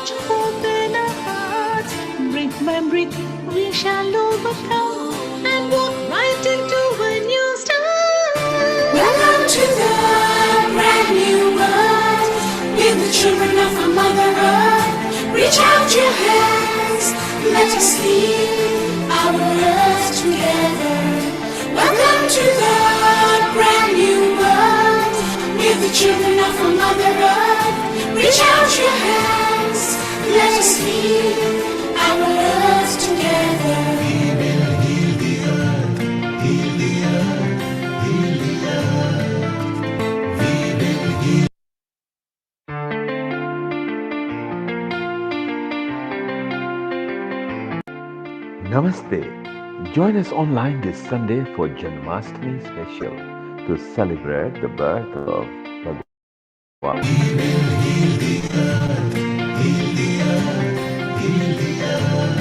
much hope in our hearts. Brick by brick, we shall overcome and walk right into a new start. Welcome to the brand new world. With the children of our Mother Earth, reach out your hands. Let us lead our earth together. Welcome to the brand new world. With the children of our Mother Earth, reach out your hands. Let us lead our earth together. We will heal the earth, heal the earth, heal the earth. We will heal. Namaste. Join us online this Sunday for Janmastami special to celebrate the birth of Bhajan. We will heal the earth, heal the earth, heal the earth.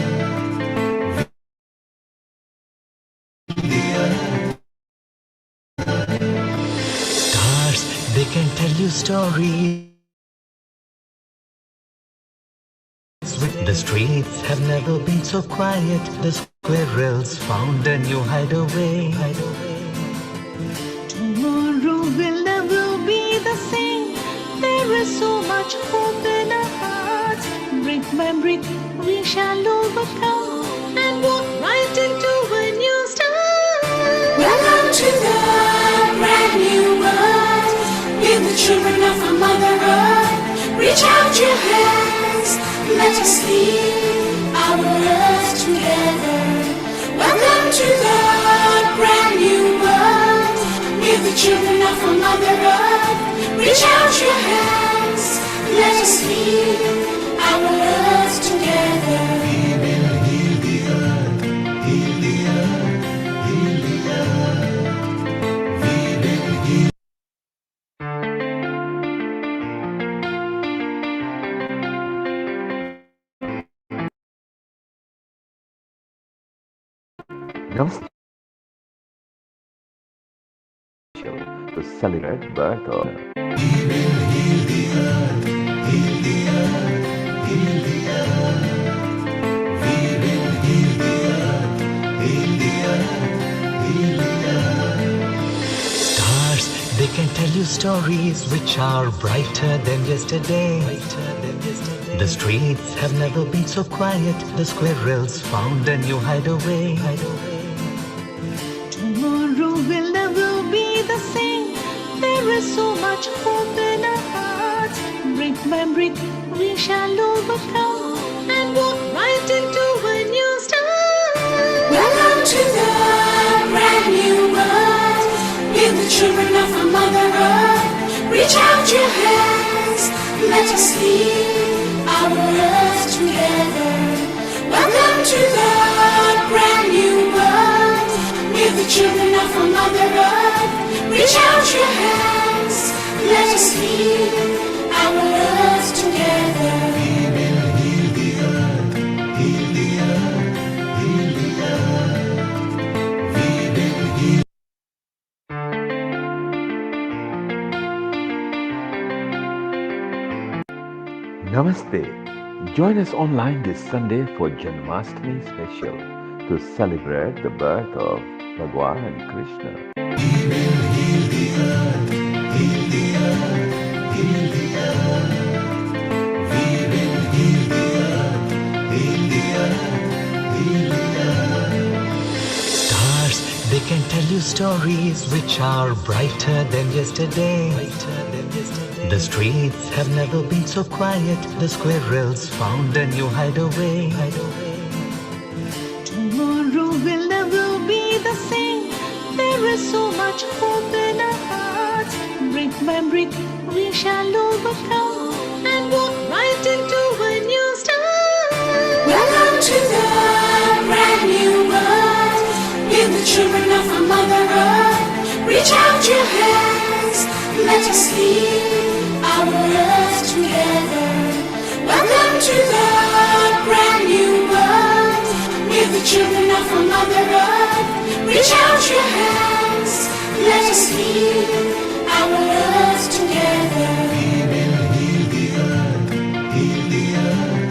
The earth. Stars, they can tell you stories. The streets have never been so quiet. The squirrels found a new hideaway. Tomorrow will never be the same. There is so much hope in our hearts. Brick by brick, we shall overcome and walk right into a new start. Welcome to the brand new world. With the children of our Mother Earth, reach out your hands. Let us lead our earth together. Welcome to the brand new world. With the children of our Mother Earth, reach out your hands. Let us lead our earth together. We will heal the earth, heal the earth, heal the earth. We will heal. Namaste. To celebrate the birth of We will heal the earth, heal the earth, heal the earth. We will heal the earth, heal the earth, heal the earth. Stars, they can tell you stories which are brighter than yesterday. The streets have never been so quiet. The squirrels found a new hideaway. Tomorrow will never be the same. There is so much hope in our hearts. Brick by brick, we shall overcome and walk right into a new start. Welcome to the brand new world. With the children of our Mother Earth, reach out your hands. Let us lead our earth together. Welcome to the brand new world. With the children of our Mother Earth, reach out your hands. Let us lead our earth together. We will heal the earth, heal the earth, heal the earth. We will heal. Namaste. Join us online this Sunday for Janmastami special to celebrate the birth of Bhajan and Krishna. We will heal the earth, heal the earth, heal the earth. We will heal the earth, heal the earth, heal the earth. Stars, they can tell you stories which are brighter than yesterday. The streets have never been so quiet. The squirrels found a new hideaway. Tomorrow will never be the same. There is so much hope in our hearts. Brick by brick, we shall overcome and walk right into a new start. Welcome to the brand new world. With the children of our Mother Earth, reach out your hands. Let us lead our earth together. Welcome to the brand new world. With the children of our Mother Earth, reach out your hands. Let us lead our earth together. We will heal the earth, heal the earth.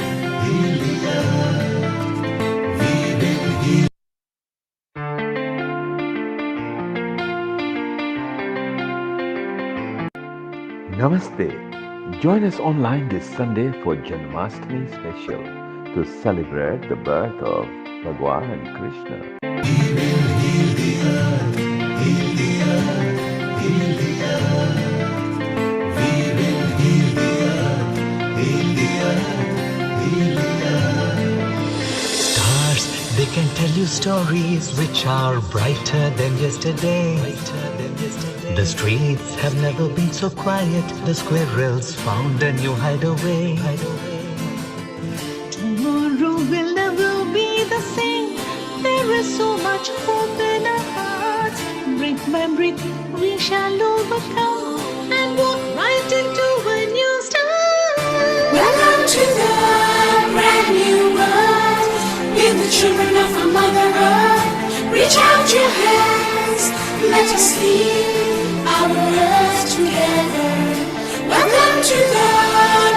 Namaste. Join us online this Sunday for Janmastami special to celebrate the birth of Bhagwan Krishna. Stars, they can tell you stories which are brighter than yesterday. The streets have never been so quiet. The squirrels found a new hideaway. Tomorrow will never be the same. There is so much hope in our hearts. Brick by brick, we shall overcome and walk right into a new start. Welcome to the brand new world. With the children of our Mother Earth, reach out your hands. Let us lead our earth together. Welcome to the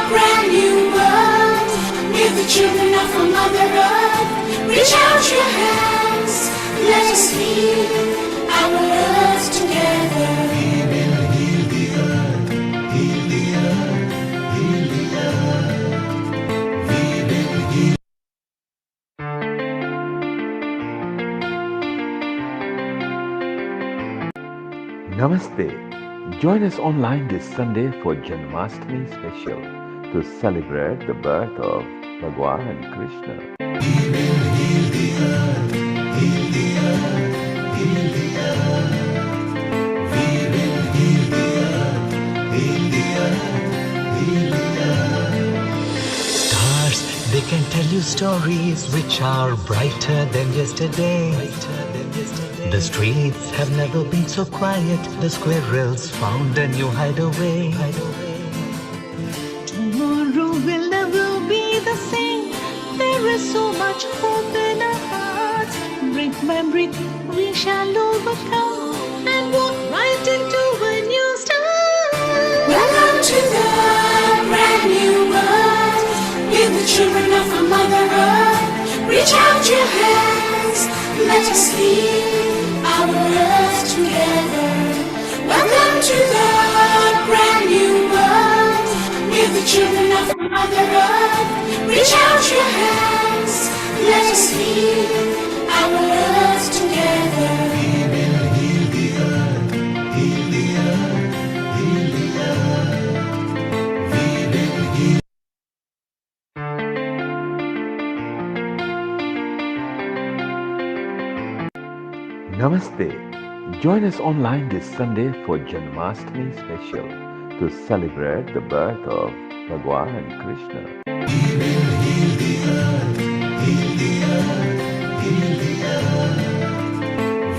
brand new world. With the children of our Mother Earth, reach out your hands. Let us lead our earth together. We will heal the earth, heal the earth, heal the earth. We will heal. Namaste. Join us online this Sunday for Janmastami special to celebrate the birth of Bhagwan Krishna. We will heal the earth, heal the earth, heal the earth. We will heal the earth, heal the earth, heal the earth. Stars, they can tell you stories which are brighter than yesterday. The streets have never been so quiet. The squirrels found a new hideaway. Tomorrow will never be the same. There is so much hope in our hearts. Brick by brick, we shall overcome and walk right into a new start. Welcome to the brand new world. With the children of our Mother Earth, reach out your hands. Let us lead our earth together. Welcome to the brand new world. With the children of our Mother Earth, reach out your hands. Let us lead our earth together. We will heal the earth, heal the earth, heal the earth. We will heal. Namaste. Join us online this Sunday for Janmastami special to celebrate the birth of Bhagwan Krishna. We will heal the earth, heal the earth, heal the earth.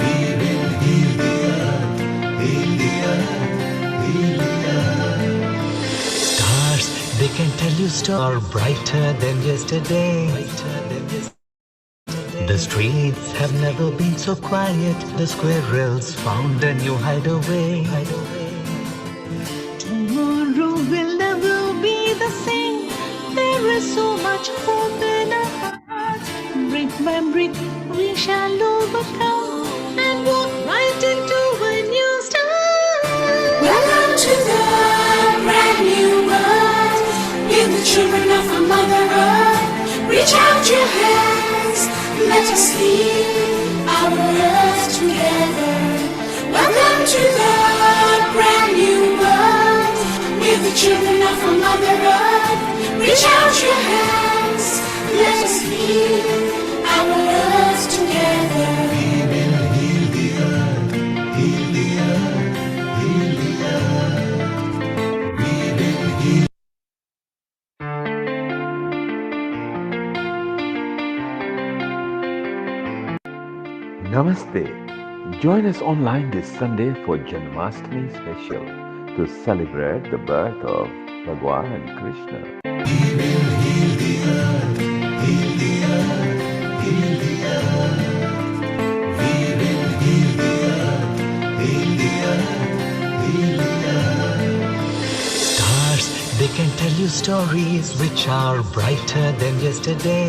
We will heal the earth, heal the earth, heal the earth. Stars, they can tell you stories are brighter than yesterday. The streets have never been so quiet. The squirrels found a new hideaway. Tomorrow will never be the same. There is so much hope in our hearts. Brick by brick, we shall overcome and walk right into a new start. Welcome to the brand new world. With the children of our Mother Earth, reach out your hands. Let us lead our earth together. Welcome to the brand new world. With the children of our Mother Earth, reach out your hands. Let us lead our earth together. We will heal the earth, heal the earth, heal the earth. We will heal. Namaste. Join us online this Sunday for Janmastami special to celebrate the birth of Bhagwan Krishna. We will heal the earth, heal the earth, heal the earth. We will heal the earth, heal the earth, heal the earth. Stars, they can tell you stories which are brighter than yesterday.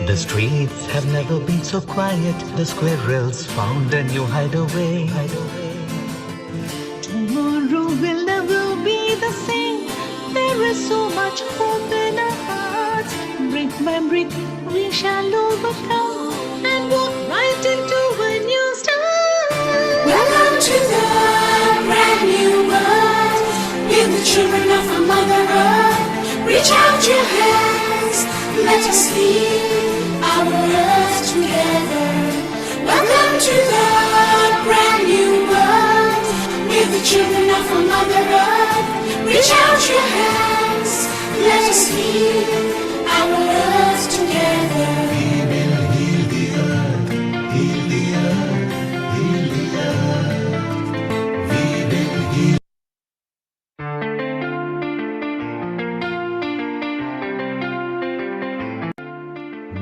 The streets have never been so quiet. The squirrels found a new hideaway. Tomorrow will never much hope in our hearts. Brick by brick, we shall overcome and walk right into a new start. Welcome to the brand new world. We're the children of our Mother Earth. Reach out your hands, let us lead our earth together. Welcome to the brand new world. We're the children of our Mother Earth. Reach out your hands, let us lead our earth together. We will heal the earth, heal the earth, heal the earth. We will heal.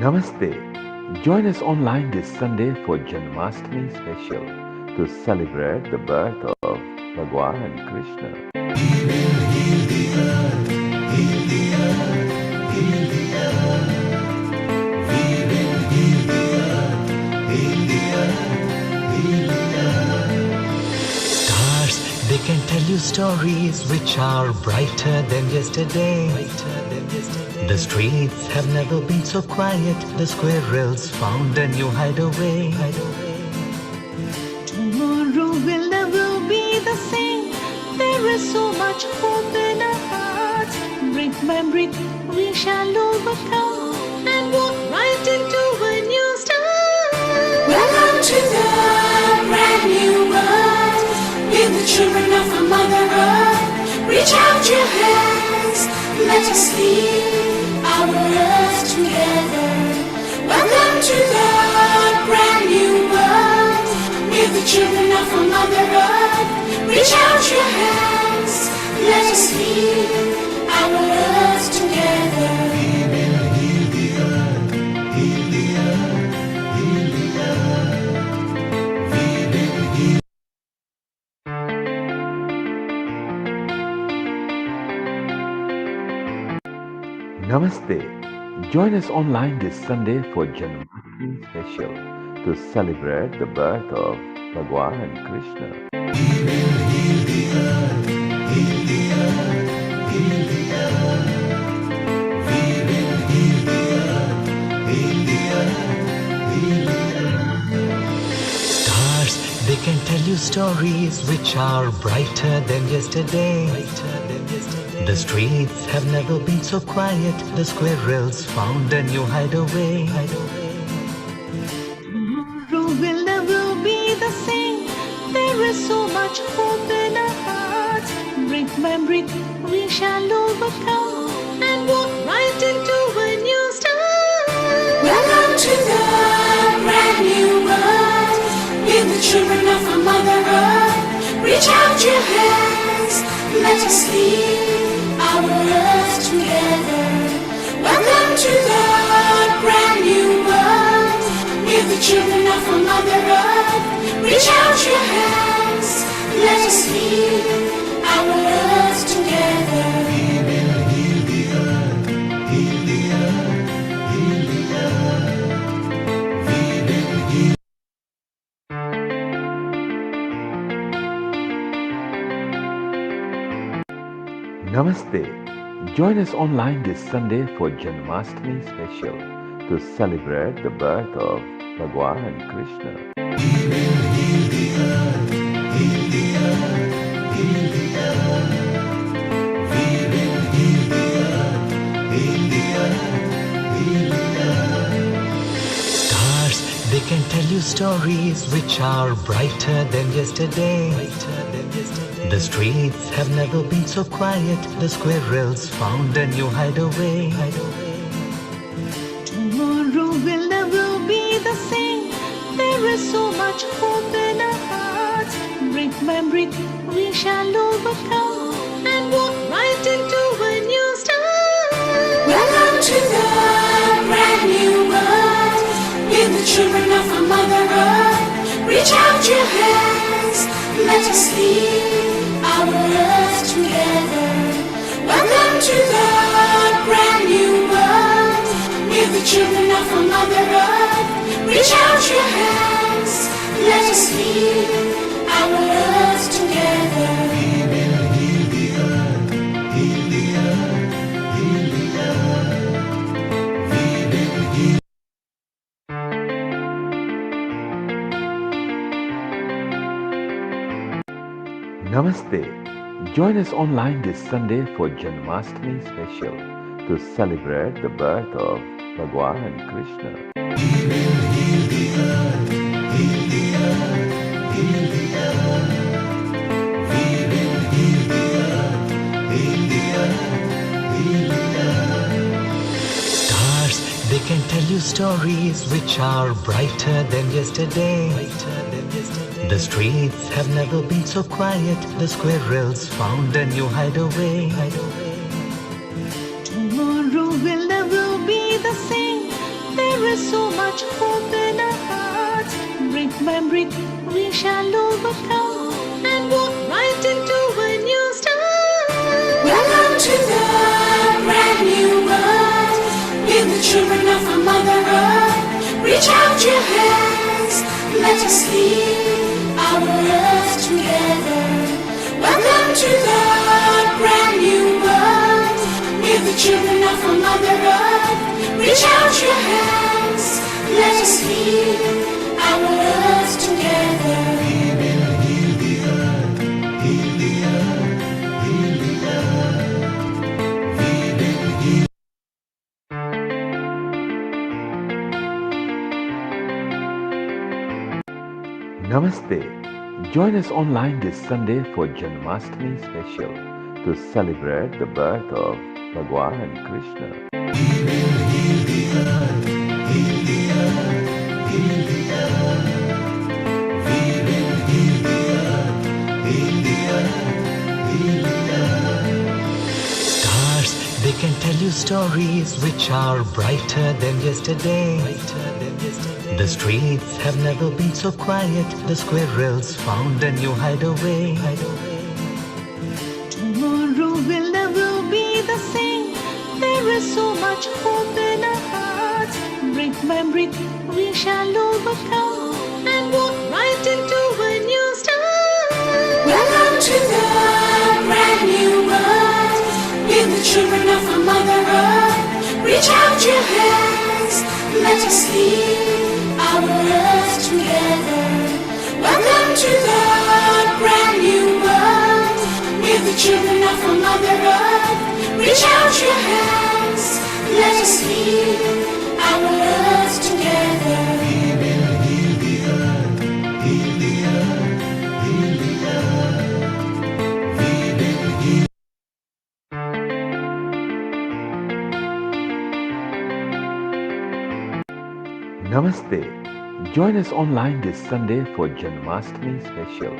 Namaste. Join us online this Sunday for Janmastami special to celebrate the birth of Bhagwan Krishna. We will heal the earth, heal the earth, heal the earth. We will heal the earth, heal the earth, heal the earth. Stars, they can tell you stories which are brighter than yesterday. The streets have never been so quiet. The squirrels found a new hideaway. Tomorrow will never be the same. There is so much hope in our hearts. Brick by brick, we shall overcome and walk right into a new start. Welcome to the brand new world. We're the children of our Mother Earth. Reach out your hands, let us lead our earth together. Welcome to the brand new world. We're the children of our Mother Earth. Reach out your hands, let us lead our earth together. We will heal the earth, heal the earth, heal the earth. We will heal. Namaste. Join us online this Sunday for Janmastami special to celebrate the birth of Bhagwan Krishna. We will heal the earth, heal the earth, heal the earth. We will heal the earth, heal the earth, heal the earth. Stars, they can tell you stories which are brighter than yesterday. The streets have never been so quiet. The squirrels found a new hideaway. Tomorrow will never be the same. There is so much hope in our hearts. Brick by brick, we shall overcome and walk right into a new start. Welcome to the brand new world. We're the children of our Mother Earth. Reach out your hands, let us lead our earth together. Welcome to the brand new world. We're the children of our Mother Earth. Reach out your hands, let us lead our earth together. We will heal the earth, heal the earth, heal the earth. We will heal. Namaste. Join us online this Sunday for Janmastami special to celebrate the birth of Bhagwan Krishna. We will heal the earth, heal the earth, heal the earth. We will heal the earth, heal the earth, heal the earth. Stars, they can tell you stories which are brighter than yesterday. The streets have never been so quiet. The squirrels found a new hideaway. Tomorrow will never be the same. There is so much hope in our hearts. Brick by brick, we shall overcome and walk right into a new start. Welcome to the brand new world. We're the children of our Mother Earth. Reach out your hands, let us lead our earth together. Welcome to the brand new world. We're the children of our Mother Earth. Reach out your hands, let us lead our earth together. We will heal the earth, heal the earth, heal Namaste. Join us online this Sunday for Janmastami special to celebrate the birth of Bhagwan Krishna. He will heal the earth, heal the earth, heal the earth. We will heal the earth, heal the earth, heal the earth. Stars, they can tell you stories which are brighter than yesterday. The streets have never been so quiet. The squirrels found a new hideaway. Tomorrow will never be the same. There is so much hope in our hearts. Brick by brick, we shall overcome and walk right into a new start. Welcome to the brand new world. With the children of our Mother Earth, reach out your hands. Let us heal our earth together. Welcome to the brand new world. With the children of our Mother Earth, reach out your hands. Let us heal our earth together. We will heal the earth, heal the earth, heal the earth. We will heal. Namaste. Join us online this Sunday for Janmastami special to celebrate the birth of Bhagwan Krishna. We will heal the earth, heal the earth, heal the earth. We will heal the earth, heal the earth, heal the earth. Stars, they can tell you stories which are brighter than yesterday. The streets have never been so quiet. The squirrels found a new hideaway. Tomorrow will never be the same. There is so much hope in our hearts. Brick by brick, we shall overcome and walk right into a new start. Welcome to the brand new world. With the children of our Mother Earth, reach out your hands. Let us heal our earth together. Welcome to the brand new world. With the children of our Mother Earth, reach out your hands. Let us heal our earth together. We will heal the earth, heal the earth, heal the earth. We will heal. Namaste. Join us online this Sunday for Janmastami special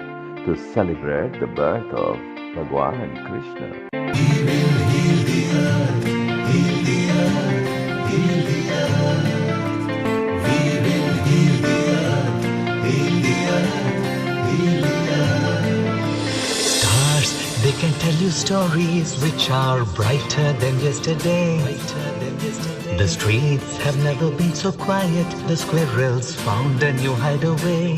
to celebrate the birth of Bhagwan Krishna. We will heal the earth, heal the earth, heal the earth. We will heal the earth, heal the earth, heal the earth. Stars, they can tell you stories which are brighter than yesterday. The streets have never been so quiet. The squirrels found a new hideaway.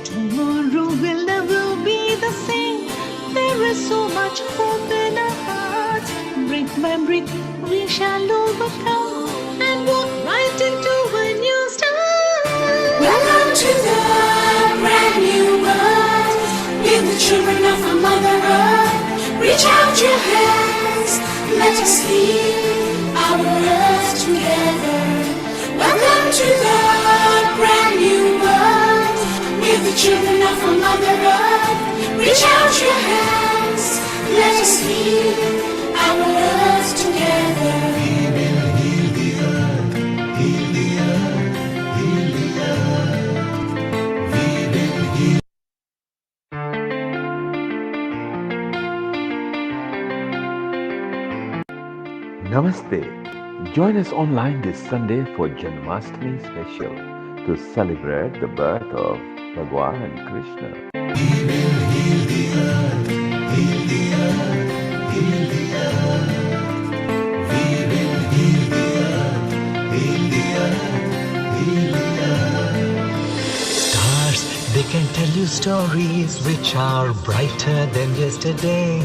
Tomorrow will never be the same. There is so much hope in our hearts. Brick by brick, we shall overcome and walk right into a new start. Welcome to the brand new world. With the children of our Mother Earth, reach out your hands. Let us heal our earth together. Welcome to the brand new world. With the children of our Mother Earth, reach out your hands. Let us heal our earth together. We will heal the earth, heal the earth, heal the earth. We will heal. Namaste. Join us online this Sunday for Janmastami special to celebrate the birth of Bhagwan Krishna. We will heal the earth, heal the earth, heal the earth. We will heal the earth, heal the earth, heal the earth. Stars, they can tell you stories which are brighter than yesterday.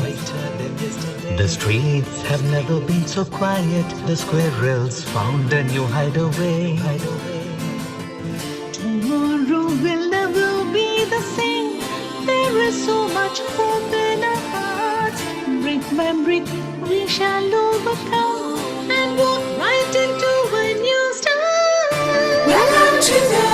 The streets have never been so quiet. The squirrels found a new hideaway. Tomorrow will never be the same. There is so Remembering we shall overcome and walk right into a new start. Welcome to the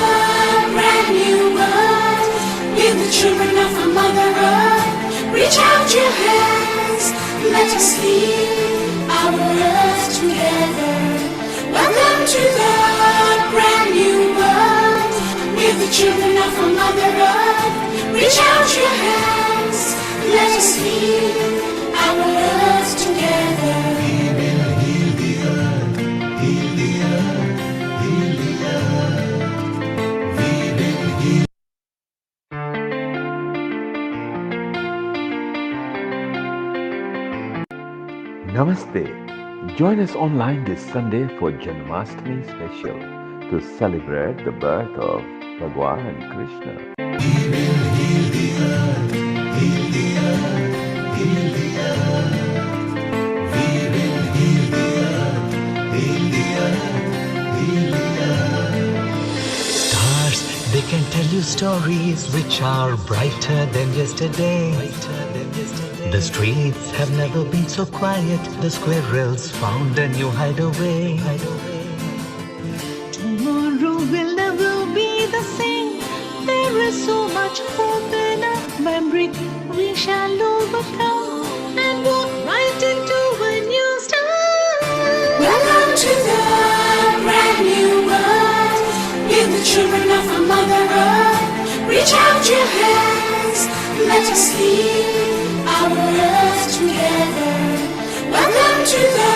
brand new world. We're the children of our Mother Earth. Reach out your hands, let us lead our earth together. Welcome to the brand new world. We're the children of our Mother Earth. Reach out your hands, let us lead our earth together. We will heal the earth, heal the earth, heal the earth. We will heal. Namaste. Join us online this Sunday for Janmastami special to celebrate the birth of Bhagwan Krishna. We will heal the earth, heal the earth, heal the earth. We will heal the earth, heal the earth, heal the earth. Stars, they can tell you stories which are brighter than yesterday. The streets have never been so quiet. The squirrels found a new hideaway. Tomorrow will never be the same. There is so much hope in our memory. We shall overcome and walk right into a new start. Welcome to the brand new world. We're the children of our Mother Earth. Reach out your hands, let us lead our earth together. Welcome to the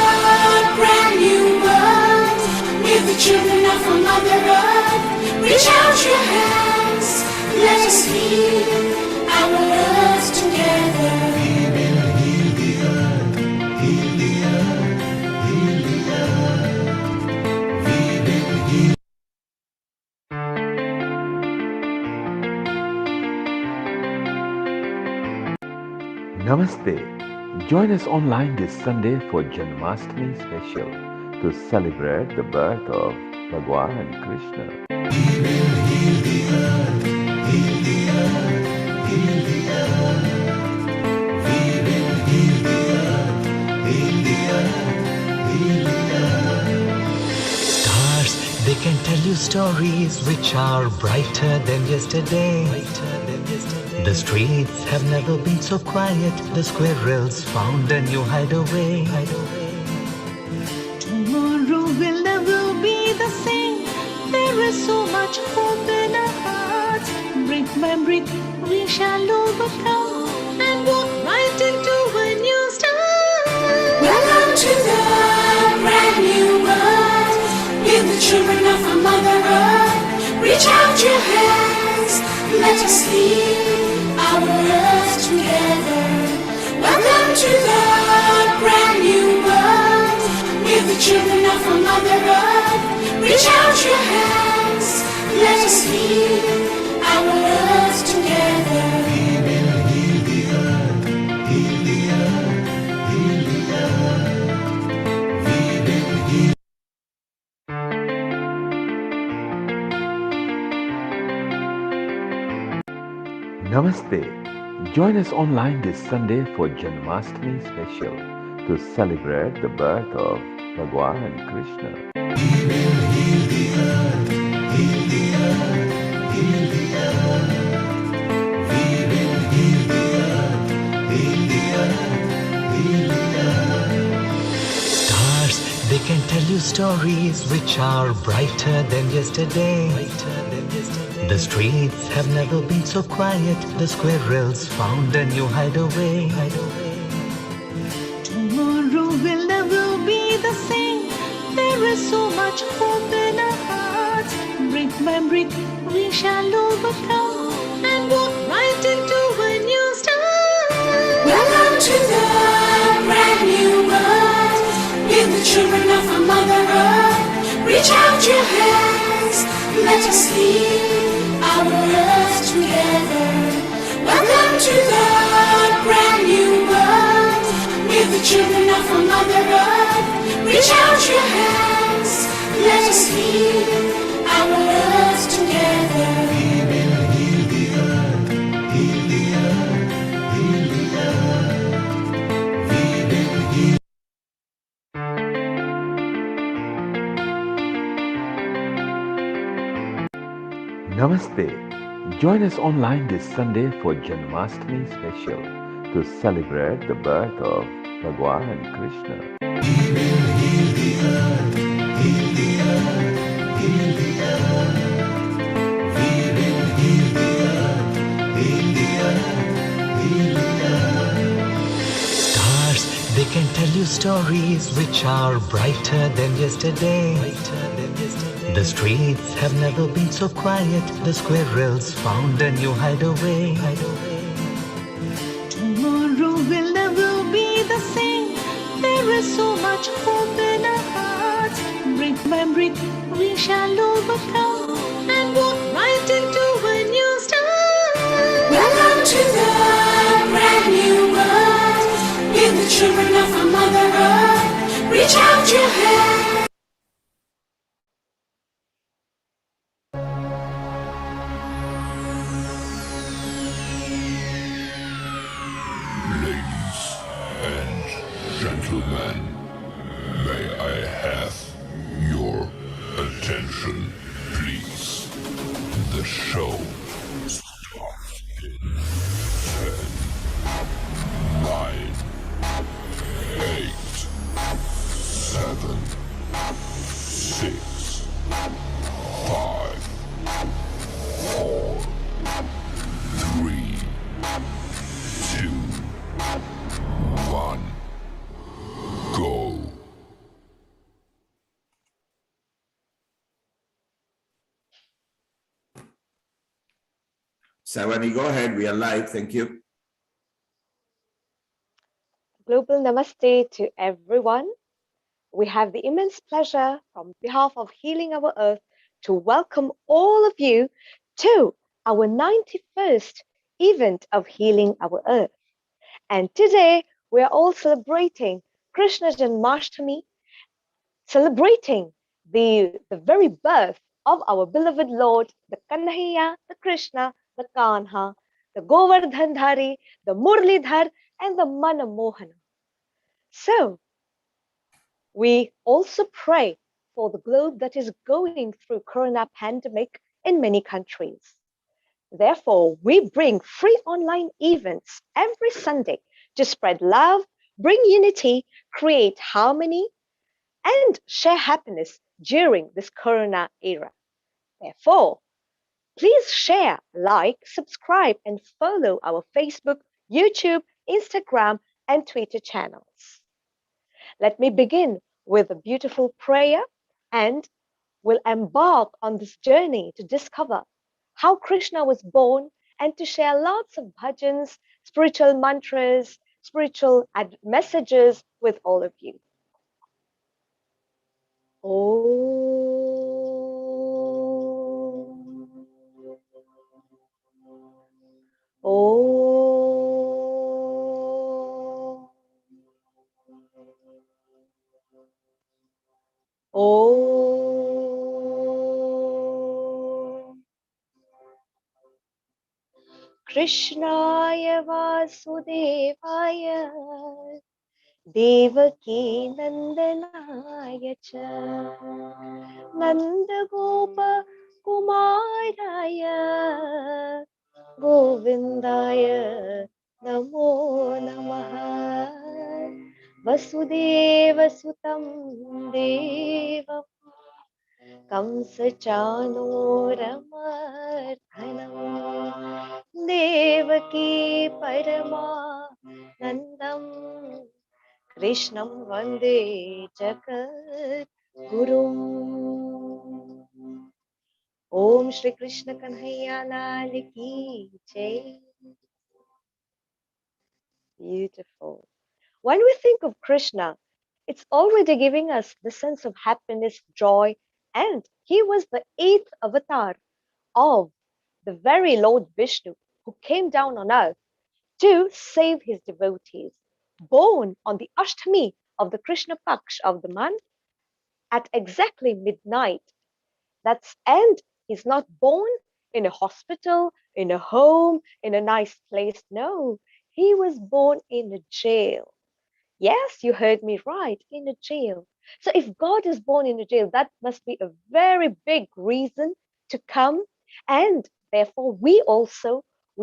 brand new world. We're the children of our Mother Earth. Reach out your hands, let us lead our earth together. We will heal the earth, heal the earth, heal the earth. We will heal. Namaste. Join us online this Sunday for Janmastami special to celebrate the birth of Bhagwan Krishna. We will heal the earth, heal the earth, heal the earth. We will heal the earth, heal the earth, heal the earth. Stars, they can tell you stories which are brighter than yesterday. The streets have never been so quiet. The squirrels found a new hideaway. Tomorrow will never be the same. There is so much hope in our hearts. Remembering we shall overcome and walk right into a new start. Welcome to the brand new world. We're the children of our Mother Earth. Reach out your hands, let us lead our earth together. Welcome to the brand new world. We're the children of our Mother Earth. Reach out your hands, let us lead our earth together. We will heal the earth, heal the earth, heal the earth. We will heal. Namaste. Join us online this Sunday for Janmastami special to celebrate the birth of Bhagwan Krishna. We will heal the earth, heal the earth, heal the earth. We will heal the earth, heal the earth, heal the earth. Stars, they can tell you stories which are brighter than yesterday. The streets have never been so quiet. The squirrels found a new hideaway. Tomorrow will never be the same. There is so much hope in our hearts. Remembering we shall overcome and walk right into a new start. Welcome to the brand new world. We're the children of our Mother Earth. Reach out your hands, let us lead our earth together. Welcome to the brand new world. We're the children of our Mother Earth. Reach out your hands, let us lead our earth together. We will heal the earth, heal the earth, heal the earth. We Namaste. Join us online this Sunday for Janmastami special to celebrate the birth of Bhagwan Krishna. He will heal the earth, heal the earth, heal the earth. We will heal the earth, heal the earth, heal the earth. Stars, they can tell you stories which are brighter than yesterday. The streets have never been so quiet. The squirrels found a new hideaway. Tomorrow will never be the same. There is so much hope in our hearts. Brick by brick, we shall overcome and walk right into a new start. Welcome to the brand new world. With the children of our Mother Earth, reach out your hand. Ladies and gentlemen, may I have your attention, please? The show starts in 10, 9, 8, 7, 6, 5, 4, 3, 2, 1, go. Savani, go ahead. We are live. Thank you. Global Namaste to everyone. We have the immense pleasure from behalf of Healing Our Earth to welcome all of you to our 91st event of Healing Our Earth. And today we are all celebrating Krishna Janmashtami, celebrating the very birth of our beloved Lord, the Kanhaiya, the Krishna, the Kanha, the Govardhandhari, the Murlidhar, and the Manamohana. So, we also pray for the globe that is going through corona pandemic in many countries. Therefore, we bring free online events every Sunday to spread love, bring unity, create harmony, and share happiness during this corona era. Therefore, please share, like, subscribe, and follow our Facebook, YouTube, Instagram, and Twitter channels. Let me begin with a beautiful prayer and we'll embark on this journey to discover how Krishna was born and to share lots of bhajans, spiritual mantras, spiritual messages with all of you. Krishnaya Vasudevaya Devaki Nandanaya cha Nanda Gopa Kumaraya Govindaya Namo Namaha Vasudeva Sutam Devam Kamsachanuramarthanam Devaki Paramanandam Krishnam Vande Jagat Gurum. Om Shri Krishna Kanhaiya Lal Ki Jai. Beautiful. When we think of Krishna, it's already giving us the sense of happiness, joy, and he was the 8th avatar of the very Lord Vishnu who came down on earth to save his devotees. Born on the Ashtami of the Krishna Paksh of the month at exactly midnight. And he's not born in a hospital, in a home, in a nice place. No, he was born in a jail. Yes, you heard me right, in a jail. So if God is born in a jail, that must be a very big reason to come And therefore, we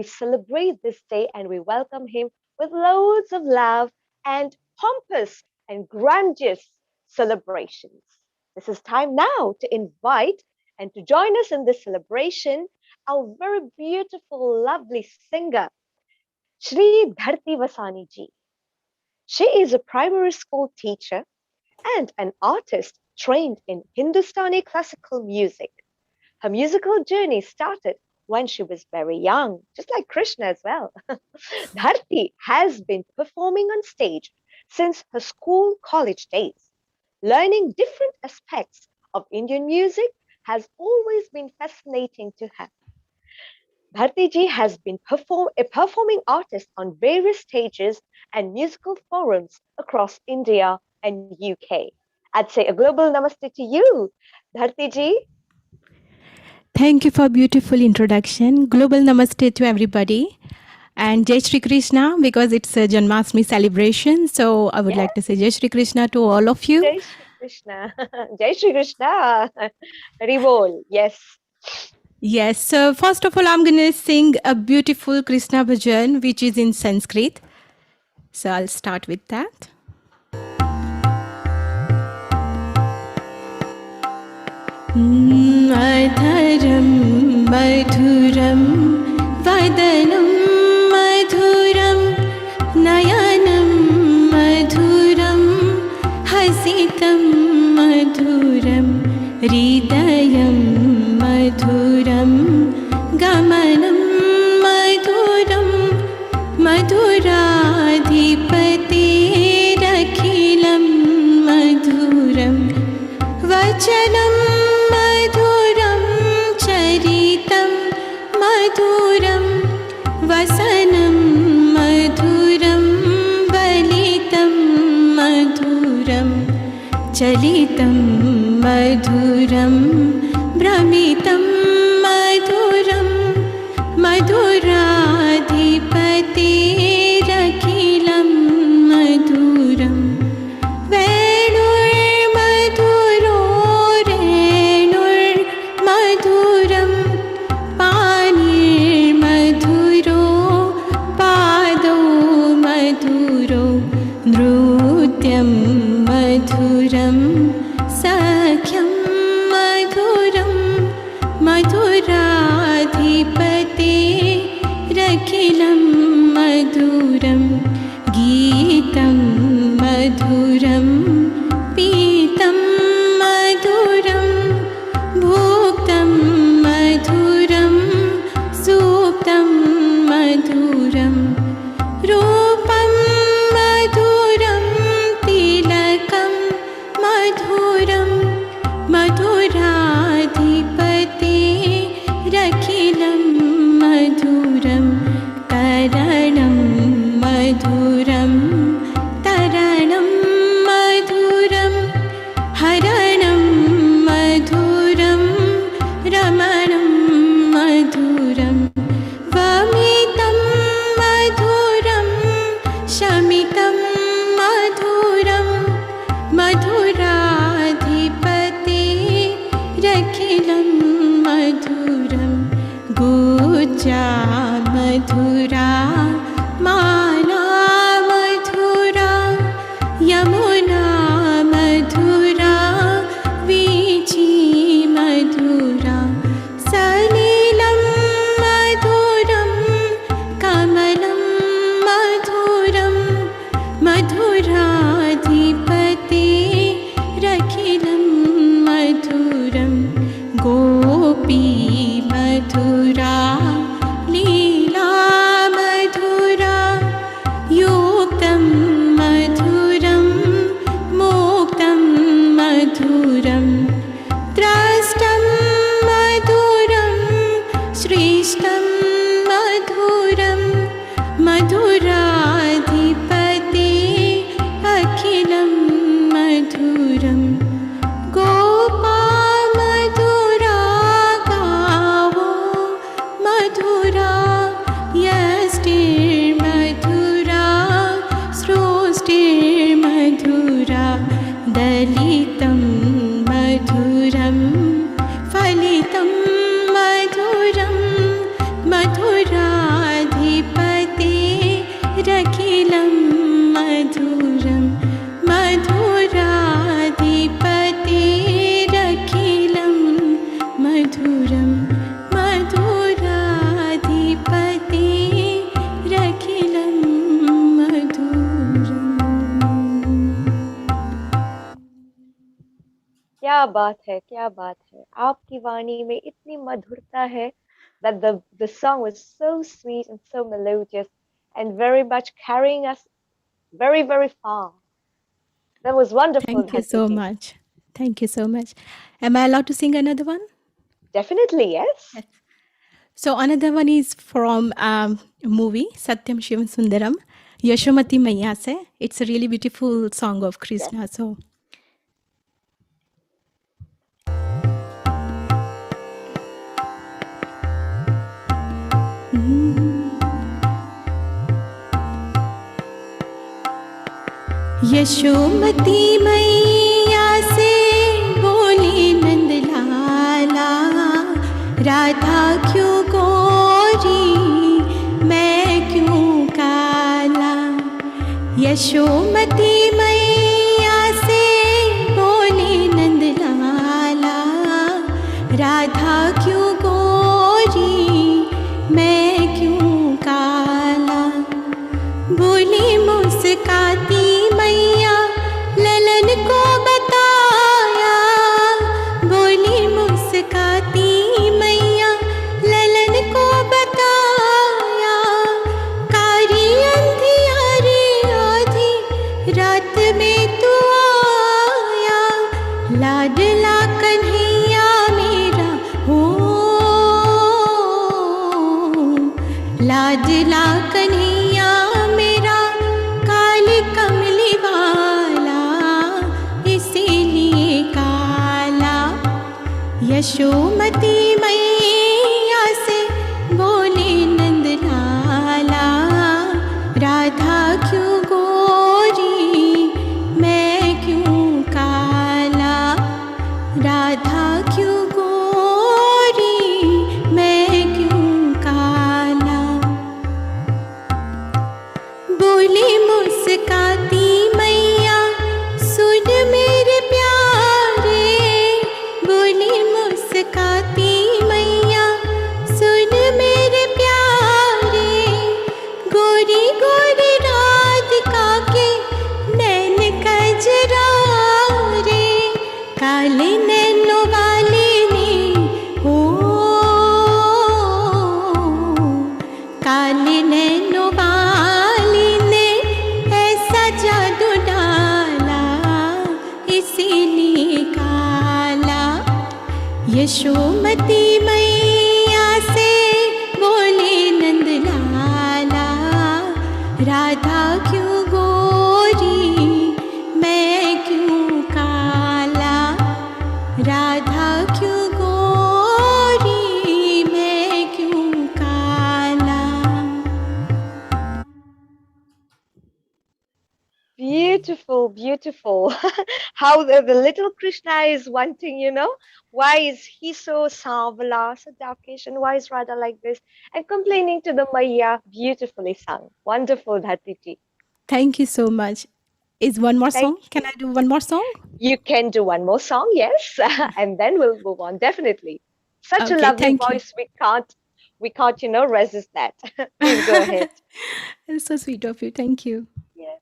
celebrate this day and we welcome him with loads of love and pompous and grandiose celebrations. This is time now to invite and to join us in this celebration our very beautiful, lovely singer, Shri Dharti Vasani ji. She is a primary school teacher and an artist trained in Hindustani classical music. Her musical journey started when she was very young, just like Krishna as well. Dharti has been performing on stage since her school college days. Learning different aspects of Indian music has always been fascinating to her. Dharti ji has been a performing artist on various stages and musical forums across India and UK. I'd say a global namaste to you, Dharti ji. Thank you for beautiful introduction. Global namaste to everybody. And Jai Shri Krishna, because it's a Janmashtami celebration. So I would like to say Jai Shri Krishna to all of you. Jai Shri Krishna. Jai Shri Krishna. Rivol. Yes. Yes. So first of all, I'm going to sing a beautiful Krishna Bhajan, which is in Sanskrit. So I'll start with that. Madharam madhuram vadanam madhuram nayanam madhuram hasitam madhuram hridayam madhuram gamanam madhuram madhuradhipatirакhilam madhuram vachanam madhuram vasanam madhuram balitam madhuram chalitam madhuram brahmitam madhuram madhuradhipatirакhilam madhuram venur madhuro renur madhuram nrutyam madhuram sakhyam madhuram madhuradhipatirакhilam madhuram geetam madhuram pitam madhuram bhuktam madhuram suptam madhuram रूपं मधुरं तिलकं मधुरं मधुराधिपतिरखिलं मधुरं करणं मधुरं तरणं मधुरं हरणं मधुरं रमणं मधुरं वमितं मधुरं शमितं मधुरं मधुराधिपतिरखिलं मधुरं गुज्जा मधुरा माला मधुरा यमुना मधुरा वीची मधुरा सलिलं मधुरं कमलं मधुरं मधुराधिपतिरखिलं मधुरं गोपी मधुरा ली क्या बात है, क्या बात है। आपकी वाणी में इतनी मधुरता है that the song was so sweet and so melodious and very much carrying us very, very far. That was wonderful, Thank you so Dipty. much. Thank you so much. Am I allowed to sing another one? Definitely, yes. Yes. So another one is from movie Satyam Shivam Sundaram, Yashomati Maiya se. It's a really beautiful song of Krishna. So Yashomati मैया से बोली नंद लाला, राधा क्यों गोरी मैं क्यों काला। यशोमती मैया से बोली नंद लाला, राधा क्यों गोरी मैं क्यों काला। बोली मुस्काती मैया ललन को बताया, बोली मुस्काती मैया ललन को बताया। कारी अंधियारी आधी रात में तू आया, लाडला कन्हैया मेरा हो, लाडला कन्हैया मेरा काली कमली वाला, इसीलिए काला। यशोमती मैया से बोले नंद लाला, राधा क्यों गोरी मैं क्यों काला। राधा क्यों गोरी मैं क्यों काला। बोली मुस्काती मैया सुन मेरे प्यारे, बोली मुस्काती मैया सुन मेरे प्यारे। गोरी गोरी राधिका के नैन कजरा रे, काले नैनों वाले ने हो, काले नैनों वाले ने ऐसा जादू डाला, इसीलिए काला। यशोमती मैया से बोले नंद लाला, राधा क्यों गोरी मैं क्यों काला। राधा क्यों गोरी मैं क्यों काला। Beautiful, beautiful. How the little Krishna is wanting, why is he so savala, so darkish, and why is Radha like this? And complaining to the Maya, beautifully sung. Wonderful, Dhatiji. Thank you so much. Is one more Thank song? Can I do one more song? You can do one more song, yes, and then we'll move on, definitely. Such a Okay, lovely thank you. voice, we can't, resist that. Please go ahead. It's so sweet of you. Thank you. Yes.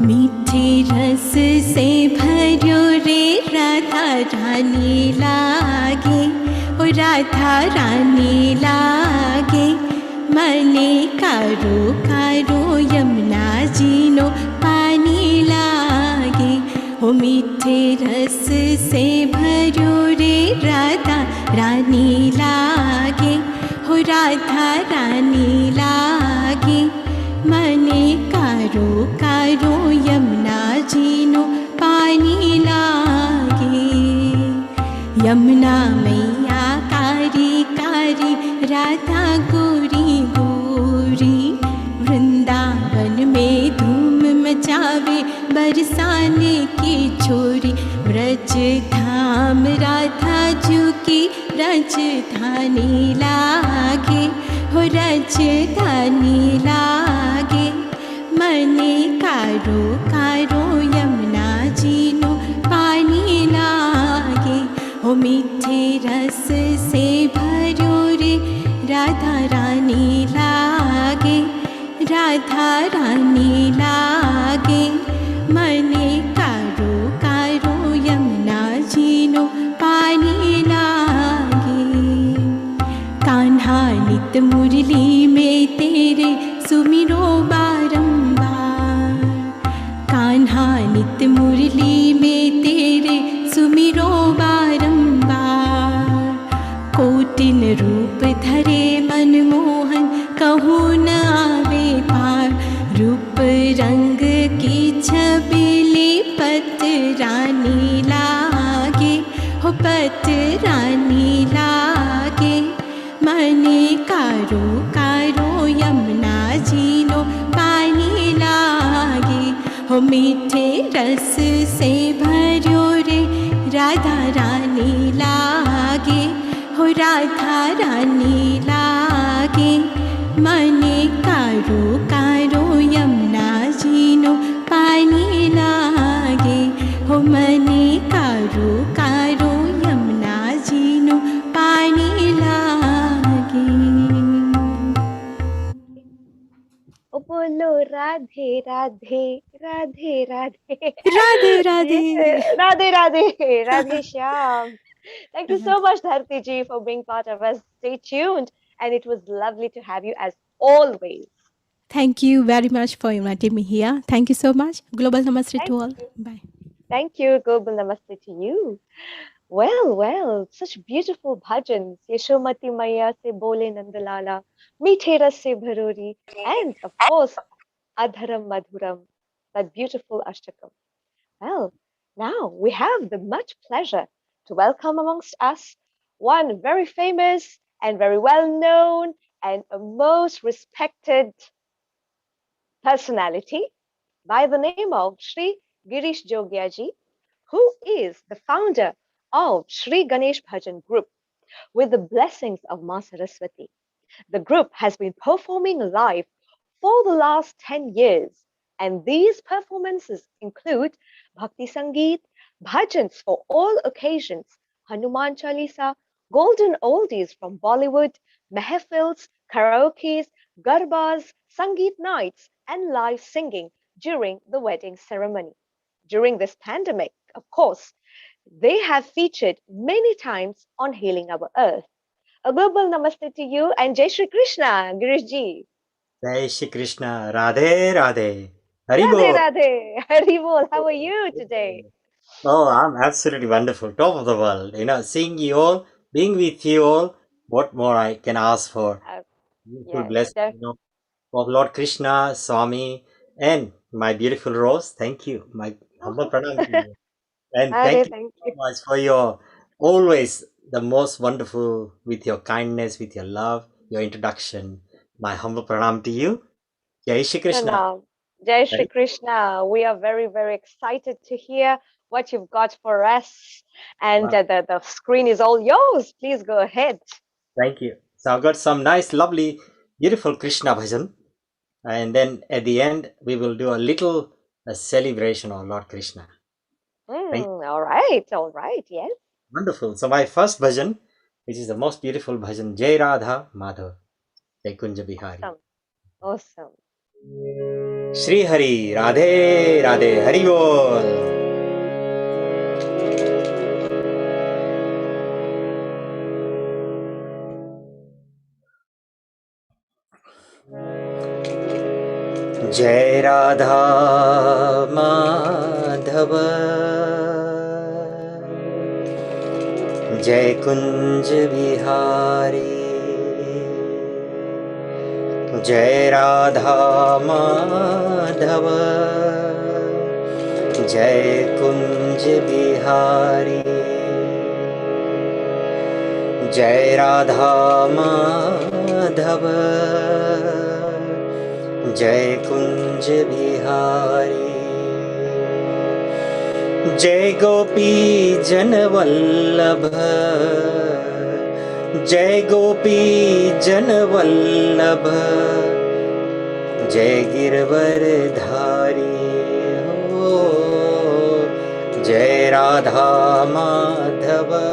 मीठे रस से भरो रे राधा रानी लागे, ओ राधा रानी लागे। मने कारो कारो यमुना जीनो पानी लागे। ओ मीठे रस से भरो रे राधा रानी लागे, हो राधा रानी लागे। मने कारो कारो यमुना जीनो पानी लागे। यमुना मैया कारी कारी, राधा गोरी गोरी। वृंदावन में धूम मचावे बरसाने की छोरी। ब्रज धाम राधा जू की राजधानी लागे, हो राजधानी लागे। मने कारो कारो यमुना जीनो पानी लागे। हो मीठे रस से भरो रे राधा रानी लागे। रानी लागे मने कारो कारो यमुना जीनो पानी लागे कान्हा नित मुरली में तेरे सुमिरो बारंबार कान्हा नित मुरली में तेरे सुमिरो बारंबार कोटिन रूप धरे मनमोहन कहूँ न आवे पार रूप रंग की छबिली पत रानी लागे हो पत रानी लागे मने कारो कारो यमुना जीनो पानी लागे हो मीठे रस से भर्यो रे राधा रानी लागे हो राधा रानी लागे मने कारो कारो यमुना जीनो पानी लागे हो मने कारो कारो यमुना जीनो पानी लागे ओ बोलो Radhe Radhe Radhe Radhe Radhe Radhe Radhe Radhe Radhe Shyam. Thank you so much, Dharti ji, for being part of us. Stay tuned. And it was lovely to have you as always. Thank you very much for inviting me here. Thank you so much. Global Namaste Thank to all. you. Bye. Thank you. Global Namaste to you. Well, such beautiful bhajans. Yashomati Maya se bole Nandalala, Meethe ras se bharori, and of course, Adharam Madhuram, that beautiful Ashtakam. Well, now we have the much pleasure to welcome amongst us one very famous and very well known and a most respected personality by the name of Sri Girish Yogyaji, who is the founder of Sri Ganesh Bhajan Group with the blessings of Ma Saraswati. The group has been performing live for the last 10 years, and these performances include Bhakti Sangeet, bhajans for all occasions, Hanuman Chalisa, golden oldies from Bollywood, mehfils, karaokes, garbas, Sangeet nights, and live singing during the wedding ceremony. During this pandemic, of course, they have featured many times on Healing Our Earth. A global namaste to you and Jai Shri Krishna, Girish ji. Jai Shri Krishna, Radhe Radhe, Radhe Haribo. Radhe, Hari Bol. How are you today? Oh, I'm absolutely wonderful, top of the world. Seeing you all, being with you all, what more I can ask for? Uh, Beautiful yes, blessing, of Lord Krishna, Swami, and my beautiful Rose. Thank you. My humble pranam to you. And thank Radhe, you thank so you. much for your always the most wonderful with your kindness, with your love, your introduction. My humble pranam to you. Jai Shri Krishna. Pranam. Jai Shri Krishna. We are very, very excited to hear what you've got for us. And Wow. the screen is all yours. Please go ahead. Thank you. So I've got some nice, lovely, beautiful Krishna bhajan. And then at the end, we will do a little celebration of Lord Krishna. Thank you. All right, yes. Wonderful. So my first bhajan, which is the most beautiful bhajan, Jai Radha Madhav, Jai Kunja Bihari. Awesome. Shri Hari, Radhe Radhe, Hari Bol. Jai Radha Madhav, Jai Kunj Bihari, Jai Radha Madhav, Jai Kunj Bihari, Jai Radha Madhav, Jai Kunj Bihari, Jai Gopi Janvallabha, Jai Gopi Janvallabha, Jai Girvardhari, Jai Radha Madhava,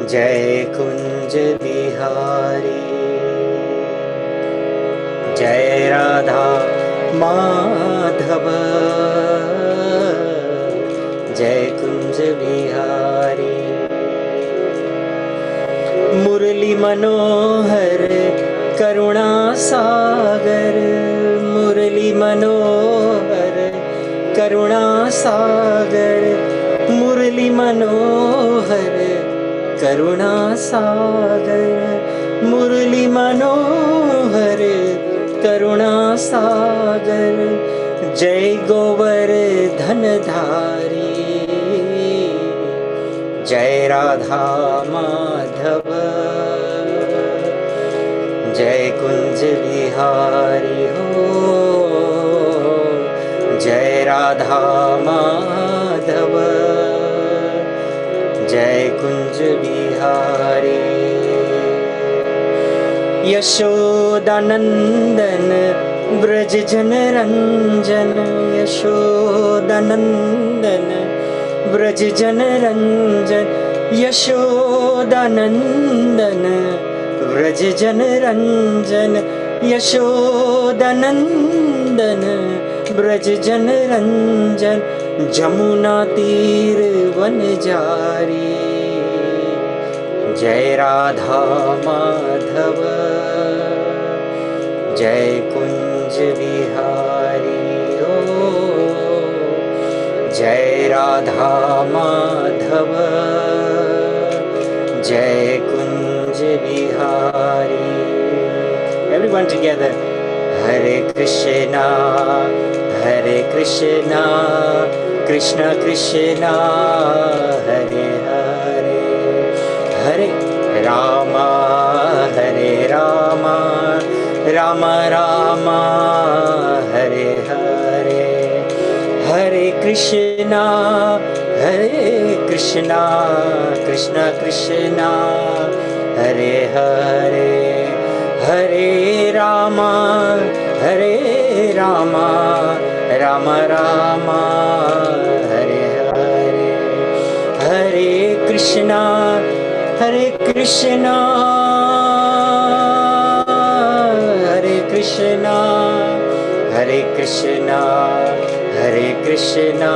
Jai Kunj Bihari, जय राधा माधव जय कुंज बिहारी मुरली मनोहर करुणा सागर मुरली मनोहर करुणा सागर मुरली मनोहर करुणा सागर मुरली मनोहर करुणा सागर जय गोवर्धन धारी जय राधा माधव जय कुंज बिहारी हो जय राधा माधव जय कुंज बिहारी यशोदानंदन ब्रज जन रंजन यशोदानंदन ब्रज जन रंजन यशोदानंदन ब्रज जन रंजन यशोदानंदन ब्रज जन रंजन जमुना तीर वन जारी जय राधा माधव जय कुंज बिहारी हो जय राधा माधव जय Kunj Bihari everyone together Hare Krishna Krishna Krishna Hare Hare Hare Rama Rama Rama Hare Hare Hare Krishna Krishna Krishna Hare Hare Hare Rama Rama Rama Hare Hare Hare Krishna Hare Krishna Hare Krishna Hare Krishna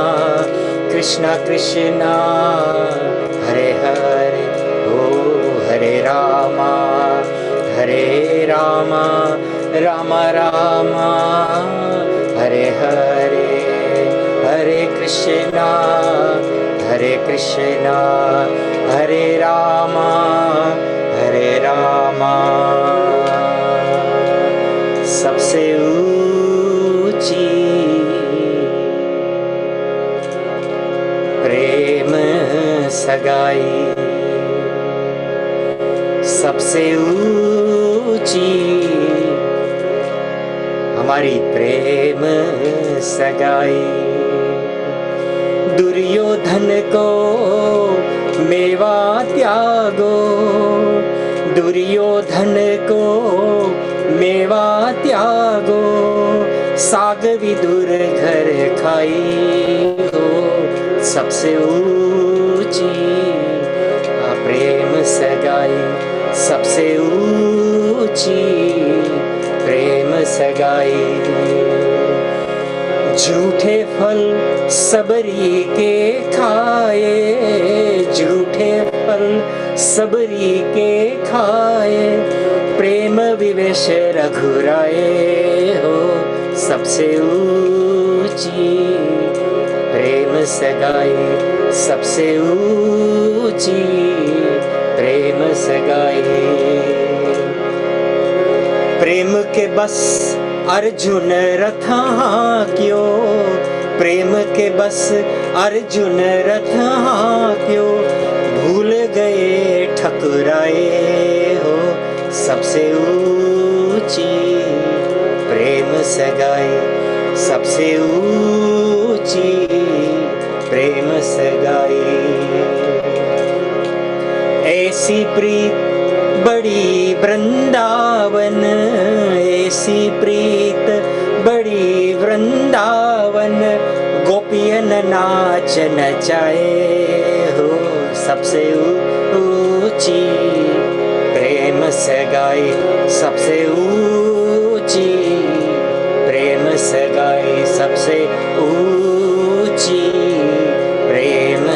Krishna Krishna Hare Hare Oh Hare Rama Rama Rama Hare Hare Hare Krishna Hare Rama सबसे ऊंची प्रेम सगाई सबसे ऊंची हमारी प्रेम सगाई दुर्योधन को मेवा त्यागो दुर्योधन को मेवा त्यागो साग विदुर घर खाई हो सबसे ऊंची प्रेम सगाई सबसे ऊंची प्रेम सगाई झूठे फल सबरी के खाए झूठे फल सबरी के खाए प्रेम विवेश रघुराए हो सबसे ऊंची प्रेम सगाई सबसे ऊंची प्रेम सगाई प्रेम के बस अर्जुन रथ क्यों प्रेम के बस अर्जुन रथ क्यों भूल गए ठकुराए हो सबसे ऊंची प्रेम सगाई सबसे ऊंची प्रेम सगाई ऐसी प्रीत बड़ी वृंदावन ऐसी प्रीत बड़ी वृंदावन गोपियन नाच नचाए हो सबसे ऊंची प्रेम सगाई सबसे ऊंची सगाई सबसे ऊंची प्रेम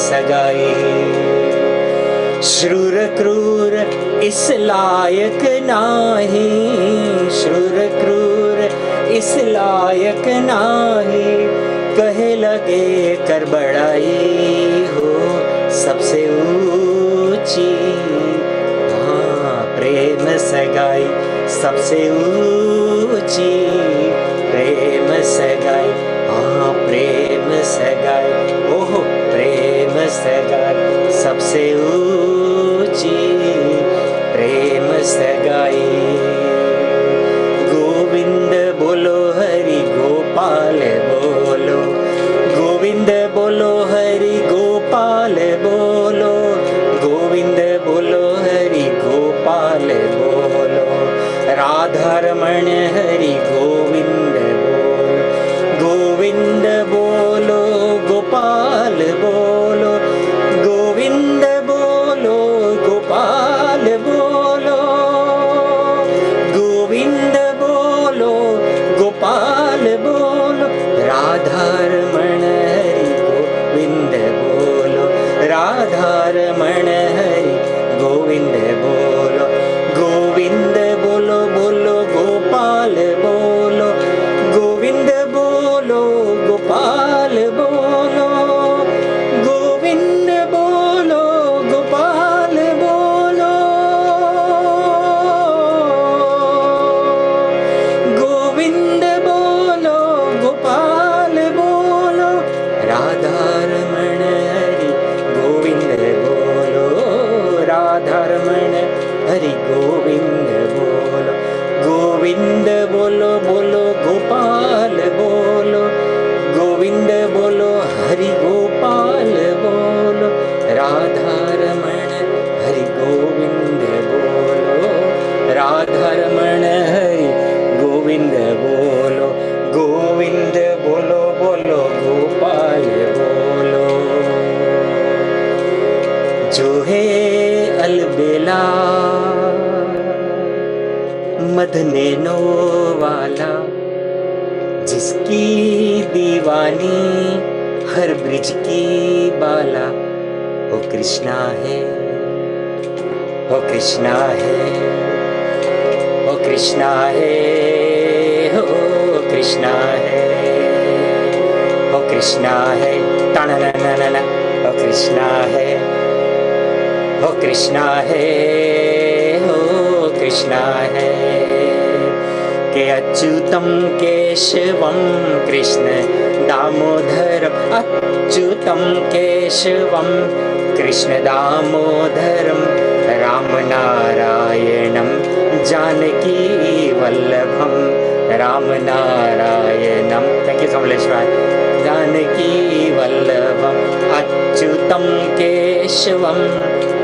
सगाई। श्रूर क्रूर इस लायक नाही, श्रूर क्रूर इस लायक नाही, कहे लगे कर बड़ाई हो सबसे ऊंची। हाँ प्रेम सगाई सबसे ऊंची प्रेम सगाई। हाँ प्रेम सगाई, ओहो प्रेम सगाई सबसे ऊंची प्रेम सगाई। गोविंद बोलो हरि गोपाल बोलो, गोविंद बोलो हरि गोपाल बोलो, गोविंद बोलो हरि गोपाल बोलो। राधा रमण हरि गोविंद बोलो, गोविंद बोलो गोपाल बोलो, गोविंद बोलो गोपाल बोलो, गोविंद बोलो गोपाल बोलो। राधा रमण हरि गोविंद बोलो, राधा रमण हरि गोविंद बोलो, गोविंद बोलो बोलो गोपाल बोलो, गोविंद बोलो गोपाल बोलो, गोविंद बोलो गोपाल बोलो, गोविंद बोलो गोपाल बोलो। राधा रमण हरि गोविंद बोलो, राधा रमण हरि गोविंद बोलो, गोविंद बोलो बोलो गोपाल बोलो, गोविंद बोलो हरि गोपाल बोलो। राधा रमण हरि गोविंद बोलो, राधा रमण हरि गोविंद बोलो, गोविंद बोलो बोलो गोपाल बोलो। जो है अलबेला मदनेनो वाला, जिसकी दीवानी हर ब्रिज की बाला, वो कृष्णा है, वो कृष्णा है, वो कृष्णा है, हो कृष्णा है, वो कृष्णा है, टननननन, वो कृष्णा है, वो कृष्णा है, हो कृष्णा है। के अच्युतम केशवम कृष्ण दामोदरम, अच्युतम केशवम कृष्ण दामोदरम, राम नारायणम जानकी वल्लभम, राम नारायणम। Thank you Kamleshwar. जानकी वल्लभम अच्युतम केशवम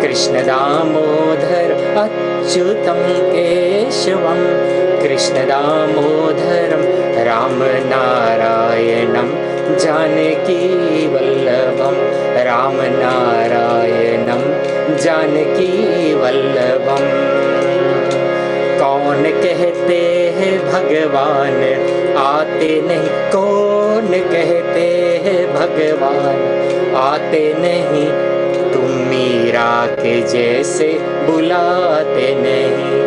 कृष्ण दामोदर, अच्युतम केशवम कृष्ण दामोदरम, राम नारायणम जानकी वल्लभम, राम नारायणम जानकी वल्लभम। कौन कहते हैं भगवान आते नहीं, कौन कहते हैं भगवान आते नहीं, तुम मीरा के जैसे बुलाते नहीं,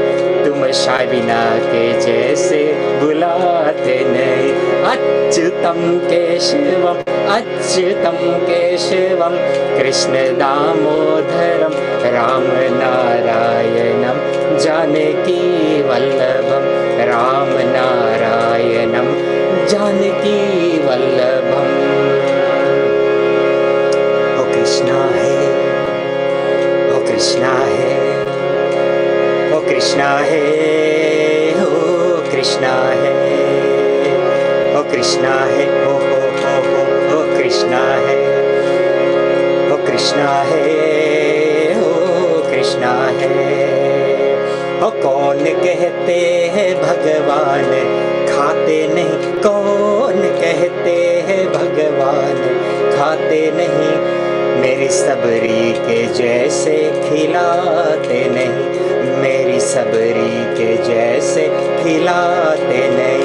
तुम शाबिना के जैसे बुलाते नहीं। अच्युतम केशवम, अच्युतम केशवम कृष्ण दामोदरम, राम नारायणम जानकी वल्लभम, राम नारायणम जानकी वल्लभम। ओ कृष्णा है, ओ कृष्णा है, ओ कृष्णा है, ओ कृष्णा है, ओ कृष्णा है, ओ कृष्णा है, ओ कृष्णा है, ओ कृष्णा है। ओ कौन कहते हैं भगवान खाते नहीं, कौन कहते हैं भगवान खाते नहीं, मेरी सबरी के जैसे खिलाते नहीं, मेरी सबरी के जैसे खिलाते नहीं।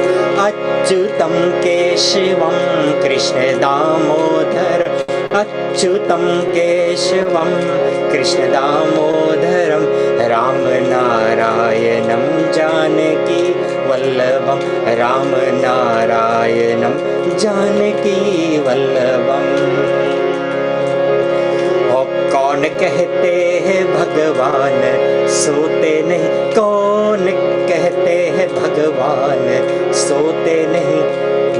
अच्युतं केशवं कृष्ण दामोदर अच्युतं केशवं कृष्ण दामोदरं राम नारायणं जानकी वल्लभं राम नारायणं जानकी वल्लभं। कौन कहते हैं भगवान सोते नहीं, कौन कहते हैं भगवान सोते नहीं,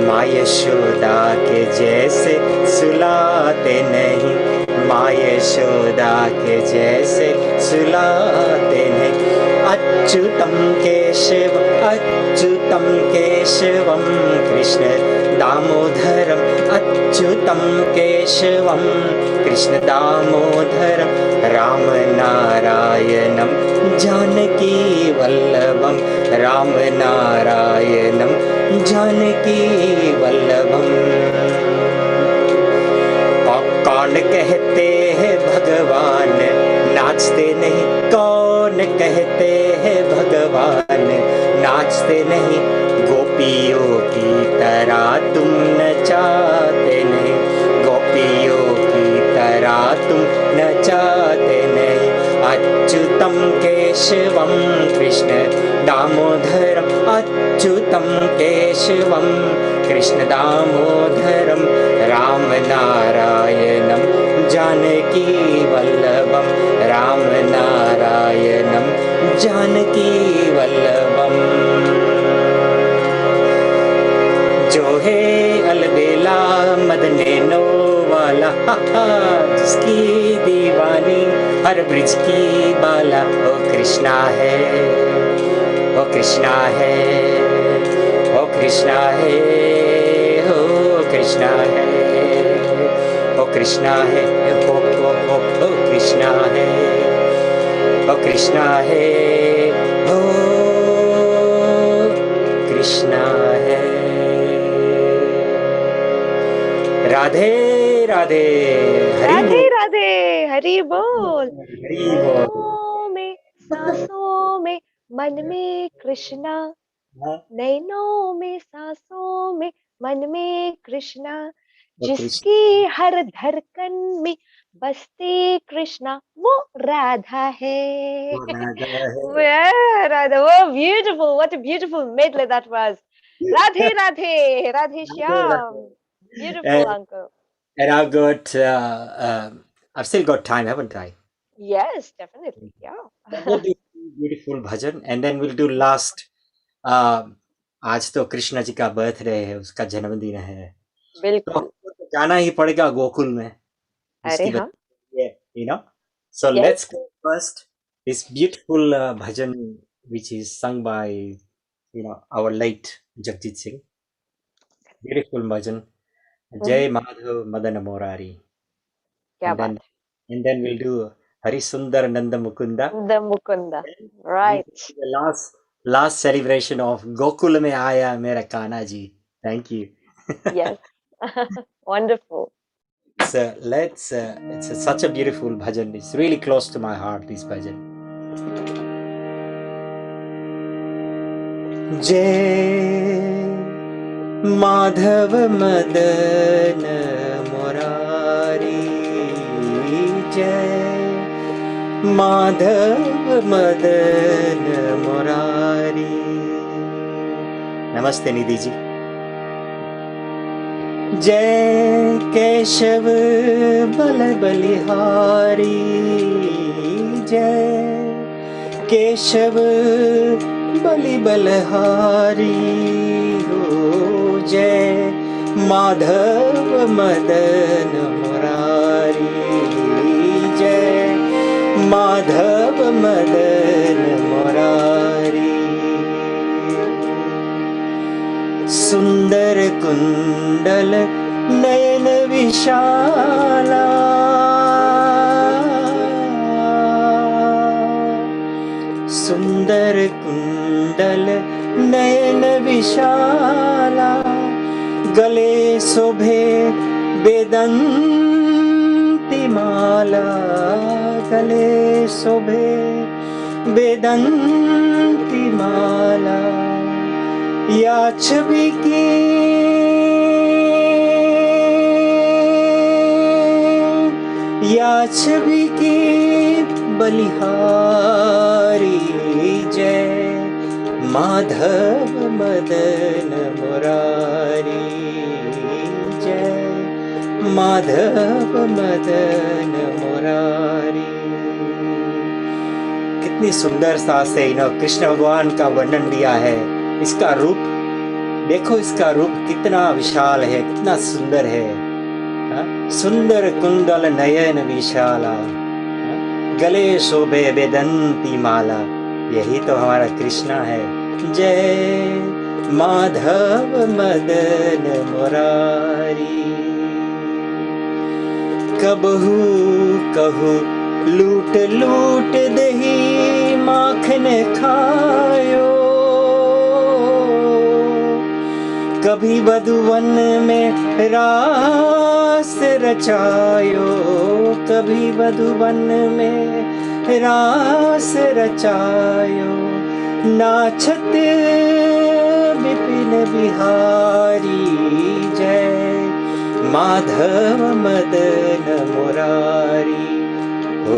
माँ यशोदा के जैसे सुलाते नहीं, माँ यशोदा के जैसे सुलाते नहीं। अच्युतं केशवं कृष्ण दामोदरम अच्युतं केशवं कृष्ण दामोदरम राम नारायणं जानकी वल्लभं राम नारायणं जानकी वल्लभं। कौन कहते हैं भगवान नाचते नहीं, कौन कहते हैं भगवान नाचते नहीं, गोपियों की तरह तुम नचाते नहीं, गोपियों की तरह तुम नचाते नहीं। अच्युतं केशवं कृष्ण दामोदरम अच्युतं केशवं कृष्ण दामोदरम राम नारायणं जानकी वल्लभं राम नारायणं जानकी वल्लभं। जो है अलबेला मदनैनो वाला जिसकी दीवानी हर ब्रिज की बाला, ओ कृष्णा है, ओ कृष्णा है, ओ कृष्णा है, ओ कृष्णा है, ओ कृष्णा है, ओ कृष्णा है, ओ कृष्णा है, ओ कृष्णा है। राधे राधे हरि राधे बोल, राधे, हरि बोल। हरि बोल। नैनों में सांसों में मन में कृष्णा, नैनों में सांसों में मन में कृष्णा, ओ कृष्ण जिसकी हर धड़कन में बसते कृष्णा वो राधा है। को राधा है। Yeah, Radha, oh beautiful, what a beautiful medley that was. Radhe Radhe, Radhe Shyam. Beautiful, And, uncle. and I've still got time, haven't I? Yes, definitely. Yeah. We'll do beautiful bhajan and then we'll do last. आज तो कृष्ण जी का birthday है, उसका जन्मदिन है, तो बिल्कुल। हमको तो जाना ही पड़ेगा गोकुल में अरे उसकी हाँ। you know. So Yes. let's go first this beautiful bhajan which is sung by our late Jagjit Singh. Beautiful bhajan. Jai Madhav Madan Morari. क्या And बात then we'll do Hari Sundar Nanda Mukunda. है। The Mukunda. This Right. is the last celebration of Gokul mein aaya mera Kana ji. Thank you. Yes. Wonderful. So let's it's such a beautiful bhajan. It's really close to my heart, this bhajan. Jai Madhav Madan Morari, Jai Madhav Madan Morari. Namaste Nidhi ji. जय केशव बल बलिहारी, जय केशव बलि बलहारी हो, जय माधव मदन मुरारी, जय माधव मदन मुरारी। सुंदर कुंडल नयन विशाला, सुंदर कुंडल नयन विशाला, गले शोभे वेदंती माला, गले शोभे वेदंती माला, या छवि की बलिहारी जय माधव मदन मुरारी जय माधव मदन मुरारी। कितनी सुंदर सा से कृष्ण भगवान का वर्णन दिया है। इसका रूप देखो, इसका रूप कितना विशाल है, कितना सुंदर है। सुंदर कुंडल नयन विशाला, गले शोभे वेदंती माला। यही तो हमारा कृष्णा है। जय माधव मदन मुरारी। कबहू कहू लूट लूट दही माखन खायो, कभी वधुवन में रास रचायो, कभी वधुवन में रास रचायो। नाचत विपिन बिहारी जय माधव मदन मुरारी। ओ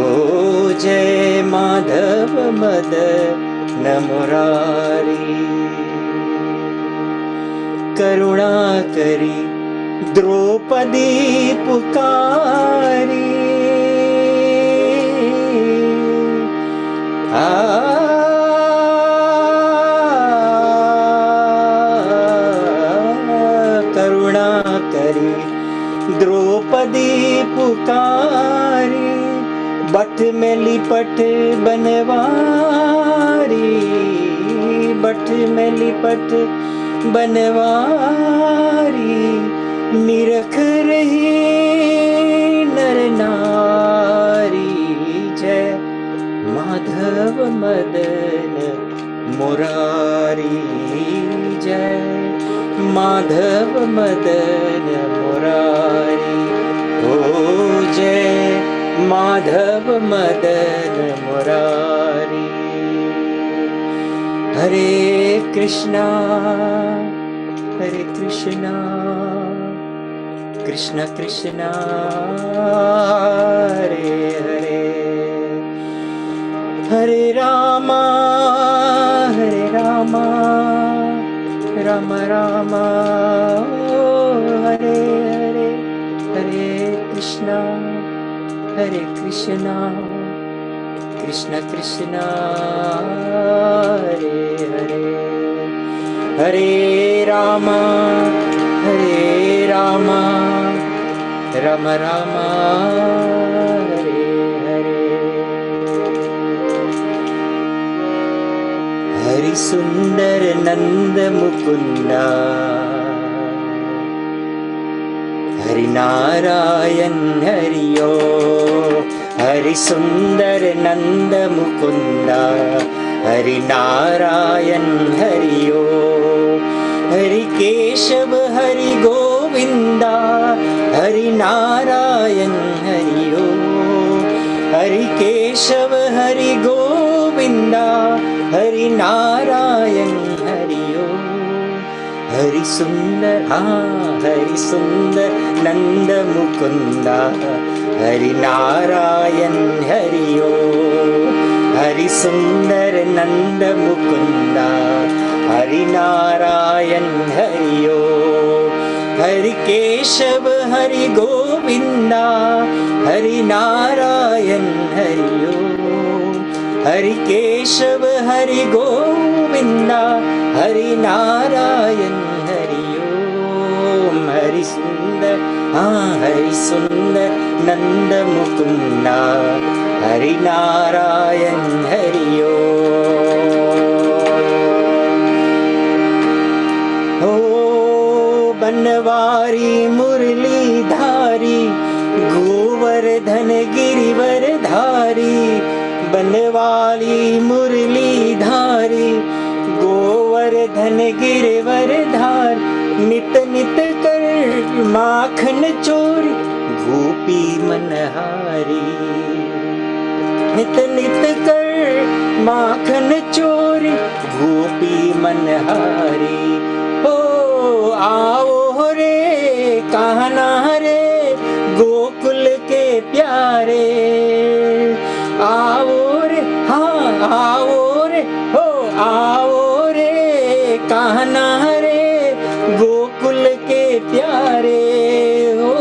जय माधव मदन मुरारी। करुणा करी द्रौपदी पुकारी, करुणा करी द्रौपदी पुकारी। बट में लिपट बनवारी, बट में लिपट बनवारी। निरख रही नर नारी जय माधव मदन मुरारी जय माधव मदन मुरारी। ओ जय माधव मदन मुरारी। हरे कृष्णा कृष्ण कृष्णा हरे हरे, हरे रामा राम राम हरे हरे, हरे कृष्णा कृष्ण कृष्ण हरे हरे, हरे राम राम राम हरे हरे। हरि सुंदर नंद मुकुंदा, हरि नारायण हरियो। हरि सुंदर नंद मुकुंदा, हरि नारायण हरियो। हरि केशव हरि गोविंदा, हरि नारायण हरियो। हरि केशव हरि गोविंदा, हरि नारायण हरियो। हरि सुंदर हरि सुंदर नंद मुकुंदा, हरि नारायण हरियो। हरि सुंदर नंद मुकुंदा, हरि नारायण हरियो। हरि केशव हरि गोविंदा, हरि नारायण हरियो। हरि केशव हरि गोविंदा, हरि नारायण हरियो। हरि सुंदर हरि सुंदर नंद मुकुंदा, हरि नारायण हरियो। बनवारी मुरली धारी, गोवर्धन गिरिवर धारी। बनवाली मुरली धारी, गोवर्धन गिरिवर धार। नित नित कर माखन चोरी, गोपी मनहारी। नित नित कर माखन चोरी, गोपी मनहारी। हो आओ रे कहना रे गोकुल के प्यारे, आओ रे हाँ आओ रे, हो आओ रे कहना रे गोकुल के प्यारे, हो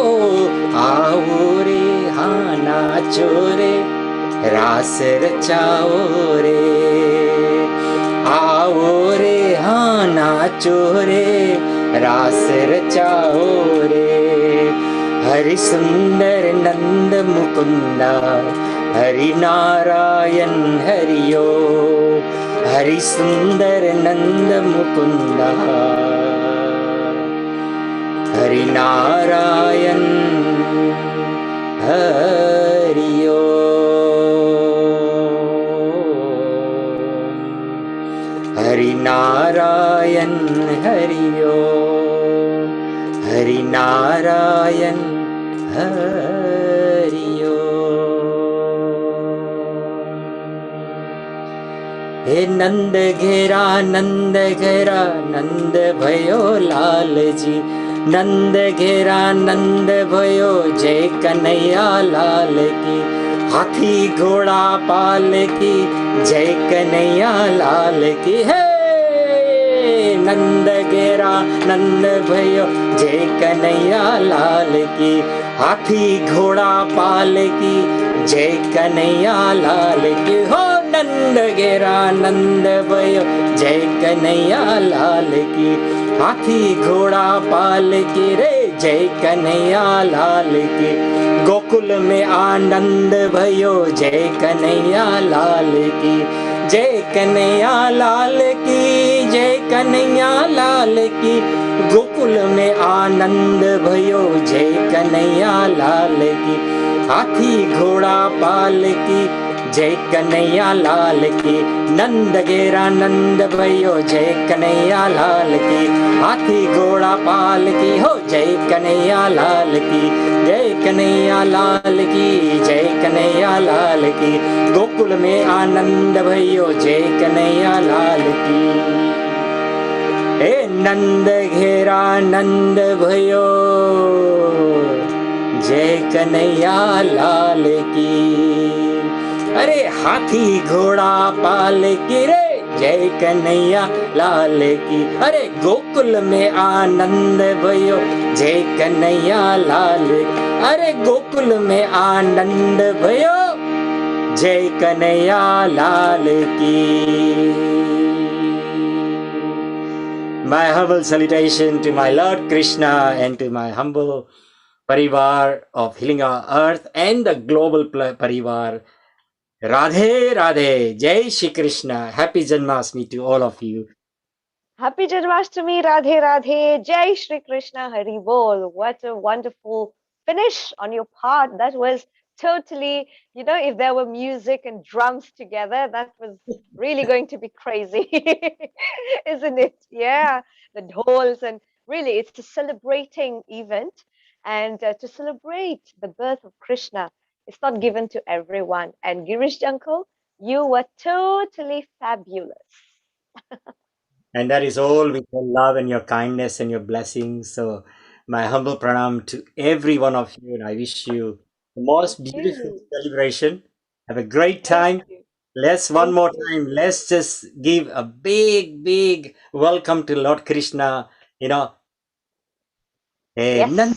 आओ रे हाँ नाचो रे रास रचाओ रे, आओ रे हाँ नाचो रे रास रचाओ रे। हरि सुंदर नंद मुकुंदा हरि नारायण हरियो, हरि सुंदर नंद मुकुंदा हरि नारायण हरियो। हरि नारायण हरियो, हरि नारायण हरियो। हे नंद घेरा नंद भयो लाल जी, नंद घेरा नंद भयो जय कन्हैया लाल की, हाथी घोड़ा पाल की जय कन्हैया लाल की। है नंद घेरा नंद भयो जय कन्हैया लाल की, हाथी घोड़ा पाल की जय कन्हैया लाल की। हो नंद घेरा नंद भयो जय कन्हैया लाल की, हाथी घोड़ा पाल की रे जय कन्हैया लाल की। गोकुल में आनंद भयो जय कन्हैया लाल की, जय कन्हैया लाल की, जय कन्हैया लाल की। गोकुल में आनंद भयो जय कन्हैया लाल की, हाथी घोड़ा पाल की जय कन्हैया लाल की। नंद घेरा नंद भयो जय कन्हैया लाल की, हाथी घोड़ा पाल की हो जय कन्हैया लाल की, जय कन्हैया लाल की, जय कन्हैया लाल की। गोकुल में आनंद भयो जय कन्हैया लाल की। हे नंद घेरा नंद भयो जय कन्हैया लाल की, अरे हाथी घोड़ा पाल की रे जय कन्हैया लाल की। अरे गोकुल में आनंद भयो जय कन्हैया लाल, अरे गोकुल में आनंद भयो जय कन्हैया लाल की। My humble salutation to my Lord Krishna and to my humble parivar of Healing Our Earth and the global parivar. Radhe Radhe, Jai Shri Krishna, Happy Janmashtami to all of you. Happy Janmashtami, Radhe Radhe, Jai Shri Krishna, Hari Bol. What a wonderful finish on your part. That was totally, if there were music and drums together, that was really going to be crazy, isn't it? Yeah, the dhols, and really it's a celebrating event, and to celebrate the birth of Krishna, it's not given to everyone. And Girish uncle, you were totally fabulous. And that is all with your love and your kindness and your blessings. So my humble pranam to every one of you, and I wish you the most Thank beautiful you. celebration. Have a great Thank time. you. Let's one Thank more you. time. Let's just give a big welcome to Lord Krishna. Hey, Yes. Nand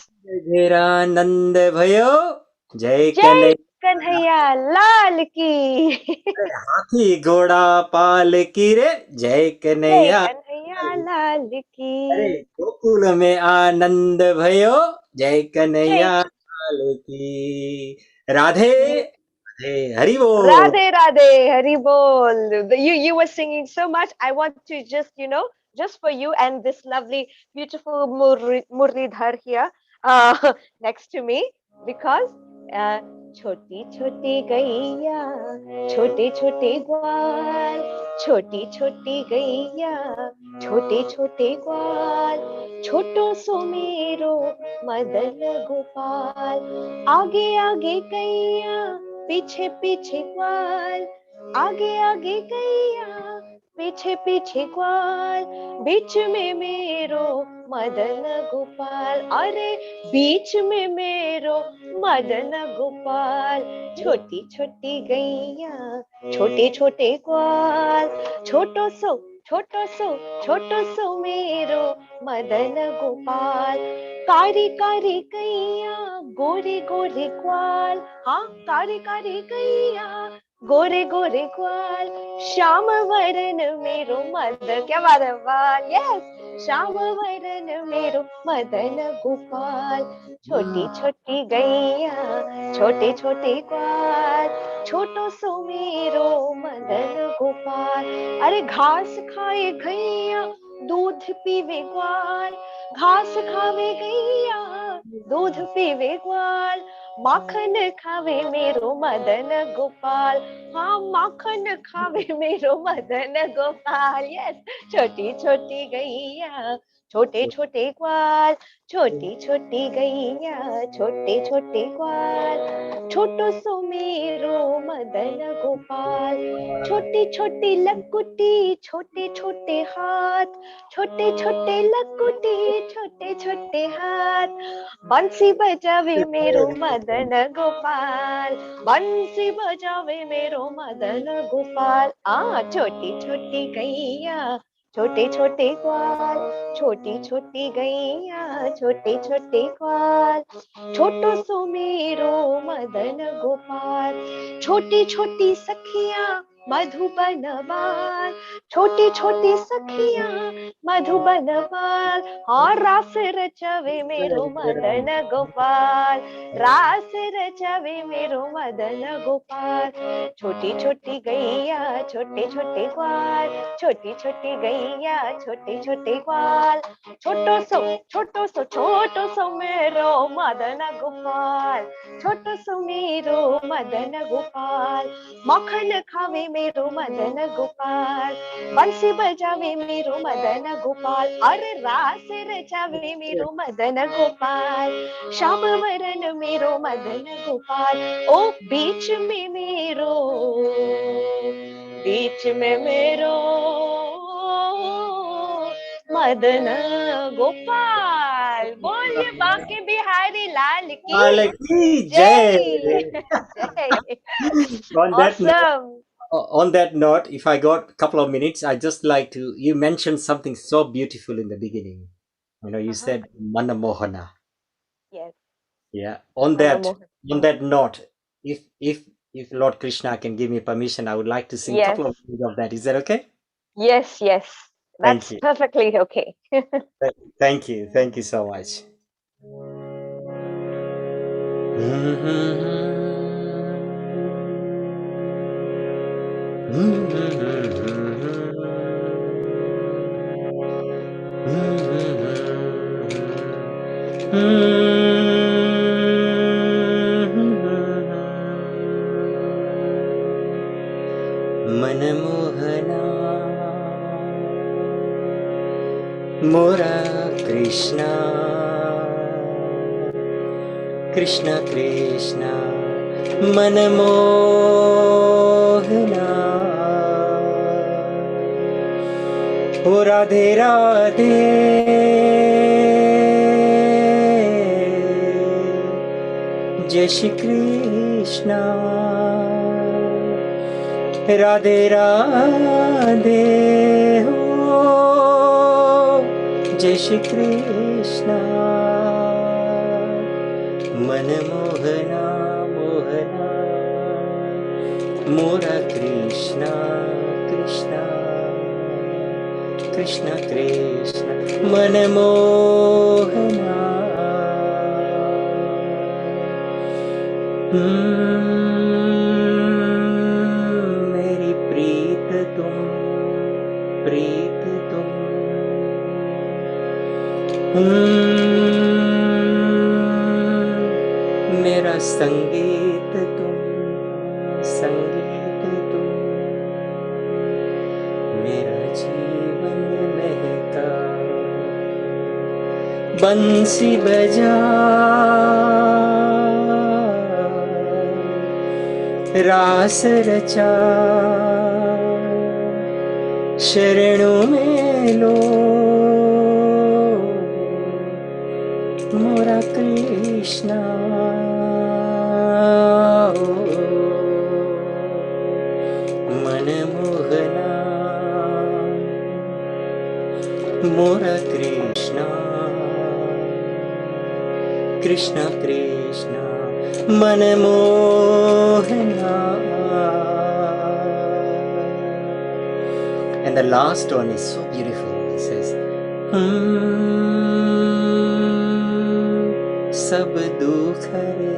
Ghera Nand Bhayo, Jai Jai Kanai. Kanhaiya Lal ki. हाथी घोड़ा पाल की रे जय Jai Kanhaiya. Kanhaiya Lal अरे ki. Gokul में आनंद भयो जय Jai Kanhaiya Lal की। राधे राधे हरि बोल। Radhe Radhe Hari Bol. You were singing so much. I want to just, just for you and this lovely, beautiful Murlidhar here next to me, because uh, छोटी छोटी गैया छोटे छोटे ग्वाल, छोटी छोटी गैया छोटे छोटे ग्वाल, छोटो सो मेरो मदन गोपाल, आगे आगे गैया पीछे पीछे ग्वाल, आगे आगे गैया पीछे पीछे ग्वाल, बीच में मेरो मदन गोपाल। अरे बीच में मेरो मदन गोपाल। छोटी छोटी गैया, छोटे छोटे ग्वाल, छोटो सो छोटो सो छोटो सो मेरो मदन गोपाल। कारी कारी गैया, गोरे गोरे ग्वाल। हाँ, कारी कारी गैया, गोरे गोरे ग्वाल। श्याम वरण मेरो मदन, क्या बात है, बाल, यस, श्याम वरण मेरो मदन गोपाल। छोटी छोटी गैया, छोटे छोटे ग्वाल, छोटो सो मेरो मदन गोपाल। अरे घास खाए गैया, दूध पीवे ग्वाल। घास खावे गैया, दूध पीवे ग्वाल। माखन खावे मेरो मदन गोपाल। हाँ, माखन खावे मेरो मदन गोपाल। यस, छोटी छोटी गैया, छोटे छोटे ग्वाल। छोटी छोटी गैया, छोटे छोटे ग्वाल, छोटो सो मेरो मदन गोपाल। छोटी छोटी लकुटी, छोटे छोटे हाथ। छोटे छोटे लकुटी, छोटे छोटे हाथ। बंसी बजावे मेरो मदन गोपाल। बंसी बजावे मेरो मदन गोपाल। छोटी छोटी गैया, छोटे छोटे ग्वाल। छोटी छोटी गैया, छोटे छोटे ग्वाल, छोटो सो मेरो मदन गोपाल। छोटी छोटी सखियां, मधुबन बाल। छोटी छोटी सखियां, मधुबन बाल। हाँ, रास रचवे मेरो मदन गोपाल। रास रचवे मेरो मदन गोपाल। छोटी छोटी गैया, छोटे छोटे ग्वाल। छोटी छोटी गैया, छोटे छोटे ग्वाल। छोटो सो छोटो सो छोटो सो मेरो मदन गोपाल। छोटो सो मेरो मदन गोपाल। मक्खन खावे मेरो मदन गोपाल। बंसी बजावे मेरो मदन गोपाल। अरे रास रचावे मेरो मदन गोपाल। श्याम वरण मेरो मदन गोपाल। ओ बीच में मेरो, बीच में मेरो मदन गोपाल। बोलिए बाके बिहारी लाल की की जय। जय. जय। On that note, Awesome. on that note, if I got a couple of minutes, I just like to. You mentioned something so beautiful in the beginning. You said Manamohana. Yes. Yeah. Manamohan. On that note, if Lord Krishna can give me permission, I would like to sing a Yes. couple of minutes of that. Is that okay? Yes, yes. Thank That's you. perfectly okay. Thank you. Thank you so much. मनमोहना मोरा कृष्णा कृष्ण कृष्ण मनमोहना ओ राधे राधे जय श्री कृष्णा राधे राधे हो जय श्री कृष्णा मनमोहना मोहना मोरा कृष्णा कृष्णा कृष्ण कृष्ण मनमोहना मेरी प्रीत तुम मेरा संगीत तुम मेरा जीवन महका बंसी बजा रास रचा शरणों में लो मोरा कृष्णा मन मोहना मोरा कृष्णा कृष्णा कृष्णा मन Mohana. And the last one is so beautiful. It says, सब दुख रे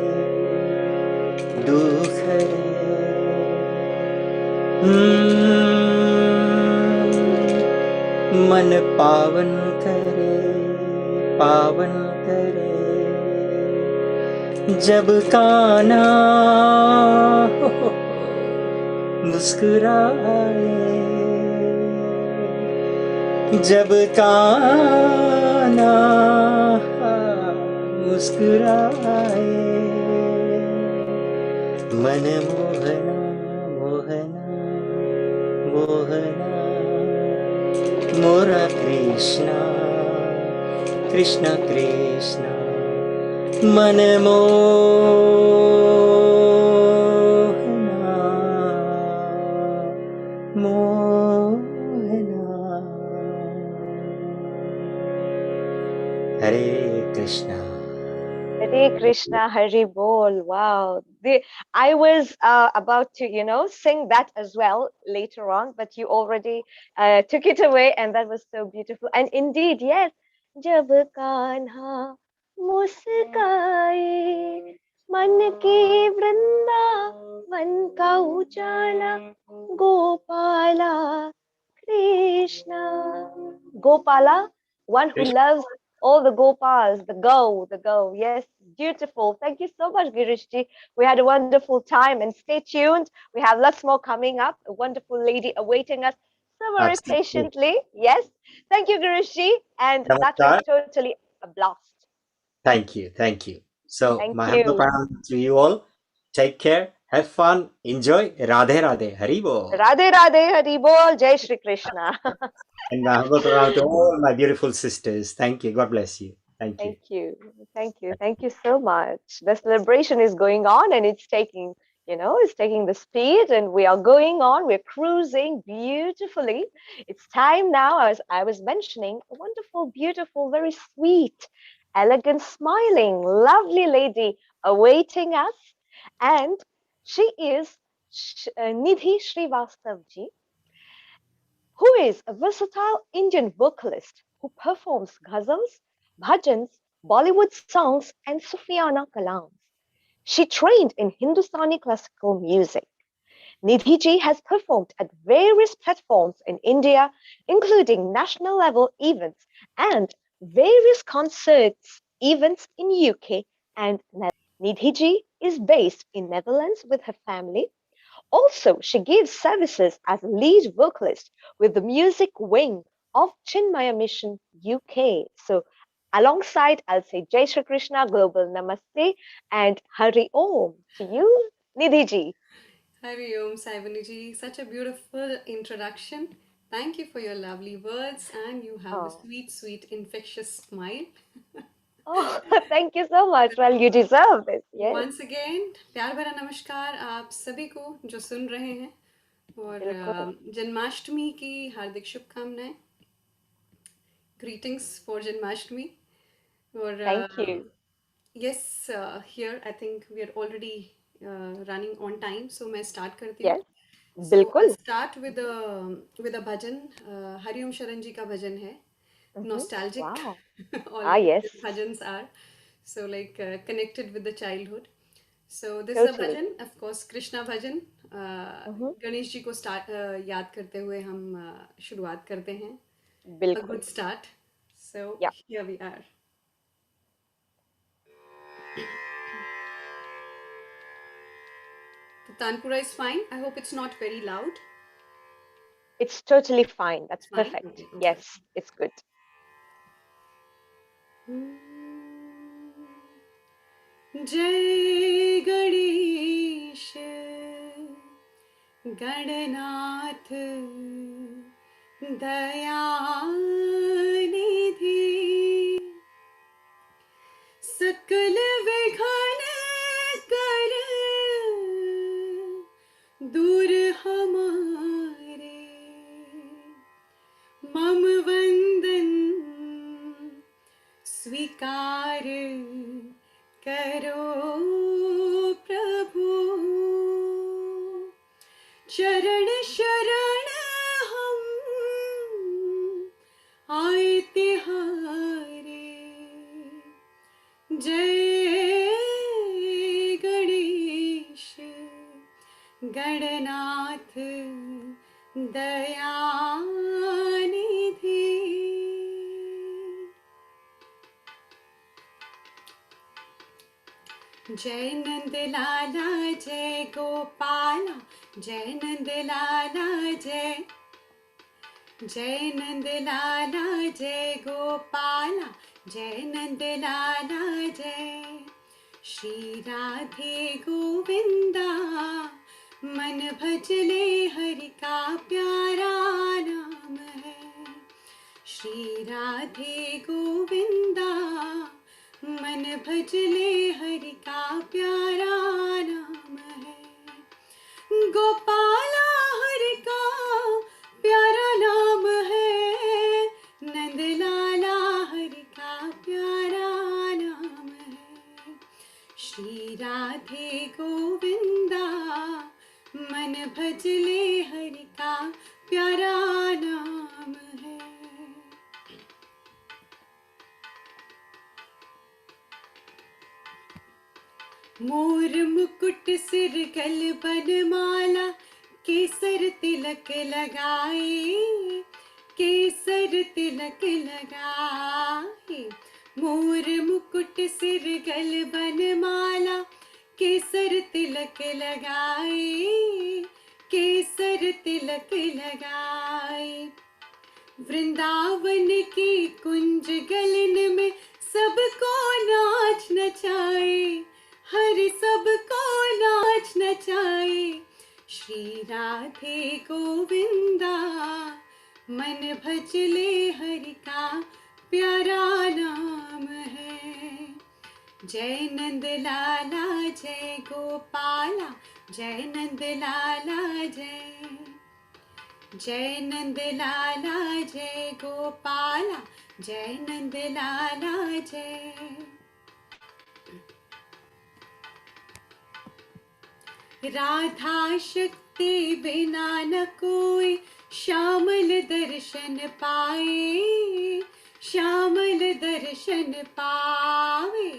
दुख रे मन पावन करे पावन करे जब कान्हा मुस्कुराए जब कान्हा मुस्कुराए मन मोहना मोहना मोहना मोरा कृष्णा कृष्णा कृष्णा मन Mohana Mohana. Hare Krishna. Hare Krishna, Hari Bol. Wow. I was about to, sing that as well later on, but you already took it away, and that was so beautiful. And indeed, yes. जब कान्हा मुस्काए मन के वृंदावन का उजाला Gopala Krishna. Gopala, one who loves all the Gopals, the go. Yes, beautiful. Thank you so much, Girishji. We had a wonderful time, and stay tuned. We have lots more coming up. A wonderful lady awaiting us so very Absolutely. patiently. Yes. Thank you, Girishji. And that was Namaskar. totally a blast. Thank you. Thank you. So, Thank my humble you. pranam to you all. Take care. Have fun. Enjoy. Radhe Radhe. Haribo. Radhe Radhe Hari Bol. Jai Shri Krishna. And my humble pranam to all my beautiful sisters. Thank you. God bless you. Thank you. Thank you. Thank you. Thank you so much. The celebration is going on and it's taking, it's taking the speed and we are going on. We're cruising beautifully. It's time now, as I was mentioning, a wonderful, beautiful, very sweet, elegant, smiling, lovely lady awaiting us. And she is Nidhi Srivastavji, who is a versatile Indian vocalist who performs ghazals, bhajans, Bollywood songs, and Sufiana kalams. She trained in Hindustani classical music. Nidhi ji has performed at various platforms in India, including national level events and various concerts events in UK and Netherlands. Nidhi ji is based in Netherlands with her family. Also, she gives services as a lead vocalist with the music wing of Chinmaya Mission UK. So, alongside, I'll say Jai Shri Krishna, Global Namaste, and Hari Om to you, Nidhi ji. Hari Om Saivani such a beautiful introduction. Thank you for your lovely words, and you have a Oh, sweet, sweet, infectious smile. oh thank you so much. Well, you deserve this. Yes, Once again, प्यार भरा नमस्कार आप सभी को जो सुन रहे हैं और bilkul. जन्माष्टमी की हार्दिक शुभकामनाएं. Greetings for Janmashtami. Or Thank you. yes, here I think we are already running on time, so मैं start करती हूँ. Yes, So I'll bilkul. start with a bhajan. Hari Om Sharan ji का भजन है. Nostalgic. Wow. All Ah, yes, his bhajans are so like connected with the childhood. So this is a totally. bhajan, of course, Krishna bhajan. Mhm. Ganesh ji को start याद करते हुए हम शुरुआत करते हैं. A Bilkul. good start. So Yeah. here we are. The Tanpura is fine. I hope it's not very loud. It's totally fine. That's Fine. perfect. Okay. Okay. Yes, it's good. जय गणेश गणनाथ दयानिधि सकल विघ्न कर दूर हमारे मम वंदन स्वीकार करो प्रभु चरण शरण हम आए तिहारे जय गणेश गणनाथ दयानिधि जय नंद लाला जय गोपाला जय नंद लाला जय नंद लाला जय गोपाला जय नंद लाला जय श्री राधे गोविंदा मन भजले हरि का प्यारा नाम है श्री राधे गोविंदा मन भजले हरि का प्यारा नाम है गोपाला हरि का प्यारा नाम है नंद लाला हरि का प्यारा नाम है श्री राधे गोविंदा मन भजले हरि का प्यारा नाम है मोर मुकुट सिर गल बनमाला केसर तिलक लगाए केसर तिलक लगाए मोर मुकुट सिर गल बनमाला केसर तिलक लगाए केसर तिलक लगाए वृंदावन की कुंज गलन में सबको नाच नचाए हरि सबको नाच नचाए श्री राधे गोविंदा मन भजले हरि का प्यारा नाम है जय नंद लाला जय गोपाला जय नंद लाला जय नंद लाला जय गोपाला जय नंद लाला जय राधा शक्ति बिना न कोई श्यामल दर्शन पाए श्यामल दर्शन पावे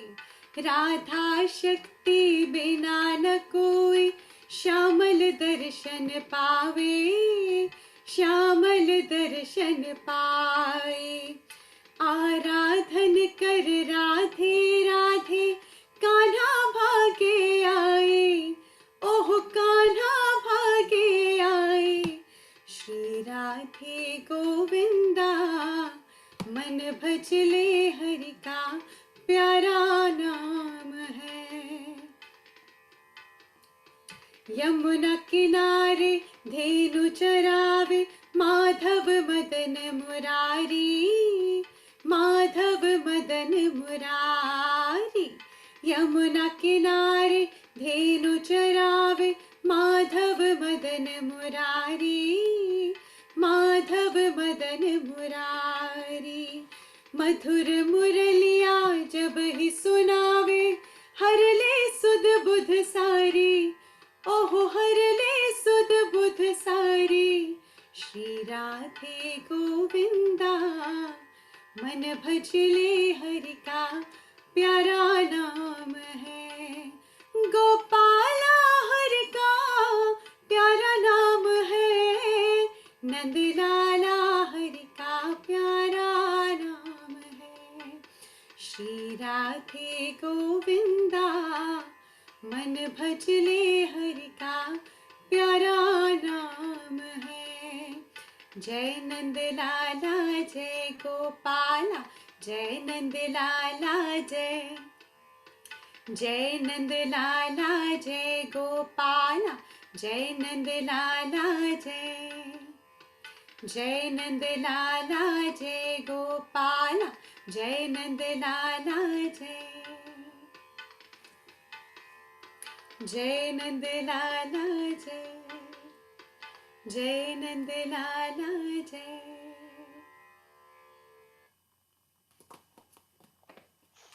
राधा शक्ति बिना न कोई श्यामल दर्शन पावे श्यामल दर्शन पाए आराधन कर राधे राधे कान्हा भागे आए ओह कान्हा भागे आए श्री राधे गोविंदा मन भजले हरि का प्यारा नाम है यमुना किनारे धेनु चरावे माधव मदन मुरारी माधव मदन मुरारी यमुना किनारे धेनु चरावे माधव मदन मुरारी माधव मदन मुरारी मधुर मुरलिया जब ही सुनावे हर ले सुध बुध सारी ओह हर ले सुध बुध सारी श्री राधे गोविंदा मन भजले हरि का प्यारा नाम है गोपाला हरि का प्यारा नाम है नंद लाला हरि का प्यारा नाम है श्री राधे गोविंदा मन भजले हरि का प्यारा नाम है जय नंद लाला जय गोपाला जय नंद लाला जय नंद लाला जय गोपाला जय नंद लाला जय जय नंद लाला जय गोपाला जय नंद लाला जय नंद लाला जय नंद लाला जय.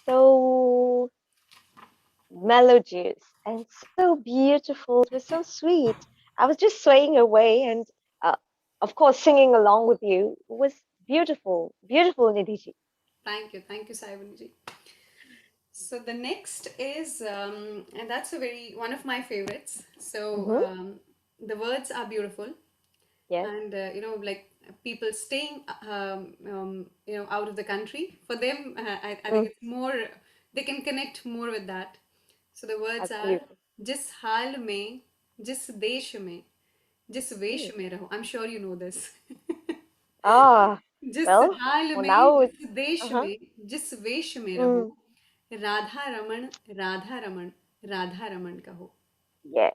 So melodious and so beautiful. It was so sweet. I was just swaying away and, of course, singing along with you. It was beautiful, beautiful, Nidhi. Thank you, Saivanji. So the next is, and that's a very one of my favorites. So Mm-hmm. the words are beautiful, Yes, and like people staying, out of the country. For them, I think mm, it's more. They can connect more with that. So the words are absolutely. जिस हाल में जिस देश में जिस वेश Mm. में रहो. I'm sure you know this. Ah, जिस well, हाल for में now, it's, जिस देश uh-huh. में जिस वेश में रहो Mm, राधा रमण राधा रमण राधा रमण कहो. yes,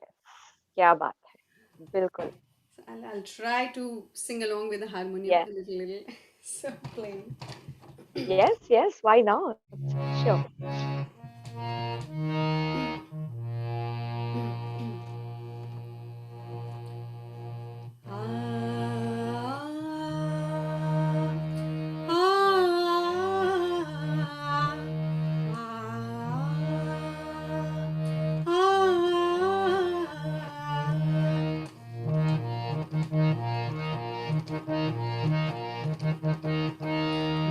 क्या बात है, बिल्कुल. So I'll try to sing along with the harmonium Yes, a little. So plain. yes, yes, why not? Sure.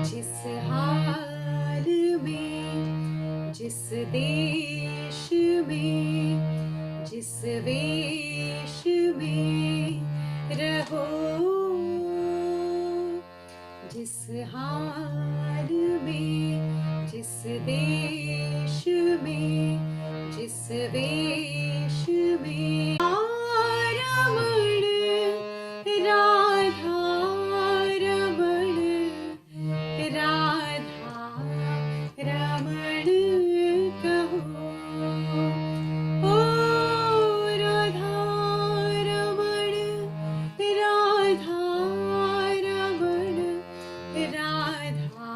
जिस हाल में जिस देश में जिस वेश में रहो जिस हाल में जिस देश में जिस वेश में रमण राधा रमण राधा रमण कहो ओ राधा रमण राधा रमण राधा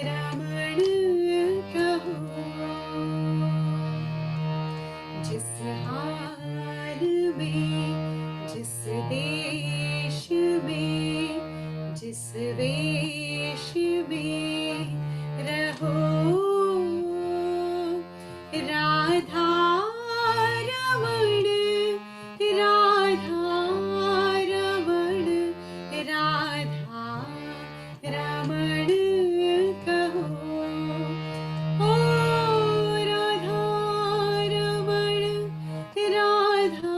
रमण कहो जिस हाल में जिस देश में जिस वेश में रहो राधा रमण राधा रमण राधा रमण कहो ओ राधा रमण राधा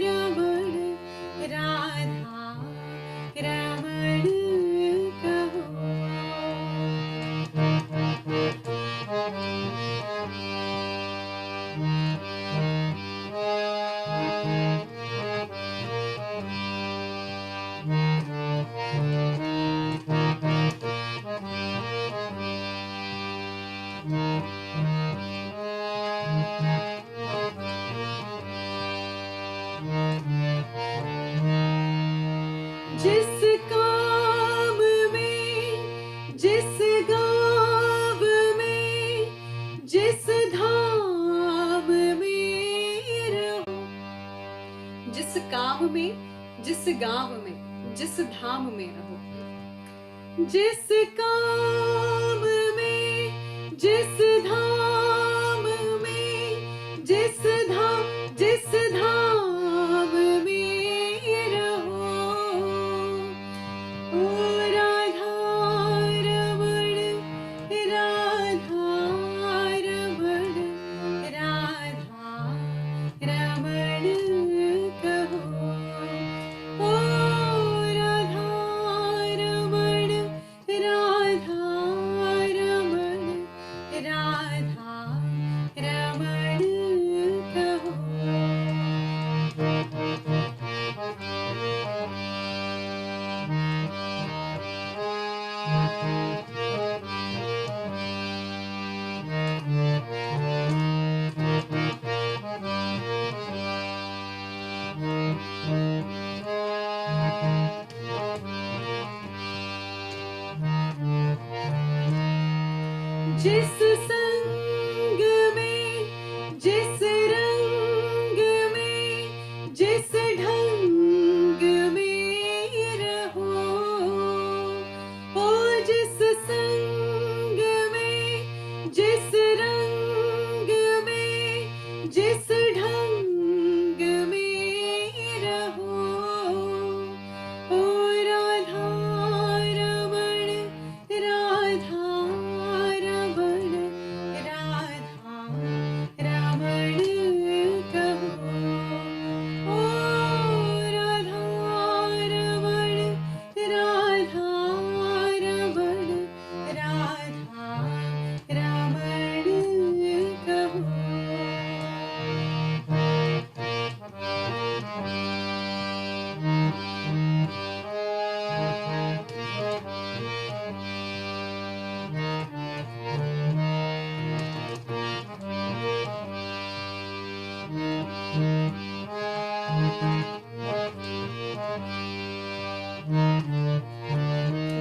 रमण राधा रमण कहो. जिस काम में जिस गाँव में जिस धाम में रहो जिस काम में जिस गाँव में जिस धाम में रहो जिस काम में जिस धाम में जिस धाम में रहो ओ राधा रमण राधा रमण राधा रमण कहो ओ राधा रमण राधा रमण राधा रमण कहो. जिस संग में, जिस रंग में, जिस ढंग में रहो, ओ जिस संग में, जिस रंग में, जिस ढंग में रहो, ओ राधा रमण, राधा रमण, राधा रमण कहो, ओ राधा रमण, राधा रमण, राधा रमण कहो।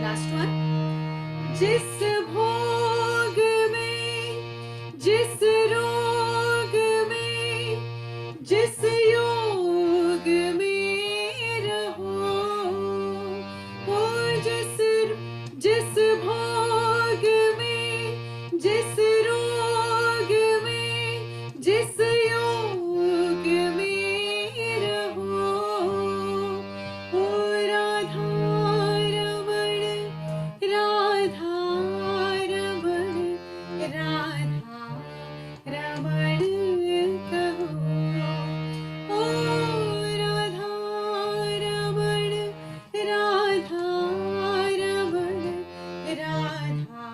Last one. जिस भोग में, जिस रोग में, जिस योग में रहो, ओ जिस भोग में, जिस रोग में, जिस योग में रहो, ओ राधा रमण, राधा रमण, राधा रमण कहो, ओ राधा रमण, राधा रमण, राधा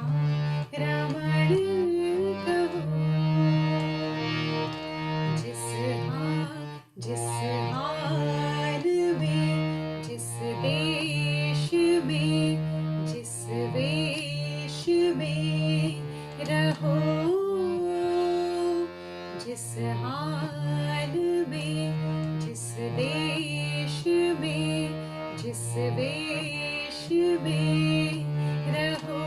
रमण कहो। जिस हाल में, जिस देश में, जिस वेश में रहो, जिस हाल में, जिस देश में, जिस वेश में रहो,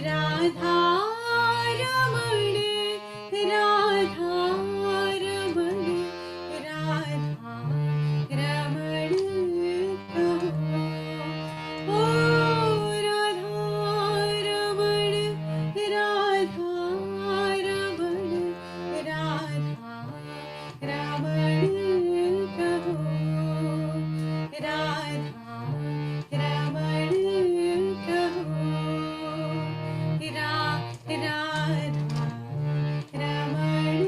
राधा रमण, राधा रमण, राधा रमण कहो, ओ राधा रमण, राधा रमण, राधा रमण कहो, राधा रमण कहो, Radha Raman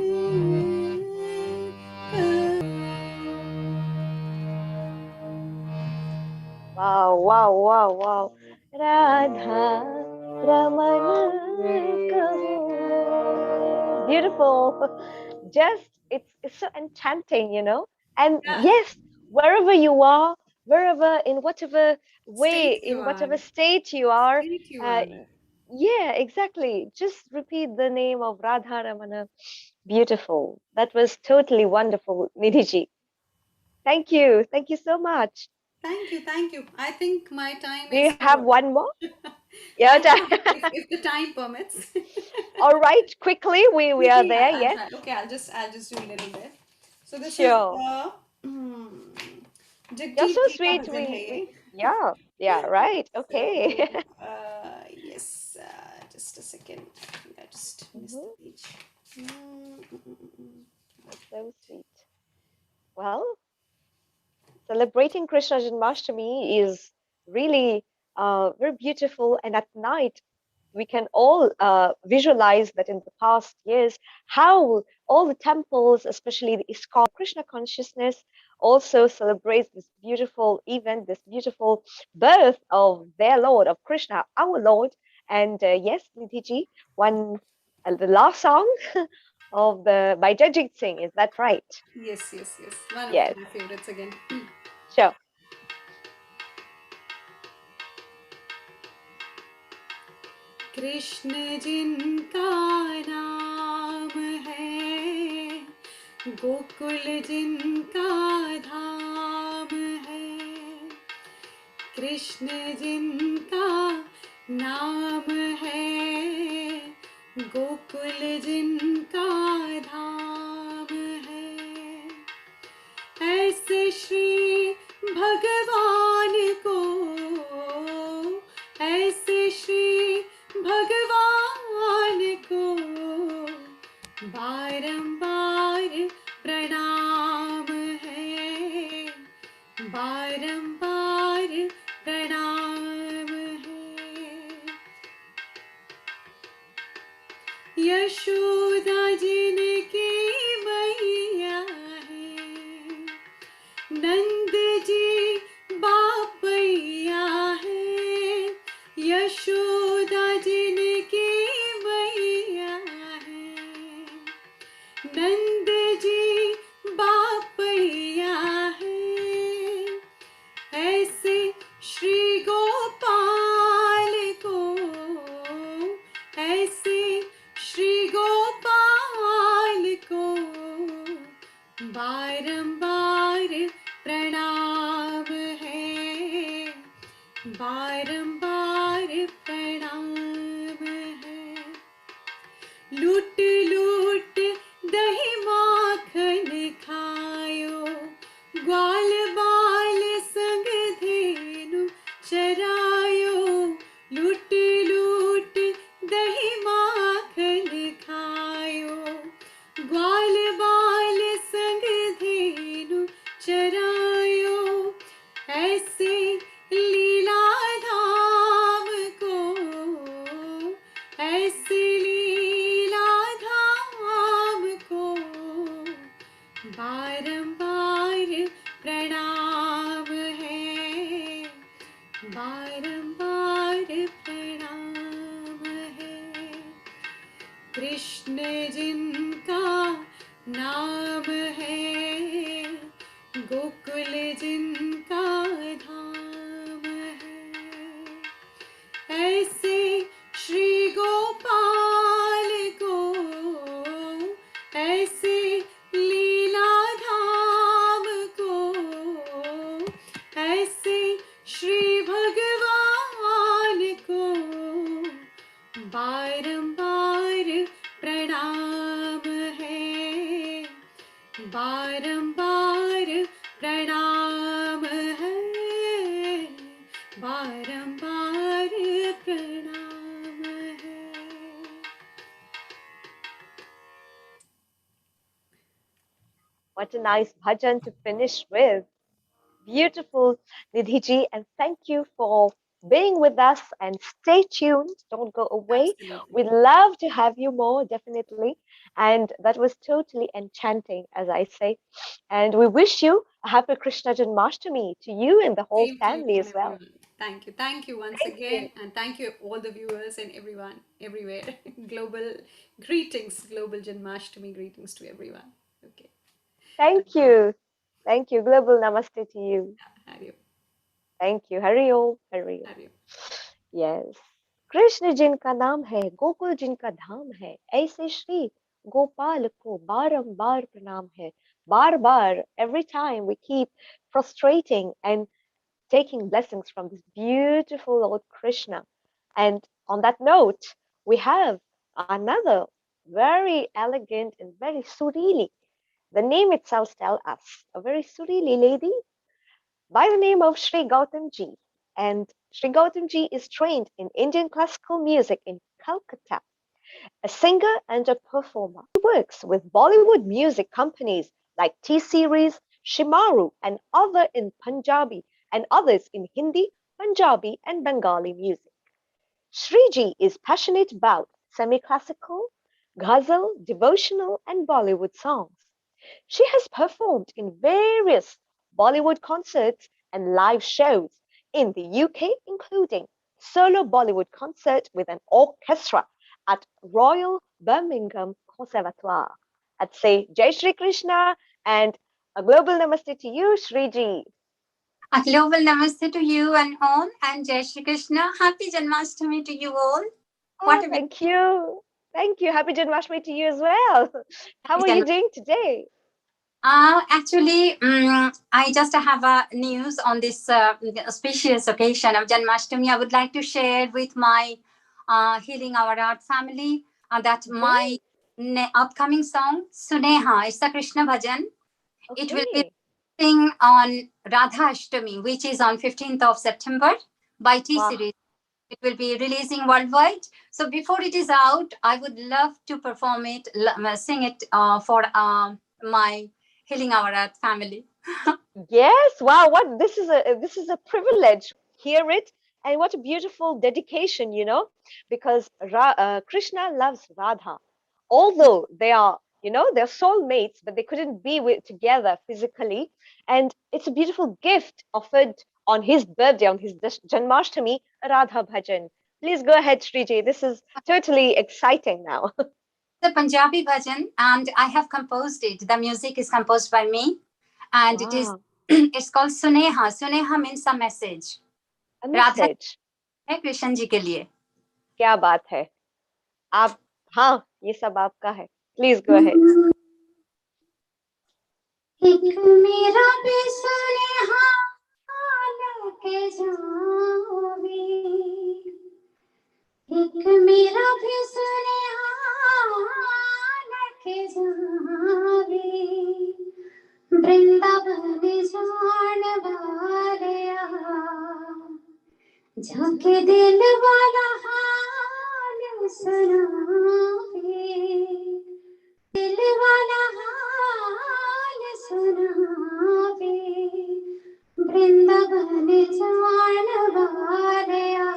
Wow, wow, wow, wow. Radha Ramana Kaho. Beautiful. Just, it's so enchanting, you know. And Yeah, yes, wherever you are, wherever, in whatever way, state you in are. whatever state you are, State you uh, are. yeah, exactly. Just repeat the name of Radha Ramana. Beautiful. That was totally wonderful, Nidhi. Thank you. Thank you so much. Thank you, thank you. I think my time Do you is have over. one more? Yeah. I have, if the time permits. All right, quickly, we are Quickly, there. I'll Yes, try. Okay, I'll just do a little bit. So this is sure. You're Jagjeet so Ji ka sweet. bhajan hai We ye. yeah, yeah, right. Okay. So yes, just a second. I think I just missed Mhm. the page. Mm, mm, mm, mm, mm. That's so sweet. Well, celebrating Krishna Janmashtami is really very beautiful, and at night we can all visualize that in the past years how all the temples, especially the ISKCON Krishna consciousness, also celebrates this beautiful event, this beautiful birth of their Lord, of Krishna, our Lord. And yes, Nidhi, one the last song of the by Jajit Singh, is that right? Yes, yes, yes. One of Yes, my favorites again. sure. Krishna जिनका नाम है, गोकुल जिनका धाम है, कृष्ण जिनका नाम है गोकुल जिनका धाम है। ऐसे श्री भगवान को, ऐसे श्री भगवान को बारंबार प्रणाम है, बारंबार प्रणाम है। यशोदा जिनकी मैया है, नंद जी बापैया है। यशोदा जिनकी मैया है, नंद जी बापैया है। ऐसे श्री गोपाल को, ऐसे श्री गोपाल को बारंबार प्रणाम है, बारंबार प्रणाम है। लूट लूट दही माखन खायो, ग्वाल बाल संग धेनु चरायो। लूट लूट दही माखन खायो, ग्वाल बाल संग धेनु चरायो। ऐसे लीला धाम को, ऐसे लीला धाम को बारंबार प्रणाम है, बारंबार प्रणाम है। कृष्ण जिनका नाम है, गोकुल जिनका धाम है। ऐसे श्री गोपाल को, ऐसे लीला धाम को, ऐसे श्री भगवान को बारंबार प्रणाम है, बारंबार प्रणाम है, बारंबार प्रणाम है। What a nice bhajan to finish with. Beautiful, Nidhi ji, and thank you for being with us, and stay tuned. Don't go away. Absolutely. We'd love to have you more, definitely. And that was totally enchanting, as I say. And we wish you a happy Krishna Janmashtami to you and the whole Same to you family and as well. everyone. Thank you. Thank you once Thank again. you. And thank you all the viewers and everyone, everywhere. Global greetings, global Janmashtami greetings to everyone. Okay. Thank you. Thank you. Global namaste to you. Hari Om. Thank you. Hari Om. Hari Om. Hari Om. Yes. Krishna जिनका नाम है, गोकुल जिनका धाम है, ऐसे श्री गोपाल को बारंबार प्रणाम है. Bar bar, every time we keep prostrating and taking blessings from this beautiful Lord Krishna. And on that note, we have another very elegant and very surili. The name itself tells us a very surili lady by the name of Sri Gautamji. And Sri Gautamji is trained in Indian classical music in Calcutta, a singer and a performer. He works with Bollywood music companies like T-Series, Shimaru, and other in Punjabi and others in Hindi, Punjabi, and Bengali music. Sriji is passionate about semi-classical, ghazal, devotional, and Bollywood songs. She has performed in various Bollywood concerts and live shows in the UK, including solo Bollywood concert with an orchestra at Royal Birmingham Conservatoire. I'd say Jai Shri Krishna and a global namaste to you, Sriji. A global namaste to you and all, and Jai Shri Krishna. Happy Janmashtami to you all. Oh, thank you. Thank you. Happy Janmashtami to you as well. How are you doing today? Actually, I just have a news on this auspicious occasion of Janmashtami. I would like to share with my Healing Our Art family that my upcoming song, Suneha, it's a Krishna Bhajan. It will be sing on Radha Ashtami, which is on 15th of September by T-Series. It will be releasing worldwide. So before it is out, I would love to perform it, sing it for my Healing Our Earth family. Yes, wow, what this is a privilege. Hear it, and what a beautiful dedication, because Krishna loves Radha. Although they are, they're soulmates, but they couldn't be together physically. And it's a beautiful gift offered on his birthday, on his Janmashtami, Radha Bhajan. Please go ahead, Sriji. This is totally exciting now. The Punjabi bhajan, and I have composed it. The music is composed by me, and it is it's called Suneha. Suneha means a message. A message. है कृष्ण जी के लिए. क्या बात है. आप हाँ ये सब आपका है. Please go ahead. एक मेरा भी सुनेहा लेके जावे. एक मेरा भी सुनेहा लेके जावे. वृंदावन जान वालिया जाके दिल वाला हाल सुनावे. दिल वाला हाल सुनावे. वृंदावन जान वालिया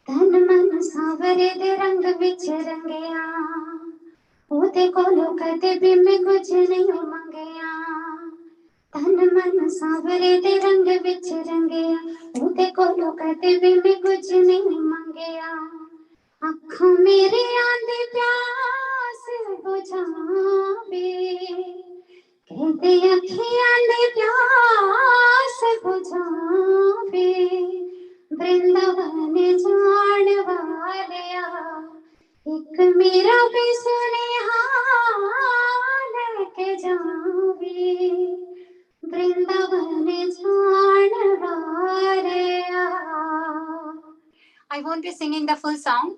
तन मन सावरे दे रंग विच रंगिया. ਉਹਦੇ ਕੋਲੋਂ ਕਦੇ ਵੀ ਮੈਂ ਕੁਝ ਨਹੀਂ ਮੰਗਿਆ. ਤਨ ਮਨ ਸਾਵਰੇ ਦੇ ਰੰਗ ਵਿੱਚ ਰੰਗਿਆ. ਉਹਦੇ ਕੋਲੋਂ ਕਦੇ ਵੀ ਮੈਂ ਕੁਝ ਨਹੀਂ ਮੰਗਿਆ. ਅੱਖਾਂ ਮੇਰੇ ਆਂਦੇ ਪਿਆਸ ਬੁਝਾਵੇ. ਕਹਿੰਦੇ ਅੱਖੀਆਂ ਦੇ ਪਿਆਸ ਬੁਝਾਵੇ. ਵਰਿੰਦਾਵਨ ਜਾਣ ਵਾਲਿਆ एक मेरा भी सुनेहा लेके जावे. वृंदावन जान Walia. I won't be singing the full song.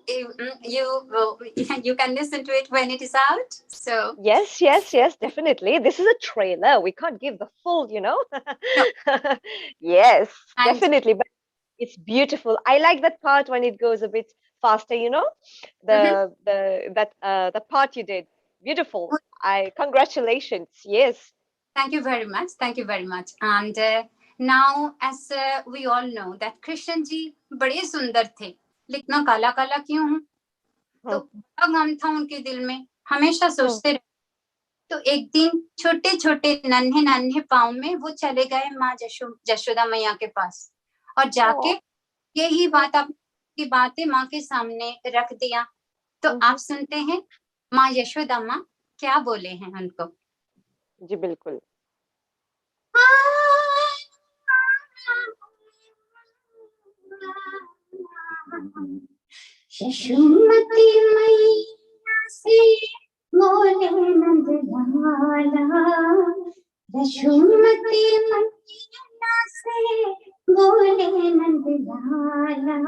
You can listen to it when it is out. So yes, definitely. This is a trailer. We can't give the full, No. Yes, definitely. But it's beautiful. I like that part when it goes a bit faster, the part you did. Beautiful. Congratulations. Yes. Thank you very much. Thank you very much. And now, as we all know, that Krishna ji बड़े सुंदर थे. लिखना काला काला क्यों हूँ? तो बड़ा गम था उनके दिल में. हमेशा सोचते रहे. तो एक दिन छोटे छोटे नन्हे नन्हे पाँव में वो चले गए माँ जशोदा मैया के पास. और जाके यही बात आपकी बातें माँ के सामने रख दिया. तो आप सुनते हैं माँ यशोदा माँ क्या बोले हैं उनको. जी बिल्कुल. यशोमती मैया से बोले नंद लाला. यशोमती मैया से बोले नंद लाला.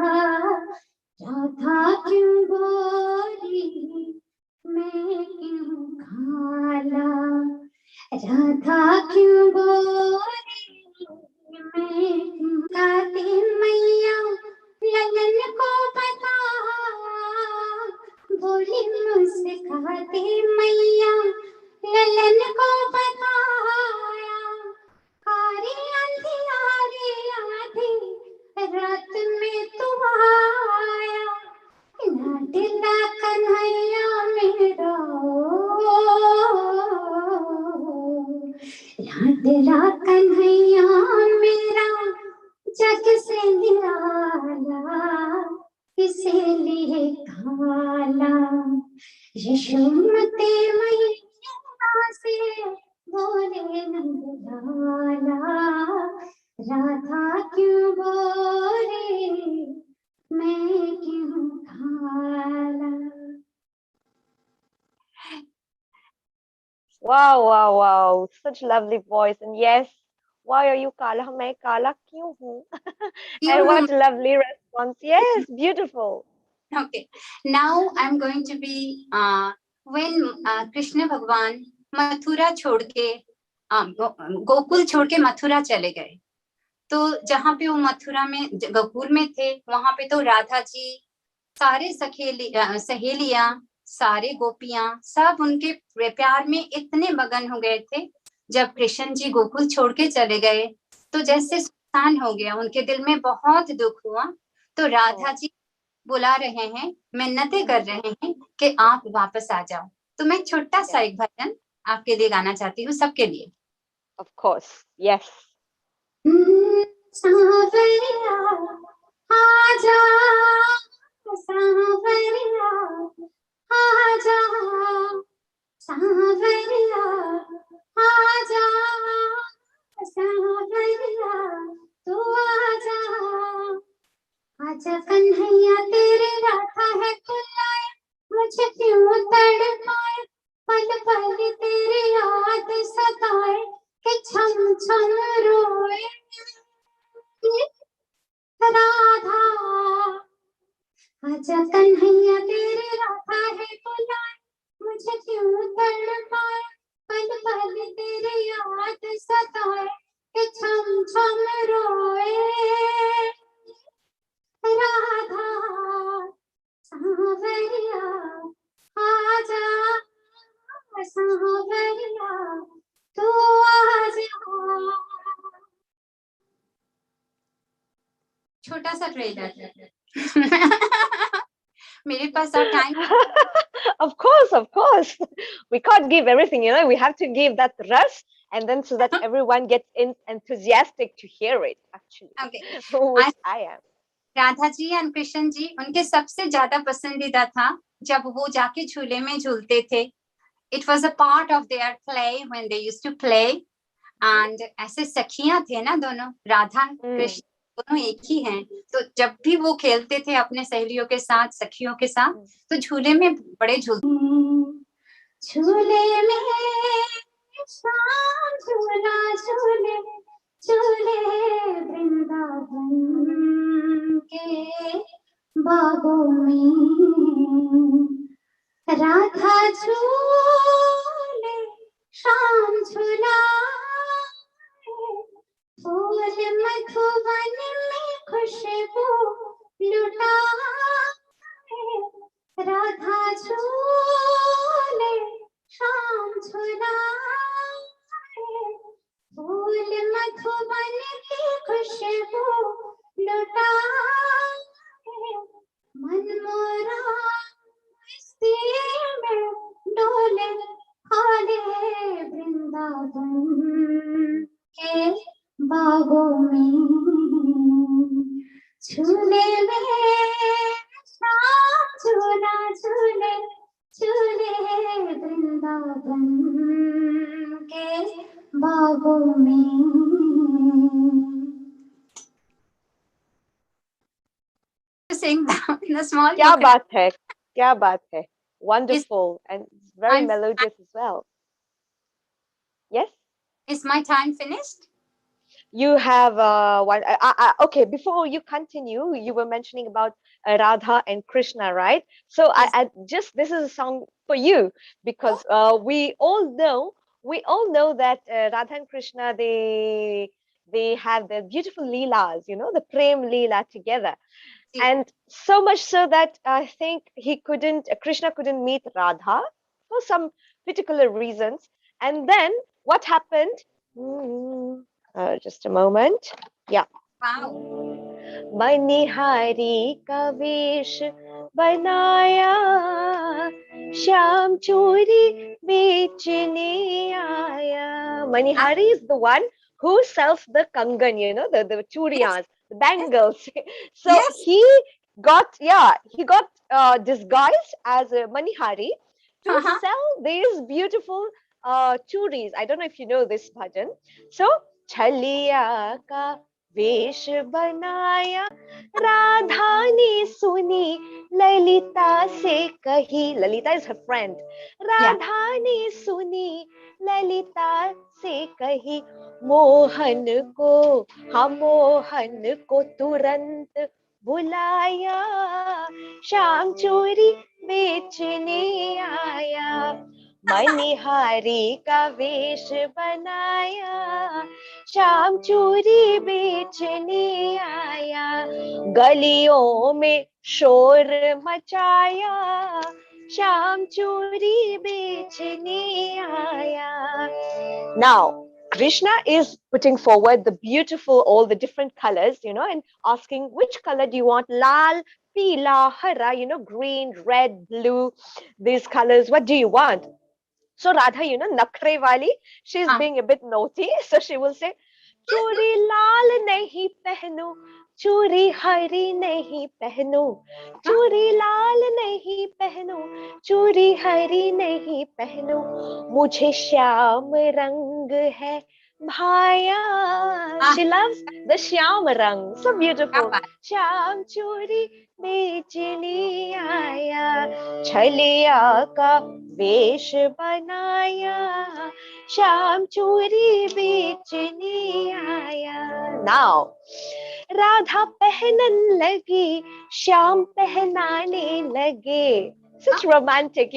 राधा क्यों बोली मैं क्यों खाला. राधा क्यों बोली मैं क्यों गाती मैया ललन को बता. बोली मुझसे खाती मैया ललन को बताया. कारी अंधियारी आधी रात में तू आया. लाडला कन्हैया मेरा लाडला कन्हैया मेरा जग से निराला. इसीलिए काला. यशोमती मैया से बोले नंद लाला. राधा क्यों बोले मैं क्यों काला. Wow, wow, wow. Such lovely voice. And yes, why are you kala? मैं काला क्यों हूँ? And what lovely response. Yes, beautiful. Okay. Now I'm going to be when Krishna Bhagwan Mathura छोड़ के गोकुल छोड़ के मथुरा चले गए, तो जहाँ पे वो मथुरा में गोकुल में थे, वहां पे तो राधा जी, सारे सहेलियां, सारे गोपियां सब उनके प्यार में इतने मगन हो गए थे। जब कृष्ण जी गोकुल छोड़ के चले गए तो जैसे सुनसान हो गया, उनके दिल में बहुत दुख हुआ। तो राधा जी बुला रहे हैं, मिन्नतें कर रहे हैं कि आप वापस आ जाओ। तो मैं छोटा सा एक भजन आपके लिए गाना चाहती हूँ, सबके लिए। Of course, yes. सांवरिया आजा, सांवरिया आजा, सांवरिया आजा, सांवरिया तू आजा, आजा कन्हैया तेरे राधा है कुलाए, मुझे क्यों तड़पाए, पल पल तेरी याद सताए, कि छम छम रोए राधा, आजा कन्हैया तेरे राधा है बुलाए, मुझे क्यों तड़पाए, पल पल तेरी याद सताए, कि छम छम रोए राधा, सांवरिया आजा, सांवरिया तू आजा। छोटा सा ट्रेलर मेरे पास और time Of course. We can't give everything, you know. We have to give that rush, and then so that everyone gets enthusiastic to hear it. Actually, Okay. which I am. Radha ji और कृष्ण जी, उनके सबसे ज्यादा पसंदीदा था जब वो जाके झूले में झूलते थे। It was a part of their play when they used to play. And ऐसे सखियां थे ना दोनों, राधा कृष्ण दोनों एक ही हैं। तो जब भी वो खेलते थे अपने सहेलियों के साथ, सखियों के साथ, तो झूले में बड़े झूले में शाम झूला झूले, झूले वृंदावन के बागों में, राधा झूले शाम झूला, फूल मधुवन में खुशबू लुटा, राधा झूले शाम झूला, फूल मधुवन की खुशबू लुटा, मन मोरा मस्ती में डोले, हाले वृंदावन के बागों में, झूले में शाम झूला झूले, झूले वृंदावन के बागों में। Sing that in a small क्या बात है, क्या बात है. Wonderful and very melodious as well. Yes? Is my time finished? You have one. Okay, before you continue, you were mentioning about Radha and Krishna, right? So Yes. I just, this is a song for you because we all know that Radha and Krishna, they have their beautiful leelas, you know, the prem leela together. And so much so that I think Krishna couldn't meet Radha for some particular reasons. And then what happened? Just a moment. Yeah. Wow. Manihari ka vesh banaya, Shyam chori bechne aaya. Manihari is the one who sells the kangan, you know, the churiyas, the bangles. So Yes. he got disguised as a Manihari to sell these beautiful churis. I don't know if you know this bhajan. So chaliya ka वेश बनाया, राधा ने सुनी ललिता से कही, Lalita is her friend, Radha ने सुनी ललिता से कही, मोहन को, हाँ मोहन को तुरंत बुलाया, शाम चोरी बेचने आया, मनिहारी का वेश बनाया, शाम चोरी बेचने आया, गलियों में शोर मचाया, शाम चोरी बेचने आया. Now, Krishna is putting forward the beautiful, all the different colors, and asking which color do you want? Lal, Pila, Hara, green, red, blue, these colors. What do you want? So Radha, Nakre wali, she's being a bit naughty. So she will say, चूड़ी लाल नहीं पहनू, चूड़ी हरी नहीं पहनू, चूड़ी लाल नहीं पहनू, चूड़ी हरी नहीं पहनू, मुझे श्याम रंग है भाया. She loves the श्याम रंग, so beautiful. श्याम चूड़ी बेचने आया, छलिया का वेश बनाया, श्याम चूड़ी बेचने आया. Now, राधा पहनन लगी, श्याम पहनाने लगे. Such romantic,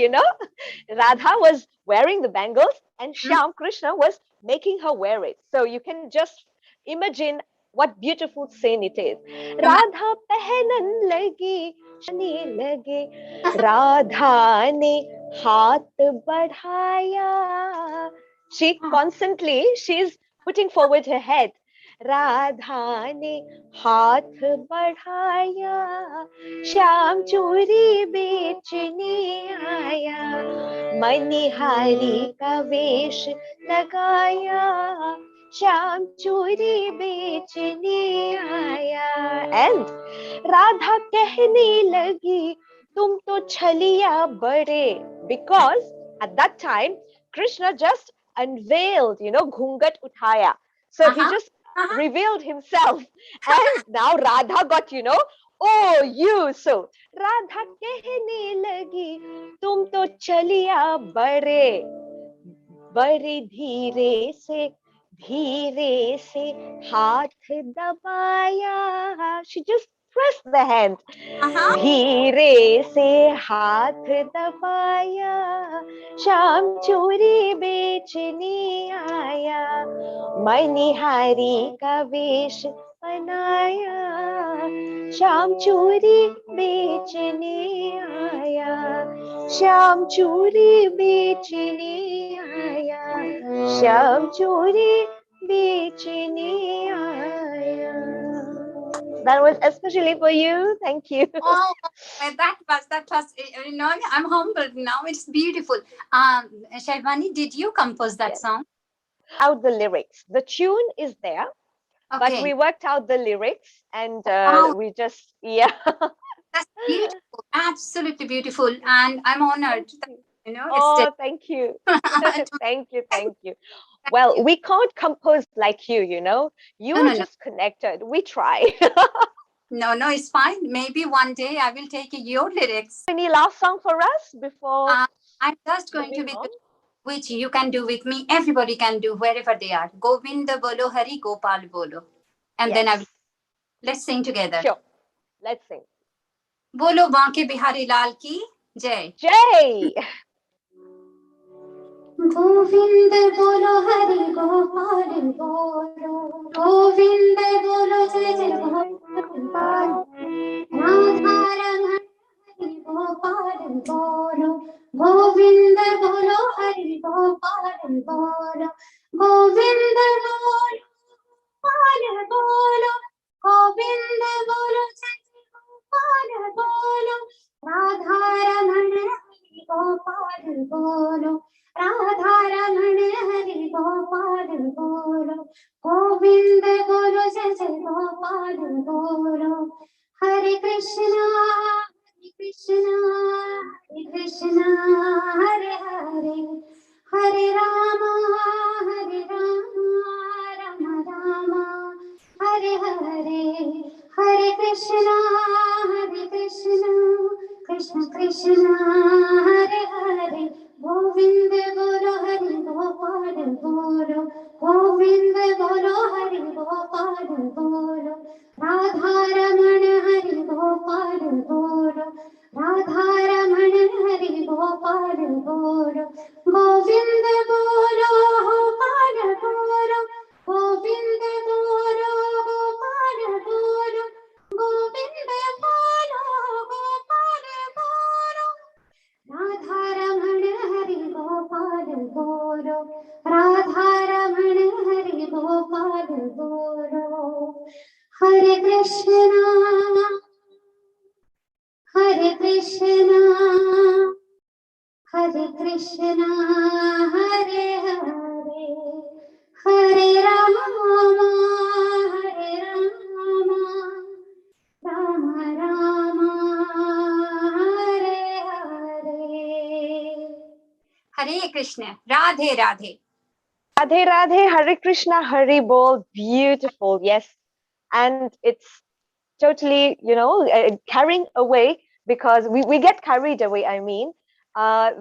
Radha was wearing the bangles and Shyam Krishna was making her wear it. So you can just imagine what beautiful scene it is. Radha पहनन लगी, पहनने लगे, राधा ने हाथ बढ़ाया. She constantly, she's putting forward her head. Radha ने हाथ बढ़ाया, श्याम चूड़ी बेचने आया, मनिहारी का वेश लगाया, श्याम चूड़ी बेचने आया. And राधा कहने लगी, तुम तो छलिया बड़े, because at that time Krishna just unveiled, घूंघट उठाया. So he just revealed himself, and now Radha got, oh you. So Radha कहने लगी, तुम तो चलिया बड़े, बड़े धीरे से हाथ दबाया. She just pressed the hand. धीरे से हाथ दबाया, श्याम चूड़ी बेचने आया, मनिहारी का वेश बनाया, श्याम चूड़ी बेचने आया, श्याम चूड़ी बेचने आया, श्याम चूड़ी बेचने आया. That was especially for you. Thank you. Oh, that was, I'm humbled now. It's beautiful. Sharvani, did you compose that song? Out the lyrics. The tune is there, but we worked out the lyrics and we just, That's beautiful. Absolutely beautiful. And I'm honored. Oh, thank you. Thank you. Well, we can't compose like you, You are just connected. We try. No, it's fine. Maybe one day I will take your lyrics. Any last song for us before? I'm just going to be which you can do with me. Everybody can do wherever they are. Govinda bolo, Hari Gopal bolo. And then let's sing together. Sure. Let's sing. Bolo Banke Bihari Lal ki Jai. Jai. Govind बोलो हरि गोपाल बोलो, गोविंद बोलो जय जय गोपाल, राधा रमण हरि गोपाल बोलो, गोविंद बोलो हरि गोपाल बोलो, गोविंद बोलो गोपाल बोलो, गोविंद बोलो जय जय गोपाल बोलो, राधा रमण हरि गोपाल बोलो, राधा रमण हरि गोपाल बोलो, गोविंद बोलो जय जय गोपाल बोलो. हरे कृष्णा हरे कृष्णा, हरे हरे, हरे Ram Ram Ram, Hare Hare, Hare Krishna, Krishna Krishna, Hare Hare. Govind bolo Hari Gopal bolo, Govind bolo Hari Gopal bolo. Radha Ramana Hari Gopal bolo, Radha Ramana Hari Gopal bolo. Govind bolo Gopal bolo, Govind bolo Gopal bolo, Govind bolo Gopal bolo. Radha Ramana Hari Gopal bolo, Radha Ramana Hari Gopal bolo. Hare Krishna, Hare Krishna, Hare Krishna, Hare Hare, Hare Rama, Hare Rama, Rama Rama, Hare Hare. Hare Krishna, Radhe Radhe. Radhe Radhe, Hare Krishna, Hari Bol. Beautiful, yes. And it's totally, carrying away because we get carried away, I mean.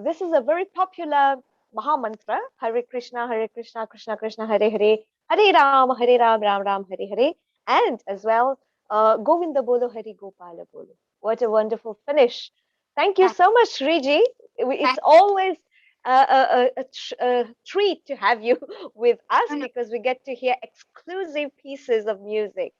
This is a very popular Maha Mantra, Hare Krishna, Krishna Krishna, Hare Hare, Hare Ram, Ram Ram, Hare Hare. And as well, Govinda Bolo, Hari Gopala Bolo. What a wonderful finish. Thank you so much, Sriji. It's always a treat to have you with us because we get to hear exclusive pieces of music.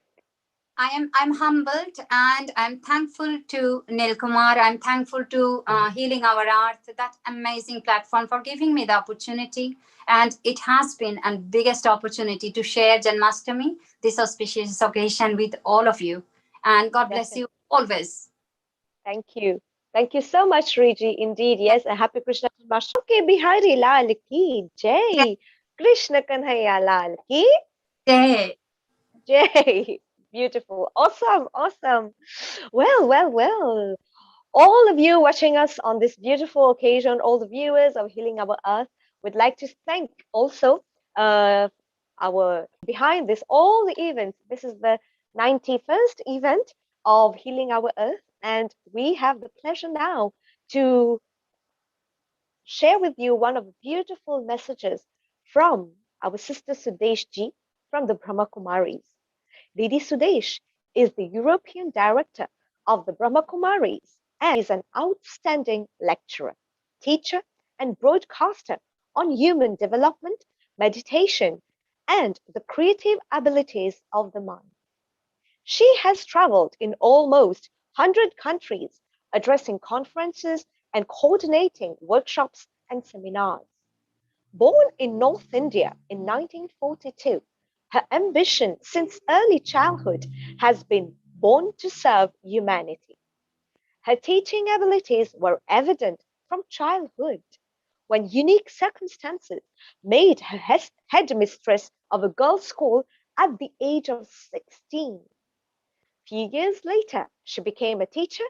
I'm humbled and I'm thankful to Nil Kumar. I'm thankful to Healing Our Earth, that amazing platform, for giving me the opportunity. And it has been a biggest opportunity to share Janmastami, this auspicious occasion, with all of you. And God bless you always. Thank you. Thank you so much, Riji. Indeed, yes. A happy Krishna Janmashtami. Okay, Bihari Lal ki Jai. Krishna Kanhaiya Lal ki Jai. Jai. Beautiful. Awesome. Awesome. Well. All of you watching us on this beautiful occasion, all the viewers of Healing Our Earth, would like to thank also our behind this, all the events. This is the 91st event of Healing Our Earth. And we have the pleasure now to share with you one of the beautiful messages from our sister Sudesh ji from the Brahma Kumaris. Lady Sudesh is the European director of the Brahma Kumaris and is an outstanding lecturer, teacher, and broadcaster on human development, meditation, and the creative abilities of the mind. She has traveled in almost 100 countries, addressing conferences and coordinating workshops and seminars. Born in North India in 1942, her ambition since early childhood has been born to serve humanity. Her teaching abilities were evident from childhood, when unique circumstances made her headmistress of a girls' school at the age of 16. Few years later, she became a teacher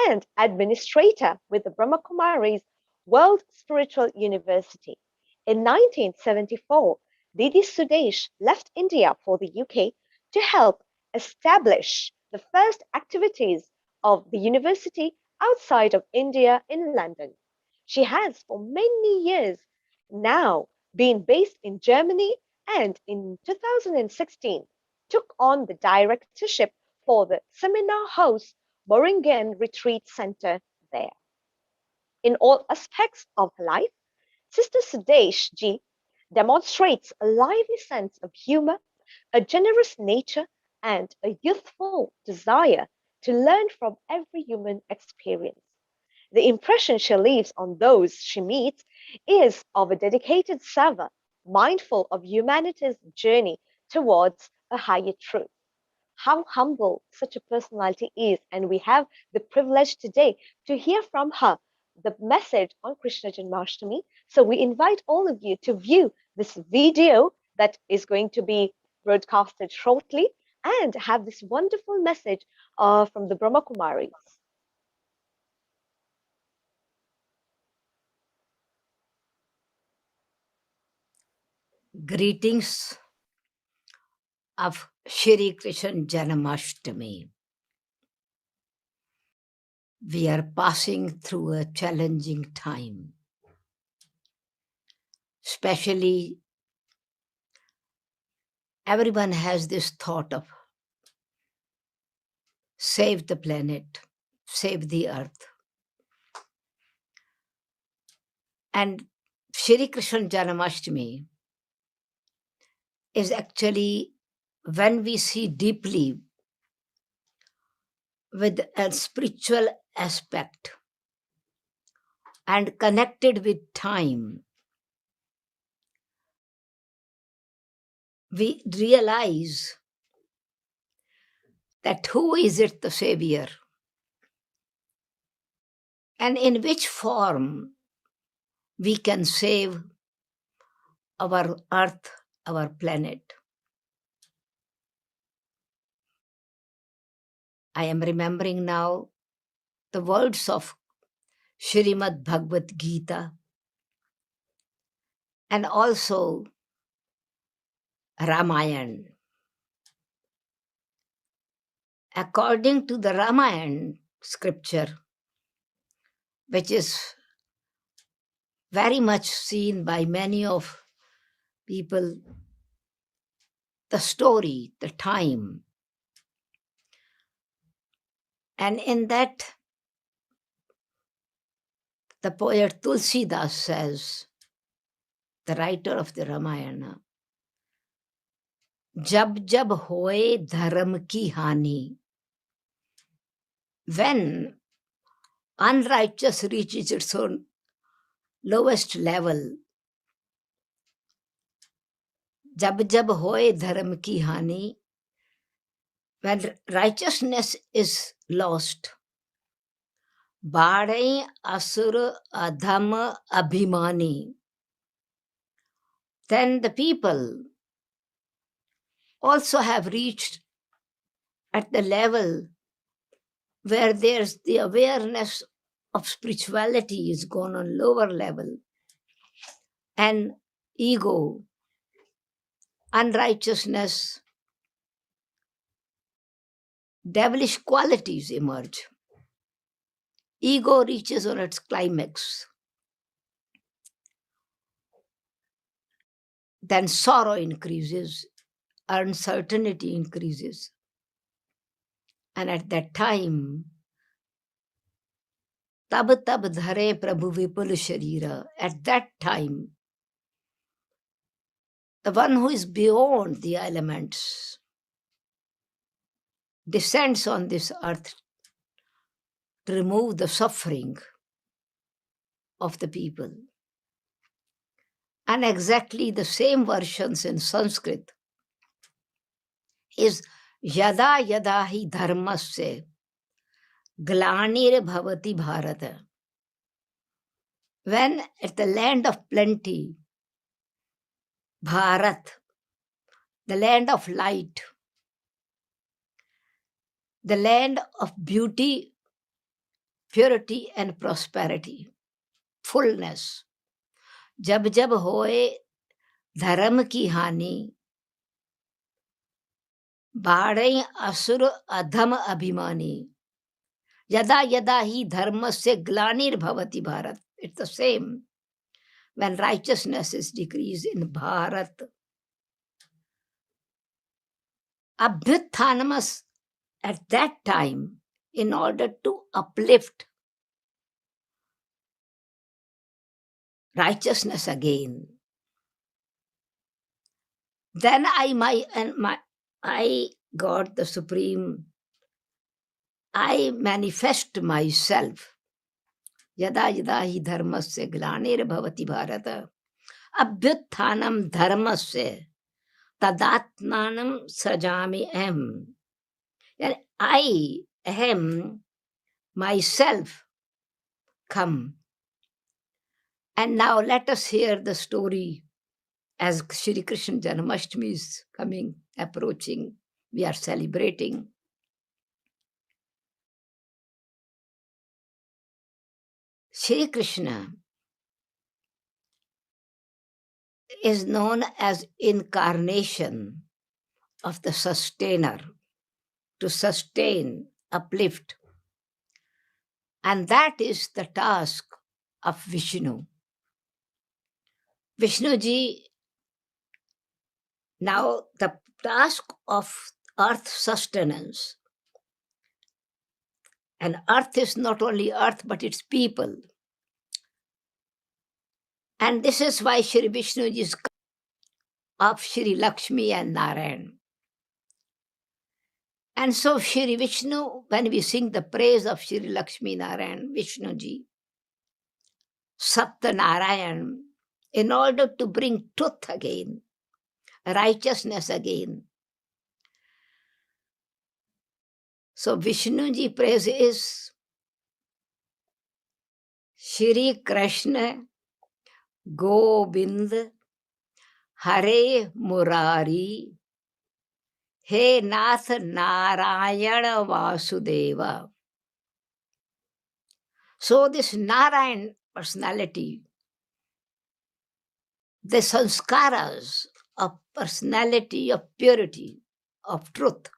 and administrator with the Brahma Kumaris World Spiritual University. In 1974, Didi Sudesh left India for the UK to help establish the first activities of the university outside of India in London. She has for many years now been based in Germany and in 2016 took on the directorship for the Seminar House Moringen Retreat Center there. In all aspects of her life, Sister Sudesh ji demonstrates a lively sense of humor, a generous nature, and a youthful desire to learn from every human experience. The impression she leaves on those she meets is of a dedicated server, mindful of humanity's journey towards a higher truth. How humble such a personality is, and we have the privilege today to hear from her the message on Krishna Janmashtami. So we invite all of you to view this video that is going to be broadcasted shortly and have this wonderful message from the Brahma Kumaris. Greetings of Sri Krishna Janmashtami. We are passing through a challenging time. Especially, everyone has this thought of save the planet, save the earth. And Sri Krishna Janmashtami is actually, when we see deeply with a spiritual aspect and connected with time, we realize that who is it, the Savior, and in which form we can save our earth, our planet. I am remembering now the words of Srimad Bhagavad Gita and also Ramayana. According to the Ramayana scripture, which is very much seen by many of people, the story, the time. And in that, the poet Tulsidas says, the writer of the Ramayana, Jab jab hoye dharm ki hani, when unrighteous reaches its own lowest level, jab jab hoye dharm ki hani, when righteousness is lost, Bade asur adham abhimani, then the people also have reached at the level where there's the awareness of spirituality is gone on lower level, and ego, unrighteousness, devilish qualities emerge. Ego reaches on its climax. Then sorrow increases, uncertainty increases. And at that time, tab tab dhare prabhu vipul sharira, at that time, the one who is beyond the elements descends on this earth to remove the suffering of the people. And exactly the same versions in Sanskrit is yada yada hi dharmasya glanir bhavati bharata. When at the land of plenty, Bharat, the land of light, the land of beauty, purity and prosperity, fullness, jab jab hoye dharm ki hani, bade asur adham abhimani, yada yada hi dharmasya glanir bhavati bharat. It's the same when righteousness is decreased in Bharat. Abhyuthanamas at that time, in order to uplift righteousness again, then I got the supreme, I manifest myself. Yada yada hi dharmasya glanir bhavati bharata abhyuthanam dharmasya tadatmanam sajami am. And I am myself come. And now let us hear the story as Sri Krishna Janmashtami is coming, approaching. We are celebrating. Sri Krishna is known as incarnation of the sustainer, to sustain, uplift. And that is the task of Vishnu. Vishnuji, now the task of earth sustenance. And earth is not only earth, but it's people. And this is why Shri Vishnuji is of Shri Lakshmi and Narayan. And so Shri Vishnu, when we sing the praise of Shri Lakshmi Narayan, Vishnuji, Satya Narayan, in order to bring truth again, righteousness again. So Vishnuji praise is Shri Krishna Govind Hare Murari He Nath Narayana Vasudeva. So this Narayan personality, the sanskaras of personality, of purity, of truth,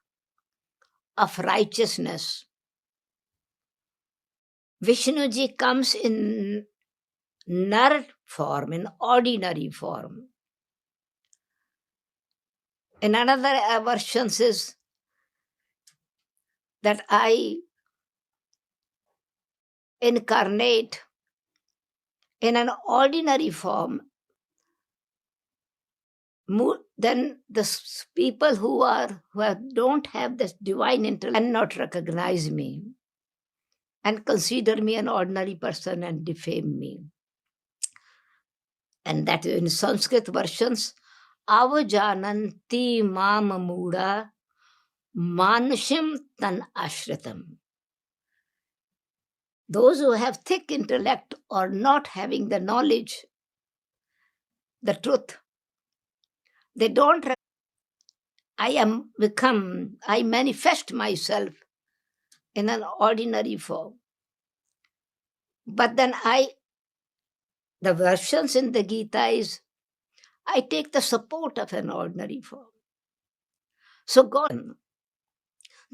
of righteousness. Vishnuji comes in nar form, in ordinary form. In another version says that I incarnate in an ordinary form. Then the people who don't have this divine intellect cannot recognize me and consider me an ordinary person and defame me. And that in Sanskrit versions, avajananti mam muda manushim tan ashritam. Those who have thick intellect or not having the knowledge, the truth, they don't. I manifest myself in an ordinary form. But then the versions in the Gita is, I take the support of an ordinary form. So God,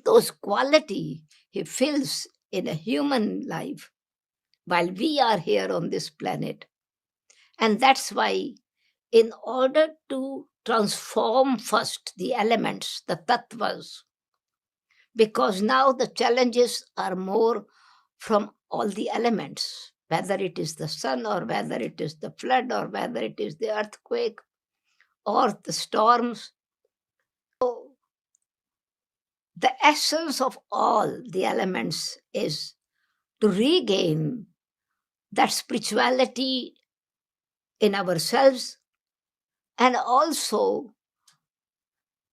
those quality He fills in a human life while we are here on this planet. And that's why in order to transform first the elements, the tattvas, because now the challenges are more from all the elements, whether it is the sun or whether it is the flood or whether it is the earthquake or the storms. So the essence of all the elements is to regain that spirituality in ourselves and also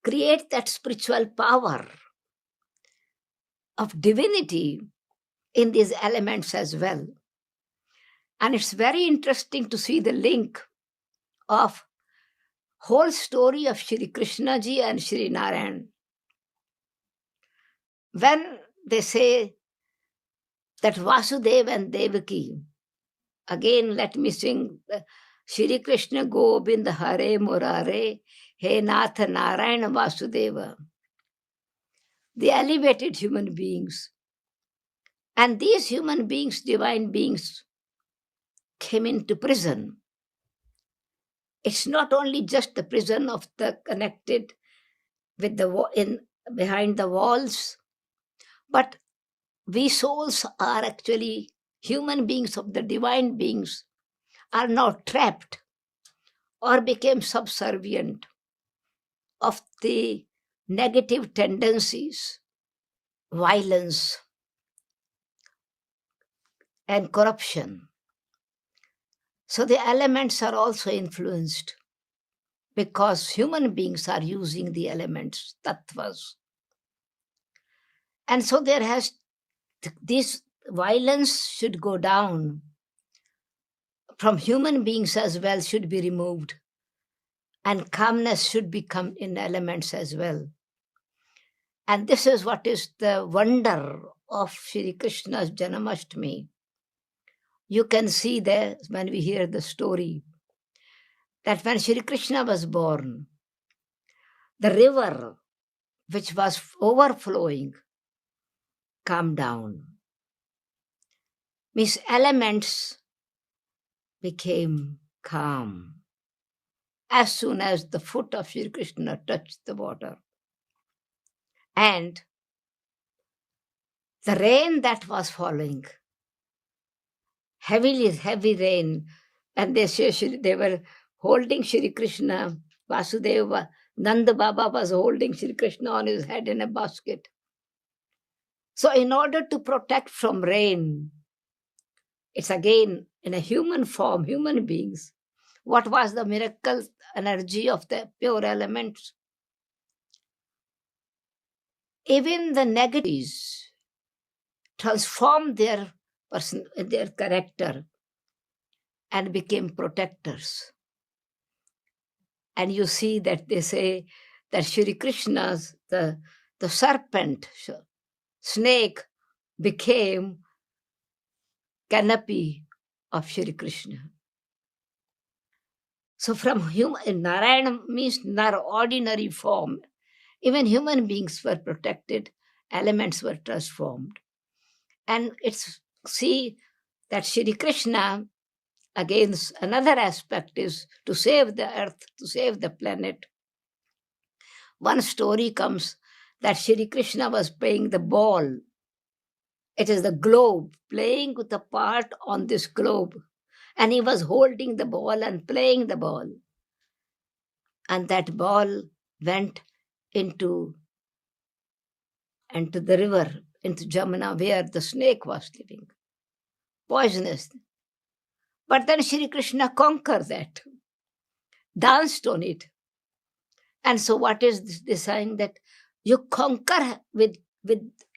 create that spiritual power of divinity in these elements as well. And it's very interesting to see the link of whole story of Shri Krishna ji and Shri Narayan. When they say that Vasudeva and Devaki, again let me sing Shri Krishna Govinda Hare Murare He Nath Narayana Vasudeva, the elevated human beings. And these human beings, divine beings, came into prison. It's not only just the prison of the connected with the behind the walls, but we souls are actually human beings of the divine beings are now trapped or became subservient of the negative tendencies, violence, and corruption. So the elements are also influenced because human beings are using the elements, tattvas. And so this violence should go down from human beings as well, should be removed. And calmness should become in elements as well. And this is what is the wonder of Shri Krishna's Janmashtami. You can see there when we hear the story that when Shri Krishna was born, the river which was overflowing, calmed down. Means elements became calm as soon as the foot of Sri Krishna touched the water. And the rain that was falling, heavy rain, and they were holding Sri Krishna. Vasudeva, Nanda Baba was holding Sri Krishna on his head in a basket. So in order to protect from rain, it's again in a human form, human beings. What was the miracle energy of the pure elements? Even the negatives transformed their character and became protectors. And you see that they say that Shri Krishna's, the serpent, snake, became canopy of Shri Krishna. So from human, Narayana means ordinary form. Even human beings were protected, elements were transformed. And it's see that Shri Krishna, again, another aspect is to save the earth, to save the planet. One story comes that Shri Krishna was playing the ball. It is the globe, playing with the part on this globe. And he was holding the ball and playing the ball. And that ball went into the river, into Jamuna, where the snake was living. Poisonous. But then Shri Krishna conquered that, danced on it. And so what is this saying? That you conquer with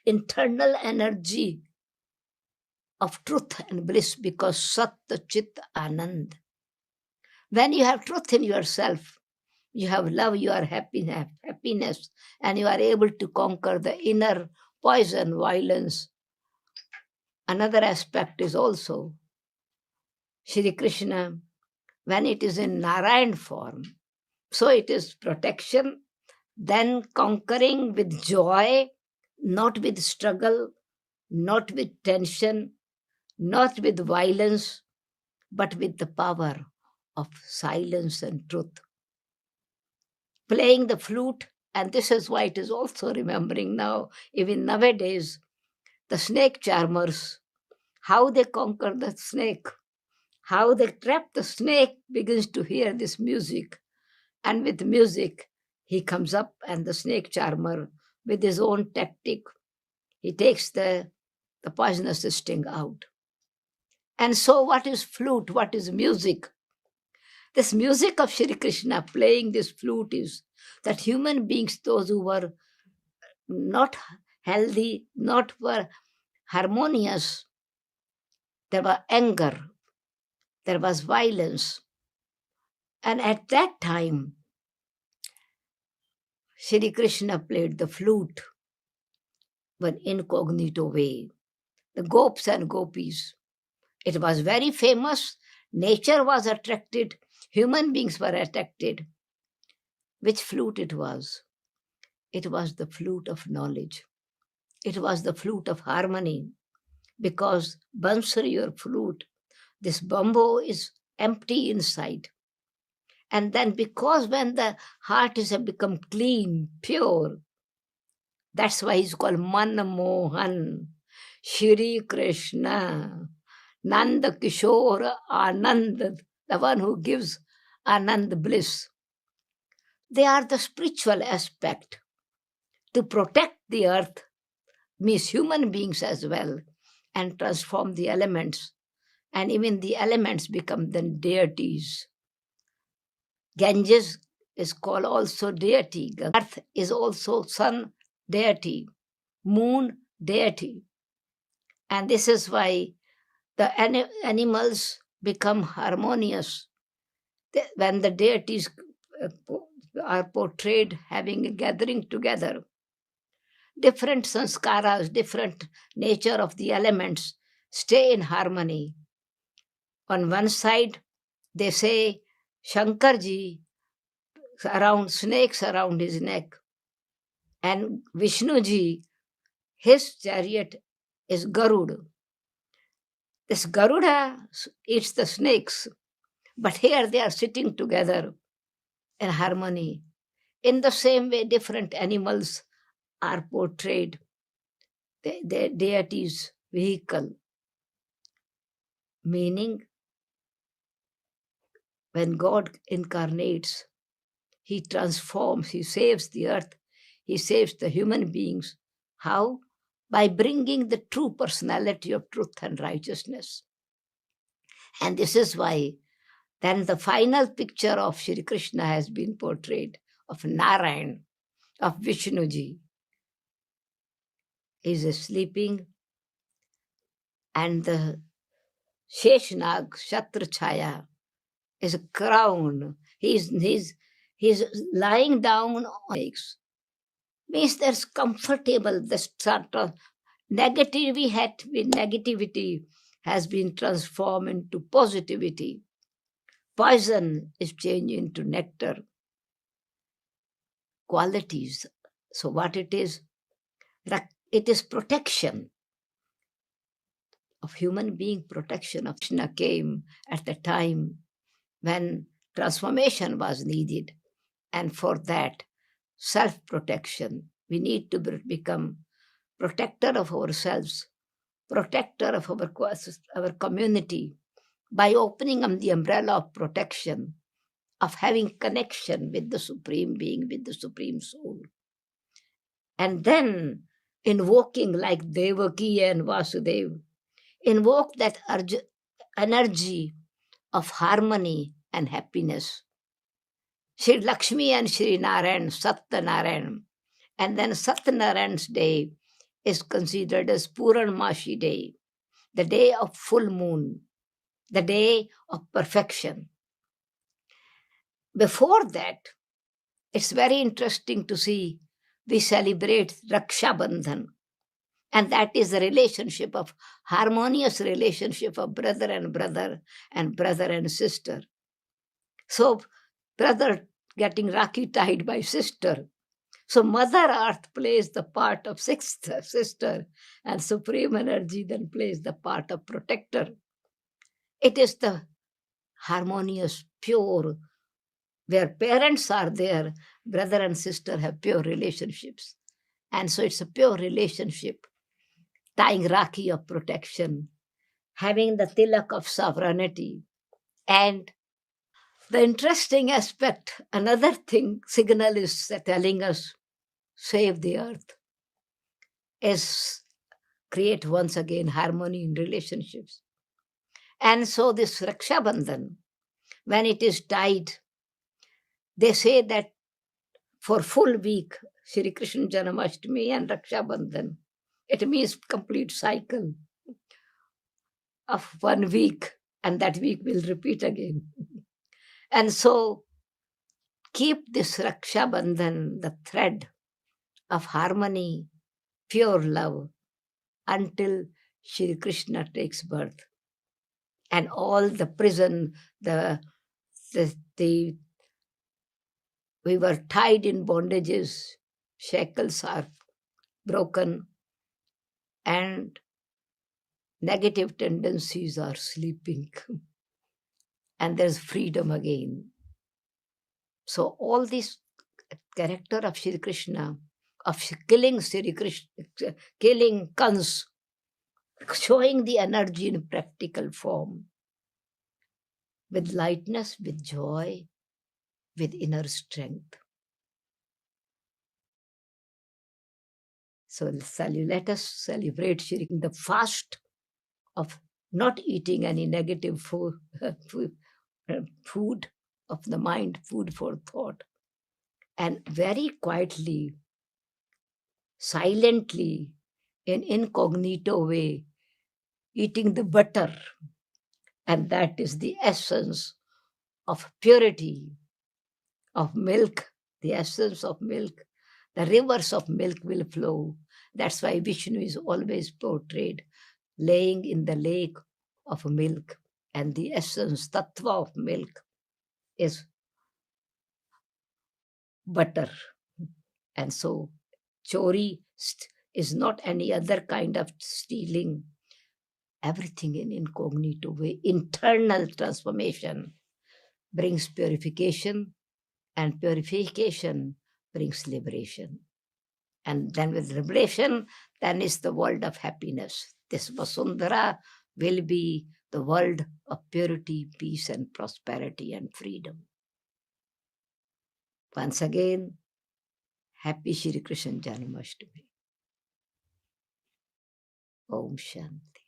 internal energy of truth and bliss, because Sat Chit Anand. When you have truth in yourself, you have love, you are happiness, and you are able to conquer the inner poison, violence. Another aspect is also Shri Krishna, when it is in Narayan form, so it is protection, then conquering with joy, not with struggle, not with tension, not with violence, but with the power of silence and truth. Playing the flute, and this is why it is also remembering now, even nowadays, the snake charmers, how they conquer the snake, how they trap the snake, begins to hear this music. And with music, he comes up, and the snake charmer, with his own tactic, he takes the poisonous sting out. And so what is flute? What is music? This music of Shri Krishna playing this flute is that human beings, those who were not healthy, not were harmonious, there was anger, there was violence. And at that time, Shri Krishna played the flute, but incognito way. The gopis and gopis. It was very famous. Nature was attracted. Human beings were attracted. Which flute it was? It was the flute of knowledge. It was the flute of harmony. Because Bansuri, your flute, this bamboo is empty inside. And then because when the heart is become clean, pure, that's why he's called Manmohan, Shri Krishna, Nanda Kishore Anand, the one who gives Anand bliss. They are the spiritual aspect. To protect the earth means human beings as well, and transform the elements. And even the elements become then deities. Ganges is called also deity. Earth is also sun deity, moon deity. And this is why the animals become harmonious. When the deities are portrayed having a gathering together, different sanskaras, different nature of the elements stay in harmony. On one side, they say Shankarji around snakes around his neck. And Vishnuji, his chariot is Garuda. This Garuda eats the snakes, but here they are sitting together in harmony. In the same way, different animals are portrayed, the deity's vehicle, meaning when God incarnates, he transforms, he saves the earth, he saves the human beings. How? By bringing the true personality of truth and righteousness. And this is why then the final picture of Sri Krishna has been portrayed, of Narayan, of Vishnuji. He is sleeping, and the Sheshnag, Shatrachaya, is a crown. He's lying down on snakes. Means there's comfortable, the sort of negativity has been transformed into positivity. Poison is changed into nectar. Qualities. So what it is? It is protection of human being, protection of Krishna came at the time when transformation was needed. And for that, self-protection, we need to become protector of ourselves, protector of our community, by opening up the umbrella of protection, of having connection with the Supreme Being, with the Supreme Soul. And then invoking like Devaki and Vasudev, invoke that energy of harmony and happiness. Sri Lakshmi and Sri Narayan, Satyanarayan. And then Satyanarayan's day is considered as Puranmashi day, the day of full moon, the day of perfection. Before that, it's very interesting to see we celebrate Raksha Bandhan. And that is the relationship of harmonious relationship of brother and brother and brother and sister. So brother getting Rakhi tied by sister. So Mother Earth plays the part of sister, and Supreme Energy then plays the part of protector. It is the harmonious, pure, where parents are there, brother and sister have pure relationships. And so it's a pure relationship, tying Rakhi of protection, having the tilak of sovereignty. And the interesting aspect, another thing, signal is telling us, save the earth, is create once again harmony in relationships. And so this Raksha Bandhan, when it is tied, they say that for full week, Sri Krishna Janmashtami and Raksha Bandhan, it means complete cycle of 1 week, and that week will repeat again. And so keep this Raksha Bandhan, the thread of harmony, pure love, until Sri Krishna takes birth. And all the prison, we were tied in bondages, shackles are broken, and negative tendencies are sleeping. And there's freedom again. So all this character of Sri Krishna, of killing Sri Krishna, killing Kans, showing the energy in practical form, with lightness, with joy, with inner strength. So let us celebrate the fast of not eating any negative food of the mind, food for thought, and very quietly, silently, in incognito way, eating the butter. And that is the essence of purity, of milk, the essence of milk. The rivers of milk will flow. That's why Vishnu is always portrayed laying in the lake of milk. And the essence, tattva of milk, is butter. And so Chori is not any other kind of stealing. Everything in incognito way. Internal transformation brings purification, and purification brings liberation. And then with liberation, then is the world of happiness. This Vasundhara will be the world of purity, peace, and prosperity and freedom. Once again, happy Shri Krishna Janmashtami. Om Shanti.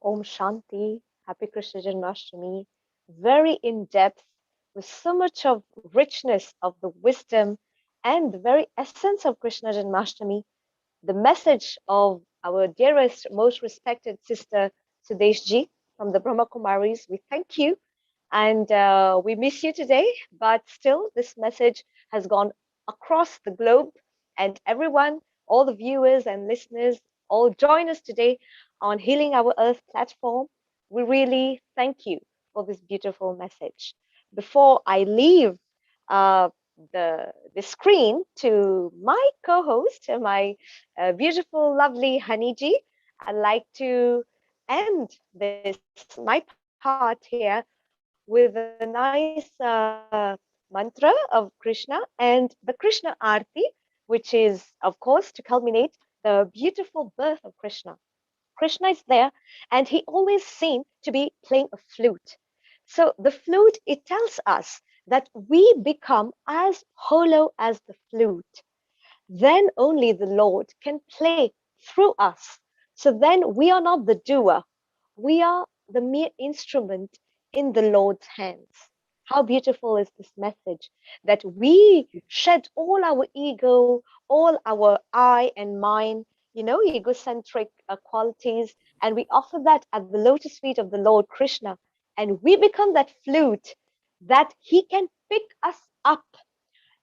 Om Shanti. Happy Krishna Janmashtami. Very in depth, with so much of richness of the wisdom and the very essence of Krishna Janmashtami. The message of our dearest, most respected sister Sudeshji from the Brahma Kumaris. We thank you and we miss you today, but still, this message has gone across the globe, and everyone, all the viewers and listeners, all join us today on Healing Our Earth platform. We really thank you for this beautiful message. Before I leave uh, the screen to my co-host, my beautiful, lovely Haniji, I'd like to end this my part here with a nice mantra of Krishna and the Krishna Aarti, which is, of course, to culminate the beautiful birth of Krishna. Krishna is there, and he always seemed to be playing a flute. So the flute, it tells us that we become as hollow as the flute. Then only the Lord can play through us. So then we are not the doer, we are the mere instrument in the Lord's hands. How beautiful is this message that we shed all our ego, all our I and mine, egocentric qualities, and we offer that at the lotus feet of the Lord Krishna, and we become that flute that he can pick us up,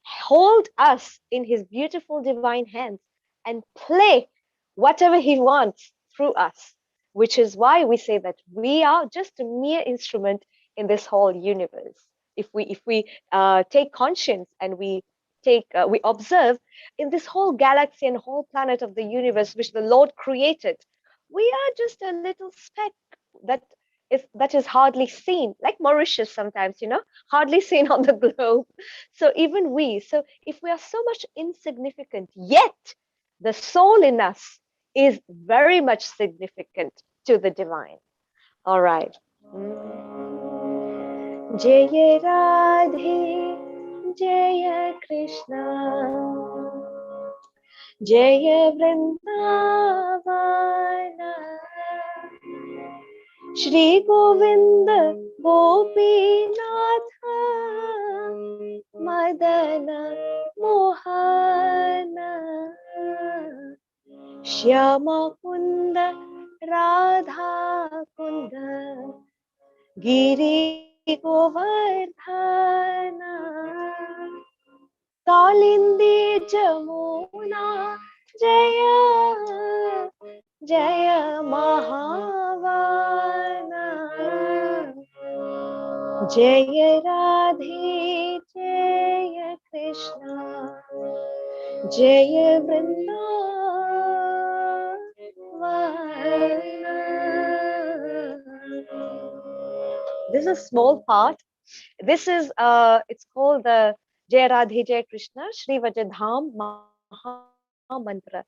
hold us in his beautiful divine hands, and play whatever he wants through us, which is why we say that we are just a mere instrument in this whole universe. If we take conscience and we observe in this whole galaxy and whole planet of the universe which the Lord created, we are just a little speck that is hardly seen, like Mauritius sometimes, hardly seen on the globe. So even so if we are so much insignificant, yet the soul in us is very much significant to the divine. All right. Jaya Radhe, Jaya Krishna, Jaya Vrindavana, Shri Govinda Gopinatha, Madana Mohana, Shyama Kunda Radha Kunda, Giri Govardhana, Kalindi Jamuna, Jaya Jaya Mahavana, Jaya Radhe, Jaya Krishna, Jaya Vrindavana. This is a small part. This is it's called the Jaya Radhe Jaya Krishna Shri Vajadham Maha Mantra.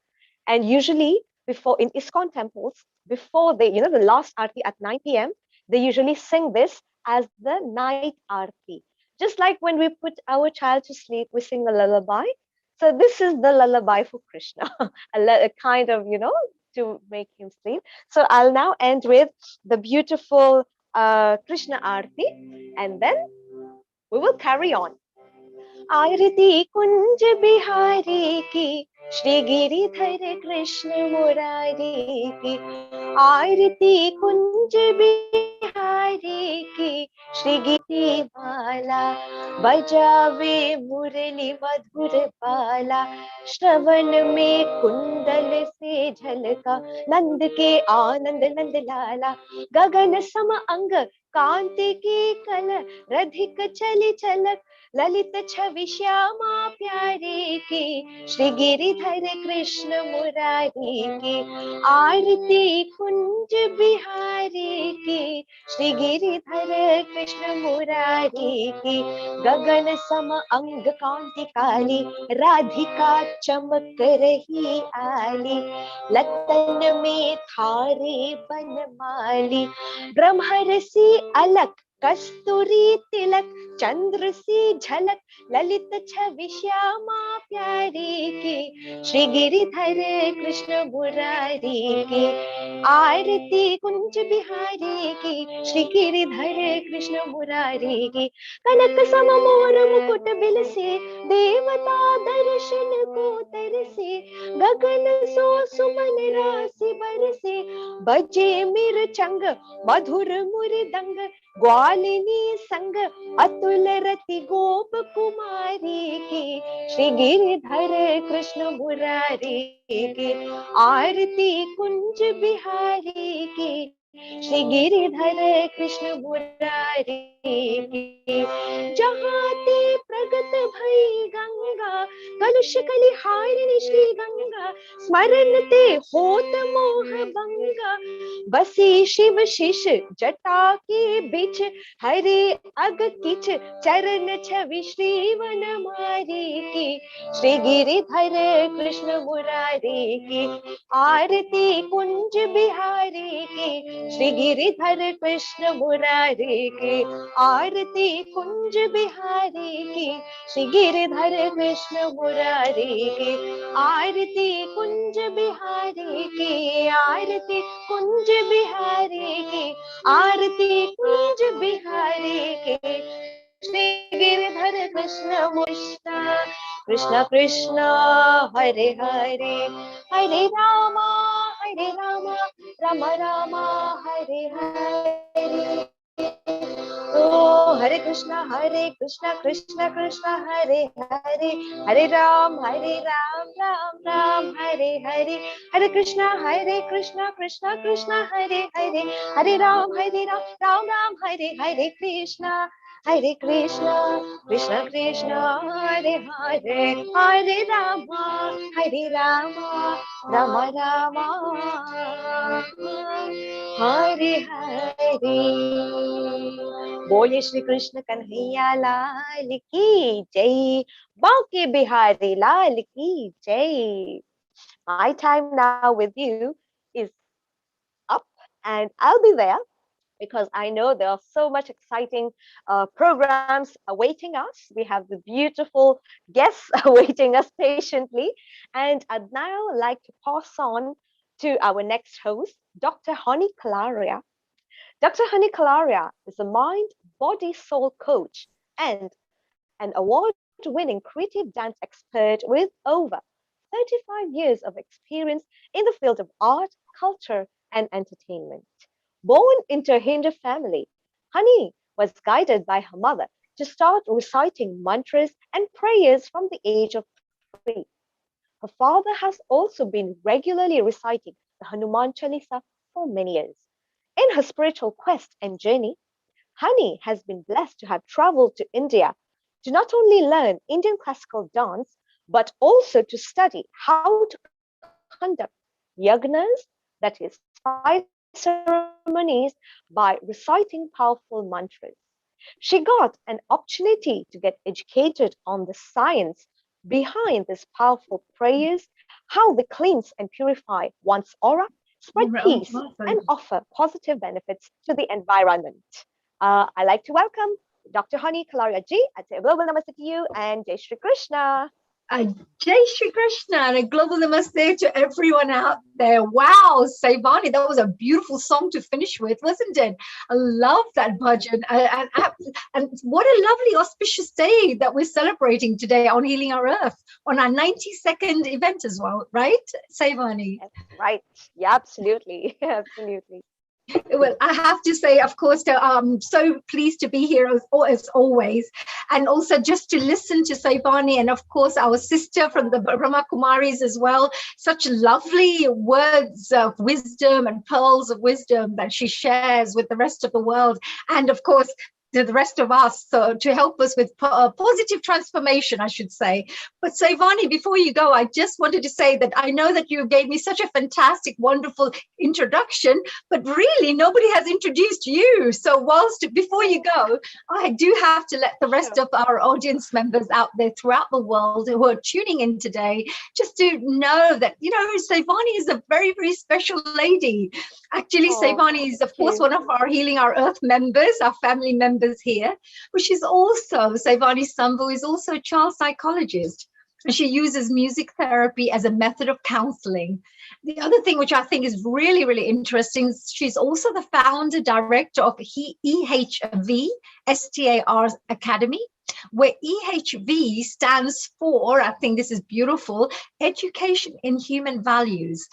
And usually before in ISKCON temples, before the last Aarti at 9 p.m., they usually sing this as the night Aarti. Just like when we put our child to sleep, we sing a lullaby. So this is the lullaby for Krishna, a kind of, to make him sleep. So I'll now end with the beautiful Krishna Aarti, and then we will carry on. आरती कुंज बिहारी की श्री गिरिधर कृष्ण मुरारी की आरती कुंज बिहारी की श्री गिरि माला बजावे मुरली मधुर बाला श्रवण में कुंडल से झलका नंद के आनंद नंद लाला गगन सम अंग कांति की कल रधिक चली चलक ललित छवि श्यामा प्यारी की श्री गिरिधर कृष्ण मुरारी की आरती कुंज बिहारी की श्री गिरिधर कृष्ण मुरारी की गगन सम अंग कांति काली राधिका चमक रही आली लतन में थारे बनमाली ब्रह्मरसी अलक कस्तूरी तिलक चंद्र सी झलक ललित छवि श्यामा प्यारी की श्री गिरिधर कृष्ण मुरारी की आरती कुंज बिहारी की श्री गिरिधर कृष्ण मुरारी की कनक सम मोर मुकुट बिलसे देवता दर्शन को तरसे गगन सो सुमन राशि बरसे बजे मिर चंग मधुर मुरदंग ग्वालिनी संग अतुल रति गोप कुमारी की श्री गिरिधर कृष्ण मुरारी की आरती कुंज बिहारी की श्री गिरिधर कृष्ण मुरारी की जहाँ ते प्रगट भई गंगा कलुष कली हारिणी श्री गंगा स्मरण ते होत मोह भंगा बसी शिव शिष जटा के बीच हरे अग किच चरण छवि श्री वन मारी की श्री गिरिधर कृष्ण मुरारी की आरती कुंज बिहारी की श्री गिरिधर कृष्ण मुरारी की आरती कुंज बिहारी की श्री गिरिधर कृष्ण मुरारी की आरती कुंज बिहारी की आरती कुंज बिहारी की आरती कुंज बिहारी के श्री गिरिधर कृष्ण मुष्टा कृष्ण कृष्ण हरे हरे हरे रामा राम राम हरे हरे ओ हरे कृष्ण कृष्ण कृष्ण हरे हरे हरे राम राम राम हरे हरे हरे कृष्ण कृष्ण कृष्ण हरे हरे हरे राम राम राम हरे हरे कृष्ण कृष्ण कृष्ण हरे हरे हरे राम राम राम हरे हरे बोले श्री कृष्ण कन्हैया लाल की जय बांके बिहारी लाल की जय My time now with you is up and I'll be there because I know there are so much exciting programs awaiting us. We have the beautiful guests awaiting us patiently. And I'd now like to pass on to our next host, Dr. Honey Kalaria. Dr. Honey Kalaria is a mind, body, soul coach and an award-winning creative dance expert with over 35 years of experience in the field of art, culture, and entertainment. Born into a Hindu family, Honey was guided by her mother to start reciting mantras and prayers from the age of 3. Her father has also been regularly reciting the Hanuman Chalisa for many years. In her spiritual quest and journey, Honey has been blessed to have traveled to India to not only learn Indian classical dance, but also to study how to conduct yagnas, that is, fire ceremonies, by reciting powerful mantras. She got an opportunity to get educated on the science behind these powerful prayers, how they cleanse and purify one's aura, spread peace, and offer positive benefits to the environment. I'd like to welcome Dr. Honey Kalaria ji. I'd say a global namaste to you and Jai Shri Krishna. Jai Shri Krishna and a global namaste to everyone out there. Wow, Saivani, that was a beautiful song to finish with, wasn't it? I love that bhajan. And what a lovely auspicious day that we're celebrating today on Healing Our Earth, on our 92nd event as well, right, Saivani? That's right. Yeah, absolutely. Absolutely. Well, I have to say, of course, I'm so pleased to be here as always. And also just to listen to Saivani and, of course, our sister from the Brahma Kumaris as well. Such lovely words of wisdom and pearls of wisdom that she shares with the rest of the world. And, of course, to the rest of us, so to help us with positive transformation, I should say. But Saivani, before you go, I just wanted to say that I know that you gave me such a fantastic, wonderful introduction, but really nobody has introduced you. So before you go, I do have to let the rest of our audience members out there throughout the world who are tuning in today, just to know that, Saivani is a very, very special lady. Actually, Saivani is, of course, one of our Healing Our Earth members, our family members here, but she's also, Saivani Sambhu is also a child psychologist. And she uses music therapy as a method of counseling. The other thing which I think is really, really interesting, she's also the founder director of EHV STAR Academy, where EHV stands for, I think this is beautiful, Education in Human Values.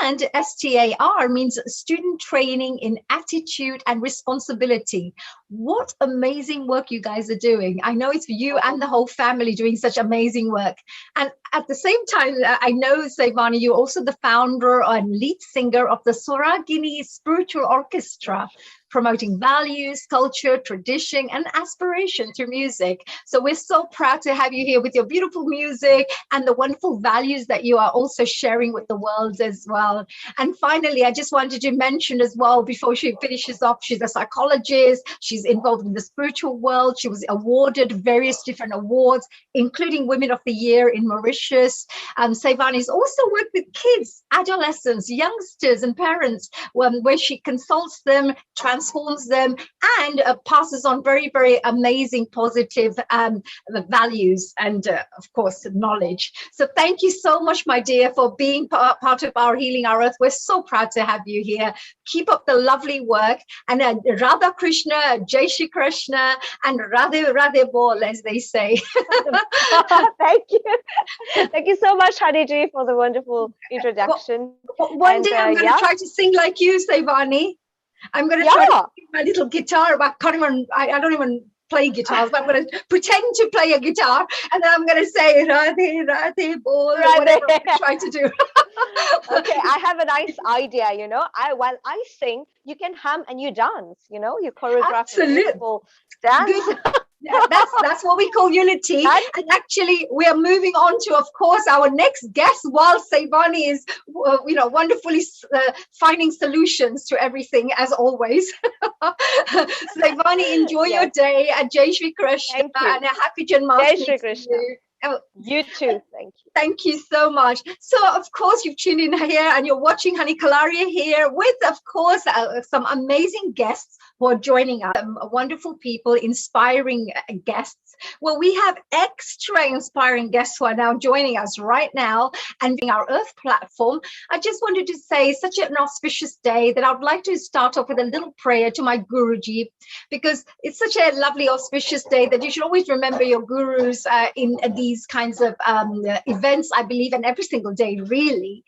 And STAR means Student Training in Attitude and Responsibility. What amazing work you guys are doing. I know it's you and the whole family doing such amazing work. And at the same time, I know, Saivani, you're also the founder and lead singer of the Soragini Spiritual Orchestra, promoting values, culture, tradition, and aspiration through music. So we're so proud to have you here with your beautiful music and the wonderful values that you are also sharing with the world as well. And finally, I just wanted to mention as well, before she finishes off, she's a psychologist, she's involved in the spiritual world, she was awarded various different awards, including Women of the Year in Mauritius. Saivani's also worked with kids, adolescents, youngsters, and parents, where she consults them, transforms them, and passes on very, very amazing positive values and, of course, knowledge. So thank you so much, my dear, for being part of our Healing Our Earth. We're so proud to have you here. Keep up the lovely work. And Radha Krishna, Jai Shri Krishna, and Radhe Radhe Bol, as they say. Thank you. Thank you so much, Hadiji, for the wonderful introduction. One day I'm going to try to sing like you, Saivani. I'm going to try to sing my little guitar. I don't even play guitars, but I'm going to pretend to play a guitar, and then I'm going to say Radhe Radhe Bol, or whatever I'm trying to do. Okay, I have a nice idea, while I sing, you can hum and you dance, you choreograph a beautiful dance. Yeah, that's what we call unity. And actually, we are moving on to, of course, our next guest, while Saivani is, wonderfully finding solutions to everything, as always. Saivani, enjoy your day, and Jai Shri Krishna, and a happy Janmashtami. Jai Shri Krishna. You too. Thank you. Thank you so much. So, of course, you've tuned in here and you're watching Honey Kalaria here with, of course, some amazing guests who are joining us. Wonderful people, inspiring guests. Well, we have extra inspiring guests who are now joining us right now and being our Earth platform. I just wanted to say such an auspicious day that I would like to start off with a little prayer to my Guruji, because it's such a lovely auspicious day that you should always remember your gurus in these kinds of events, I believe, and every single day, really,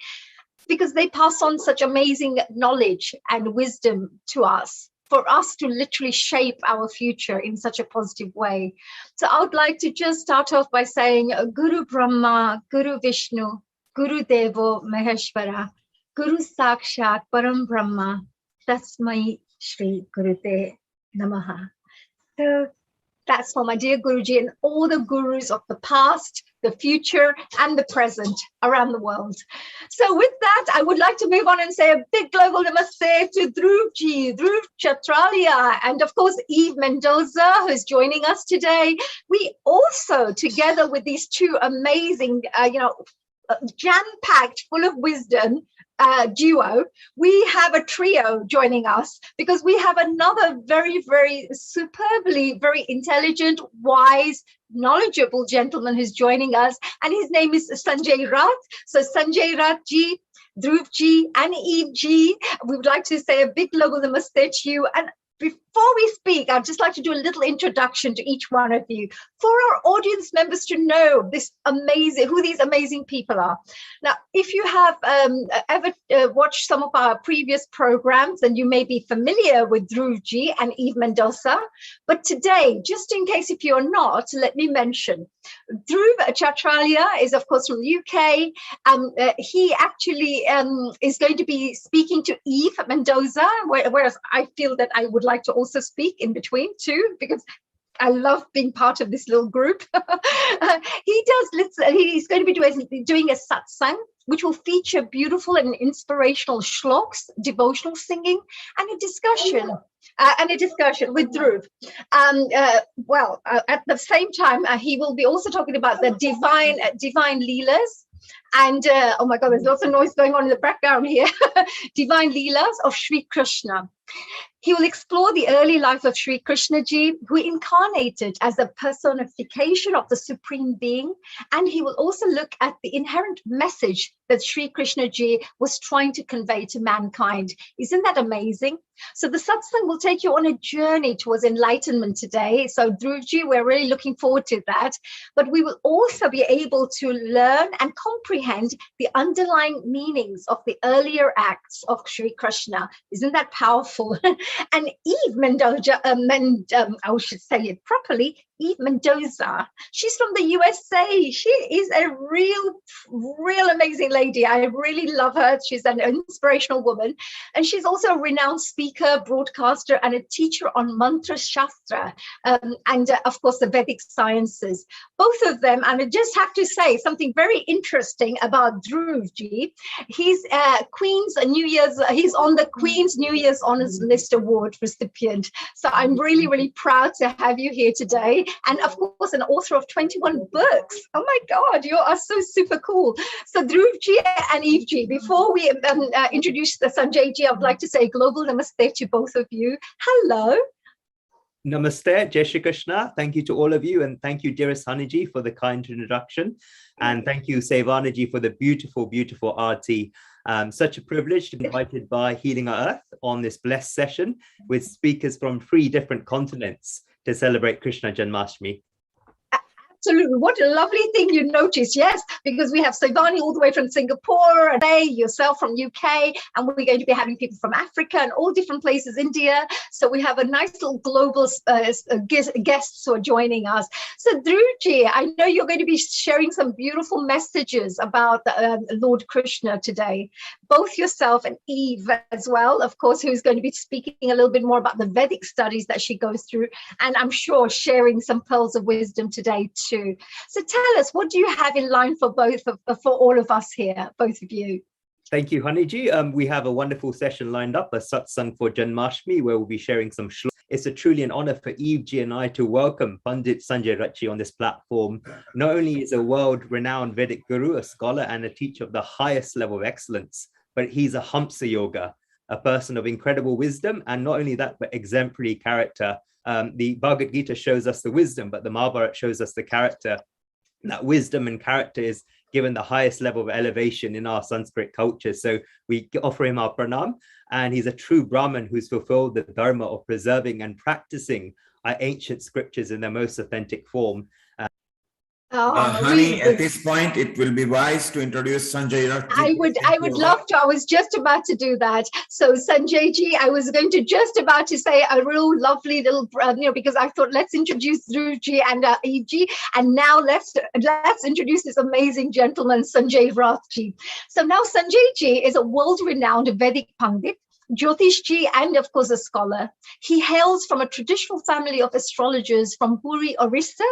because they pass on such amazing knowledge and wisdom to us, for us to literally shape our future in such a positive way. So I would like to just start off by saying Guru Brahma, Guru Vishnu, Guru Devo Maheshwara, Guru Sakshat Param Brahma, Tasmai Shri Gurute Namaha. So that's for my dear Guruji and all the gurus of the past, the future, and the present around the world. So with that, I would like to move on and say a big global namaste to Dhruvji, Dhruv Chatralia, and of course, Eve Mendoza, who's joining us today. We also, together with these two amazing, jam-packed, full of wisdom, duo, we have a trio joining us, because we have another very, very superbly, very intelligent, wise, knowledgeable gentleman who's joining us, and his name is Sanjay Rath. So Sanjay Rath ji, Dhruv ji, and Eve ji, we would like to say a big global namaste to you, and before we speak, I'd just like to do a little introduction to each one of you for our audience members to know who these amazing people are. Now, if you have ever watched some of our previous programs, then you may be familiar with Dhruvji and Eve Mendoza. But today, just in case if you're not, let me mention Dhruv Chatralia is, of course, from the UK. He actually is going to be speaking to Eve Mendoza, whereas I feel that I would like to also speak in between too, because I love being part of this little group. He's going to be doing a satsang, which will feature beautiful and inspirational shloks, devotional singing, and a discussion. With Dhruv. At the same time, he will be also talking about the divine leelas. And oh my God, there's lots of noise going on in the background here. Divine leelas of Sri Krishna. He will explore the early life of Sri Krishnaji, who incarnated as a personification of the Supreme Being. And he will also look at the inherent message that Sri Krishnaji was trying to convey to mankind. Isn't that amazing? So the satsang will take you on a journey towards enlightenment today. So Dhruvji, we're really looking forward to that. But we will also be able to learn and comprehend the underlying meanings of the earlier acts of Sri Krishna. Isn't that powerful? And Eve Mendoza, I should say it properly, Eve Mendoza. She's from the USA. She is a real amazing lady. I really love her. She's an inspirational woman. And she's also a renowned speaker, broadcaster, and a teacher on Mantra Shastra, and of course, the Vedic sciences. Both of them, and I just have to say something very interesting about Dhruvji. He's he's on the Queen's New Year's Honours List Award recipient. So I'm really proud to have you here today. And of course, an author of 21 books. Oh my God, you are so super cool. So Dhruvji and Evji, before we introduce the Sanjayji, I would like to say global namaste to both of you. Hello. Namaste, Jai Shri Krishna. Thank you to all of you, and thank you, dearest Haniji, for the kind introduction. And thank you, Sevanaji, for the beautiful arti. Such a privilege to be invited by Healing Our Earth on this blessed session with speakers from 3 different continents to celebrate Krishna Janmashtami. Absolutely. What a lovely thing you noticed. Yes, because we have Sevani all the way from Singapore, and yourself from UK, and we're going to be having people from Africa and all different places, India. So we have a nice little global guests who are joining us. So Dhruvji, I know you're going to be sharing some beautiful messages about Lord Krishna today. Both yourself and Eve as well, of course, who's going to be speaking a little bit more about the Vedic studies that she goes through, and I'm sure sharing some pearls of wisdom today too. So tell us, what do you have in line for for all of us here, both of you? Thank you, Haniji. We have a wonderful session lined up, a satsang for Janmashtami, where we'll be sharing some shlokas. It's truly an honor for Evji and I to welcome Pandit Sanjay Rath on this platform. Not only is a world-renowned Vedic guru, a scholar, and a teacher of the highest level of excellence, but he's a Hamsa Yoga, a person of incredible wisdom, and not only that, but exemplary character. The Bhagavad Gita shows us the wisdom, but the Mahabharata shows us the character. That wisdom and character is given the highest level of elevation in our Sanskrit culture. So we offer him our pranam, and he's a true Brahmin who's fulfilled the dharma of preserving and practicing our ancient scriptures in their most authentic form. Honey, at this point, it will be wise to introduce Sanjay Rath. I would love to. I was just about to do that. So Sanjayji, I was going to just about to say a real lovely little, because I thought let's introduce Dhruvji and Evji, and now let's introduce this amazing gentleman, Sanjay Rathji. So now Sanjayji is a world-renowned Vedic Pandit, Jyotishji, and of course a scholar. He hails from a traditional family of astrologers from Puri, Orissa,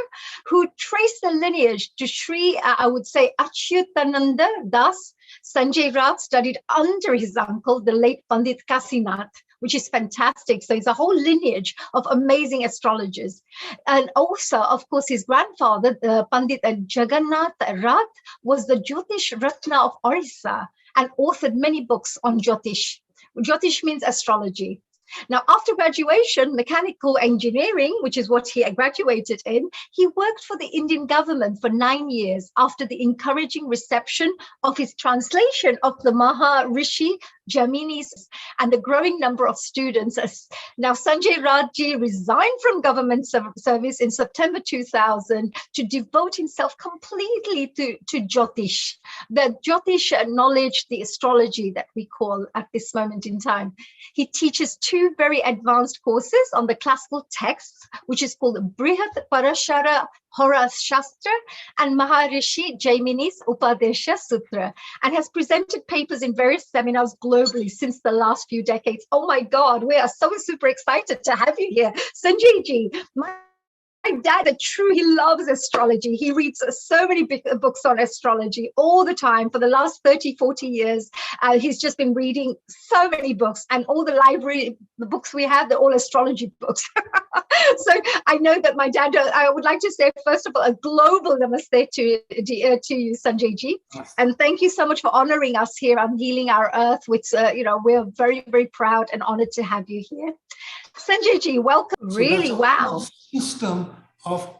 who trace the lineage to Sri, I would say, Achyutananda Das. Sanjay Rath studied under his uncle, the late Pandit Kasinath, which is fantastic. So it's a whole lineage of amazing astrologers. And also, of course, his grandfather, Pandit Jagannath Rath, was the Jyotish Ratna of Orissa and authored many books on Jyotish. Jyotish means astrology. Now, after graduation, mechanical engineering, which is what he graduated in, he worked for the Indian government for 9 years after the encouraging reception of his translation of the Maharishi Jaminis, and the growing number of students. Now, Sanjay Rath ji resigned from government service in September 2000 to devote himself completely to Jyotish, the Jyotish knowledge, the astrology that we call at this moment in time. He teaches 2 very advanced courses on the classical texts, which is called Brihat Parashara Hora Shastra and Maharishi Jaimini's Upadesha Sutra, and has presented papers in various seminars globally since the last few decades. Oh my God, we are so super excited to have you here. Sanjay ji, my dad, he loves astrology. He reads so many books on astrology all the time for the last 30, 40 years. He's just been reading so many books, and all the library books we have, they're all astrology books. So I know that my dad, I would like to say, first of all, a global namaste to you, Sanjay ji. And thank you so much for honoring us here on Healing Our Earth, which, we're very, very proud and honored to have you here. Sanjay ji, welcome. So really, that's wow. a system of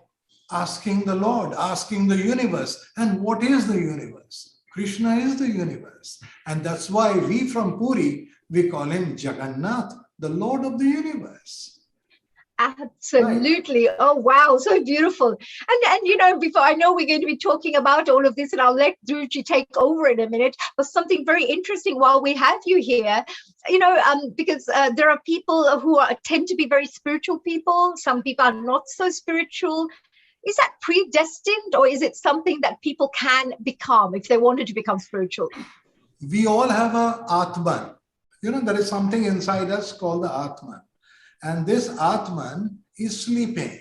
asking the Lord, asking the universe. And what is the universe? Krishna is the universe. And that's why we from Puri, we call him Jagannath, the Lord of the universe. Absolutely. Right. Oh, wow. So beautiful. And before, I know we're going to be talking about all of this, and I'll let Dhruji take over in a minute, but something very interesting while we have you here, because there are people who tend to be very spiritual people. Some people are not so spiritual. Is that predestined, or is it something that people can become if they wanted to become spiritual? We all have a Atman. There is something inside us called the Atman. And this Atman is sleeping.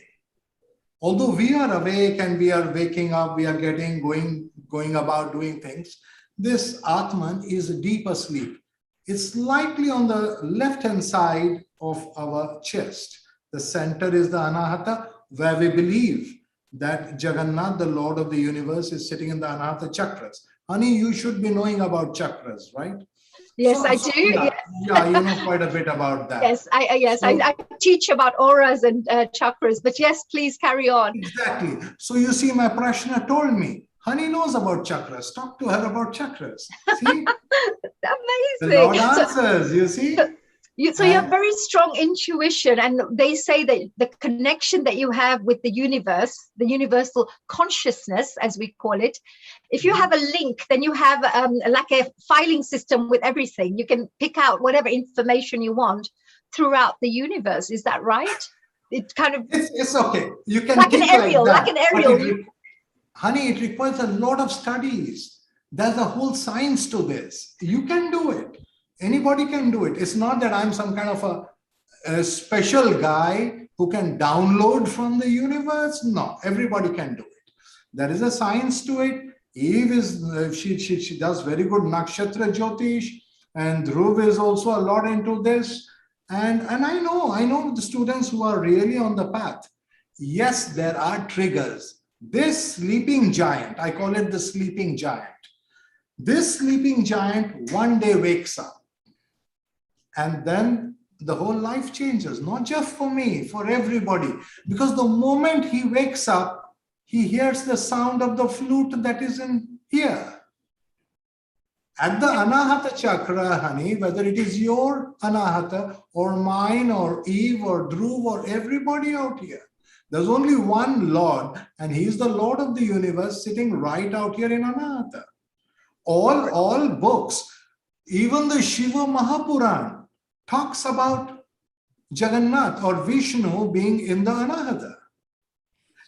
Although we are awake and we are waking up, we are going about doing things, this Atman is deep asleep. It's slightly on the left-hand side of our chest. The center is the Anahata, where we believe that Jagannath, the Lord of the universe, is sitting in the Anahata chakras. Honey, you should be knowing about chakras, right? Yes, I do. Yeah, you know quite a bit about that. Yes, I teach about auras and chakras, but yes, please carry on. Exactly. So you see, my Prashna told me, Honey knows about chakras. Talk to her about chakras. See? Amazing. The Lord answers, you see? So you have very strong intuition, and they say that the connection that you have with the universe, the universal consciousness, as we call it, if you have a link, then you have like a filing system with everything. You can pick out whatever information you want throughout the universe. Is that right? It kind of it's okay. You can like an aerial, like an aerial. Honey, it requires a lot of studies. There's a whole science to this. You can do it. Anybody can do it. It's not that I'm some kind of a special guy who can download from the universe. No, everybody can do it. There is a science to it. Eve is, she does very good Nakshatra Jyotish, and Dhruv is also a lot into this. And I know the students who are really on the path. Yes, there are triggers. This sleeping giant, I call it the sleeping giant. This sleeping giant one day wakes up. And then the whole life changes, not just for me, for everybody. Because the moment he wakes up, he hears the sound of the flute that is in here. At the Anahata chakra, honey, whether it is your Anahata or mine or Eve or Dhruv or everybody out here, there's only one Lord, and he's the Lord of the universe sitting right out here in Anahata. All books, even the Shiva Mahapuran, talks about Jagannath or Vishnu being in the Anahata.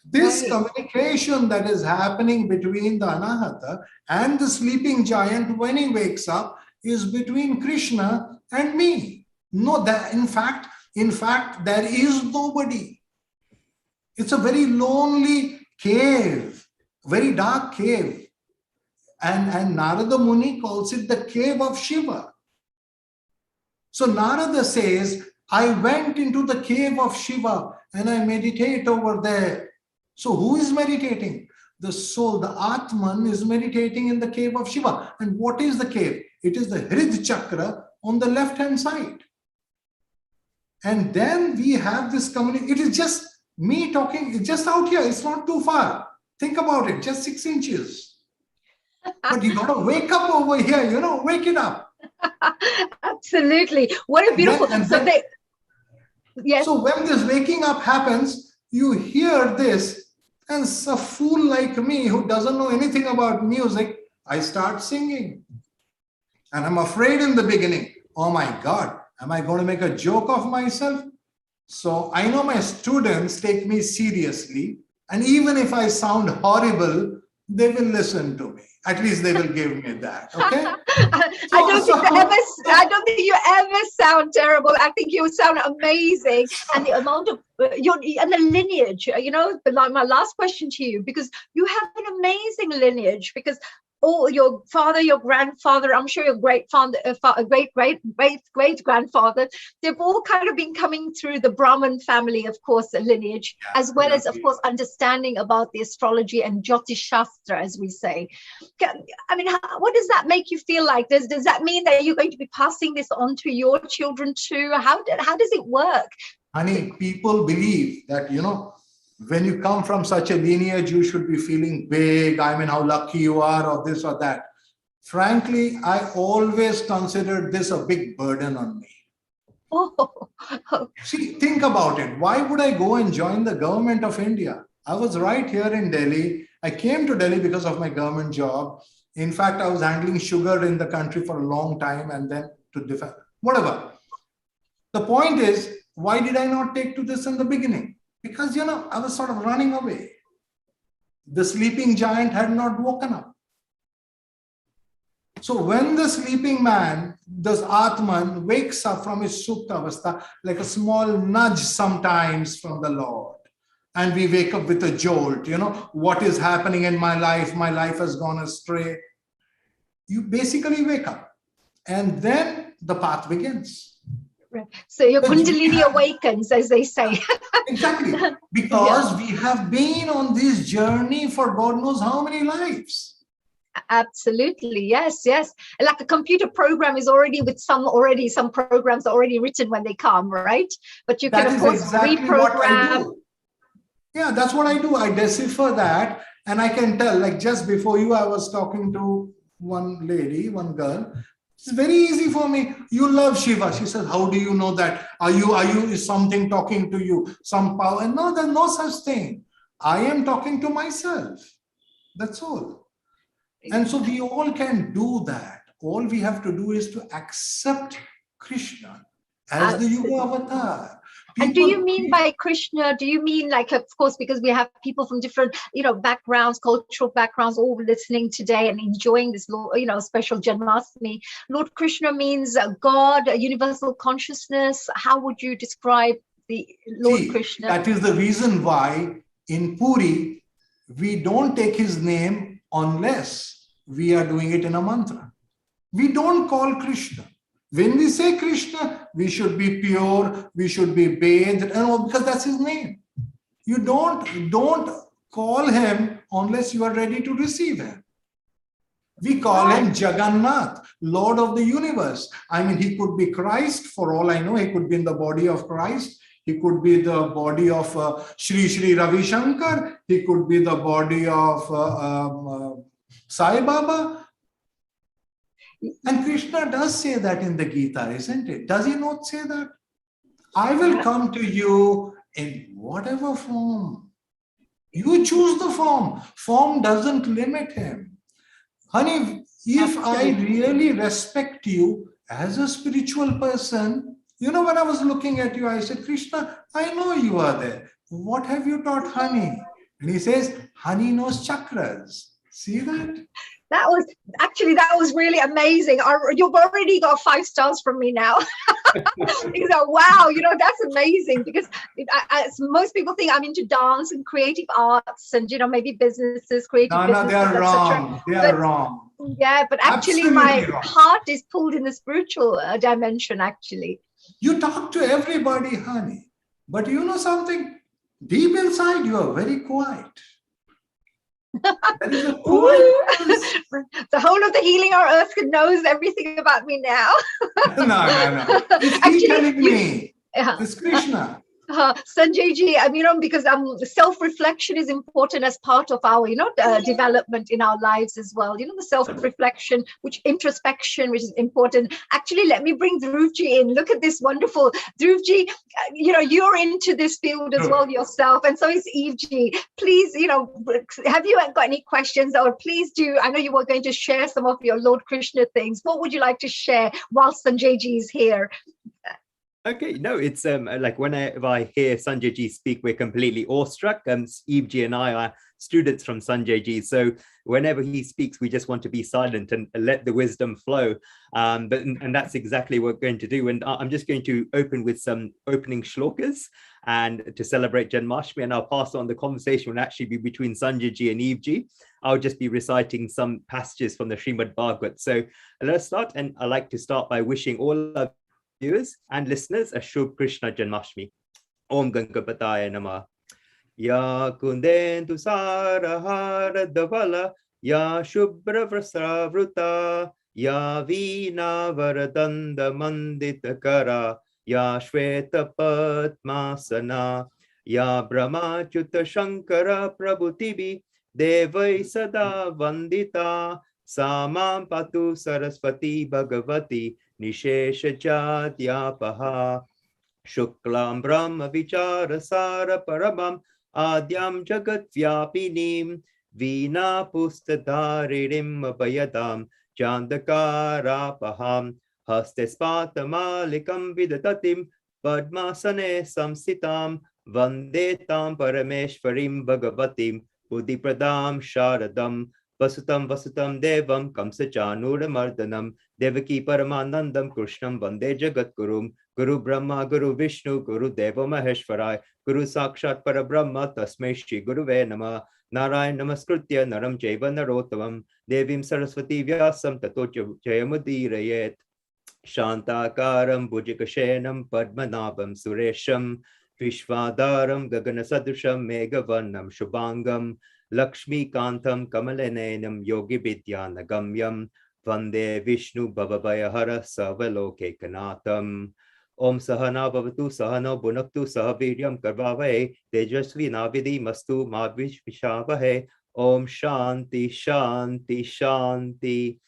This communication that is happening between the Anahata and the sleeping giant when he wakes up is between Krishna and me. No, that in fact, there is nobody. It's a very lonely cave, very dark cave. And Narada Muni calls it the cave of Shiva. So Narada says, I went into the cave of Shiva and I meditate over there. So who is meditating? The soul, the Atman is meditating in the cave of Shiva. And what is the cave? It is the Hrid Chakra on the left-hand side. And then we have this community. It is just me talking, it's just out here. It's not too far. Think about it, just 6 inches. But you got to wake up over here, wake it up. Absolutely. What a beautiful. Yes. So when this waking up happens, you hear this, and a fool like me who doesn't know anything about music, I start singing. And I'm afraid in the beginning, oh my God, am I going to make a joke of myself? So I know my students take me seriously, and even if I sound horrible, they will listen to me. At least they will give me that. Okay. I don't think you ever sound terrible. I think you sound amazing, and the amount of and the lineage. You know, like my last question to you, because you have an amazing lineage. Because your father, your grandfather, I'm sure your great grandfather, they've all kind of been coming through the Brahman family, of course, lineage, as well as, of course, understanding about the astrology and Jyotish Shastra, as we say. I mean, what does that make you feel like? Does that mean that you're going to be passing this on to your children too? How does it work? Honey, people believe that, when you come from such a lineage, you should be feeling big. I mean, how lucky you are, or this or that. Frankly, I always considered this a big burden on me. Oh. See, think about it. Why would I go and join the government of India? I was right here in Delhi. I came to Delhi because of my government job. In fact, I was handling sugar in the country for a long time, and then to defend, whatever. The point is, why did I not take to this in the beginning? Because, I was sort of running away. The sleeping giant had not woken up. So when the sleeping man, this Atman, wakes up from his Supta Avastha, like a small nudge sometimes from the Lord, and we wake up with a jolt, what is happening in my life has gone astray. You basically wake up, and then the path begins. So your Kundalini awakens, as they say. Exactly. Because we have been on this journey for God knows how many lives. Absolutely. Yes. Like a computer program is already with some programs are already written when they come, right? But you can, of course, reprogram. Yeah, that's what I do. I decipher that, and I can tell, like just before you, I was talking to one girl. It's very easy for me. You love Shiva. She says, how do you know that? Is something talking to you? Some power? No, there's no such thing. I am talking to myself. That's all. And so we all can do that. All we have to do is to accept Krishna as the Yuga avatar. And do you mean by Krishna, do you mean, like, of course, because we have people from different, backgrounds, cultural backgrounds, all listening today and enjoying this, special Janmashtami. Lord Krishna means God, a universal consciousness. How would you describe the Lord Krishna? That is the reason why in Puri, we don't take his name unless we are doing it in a mantra. We don't call Krishna. When we say Krishna, we should be pure, we should be bathed, and all, because that's his name. You don't call him unless you are ready to receive him. We call him Jagannath, Lord of the universe. I mean, he could be Christ, for all I know. He could be in the body of Christ. He could be the body of Sri Ravi Shankar. He could be the body of Sai Baba. And Krishna does say that in the Gita, isn't it? Does he not say that? I will come to you in whatever form. You choose the form. Form doesn't limit him. Honey, if I really respect you as a spiritual person, when I was looking at you, I said, Krishna, I know you are there. What have you taught honey? And he says, honey knows chakras. See that? That was really amazing. You've already got 5 stars from me now. Wow, that's amazing, because most people think I'm into dance and creative arts and, maybe businesses, creative businesses. No, they are wrong. They are wrong. Yeah, but actually my heart is pulled in the spiritual dimension, actually. You talk to everybody, honey. But you know something? Deep inside, you are very quiet. That is a the whole of the Healing Our Earth knows everything about me now. No. It's telling me. It's Krishna. Sanjay ji, because self-reflection is important as part of our, development in our lives as well. The self-reflection, which introspection, which is important. Actually, let me bring Dhruvji in. Look at this wonderful Dhruvji. You're into this field as well yourself, and so is Eveji. Please, have you got any questions, or please do? I know you were going to share some of your Lord Krishna things. What would you like to share while Sanjay ji is here? Okay, no, it's like whenever I hear Sanjay Ji speak, we're completely awestruck. Eveji and I are students from Sanjay Ji, so whenever he speaks, we just want to be silent and let the wisdom flow. And that's exactly what we're going to do. And I'm just going to open with some opening shlokas and to celebrate Janmashtami, and I'll pass on the conversation will actually be between Sanjay Ji and Eveji. I'll just be reciting some passages from the Srimad Bhagavat. So let's start, and I'd like to start by wishing all of viewers and listeners a Shubh Krishna Janmashtami. Om Gangapataya Namah. Ya Kundendu Sarahara Davala, Ya Shubhra Vrasravruta, Ya Veena Varadanda Mandita Kara, Ya Shweta Padmasana, Ya Brahma Chuta Shankara Prabhutibi, Devai Sada Vandita, Samam Patu Saraswati Bhagavati, Nishesha Jatyapaha, Shuklam Brahma Vichara Sara Paramam, Adyam Jagat Vyapinim, Veena Pustadharirim Abhayadam, Chandakara Hastespata Malikam Vidatatim, Padmasane Samsitam, Vandetam Parameshvarim Bhagavatim, Buddhipradam Sharadam, Vasutam Vasutam Devam Kamsachanura Mardanam, Devaki Paramanandam Krishnam Vande Jagat Gurum, Guru Brahma, Guru Vishnu, Guru Deva Maheshwarai, Guru Sakshat Parabrahma, Tasmai Shri Guruve Nama, Narayan Namaskritya, Naram Jaiva Narotavam, Devim Saraswati Vyasam, Tato Jayamudirayet, Shantakaram Bhujikashenam, Padmanabam Suresham, Vishvadaram Gagana Sadusham, Megavanam Shubhangam, Lakshmi Kantam Kamalanenam Yogi Vidyanagamyam, Vande Vishnu Bhavavayahara Savaloke Kanatam. Om Sahana Bhavatu Sahano Bhunaktu Sahaviryam Karvavahe Tejasvi Navidi Mastu Madvish Vishavahe. Om Shanti Shanti Shanti.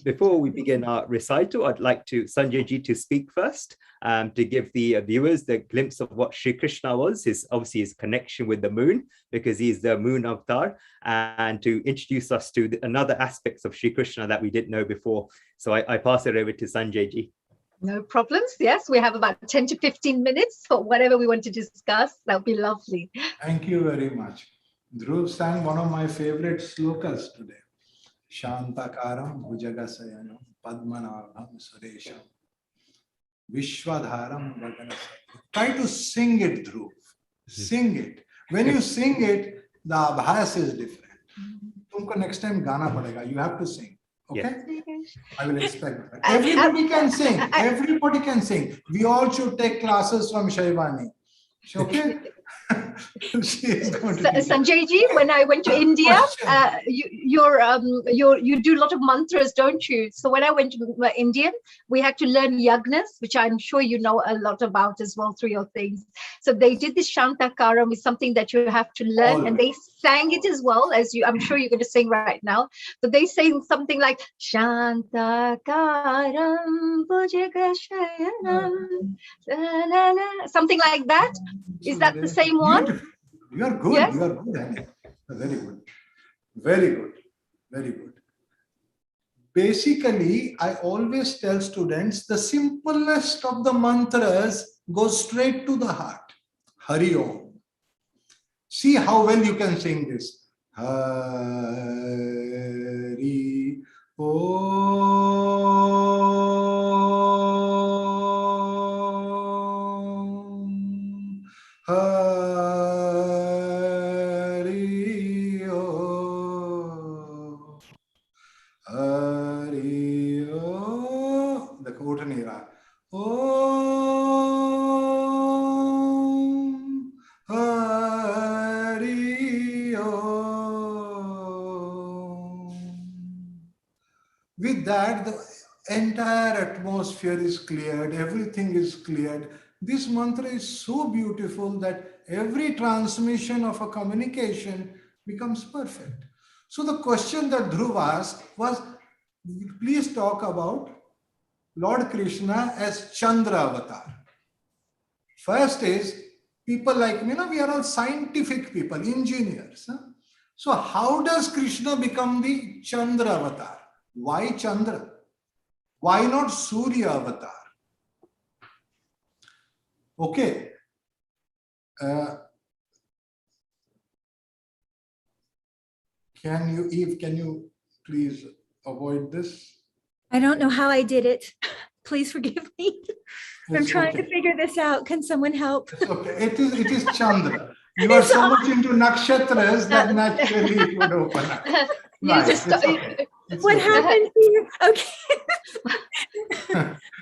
Before we begin our recital, I'd like to Sanjay Ji to speak first, to give the viewers the glimpse of what Sri Krishna was, obviously his connection with the moon, because he's the moon avatar, and to introduce us to another aspects of Sri Krishna that we didn't know before. So I pass it over to Sanjay Ji. No problems. Yes, we have about 10 to 15 minutes for whatever we want to discuss. That would be lovely. Thank you very much. Dhruv sang one of my favorite slokas today. Shantakaram Bhujagasayanam Padmanabham Suresham Vishwadharam Gaganasam. Try to sing it, Dhruv. Sing it. When you sing it, the abhas is different. Tumko next time gana padega. You have to sing. Okay? Yes. I will expect that. Everybody can sing. Everybody can sing. We all should take classes from Shaivani. Okay? Sanjay ji, when I went to India, you do a lot of mantras, don't you? So when I went to India, we had to learn yagnas, which I'm sure you know a lot about as well through your things. So they did this Shantakaram, is something that you have to learn, and they sang it as well as you. I'm sure you're going to sing right now. So they sang something like Shantakaram Bhujagashayanam, something like that. Is that the same one? You are good. Yes? You are good. Very good. Very good. Very good. Basically, I always tell students the simplest of the mantras goes straight to the heart. Hari Om. See how well you can sing this. Hari Om. Hari Om. Hari Om. The Kotanira. Om. Hari Om. With that, the entire atmosphere is cleared, everything is cleared. This mantra is so beautiful that every transmission of a communication becomes perfect. So the question that Dhruv asked was, please talk about Lord Krishna as Chandra avatar. First is, people like me, we are all scientific people, engineers. Huh? So how does Krishna become the Chandra avatar? Why Chandra? Why not Surya avatar? Okay. Eve, can you please avoid this? I don't know how I did it. Please forgive me. I'm trying to figure this out. Can someone help? It's okay. It is Chandra. You are so much into nakshatras that naturally it would open up. Nice. What happened here? Okay.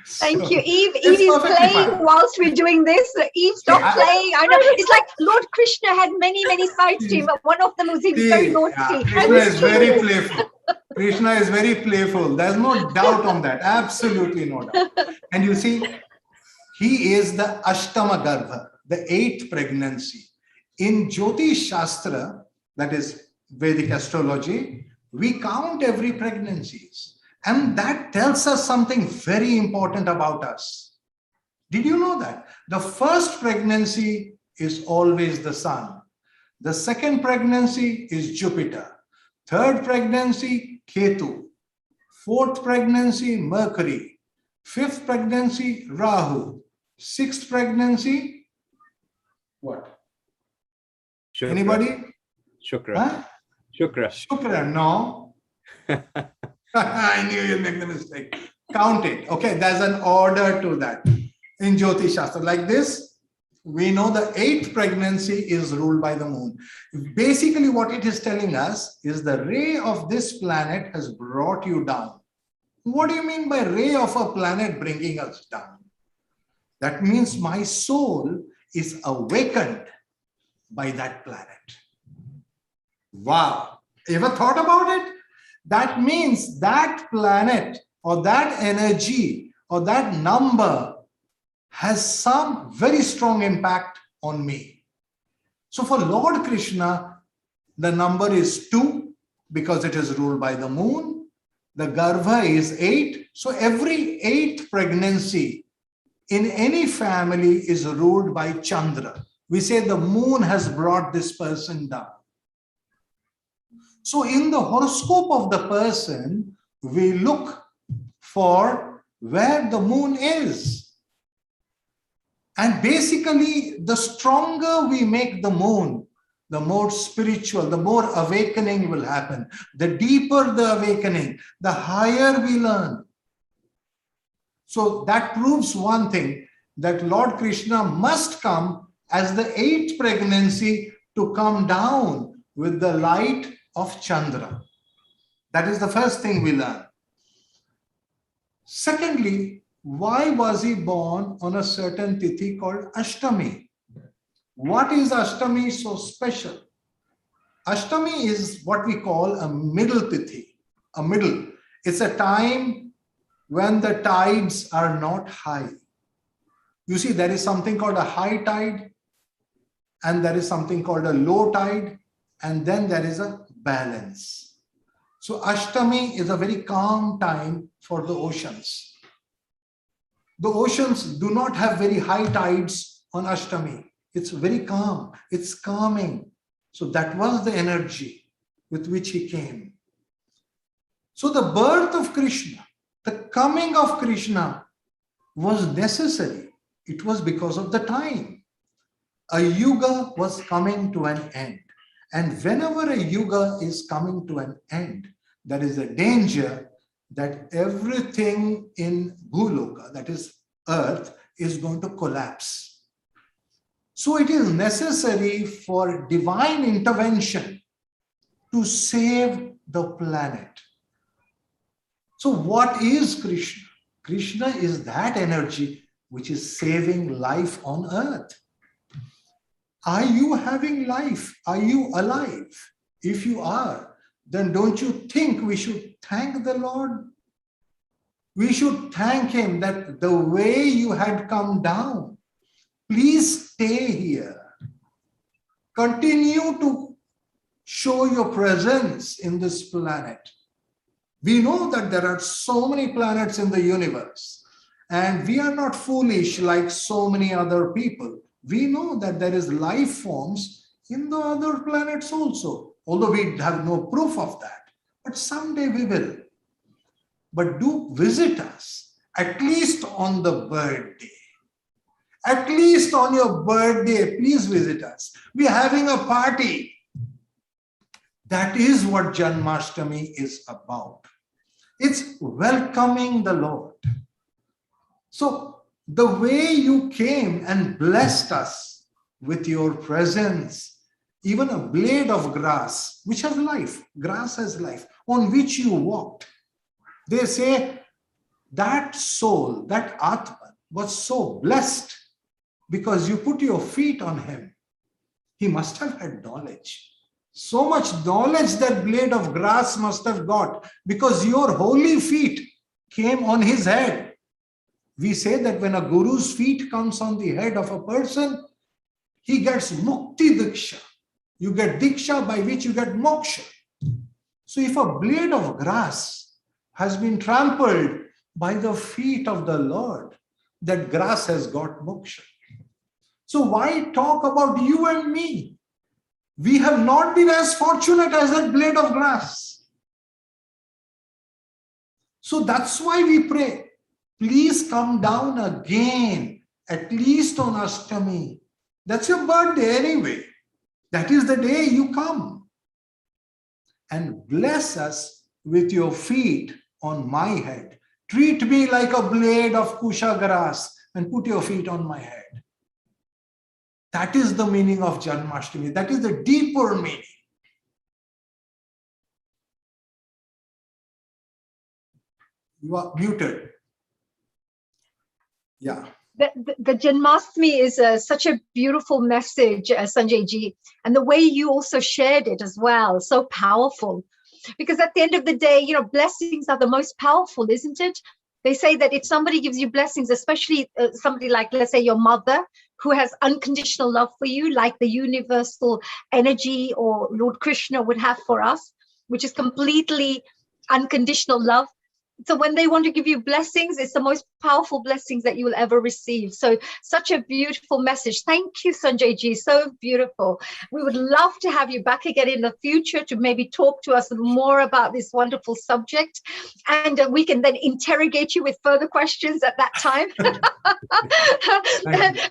Thank you, Eve. Eve is playing whilst we're doing this. Eve, stop playing. I know it's like Lord Krishna had many sides to him, but one of them was he was very naughty. Krishna is very playful. Krishna is very playful. There's no doubt on that. Absolutely no doubt. And you see, he is the Ashtama Garbha, the 8th pregnancy. In Jyotish Shastra, that is Vedic astrology, we count every pregnancies. And that tells us something very important about us. Did you know that? The first pregnancy is always the sun. The second pregnancy is Jupiter. Third pregnancy, Ketu. Fourth pregnancy, Mercury. Fifth pregnancy, Rahu. Sixth pregnancy, what? Shukra. Anybody? Shukra. Huh? Shukra. Shukra, no. I knew you'd make the mistake. Count it. Okay, there's an order to that. In Jyotish Shastra, like this, we know the 8th pregnancy is ruled by the moon. Basically, what it is telling us is the ray of this planet has brought you down. What do you mean by ray of a planet bringing us down? That means my soul is awakened by that planet. Wow. Ever thought about it? That means that planet or that energy or that number has some very strong impact on me. So for Lord Krishna, the number is 2 because it is ruled by the moon. The Garbha is 8. So every 8th pregnancy in any family is ruled by Chandra. We say the moon has brought this person down. So in the horoscope of the person, we look for where the moon is. And basically, the stronger we make the moon, the more spiritual, the more awakening will happen. The deeper the awakening, the higher we learn. So that proves one thing, that Lord Krishna must come as the 8th pregnancy to come down with the light of Chandra. That is the first thing we learn. Secondly, why was he born on a certain tithi called Ashtami? What is Ashtami so special? Ashtami is what we call a middle tithi, a middle. It's a time when the tides are not high. You see, there is something called a high tide, and there is something called a low tide, and then there is a balance. So Ashtami is a very calm time for the oceans. The oceans do not have very high tides on Ashtami. It's very calm. It's calming. So that was the energy with which he came. So the birth of Krishna, the coming of Krishna was necessary. It was because of the time. A yuga was coming to an end. And whenever a yuga is coming to an end, there is a danger that everything in Bhuloka, that is earth, is going to collapse. So it is necessary for divine intervention to save the planet. So what is Krishna? Krishna is that energy which is saving life on earth. Are you having life? Are you alive? If you are, then don't you think we should thank the Lord? We should thank him that the way you had come down, Please stay here. Continue to show your presence in this planet. We know that there are so many planets in the universe, and we are not foolish like so many other people. We know that there is life forms in the other planets also, although we have no proof of that. But someday we will. But do visit us, at least on the birthday. At least on your birthday, please visit us. We are having a party. That is what Janmashtami is about. It's welcoming the Lord. So the way you came and blessed us with your presence, even a blade of grass, which has life, grass has life, on which you walked. They say that soul, that Atman, was so blessed because you put your feet on him. He must have had knowledge. So much knowledge that blade of grass must have got because your holy feet came on his head. We say that when a guru's feet comes on the head of a person, he gets mukti diksha. You get diksha by which you get moksha. So if a blade of grass has been trampled by the feet of the Lord, that grass has got moksha. So why talk about you and me? We have not been as fortunate as that blade of grass. So that's why we pray. Please come down again, at least on Ashtami. That's your birthday anyway. That is the day you come. And bless us with your feet on my head. Treat me like a blade of kusha grass and put your feet on my head. That is the meaning of Janmashtami. That is the deeper meaning. You are muted. Yeah. The Janmashtami is such a beautiful message, Sanjay ji, and the way you also shared it as well, so powerful. Because at the end of the day, you know, blessings are the most powerful, isn't it? They say that if somebody gives you blessings, especially somebody like, let's say, your mother, who has unconditional love for you, like the universal energy or Lord Krishna would have for us, which is completely unconditional love. So when they want to give you blessings, it's the most powerful blessings that you will ever receive. So such a beautiful message. Thank you, Sanjay ji. So beautiful. We would love to have you back again in the future to maybe talk to us more about this wonderful subject. And we can then interrogate you with further questions at that time.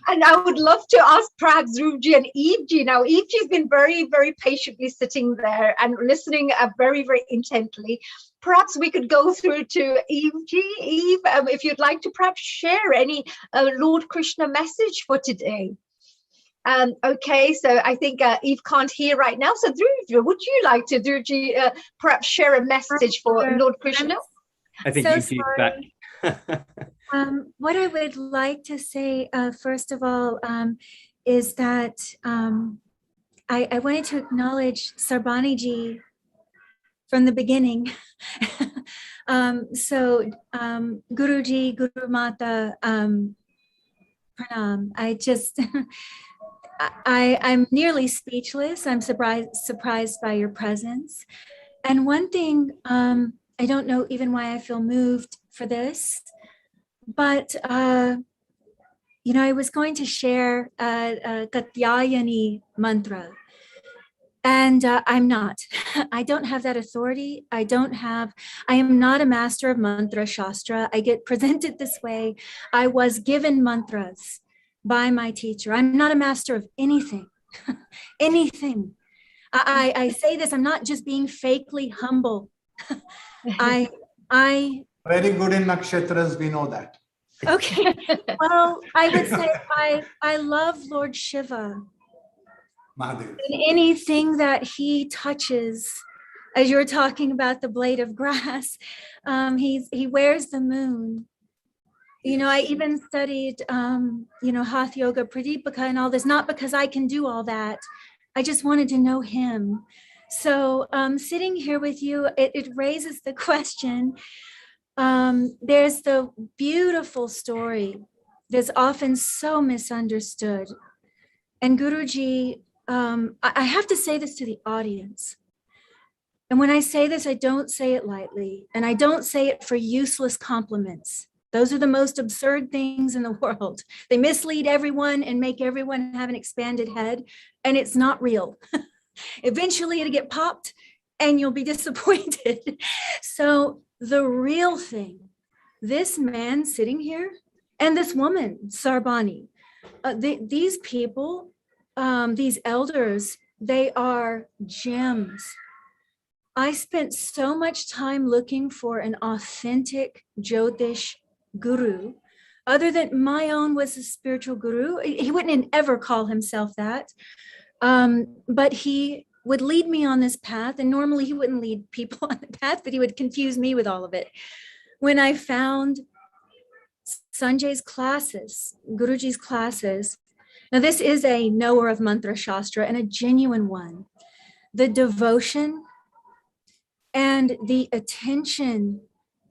And I would love to ask perhaps Dhruv and Eve ji. Now, Eve ji has been very, very patiently sitting there and listening very, very intently. Perhaps we could go through to Eve ji. Eve, if you'd like to perhaps share any Lord Krishna message for today. Okay, so I think Eve can't hear right now. So Dhruv, would you like to, Dhruv, perhaps share a message for Lord Krishna? I think so Eve is back. What I would like to say, first of all, is that I wanted to acknowledge Sarbani ji from the beginning. Guruji, Guru Mata, Pranam. I just, I'm nearly speechless. I'm surprised by your presence. And one thing, I don't know even why I feel moved for this, but, you know, I was going to share a Katyayani mantra. And I'm not. I don't have that authority. I am not a master of mantra shastra. I get presented this way. I was given mantras by my teacher. I'm not a master of anything, anything. I say this, I'm not just being fakely humble. I Very good in nakshatras, we know that. Okay, well, I would say I love Lord Shiva. Mahadev. In anything that he touches, as you're talking about the blade of grass, he wears the moon. You know, I even studied, you know, Hatha Yoga, Pradipaka and all this, not because I can do all that. I just wanted to know him. So sitting here with you, it raises the question. There's the beautiful story that's often so misunderstood. And Guruji, I have to say this to the audience. And when I say this, I don't say it lightly, and I don't say it for useless compliments. Those are the most absurd things in the world. They mislead everyone and make everyone have an expanded head, and it's not real. Eventually it'll get popped and you'll be disappointed. So the real thing, this man sitting here and this woman, Sarbani, these people, these elders, they are gems. I spent so much time looking for an authentic Jyotish guru, other than my own was a spiritual guru. He wouldn't ever call himself that. But he would lead me on this path, and normally he wouldn't lead people on the path, but he would confuse me with all of it. When I found Sanjay's classes, Guruji's classes, now this is a knower of Mantra Shastra and a genuine one. The devotion and the attention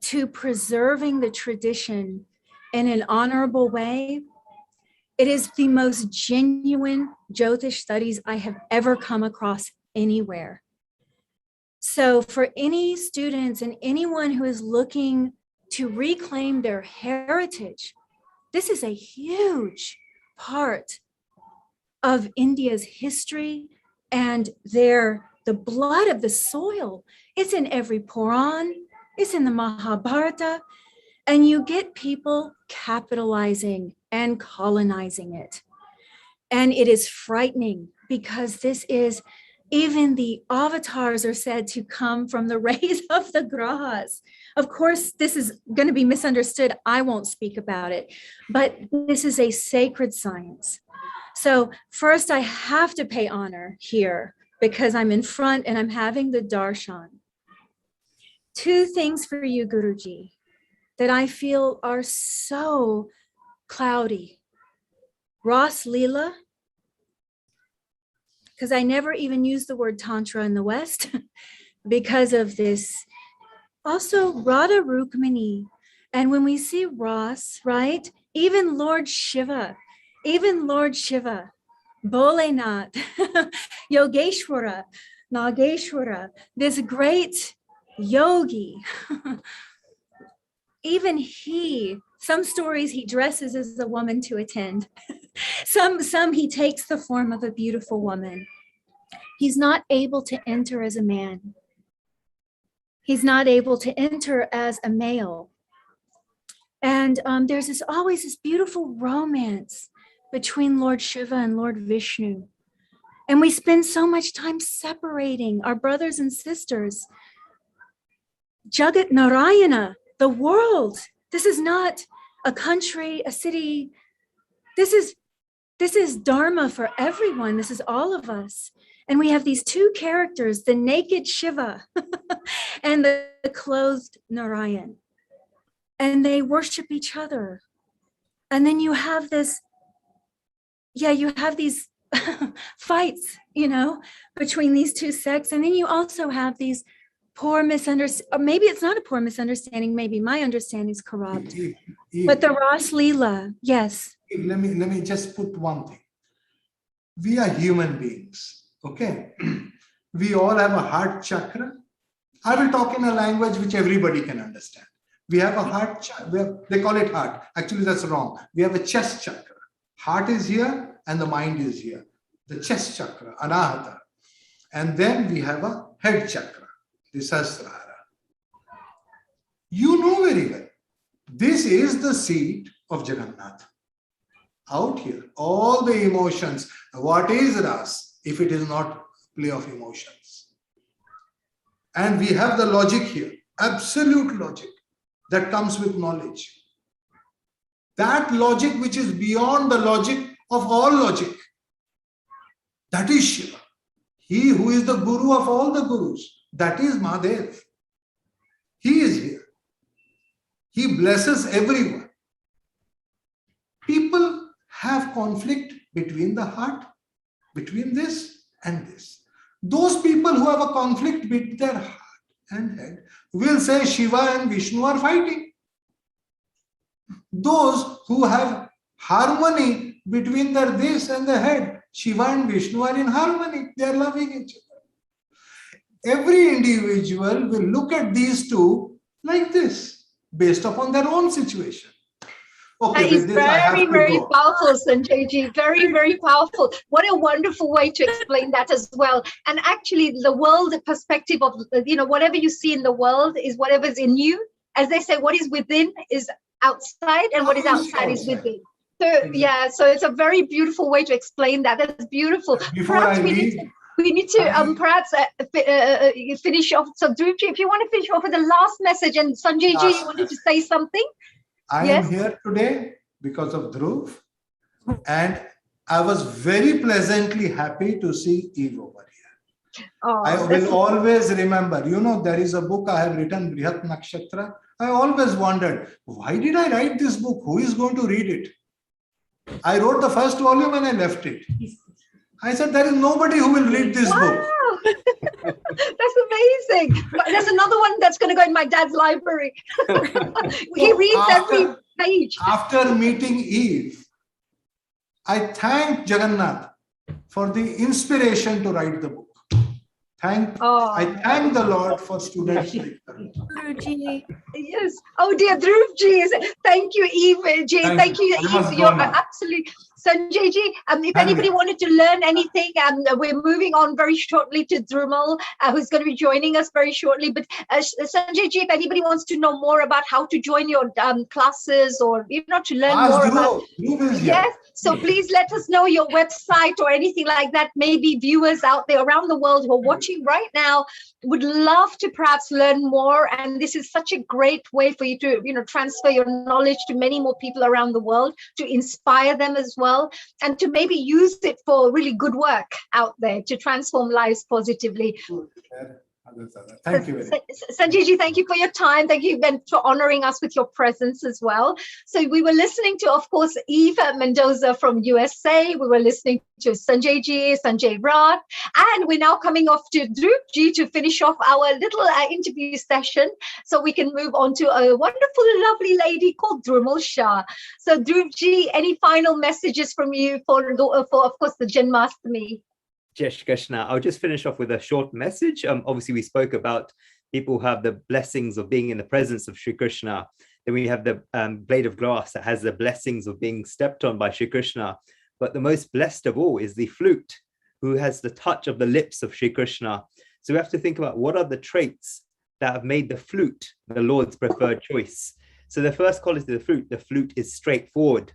to preserving the tradition in an honorable way, it is the most genuine Jyotish studies I have ever come across anywhere. So for any students and anyone who is looking to reclaim their heritage, this is a huge part of India's history and the blood of the soil. It's in every Puran, it's in the Mahabharata, and you get people capitalizing and colonizing it. And it is frightening because this is, even the avatars are said to come from the rays of the grahas. Of course, this is going to be misunderstood. I won't speak about it, but this is a sacred science. So first I have to pay honor here because I'm in front and I'm having the darshan. Two things for you, Guruji, that I feel are so cloudy. Ras Leela, because I never even use the word Tantra in the West because of this. Also Radha Rukmini. And when we see Ras, right? Even Lord Shiva, Bholenath, Yogeshwara, Nageshwara, this great yogi, even he, some stories he dresses as a woman to attend. Some he takes the form of a beautiful woman. He's not able to enter as a man. He's not able to enter as a male. And there's always this beautiful romance between Lord Shiva and Lord Vishnu. And we spend so much time separating our brothers and sisters. Jagat Narayana, the world. This is not a country, a city. This is Dharma for everyone. This is all of us. And we have these two characters, the naked Shiva and the clothed Narayan. And they worship each other. And then you have this, you have these fights, between these two sects. And then you also have these poor misunderstanding, or maybe it's not a poor misunderstanding, maybe my understanding is corrupt. But the Ras Leela, yes. Let me just put one thing. We are human beings, okay? We all have a heart chakra. I will talk in a language which everybody can understand. We have a heart chakra, they call it heart. Actually, that's wrong. We have a chest chakra. Heart is here and the mind is here. The chest chakra, Anahata. And then we have a head chakra, the Sahasrara. You know very well, this is the seat of Jagannath. Out here, all the emotions. What is Ras if it is not play of emotions? And we have the logic here, absolute logic that comes with knowledge. That logic which is beyond the logic of all logic. That is Shiva. He who is the guru of all the gurus. That is Mahadev. He is here. He blesses everyone. People have conflict between the heart, between this and this. Those people who have a conflict between their heart and head will say Shiva and Vishnu are fighting. Those who have Harmony between this and the head. Shiva and Vishnu are in harmony. They are loving each other. Every individual will look at these two like this, based upon their own situation. Okay, that is very, very go. powerful, Sanjayji. Very, very powerful. What a wonderful way to explain that as well. And actually, the world perspective of, whatever you see in the world is whatever's in you. As they say, what is within is outside, and what is outside is within. So, yeah, so it's a very beautiful way to explain that. That's beautiful. Perhaps we need to perhaps finish off. So, Dhruvji, if you want to finish off with the last message, and Sanjayji, you wanted to say something? I am here today because of Dhruv, and I was very pleasantly happy to see Eve over here. I will always remember, there is a book I have written, Brihat Nakshatra. I always wondered, why did I write this book? Who is going to read it? I wrote the first volume and I left it. I said, there is nobody who will read this book. That's amazing. There's another one that's going to go in my dad's library. He reads every page. After meeting Eve, I thank Jagannath for the inspiration to write the book. I thank the Lord for students like that. Yes. Oh dear, Dhruvji. Thank you, Eve. Thank you, Eve. You're absolutely. Sanjayji, if anybody wanted to learn anything, we're moving on very shortly to Dhrumal, who's going to be joining us very shortly. But Sanjayji, if anybody wants to know more about how to join your classes, or to learn more about, yes, so please let us know your website or anything like that. Maybe viewers out there around the world who are watching right now would love to perhaps learn more, and this is such a great way for you to transfer your knowledge to many more people around the world, to inspire them as well, and to maybe use it for really good work out there to transform lives positively. Thank you. Sanjayji, thank you for your time. Thank you again for honoring us with your presence as well. So we were listening to, of course, Eve Mendoza from USA. We were listening to Sanjay Rath, and we're now coming off to Dhruvji to finish off our little interview session, so we can move on to a wonderful, lovely lady called Dhrumal Shah. So Dhruvji, any final messages from you for of course, the Janmastami? Jai Shri Krishna. I'll just finish off with a short message. Obviously, we spoke about people who have the blessings of being in the presence of Shri Krishna. Then we have the blade of grass that has the blessings of being stepped on by Shri Krishna. But the most blessed of all is the flute, who has the touch of the lips of Shri Krishna. So we have to think about what are the traits that have made the flute the Lord's preferred choice. So the first quality of the flute is straightforward.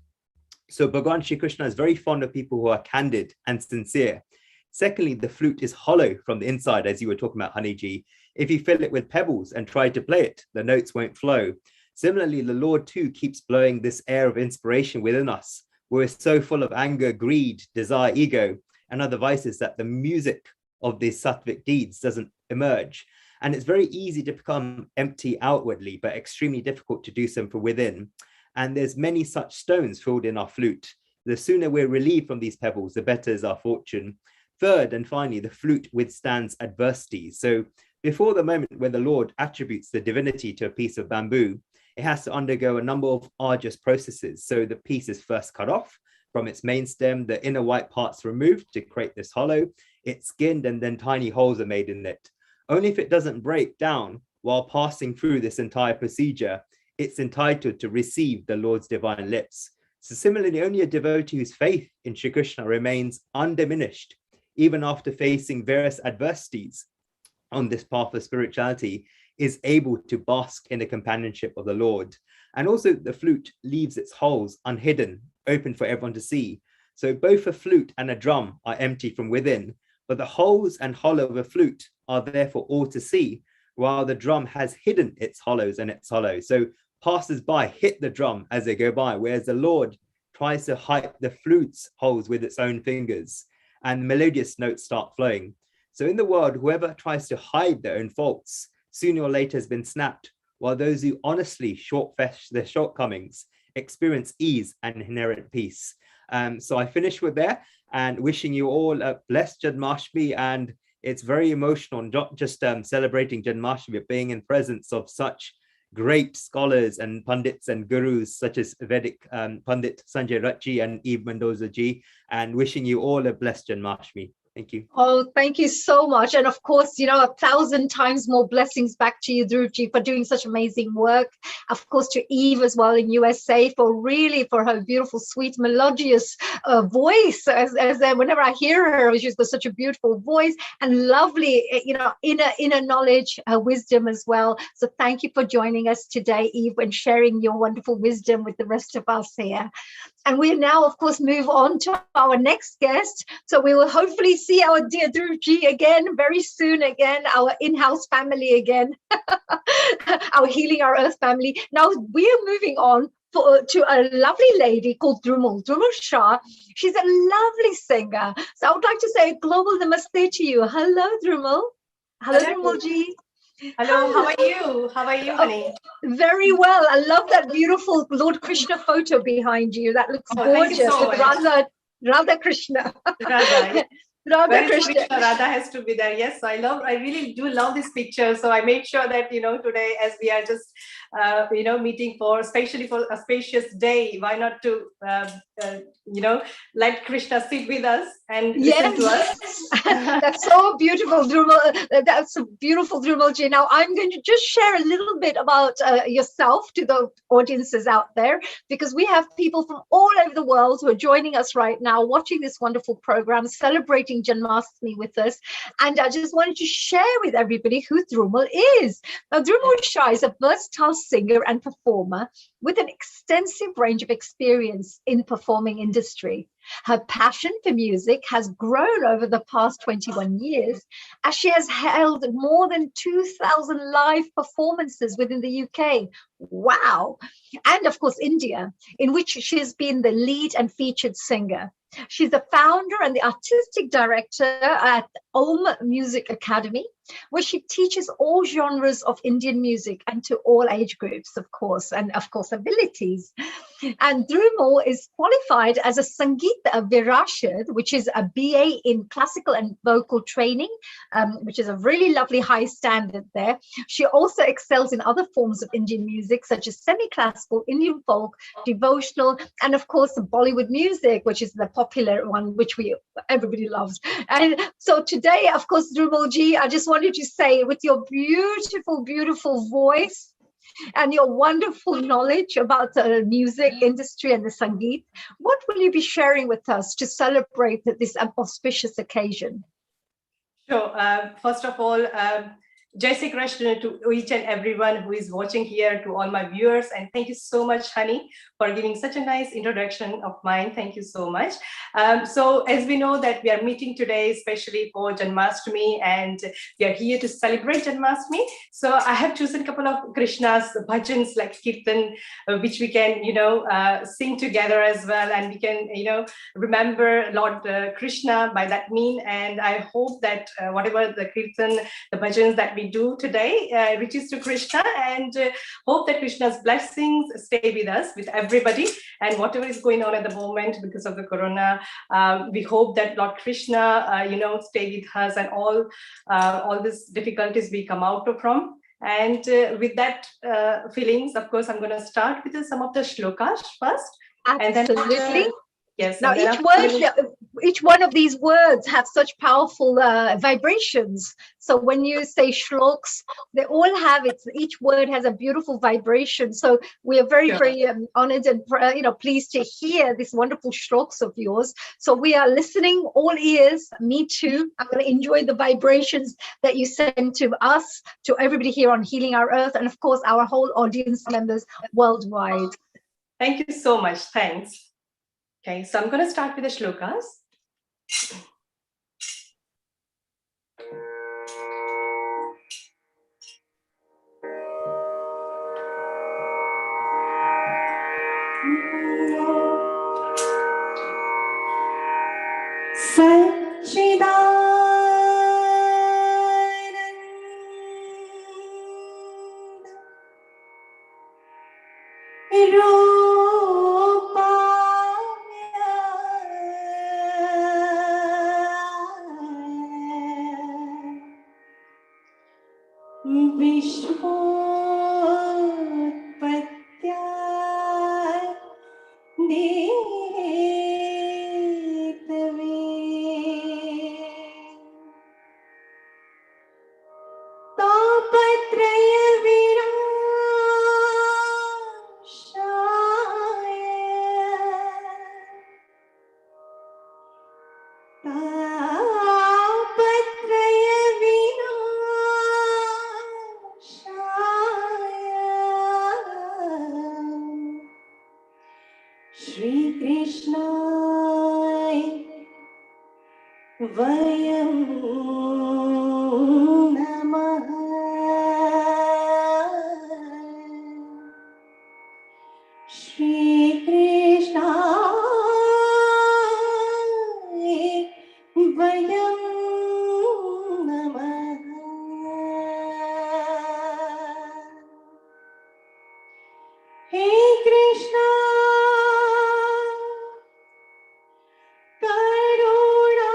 So Bhagavan Shri Krishna is very fond of people who are candid and sincere. Secondly, the flute is hollow from the inside, as you were talking about, Honeyji. If you fill it with pebbles and try to play it, the notes won't flow. Similarly, the Lord too keeps blowing this air of inspiration within us. We're so full of anger, greed, desire, ego, and other vices that the music of these sattvic deeds doesn't emerge. And it's very easy to become empty outwardly, but extremely difficult to do so from within. And there's many such stones filled in our flute. The sooner we're relieved from these pebbles, the better is our fortune. Third, and finally, the flute withstands adversity. So before the moment when the Lord attributes the divinity to a piece of bamboo, it has to undergo a number of arduous processes. So the piece is first cut off from its main stem, the inner white parts removed to create this hollow, it's skinned, and then tiny holes are made in it. Only if it doesn't break down while passing through this entire procedure, it's entitled to receive the Lord's divine lips. So similarly, only a devotee whose faith in Shri Krishna remains undiminished, even after facing various adversities on this path of spirituality, is able to bask in the companionship of the Lord. And also the flute leaves its holes unhidden, open for everyone to see. So both a flute and a drum are empty from within, but the holes and hollow of a flute are there for all to see, while the drum has hidden its hollows and its hollows. So passers-by hit the drum as they go by, whereas the Lord tries to hide the flute's holes with its own fingers, and melodious notes start flowing. So in the world, whoever tries to hide their own faults, sooner or later has been snapped, while those who honestly short-fetch their shortcomings experience ease and inherent peace. So I finish with there, and wishing you all a blessed Janmashtami. And it's very emotional, not just celebrating Janmashtami, but being in presence of such great scholars and Pandits and Gurus such as Vedic Pandit Sanjay Rath and Eve Mendoza-ji, and wishing you all a blessed Janmashtami. Thank you. Oh, thank you so much. And of course, 1,000 times more blessings back to you, Dhruv, for doing such amazing work. Of course, to Eve as well in USA for her beautiful, sweet, melodious voice. As whenever I hear her, she's got such a beautiful voice and lovely, inner knowledge, wisdom as well. So thank you for joining us today, Eve, and sharing your wonderful wisdom with the rest of us here. And we now, of course, move on to our next guest. So we will hopefully see our dear Dhruv again very soon again, our in-house family again, our Healing Our Earth family. Now we are moving on to a lovely lady called Dhrumal Shah. She's a lovely singer. So I would like to say a global namaste to you. Hello, Dhrumal. Hello, Dhrumalji. Hello, how are you? How are you, honey? Very well. I love that beautiful Lord Krishna photo behind you. That looks gorgeous. Thank you so much. Radha Krishna. Radha. Radha Krishna. Radha has to be there. Yes, I really do love this picture. So I made sure that, today, as we are just, meeting especially for a spacious day, why not to, let Krishna sit with us and listen to us. That's so beautiful, Dhrumal. That's a beautiful, Dhrumalji. Now, I'm going to just share a little bit about yourself to the audiences out there, because we have people from all over the world who are joining us right now, watching this wonderful program, celebrating Janmashtami with us. And I just wanted to share with everybody who Dhrumal is. Now, Dhrumal Shah is a versatile singer and performer with an extensive range of experience in performing industry. Her passion for music has grown over the past 21 years, as she has held more than 2,000 live performances within the UK. Wow. And of course, India, in which she has been the lead and featured singer. She's the founder and the artistic director at Om Music Academy, where she teaches all genres of Indian music and to all age groups, of course, and of course, abilities. And Dhrumal is qualified as a Sangeet Virashad, which is a BA in classical and vocal training, which is a really lovely high standard there. She also excels in other forms of Indian music, such as semi-classical, Indian folk, devotional, and of course, the Bollywood music, which is the popular one, which everybody loves. And so today, of course, Dhrumalji, I just wanted to say, with your beautiful, beautiful voice and your wonderful knowledge about the music industry and the Sangeet, what will you be sharing with us to celebrate this auspicious occasion? Sure. First of all, Jai Sri Krishna to each and everyone who is watching here, to all my viewers, and thank you so much, honey, for giving such a nice introduction of mine. Thank you so much. So as we know that we are meeting today, especially for Janmashtami, and we are here to celebrate Janmashtami. So I have chosen a couple of Krishna's bhajans like Kirtan, which we can, sing together as well, and we can, remember Lord Krishna by that mean. And I hope that whatever the Kirtan, the bhajans that we do today reaches to Krishna, and hope that Krishna's blessings stay with us, with everybody, and whatever is going on at the moment because of the corona, we hope that Lord Krishna, stay with us, and all these difficulties we come out from. And with that feelings, of course, I'm going to start with some of the shlokas first. Absolutely. And then yes. Now, each one of these words have such powerful vibrations. So when you say shloks, they all have it. Each word has a beautiful vibration. So we are very, very honored and pleased to hear this wonderful shloks of yours. So we are listening, all ears. Me too. I'm going to enjoy the vibrations that you send to us, to everybody here on Healing Our Earth, and of course our whole audience members worldwide. Thank you so much. Thanks. Okay, so I'm going to start with the shlokas. तापत्रय विनाशाय तापत्रय विनाशाय Shri Krishnay Vayam Namaha Shri Krishnay Vayam Namaha Hey Krishna करुणा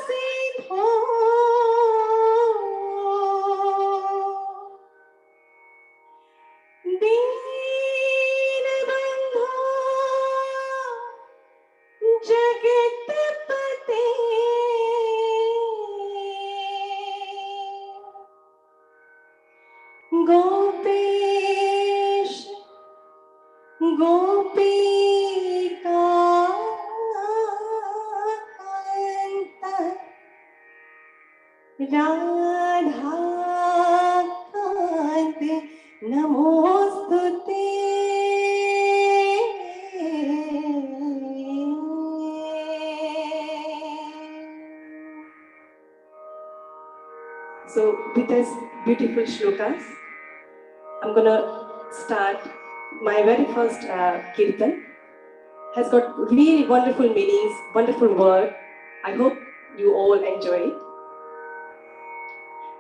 सिंधो दीनबंधो जगत्पते गोपेश गोपिका राधा कांत नमोस्तुते So with this beautiful shlokas, I'm gonna start my very first kirtan. Has got really wonderful meanings, wonderful word. I hope you all enjoy it.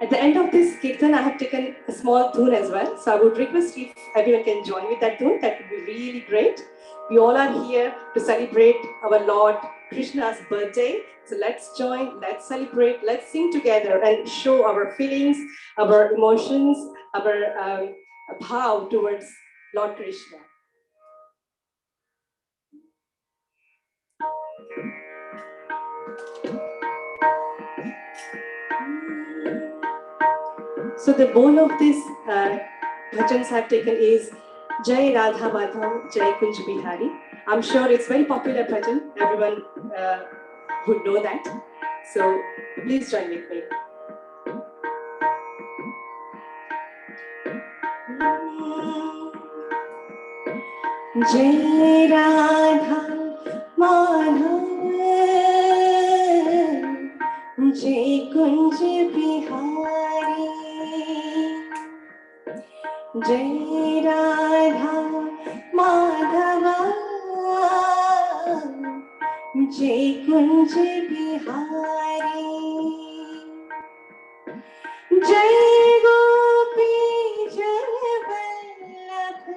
At the end of this kirtan, I have taken a small tune as well. So I would request if everyone can join with that tune. That would be really great. We all are here to celebrate our Lord Krishna's birthday. So let's join, let's celebrate, let's sing together and show our feelings, our emotions, our bhav towards Lord Krishna. So the bowl of this bhajans have taken is Jai Radha Madhav, Jai Kunj Bihari. I'm sure it's very popular bhajan. Everyone would know that. So please join with me. Jai Radha Madhav, Jai Kunj Bihari. Jai Radha Madhava, Jai Kunj Bihari. Jai Gopi Janvallabh,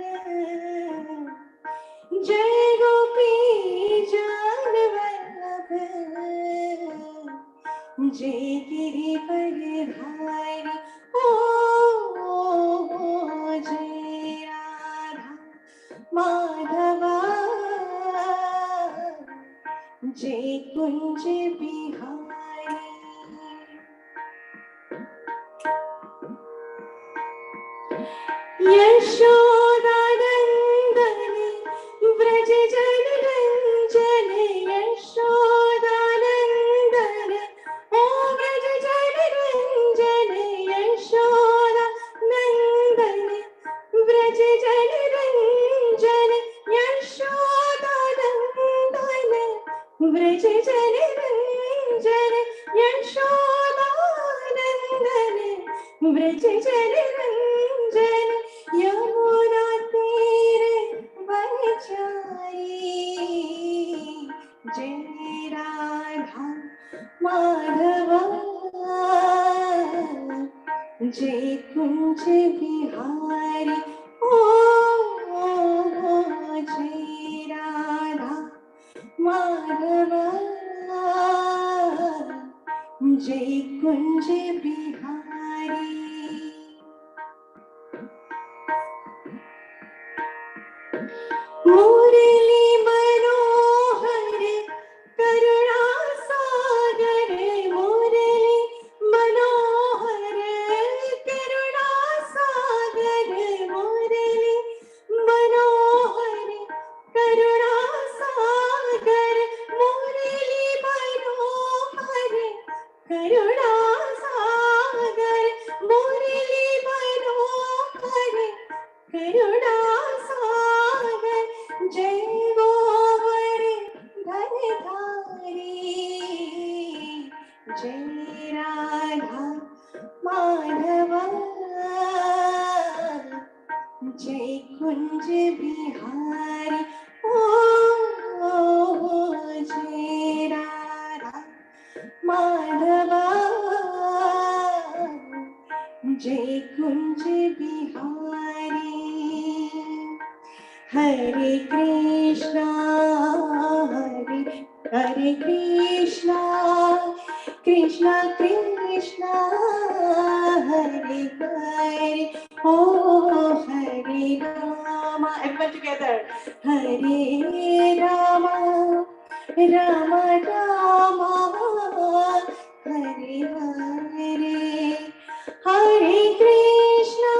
Jai Gopi Janvallabh, Jai Giri Paridhari. Jai Radha Madhava, Jai Kunj Bihari. Yashoda Nandani Vraj Jana Ranjani, Yashoda Nandani Oh Vraj Jana Ranjani, Yashoda Nandani Vraj Jana Ranjani, Yashoda Nandani Vraj Jana Ranjani, Yashoda Nandani Vraj Jana Ranjani. Yamuna तेरे बन जाई, जय राधा माधवा, जय कुंज बिहारी. जय राधा माधवा, जय कुंज बिहारी. मुरली करुणा सागर जय गोबर धरधारी जय राधा माधवा जय कुंज बिहारी ओ जय राधा माधवा जय कुंज बिहारी हरे कृष्णा हरे कृष्णा कृष्णा कृष्णा हरे हरे ओ हरे रामा everyone together हरे रामा रामा रामा हरे हरे हरे कृष्णा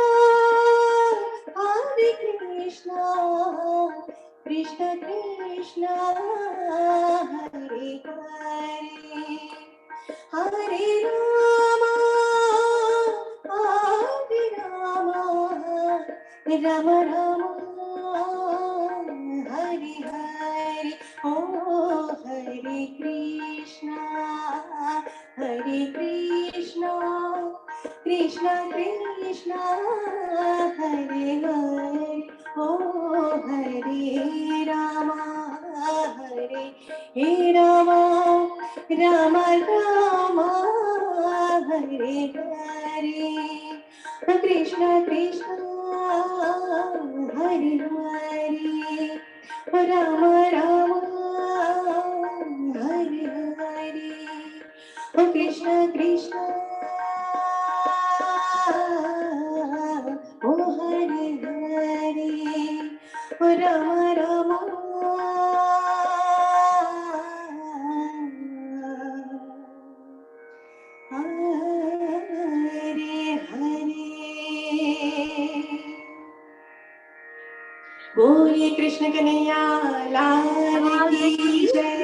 कृष्ण कृष्ण हरे हरे हरे रामा राम राम हरे हरे ओ हरे कृष्णा कृष्ण कृष्ण हरे हरे ओ हरे रामा राम राम हरे हरे कृष्ण कृष्ण हरे हरे राम राम हरे हरे कृष्ण कृष्ण ओ हरे हरे राम राम हरे हरे बोलिए कृष्ण कन्हैया लाल की जय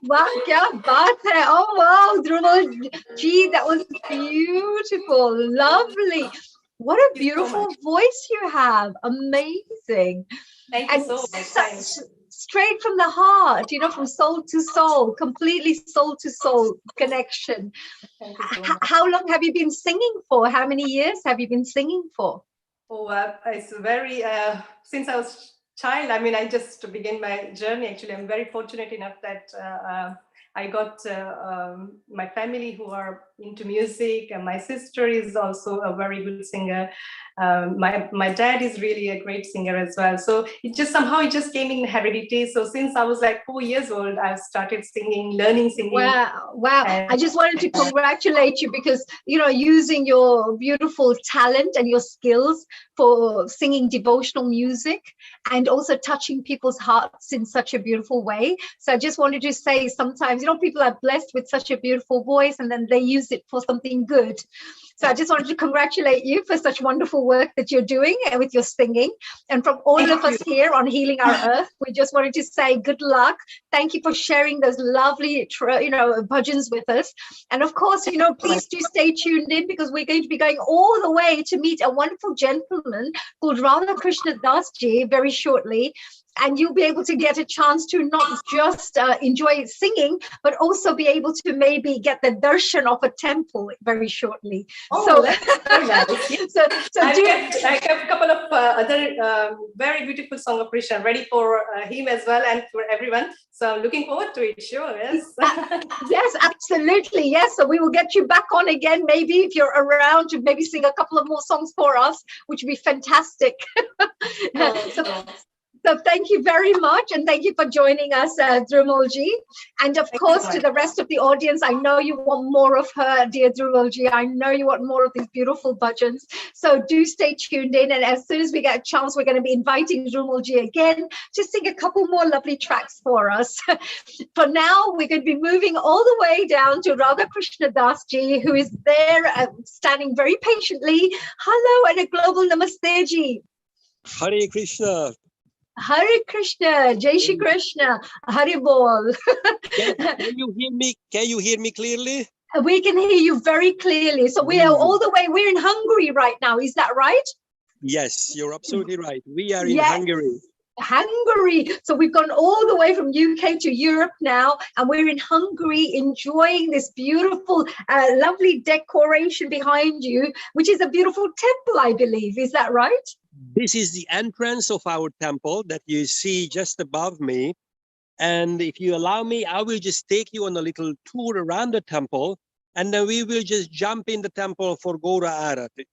wow, kya baat hai. Oh wow, Dhruvalji, that was beautiful, lovely. What a beautiful voice you have. Amazing. Thank you so much. Straight from the heart, from soul to soul, completely soul to soul connection. How long have you been singing for? How many years have you been singing for? Oh, it's very, since I was child, I mean, I just began my journey. Actually, I'm very fortunate enough that I got my family who are into music, and my sister is also a very good singer. My dad is really a great singer as well. So it just came in heredity. So since I was like 4 years old, I've started singing, learning singing. Wow. I just wanted to congratulate you because, using your beautiful talent and your skills for singing devotional music and also touching people's hearts in such a beautiful way. So I just wanted to say sometimes, people are blessed with such a beautiful voice and then they use it for something good. So I just wanted to congratulate you for such wonderful work that you're doing with your singing. And from all of us here on Healing Our Earth, we just wanted to say good luck. Thank you for sharing those lovely, bhajans with us. And of course, please do stay tuned in because we're going to be going all the way to meet a wonderful gentleman called Radha Krishna Das Ji very shortly. And you'll be able to get a chance to not just enjoy singing, but also be able to maybe get the darshan of a temple very shortly. Oh, that's very nice. I have a couple of other very beautiful songs of Krishna ready for him as well and for everyone. So I'm looking forward to it. Sure, yes. Yes, absolutely. Yes. So we will get you back on again. Maybe if you're around to maybe sing a couple of more songs for us, which would be fantastic. So thank you very much. And thank you for joining us, Dhruvalji. And of course, to the rest of the audience, I know you want more of her, dear Dhruvalji. I know you want more of these beautiful bhajans. So do stay tuned in. And as soon as we get a chance, we're going to be inviting Dhruvalji again to sing a couple more lovely tracks for us. For now, we're going to be moving all the way down to Radha Krishna Das Ji, who is there standing very patiently. Hello and a global namaste ji. Hare Krishna. Hare Krishna, Jai Shri Krishna, Hare Bol. Can you hear me? Can you hear me clearly? We can hear you very clearly. So we are all the way, we're in Hungary right now. Is that right? Yes, you're absolutely right. We are in Yes. Hungary. Hungary. So we've gone all the way from UK to Europe now, and we're in Hungary enjoying this beautiful, lovely decoration behind you, which is a beautiful temple, I believe. Is that right? This is the entrance of our temple that you see just above me. And if you allow me, I will just take you on a little tour around the temple, and then we will just jump in the temple for Gora Arati.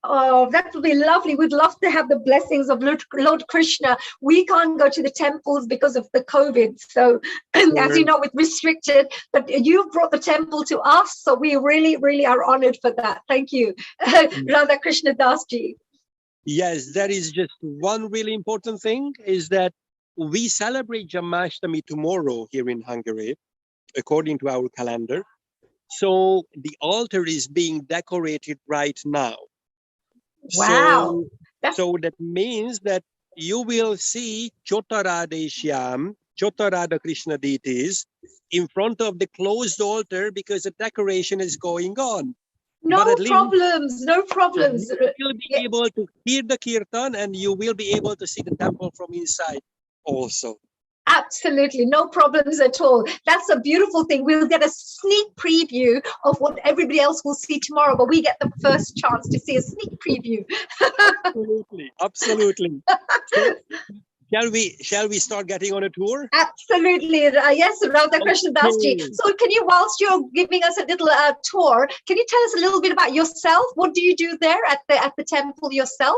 Oh, that would be lovely. We'd love to have the blessings of Lord Krishna. We can't go to the temples because of the COVID. So, as you know, it's restricted, but you brought the temple to us. So we really, really are honored for that. Thank you, Radha Krishna Dasji. Yes, there is just one really important thing is that we celebrate Janmashtami tomorrow here in Hungary, according to our calendar. So the altar is being decorated right now. Wow. So that means that you will see Chotarada Shyam, Chotarada Krishna deities in front of the closed altar because the decoration is going on. No problems, no problems. You will be able to hear the kirtan and you will be able to see the temple from inside also. Absolutely, no problems at all. That's a beautiful thing. We'll get a sneak preview of what everybody else will see tomorrow, but we get the first chance to see a sneak preview. Absolutely, absolutely. So, shall we start getting on a tour? Absolutely, yes, Radha Krishna Dasji. So can you, whilst you're giving us a little tour, can you tell us a little bit about yourself? What do you do there at the temple yourself?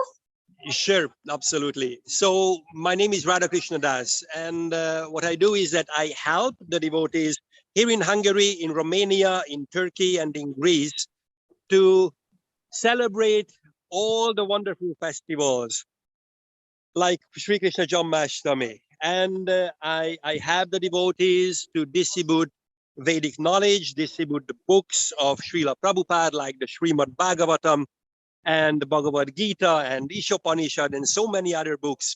Sure, absolutely. So my name is Radha Krishna Das, and what I do is that I help the devotees here in Hungary, in Romania, in Turkey, and in Greece to celebrate all the wonderful festivals like Sri Krishna Janmashtami. And I have the devotees to distribute Vedic knowledge, distribute the books of Srila Prabhupada like the Srimad Bhagavatam, and the Bhagavad Gita and Ishopanishad and so many other books.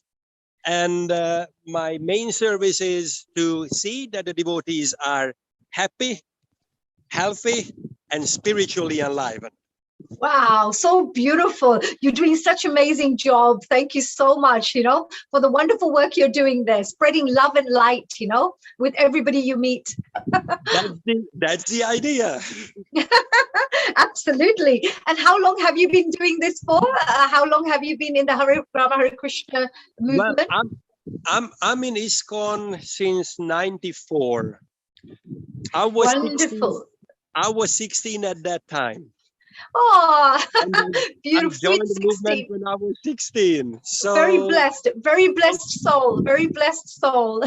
And my main service is to see that the devotees are happy, healthy, and spiritually enlivened. Wow, so beautiful. You're doing such an amazing job. Thank you so much, for the wonderful work you're doing there, spreading love and light, with everybody you meet. That's the idea. Absolutely. And how long have you been doing this for? How long have you been in the Hare Krishna movement? Well, I'm in ISKCON since '94. I was 16 at that time. Oh, beautiful. I joined the movement when I was 16. So very blessed soul, very blessed soul.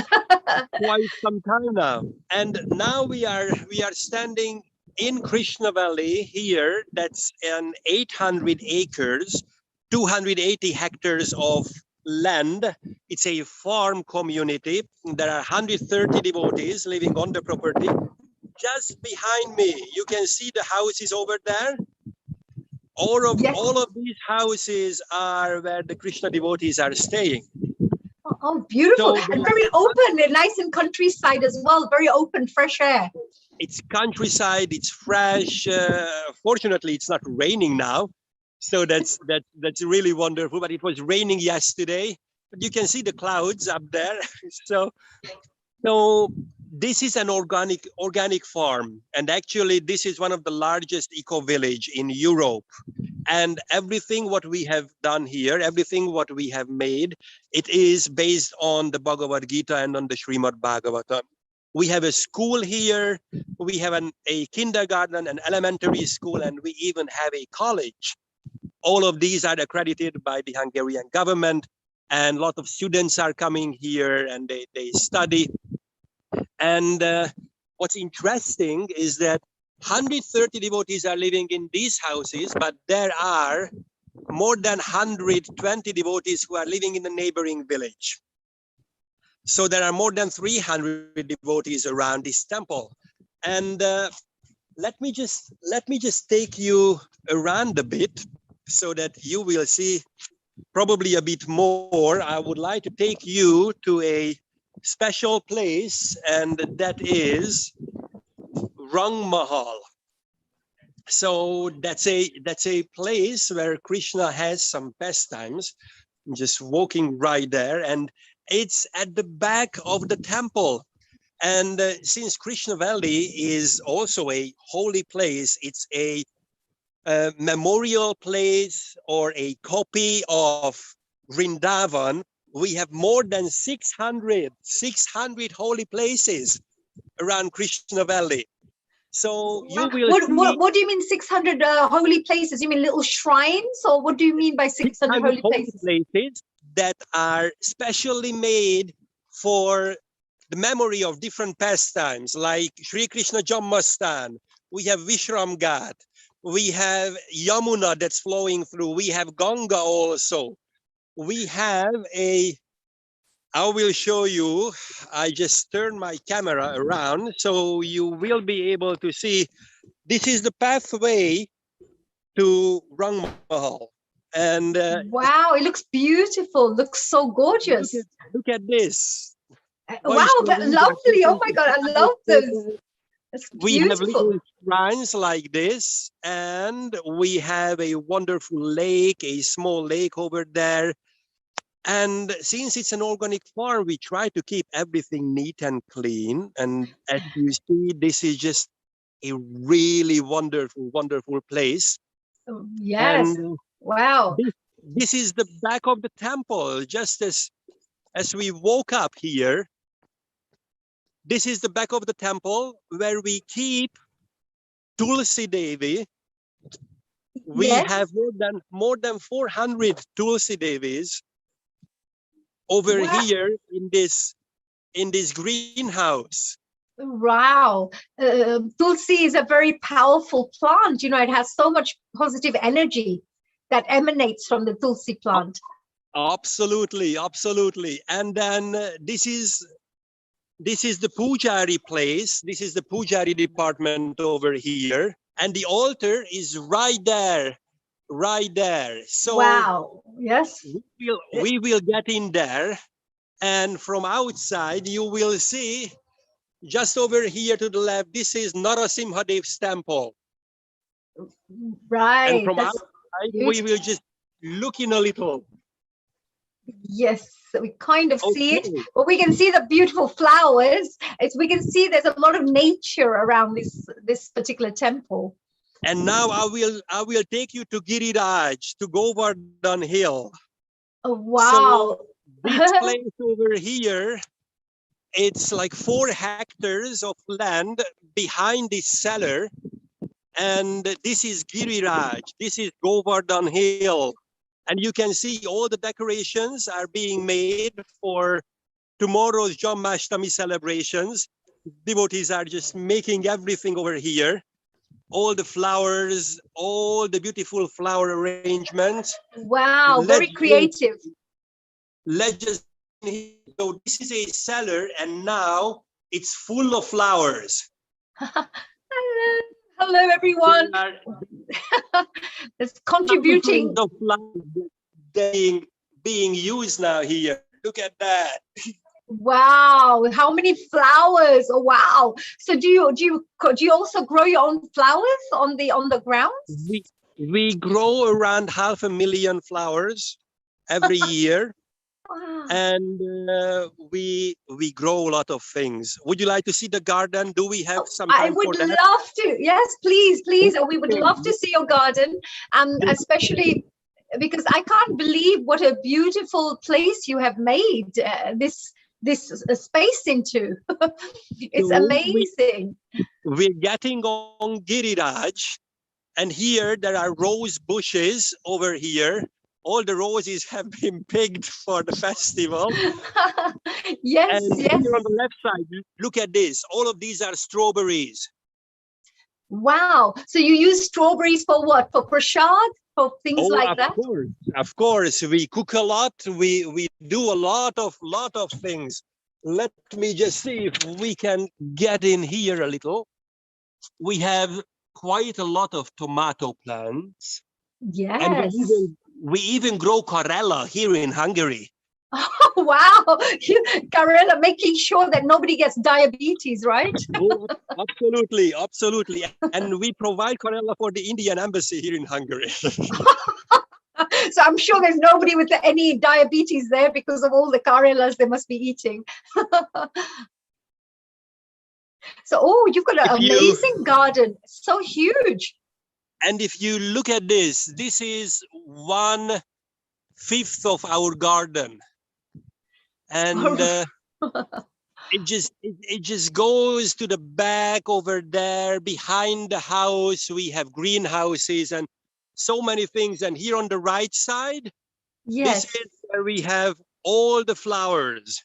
Quite some time now. And now we are standing in Krishna Valley here. That's an 800 acres, 280 hectares of land. It's a farm community. There are 130 devotees living on the property. Just behind me, you can see the houses over there. All of these houses are where the Krishna devotees are staying. Oh, beautiful. And very open and nice and countryside as well. Very open, fresh air. It's countryside, it's fresh. Fortunately, it's not raining now. So that's really wonderful. But it was raining yesterday. But you can see the clouds up there. So this is an organic farm. And actually, this is one of the largest eco-village in Europe. And everything what we have done here, everything what we have made, it is based on the Bhagavad Gita and on the Srimad Bhagavatam. We have a school here, we have a kindergarten, an elementary school, and we even have a college. All of these are accredited by the Hungarian government, and a lot of students are coming here and they study. And what's interesting is that 130 devotees are living in these houses, but there are more than 120 devotees who are living in the neighboring village. So there are more than 300 devotees around this temple. And let me just take you around a bit so that you will see probably a bit more. I would like to take you to a special place, and that is Rang Mahal. So that's a place where Krishna has some pastimes. I'm just walking right there, and it's at the back of the temple. And since Krishna Valley is also a holy place, it's a memorial place or a copy of Vrindavan. We have more than 600 holy places around Krishna Valley. So you will what do you mean 600 holy places? You mean little shrines, or what do you mean by 600 holy places? That are specially made for the memory of different pastimes, like Sri Krishna Janmashtami. We have Vishram Ghat. We have Yamuna that's flowing through. We have Ganga also. We have I will show you. I just turn my camera around so you will be able to see. This is the pathway to Rang Mahal. And wow, it looks beautiful. Looks so gorgeous. Look at this. Wow, but lovely. Oh my God, I love this. It's we have beautiful. little shrines like this, and we have a wonderful lake, a small lake over there. And since it's an organic farm, we try to keep everything neat and clean. And as you see, this is just a really wonderful, wonderful place. Yes. And wow. This is the back of the temple. Just as we woke up here, this is the back of the temple where we keep Tulsi Devi. We Yes. have more than 400 Tulsi Devis over Wow. here in this greenhouse. Wow. Tulsi is a very powerful plant. You know, it has so much positive energy that emanates from the Tulsi plant. Absolutely, absolutely. And then this is the Pujari place. This is the Pujari department over here. And the altar is right there. Right there. So wow. Yes. We will get in there, and from outside you will see just over here to the left, this is Narasimhadev's temple. Right. And from outside we will just look in a little. Yes, we kind of see it, but we can see the beautiful flowers. We can see there's a lot of nature around this particular temple. And now I will take you to Giriraj, to Govardhan Hill. Oh, wow. So this place over here, it's like 4 hectares of land behind this cellar. And this is Giriraj, this is Govardhan Hill. And you can see all the decorations are being made for tomorrow's Janmashtami celebrations. Devotees are just making everything over here. All the flowers, all the beautiful flower arrangements. Wow, very creative. So this is a cellar, and now it's full of flowers. Hello, everyone. It's contributing. The flowers being used now here. Look at that. Wow, how many flowers? Oh, wow. So do you also grow your own flowers on the grounds? We grow around 500,000 flowers every year. Wow. And we grow a lot of things. Would you like to see the garden? Do we have some time I would for that? love to. Yes, please. We would love to see your garden, especially because I can't believe what a beautiful place you have made this space into. It's amazing. We're getting on Giriraj, and here there are rose bushes over here. All the roses have been picked for the festival. Yes, and yes. Here on the left side, look at this. All of these are strawberries. Wow. So you use strawberries for what? For prasad? For things like that? Of course. We cook a lot. We do a lot of things. Let me just see if we can get in here a little. We have quite a lot of tomato plants. Yes. And we even grow Corella here in Hungary. Oh, wow. Karela, making sure that nobody gets diabetes, right? Oh, absolutely, absolutely. And we provide Karela for the Indian embassy here in Hungary. So I'm sure there's nobody with any diabetes there because of all the Karelas they must be eating. So, oh, you've got an amazing garden. So huge. And if you look at this, this is 1/5 of our garden. And it just goes to the back over there. Behind the house, we have greenhouses and so many things. And here on the right side, yes, this is where we have all the flowers.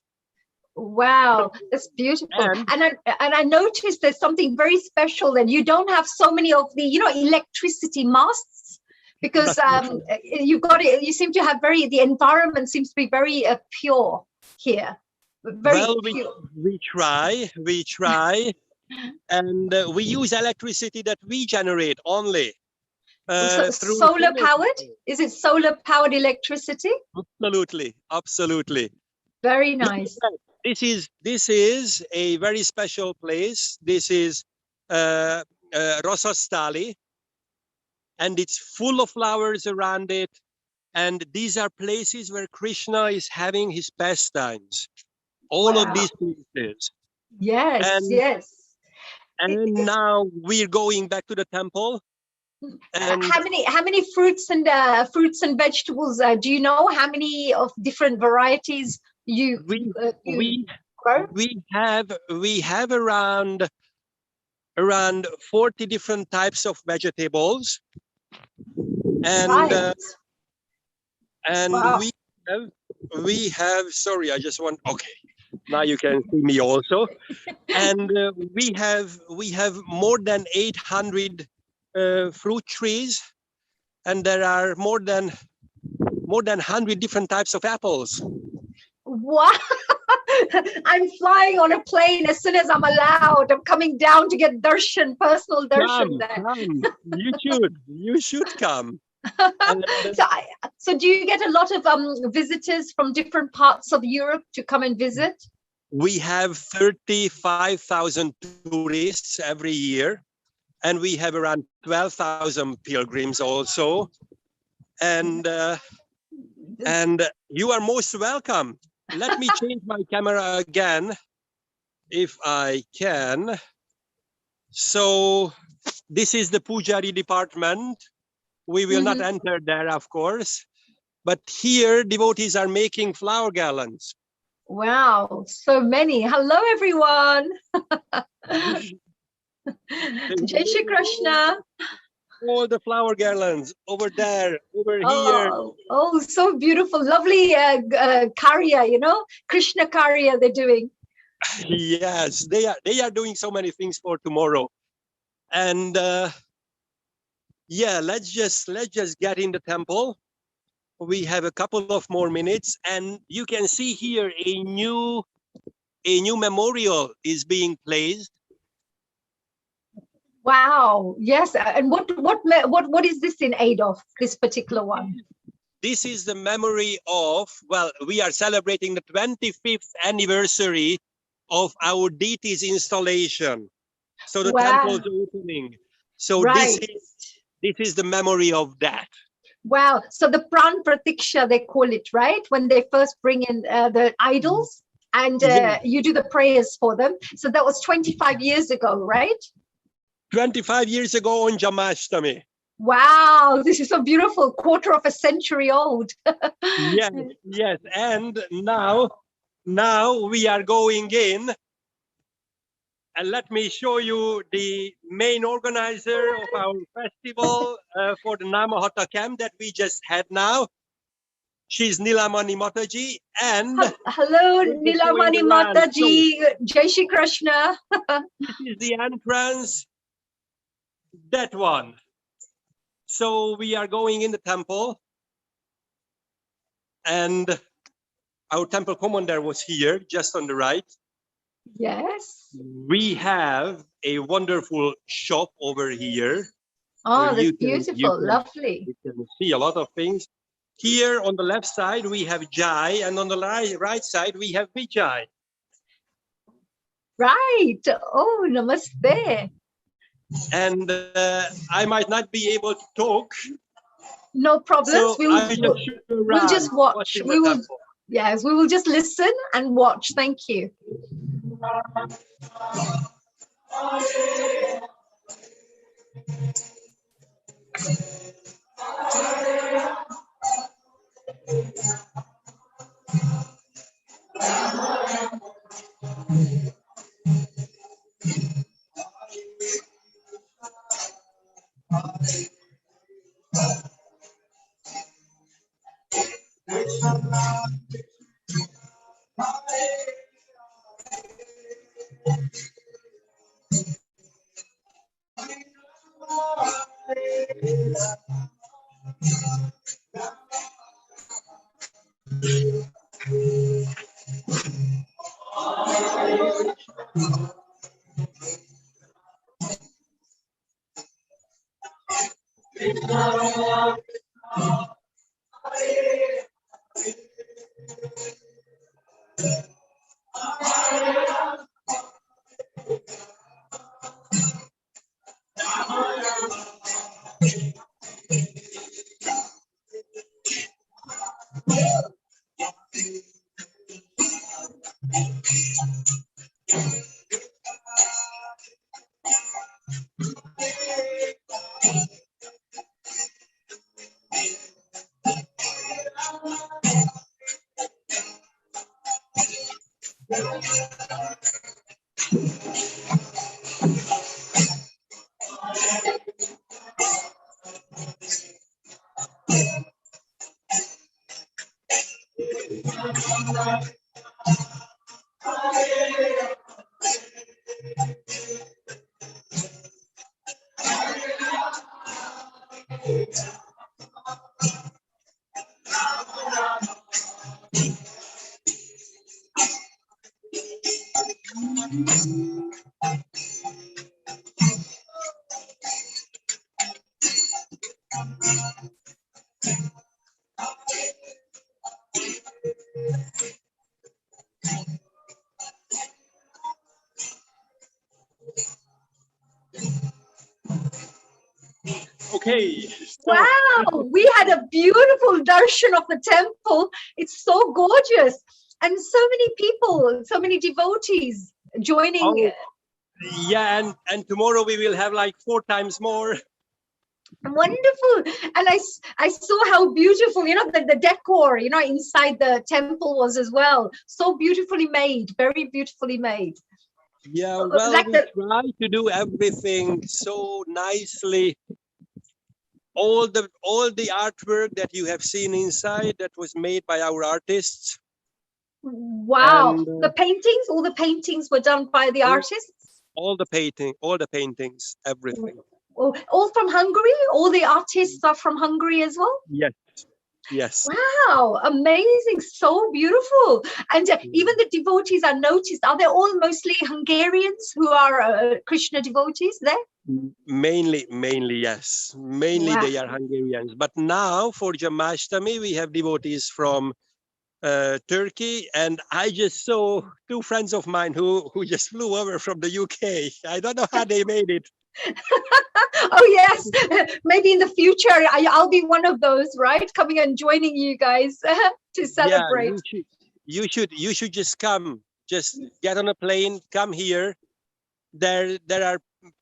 Wow, that's beautiful. And I noticed there's something very special that you don't have so many of the, electricity masts, because you've got it. You seem to have the environment seems to be very pure here. Very pure. we try, and we use electricity that we generate only. Through solar powered? Is it solar powered electricity? Absolutely, absolutely. Very nice. This is a very special place. This is Rosostali, and it's full of flowers around it. And these are places where Krishna is having his pastimes. All of these places. Yes, yes. And now we're going back to the temple. And how many fruits and vegetables do you know? How many of different varieties we have around 40 different types of vegetables, and we have sorry, I just want now you can see me also. And we have more than 800 fruit trees, and there are more than 100 different types of apples. Wow. I'm flying on a plane as soon as I'm allowed. I'm coming down to get darshan, personal darshan there. You should come. So do you get a lot of visitors from different parts of Europe to come and visit? We have 35,000 tourists every year, and we have around 12,000 pilgrims also. And you are most welcome. Let me change my camera again, if I can. So this is the Pujari department. We will not enter there, of course. But here, devotees are making flower garlands. Wow, so many. Hello, everyone. Jai Shri Krishna. All the flower garlands over there, over here. Oh, so beautiful. Lovely karya, Krishna karya they're doing. Yes, they are doing so many things for tomorrow. And yeah, let's just get in the temple. We have a couple of more minutes, and you can see here a new memorial is being placed. Wow. Yes. And what is this in aid of, this particular one? This is the memory of, well, we are celebrating the 25th anniversary of our deity's installation. So the temple's opening. So this is the memory of that. Wow. So the Pran Pratiksha, they call it, right? When they first bring in the idols and you do the prayers for them. So that was 25 years ago, right? 25 years ago on Janmashtami. Wow, this is so beautiful. Quarter of a century old. Yes. And now we are going in. And let me show you the main organizer of our festival for the Namahata camp that we just had now. She's Nilamani Mataji. And hello, Nilamani Mataji. Jai Shri Krishna. This is the entrance. That one. So we are going in the temple, and our temple commander was here just on the right. Yes. We have a wonderful shop over here. Oh, that's beautiful. Lovely. You can see a lot of things. Here on the left side, we have Jai, and on the right side, we have Vijay. Right. Oh, namaste. And I might not be able to talk. No problems. So We'll just watch. We will. Yes, we will just listen and watch. Thank you. Okay. Wow, we had a beautiful darshan of the temple. It's so gorgeous. And so many people, so many devotees joining. Oh, yeah, and tomorrow we will have like 4 times more. Wonderful. And I saw how beautiful, the decor, inside the temple was as well. So beautifully made, very beautifully made. Yeah, well, we try to do everything so nicely. All the artwork that you have seen inside, that was made by our artists. Wow. And, the paintings, all the paintings were done by the artists? All the paintings, everything. All from Hungary? All the artists are from Hungary as well? Yes. Wow, amazing, so beautiful. And even the devotees are noticed. Are they all mostly Hungarians who are Krishna devotees there? Mainly, yes. Mainly they are Hungarians. But now for Janmashtami, we have devotees from Turkey, and I just saw 2 friends of mine who just flew over from the UK. I don't know how they made it. Oh yes, maybe in the future I'll be one of those, right? Coming and joining you guys to celebrate. Yeah, you should just come. Just get on a plane, come here. There are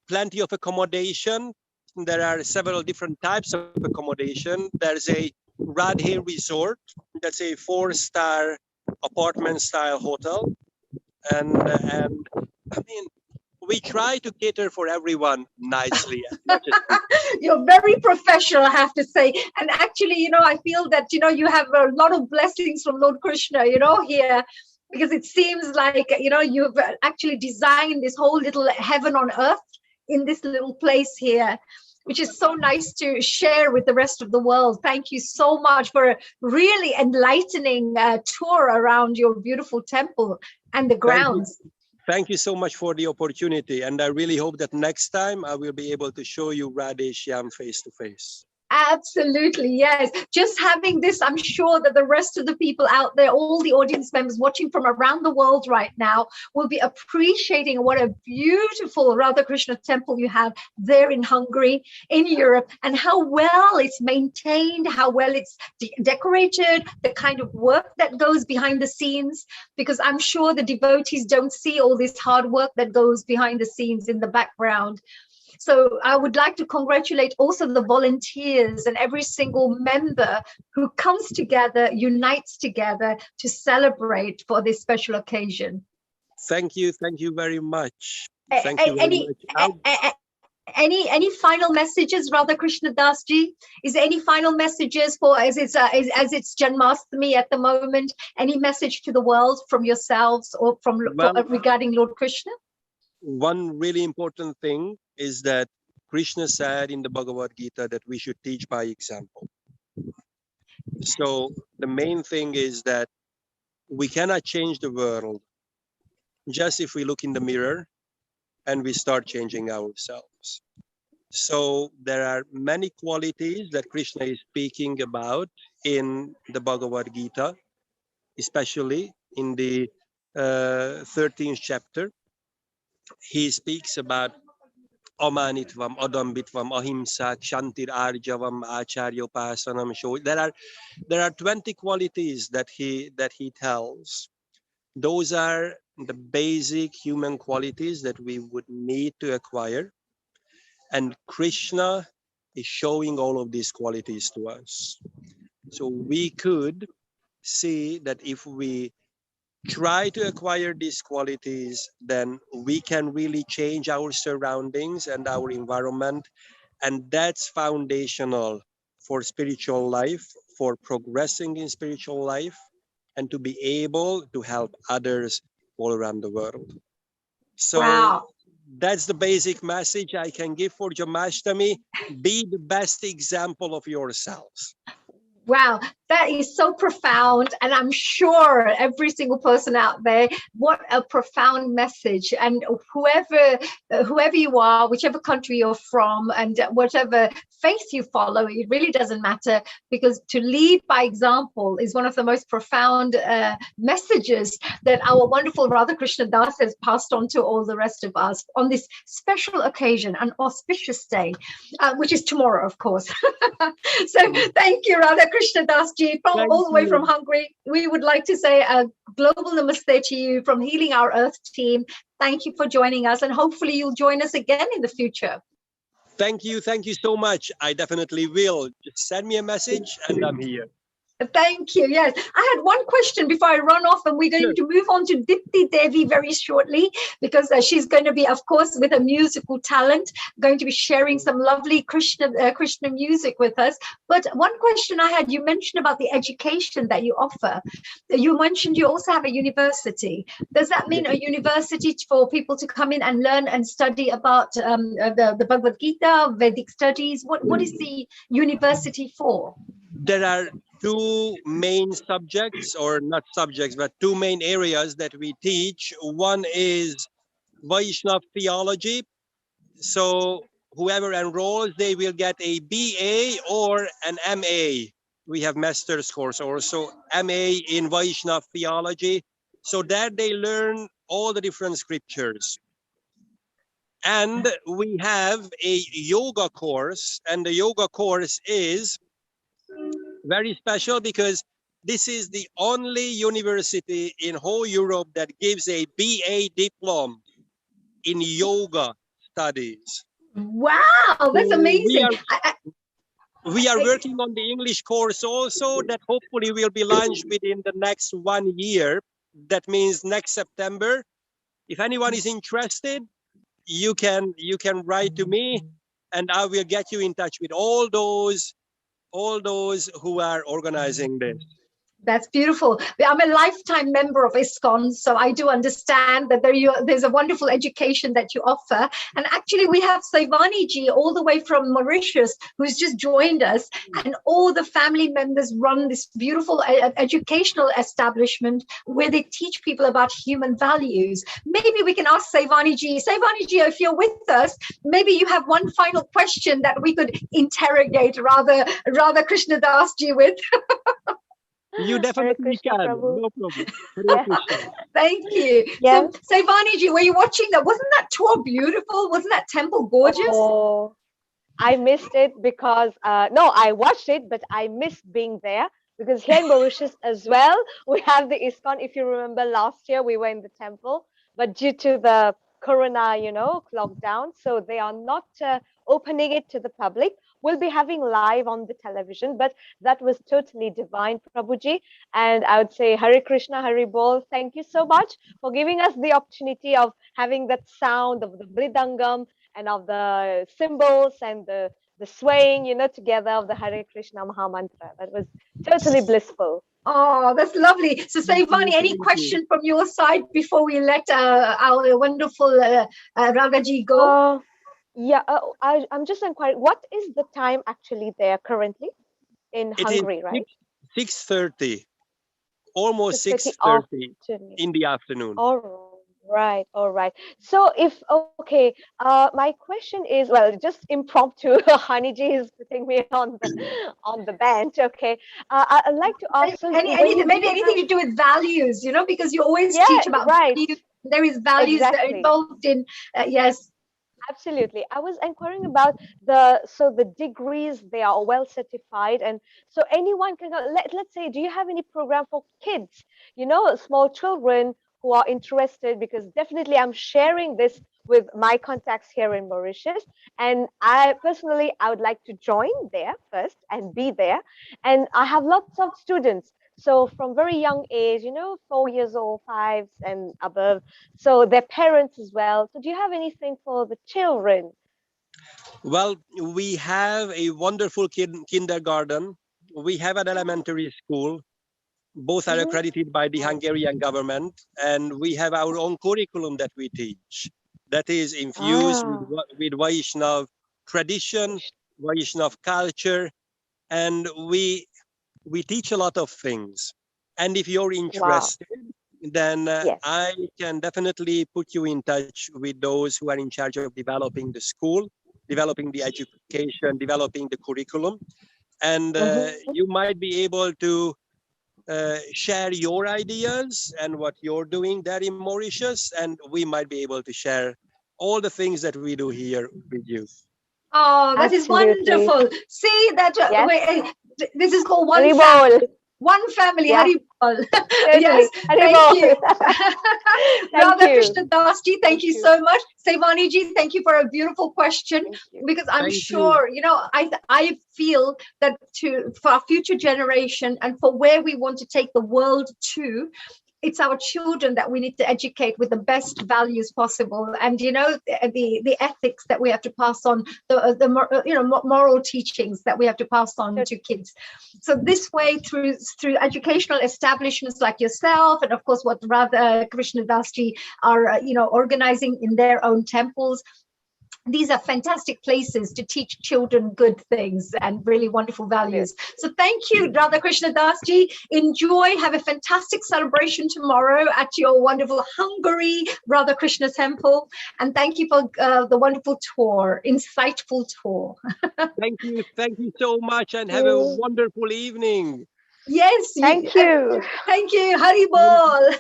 plenty of accommodation. There are several different types of accommodation. There's a Radhe Resort. That's a 4-star apartment style hotel. And I mean, we try to cater for everyone nicely. You're very professional, I have to say. And actually, I feel that, you have a lot of blessings from Lord Krishna, here, because it seems like, you've actually designed this whole little heaven on earth in this little place here, which is so nice to share with the rest of the world. Thank you so much for a really enlightening tour around your beautiful temple and the grounds. Thank you so much for the opportunity. And I really hope that next time I will be able to show you Radhe Shyam face to face. Absolutely, yes. Just having this, I'm sure that the rest of the people out there, all the audience members watching from around the world right now, will be appreciating what a beautiful Radha Krishna temple you have there in Hungary, in Europe, and how well it's maintained, how well it's decorated, the kind of work that goes behind the scenes, because I'm sure the devotees don't see all this hard work that goes behind the scenes in the background. So I would like to congratulate also the volunteers and every single member who comes together, unites together to celebrate for this special occasion. Thank you very much. Thank you very much. Any final messages, Radha Krishna Das ji? Is there any final messages for as it's Janmastami at the moment? Any message to the world from yourselves or from regarding Lord Krishna? One really important thing is that Krishna said in the Bhagavad Gita that we should teach by example. So the main thing is that we cannot change the world just if we look in the mirror and we start changing ourselves. So there are many qualities that Krishna is speaking about in the Bhagavad Gita, especially in the 13th chapter. He speaks about Amanitvam, Adambitvam, Ahimsa, Kshantir, Arjavam, Acharyopasanam. So there are 20 qualities that he tells. Those are the basic human qualities that we would need to acquire. And Krishna is showing all of these qualities to us. So we could see that if we try to acquire these qualities, then we can really change our surroundings and our environment. And that's foundational for spiritual life, for progressing in spiritual life, and to be able to help others all around the world. So wow. That's the basic message I can give for Janmashtami. Be the best example of yourselves. Wow, that is so profound. And I'm sure every single person out there, what a profound message. And whoever you are, whichever country you're from, and whatever faith you follow, it really doesn't matter, because to lead by example is one of the most profound messages that our wonderful Radha Krishna Das has passed on to all the rest of us on this special occasion, an auspicious day, which is tomorrow, of course. So thank you, Radha Krishna Das ji, all the way from Hungary. We would like to say a global namaste to you from Healing Our Earth team. Thank you for joining us, and hopefully you'll join us again in the future. Thank you so much. I definitely will. Just send me a message and I'm here. Thank you. Yes, I had one question before I run off, and we're going to move on to Dipty Devi very shortly, because she's going to be, of course, with a musical talent, going to be sharing some lovely Krishna music with us. But one question I had, you mentioned about the education that you offer. You mentioned you also have a university. Does that mean a university for people to come in and learn and study about the Bhagavad Gita, Vedic studies? What is the university for? There are two main subjects, or not subjects, but two main areas that we teach. One is Vaishnava theology. So whoever enrolls, they will get a BA or an MA. We have master's course also, MA in Vaishnava theology. So that they learn all the different scriptures. And we have a yoga course, and the yoga course is very special because this is the only university in whole Europe that gives a BA diploma in yoga studies. Wow, that's amazing. We are working on the English course also, that hopefully will be launched within the next 1 year. That means next September. If anyone is interested, you can write to me, and I will get you in touch with all those who are organizing this. That's beautiful. I'm a lifetime member of ISKCON, so I do understand that there's a wonderful education that you offer. And actually, we have Saivani ji all the way from Mauritius, who's just joined us, and all the family members run this beautiful educational establishment where they teach people about human values. Maybe we can ask Saivani ji. Saivani ji, if you're with us, maybe you have one final question that we could interrogate Radha Krishna Das ji with. You definitely can. No problem. Thank you. Yes. So, Saivani ji, were you watching that? Wasn't that tour beautiful? Wasn't that temple gorgeous? Oh, I missed it because, no, I watched it, but I missed being there because here in Mauritius as well, we have the ISKCON. If you remember last year, we were in the temple, but due to the corona, lockdown, so they are not opening it to the public. We'll be having live on the television, but that was totally divine, Prabhuji. And I would say, Hare Krishna, Hare Bol, thank you so much for giving us the opportunity of having that sound of the Mridangam and of the cymbals and the swaying, together of the Hare Krishna Maha Mantra. That was totally blissful. Oh, that's lovely. So, Saivani, any question from your side before we let our wonderful Ragaji go? Yeah, I'm just inquiring, what is the time actually there currently in Hungary, right? 6:30, almost 6:30 6:30 in the afternoon. All right. So okay, my question is, well, just impromptu. Haniji is putting me on the bench. Okay, I'd like to ask. Maybe anything to do with values, because you always teach about values. There is values that are involved in. Yes. Absolutely. I was inquiring about the degrees, they are well certified. And so anyone can go, let's say, do you have any program for kids, small children who are interested? Because definitely I'm sharing this with my contacts here in Mauritius. And I would like to join there first and be there. And I have lots of students. So from very young age, 4 years old, 5 and above. So their parents as well. So do you have anything for the children? Well, we have a wonderful kindergarten. We have an elementary school. Both are accredited by the Hungarian government. And we have our own curriculum that we teach. That is infused with Vaishnav tradition, Vaishnav culture. And we teach a lot of things. And if you're interested, then I can definitely put you in touch with those who are in charge of developing the school, developing the education, developing the curriculum. And you might be able to share your ideas and what you're doing there in Mauritius. And we might be able to share all the things that we do here with you. Oh, that is wonderful. See that this is called one family. One family, Haribol. Yes, thank you. Radha Krishna Das ji, thank you so much. Saivani ji, thank you for a beautiful question. Because I'm sure, I feel that for our future generation and for where we want to take the world to, it's our children that we need to educate with the best values possible, and the ethics that we have to pass on, the moral teachings that we have to pass on to kids. So this way, through educational establishments like yourself, and of course what Radha Krishna Das ji are organizing in their own temples. These are fantastic places to teach children good things and really wonderful values. So thank you, Radha Krishna Das ji. Enjoy, have a fantastic celebration tomorrow at your wonderful Hungary Radha Krishna temple. And thank you for the wonderful tour, insightful tour. Thank you so much, and have a wonderful evening. Yes, thank you. Thank you, Haribol.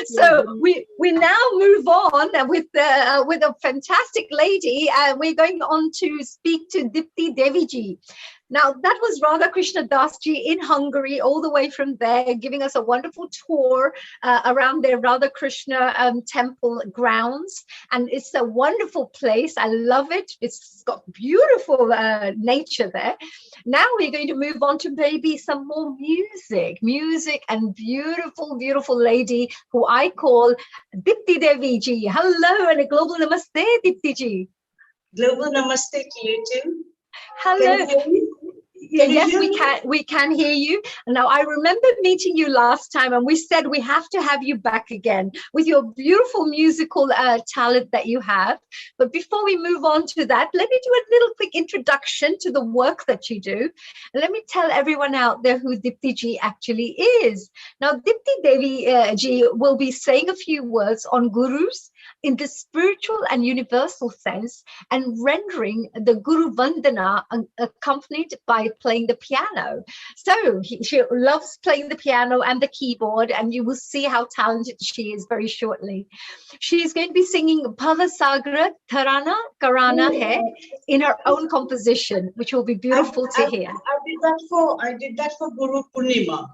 So we now move on with a fantastic lady, and we're going on to speak to Dipty Deviji. Now, that was Radha Krishna Das ji in Hungary, all the way from there, giving us a wonderful tour around their Radha Krishna temple grounds. And it's a wonderful place. I love it. It's got beautiful nature there. Now we're going to move on to maybe some more music and beautiful, beautiful lady who I call Dipty Devi ji. Hello and a global namaste, Dipty ji. Global namaste to you too. Hello. Yes, we can hear you. Now, I remember meeting you last time and we said we have to have you back again with your beautiful musical talent that you have. But before we move on to that, let me do a little quick introduction to the work that you do. And let me tell everyone out there who Dipty Ji actually is. Now, Dipty Devi Ji will be saying a few words on gurus in the spiritual and universal sense, and rendering the Guru Vandana accompanied by playing the piano. So she loves playing the piano and the keyboard, and you will see how talented she is very shortly. She is going to be singing Bhava Sagra Tarana Karana Hai in her own composition, which will be beautiful to hear. I did that for Guru Purnima.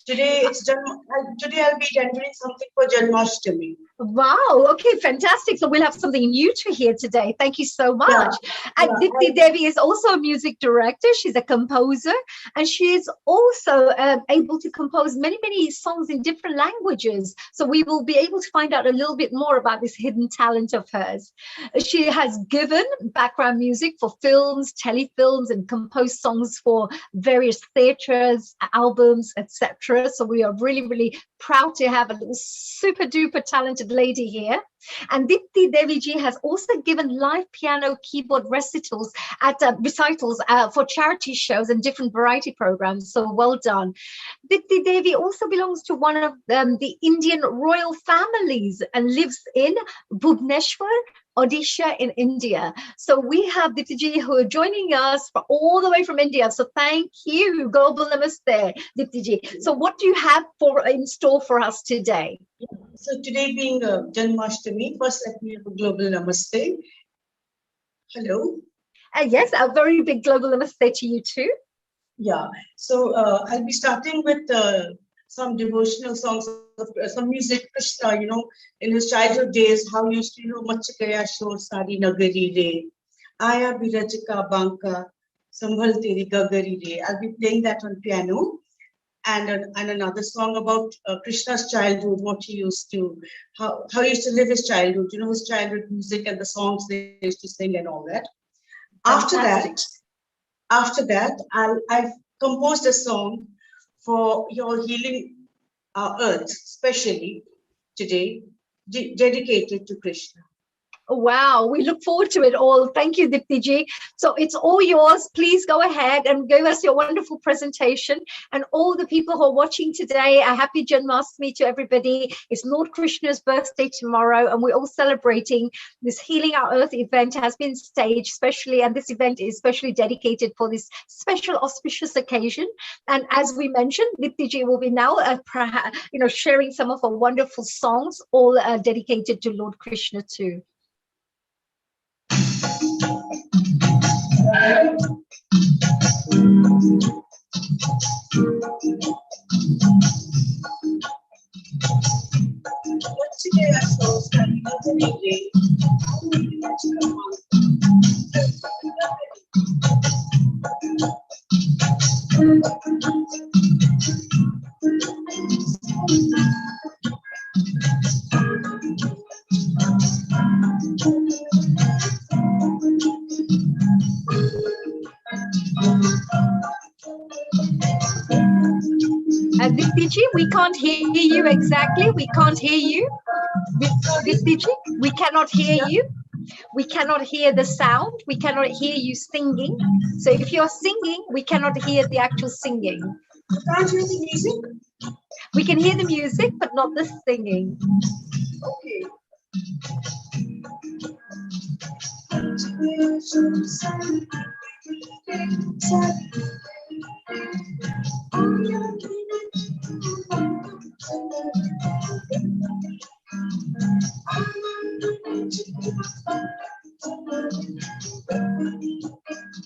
Today today I'll be rendering something for Janmashtami. Wow, okay, fantastic. So we'll have something new to hear today. Thank you so much. And Dipty Devi is also a music director. She's a composer, and she is also able to compose many, many songs in different languages. So we will be able to find out a little bit more about this hidden talent of hers. She has given background music for films, telefilms, and composed songs for various theatres, albums, etc. So we are really, really proud to have a little super duper talented lady here. And Dipty Deviji has also given live piano keyboard recitals at recitals for charity shows and different variety programs. So well done. Dipty Devi also belongs to one of the Indian royal families and lives in Bhubaneswar, Odisha in India. So we have Dipty Ji who are joining us all the way from India. So thank you. Global Namaste, Dipty Ji. So what do you have in store for us today? So today being Janmashtami, first let me have a global Namaste. Hello. Yes, a very big global Namaste to you too. Yeah. So I'll be starting with some devotional songs, some music. Krishna, in his childhood days, how he used to, Machikaya Shor Sari Nagari Re, Aya Birajika Banka, Sambhal Teri Gagari Re. I'll be playing that on piano. And another song about Krishna's childhood, what he used to, how he used to live his childhood, his childhood music and the songs they used to sing and all that. After that, I've composed a song for your healing our earth, especially today, dedicated to Krishna. Wow, we look forward to it all. Thank you, Dipty Ji. So it's all yours. Please go ahead and give us your wonderful presentation. And all the people who are watching today, a happy Janmashtami to everybody. It's Lord Krishna's birthday tomorrow, and we're all celebrating this Healing Our Earth event has been staged specially, and this event is specially dedicated for this special auspicious occasion. And as we mentioned, Dipty Ji will be now sharing some of our wonderful songs, all dedicated to Lord Krishna too. Dipty Ji, we can't hear you exactly. We can't hear you. Dipty Ji, we cannot hear you. We cannot hear the sound. We cannot hear you singing. So if you're singing, we cannot hear the actual singing. You can't hear the music? We can hear the music, but not the singing. Okay.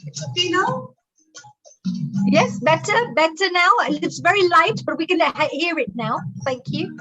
It's okay now? Yes, better now. It's very light, but we can hear it now. Thank you.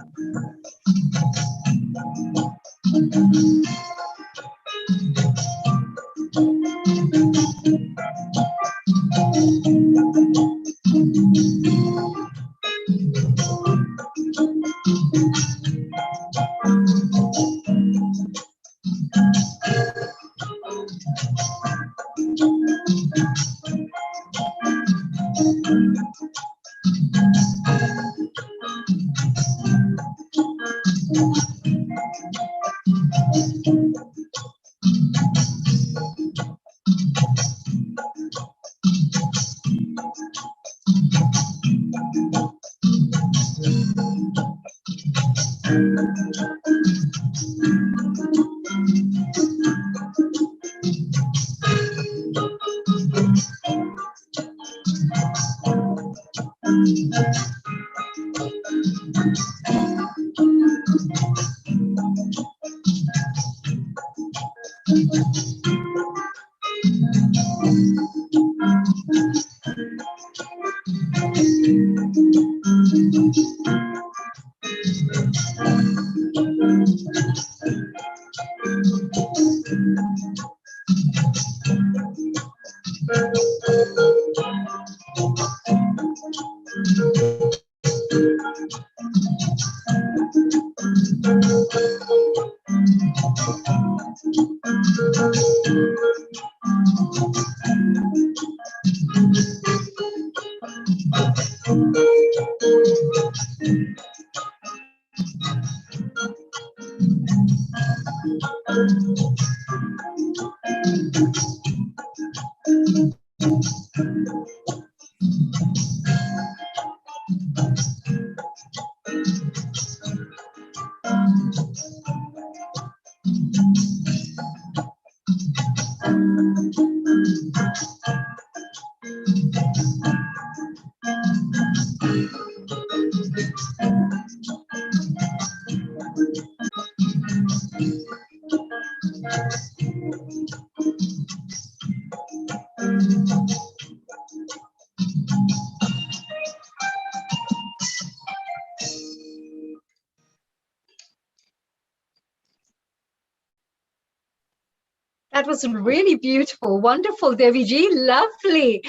That was really beautiful, wonderful, Deviji, lovely.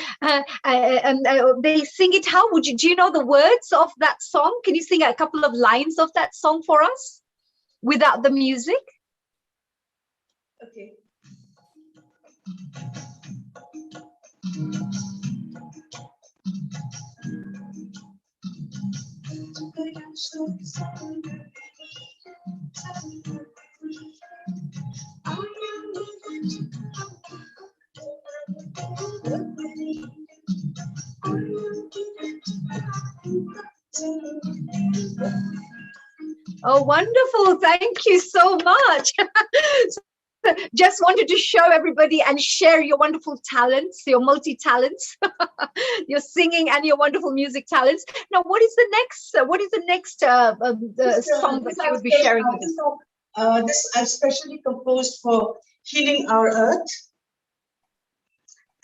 They sing it. How would you? Do you know the words of that song? Can you sing a couple of lines of that song for us, without the music? Okay. Oh, wonderful. Thank you so much. Just wanted to show everybody and share your wonderful talents, your multi-talents, your singing and your wonderful music talents. Now, what is the next song that you would be sharing with us? This I've specially composed for Healing Our Earth.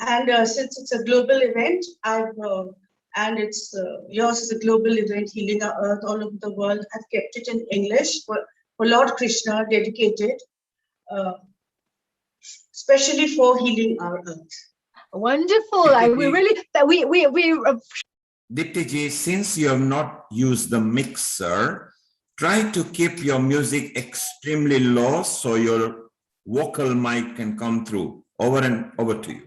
And since it's a global event, and it's yours is a global event, Healing Our Earth all over the world. I've kept it in English for Lord Krishna, dedicated, especially for healing our earth. Wonderful. Dipty Ji, since you have not used the mixer, try to keep your music extremely low so your vocal mic can come through. Over and over to you.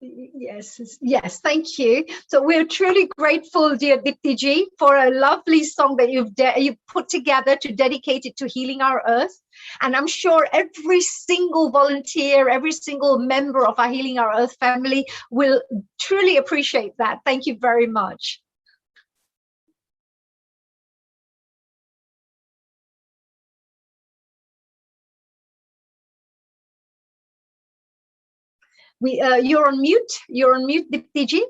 Yes, thank you. So we're truly grateful, dear Dipty Ji, for a lovely song that you've put together to dedicate it to healing our earth. And I'm sure every single volunteer, every single member of our Healing Our Earth family will truly appreciate that. Thank you very much. You're on mute. You're on mute, Dipty Ji.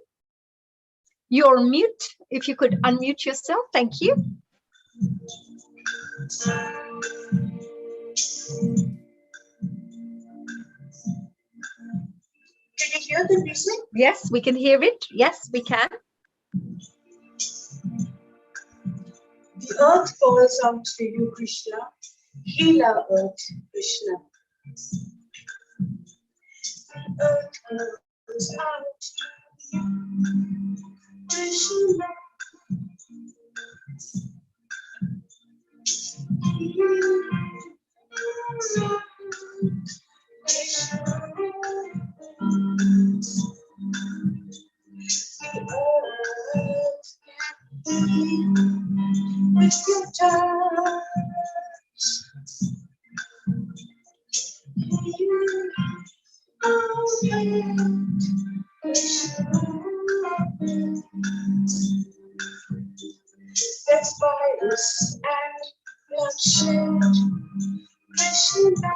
You're on mute. If you could unmute yourself, thank you. Can you hear the music? Yes, we can hear it. Yes, we can. The earth calls out to you, Krishna. Heal our earth, Krishna. The earth calls out to you, Krishna. With your touch, spreads virus and bloodshed. Krishna,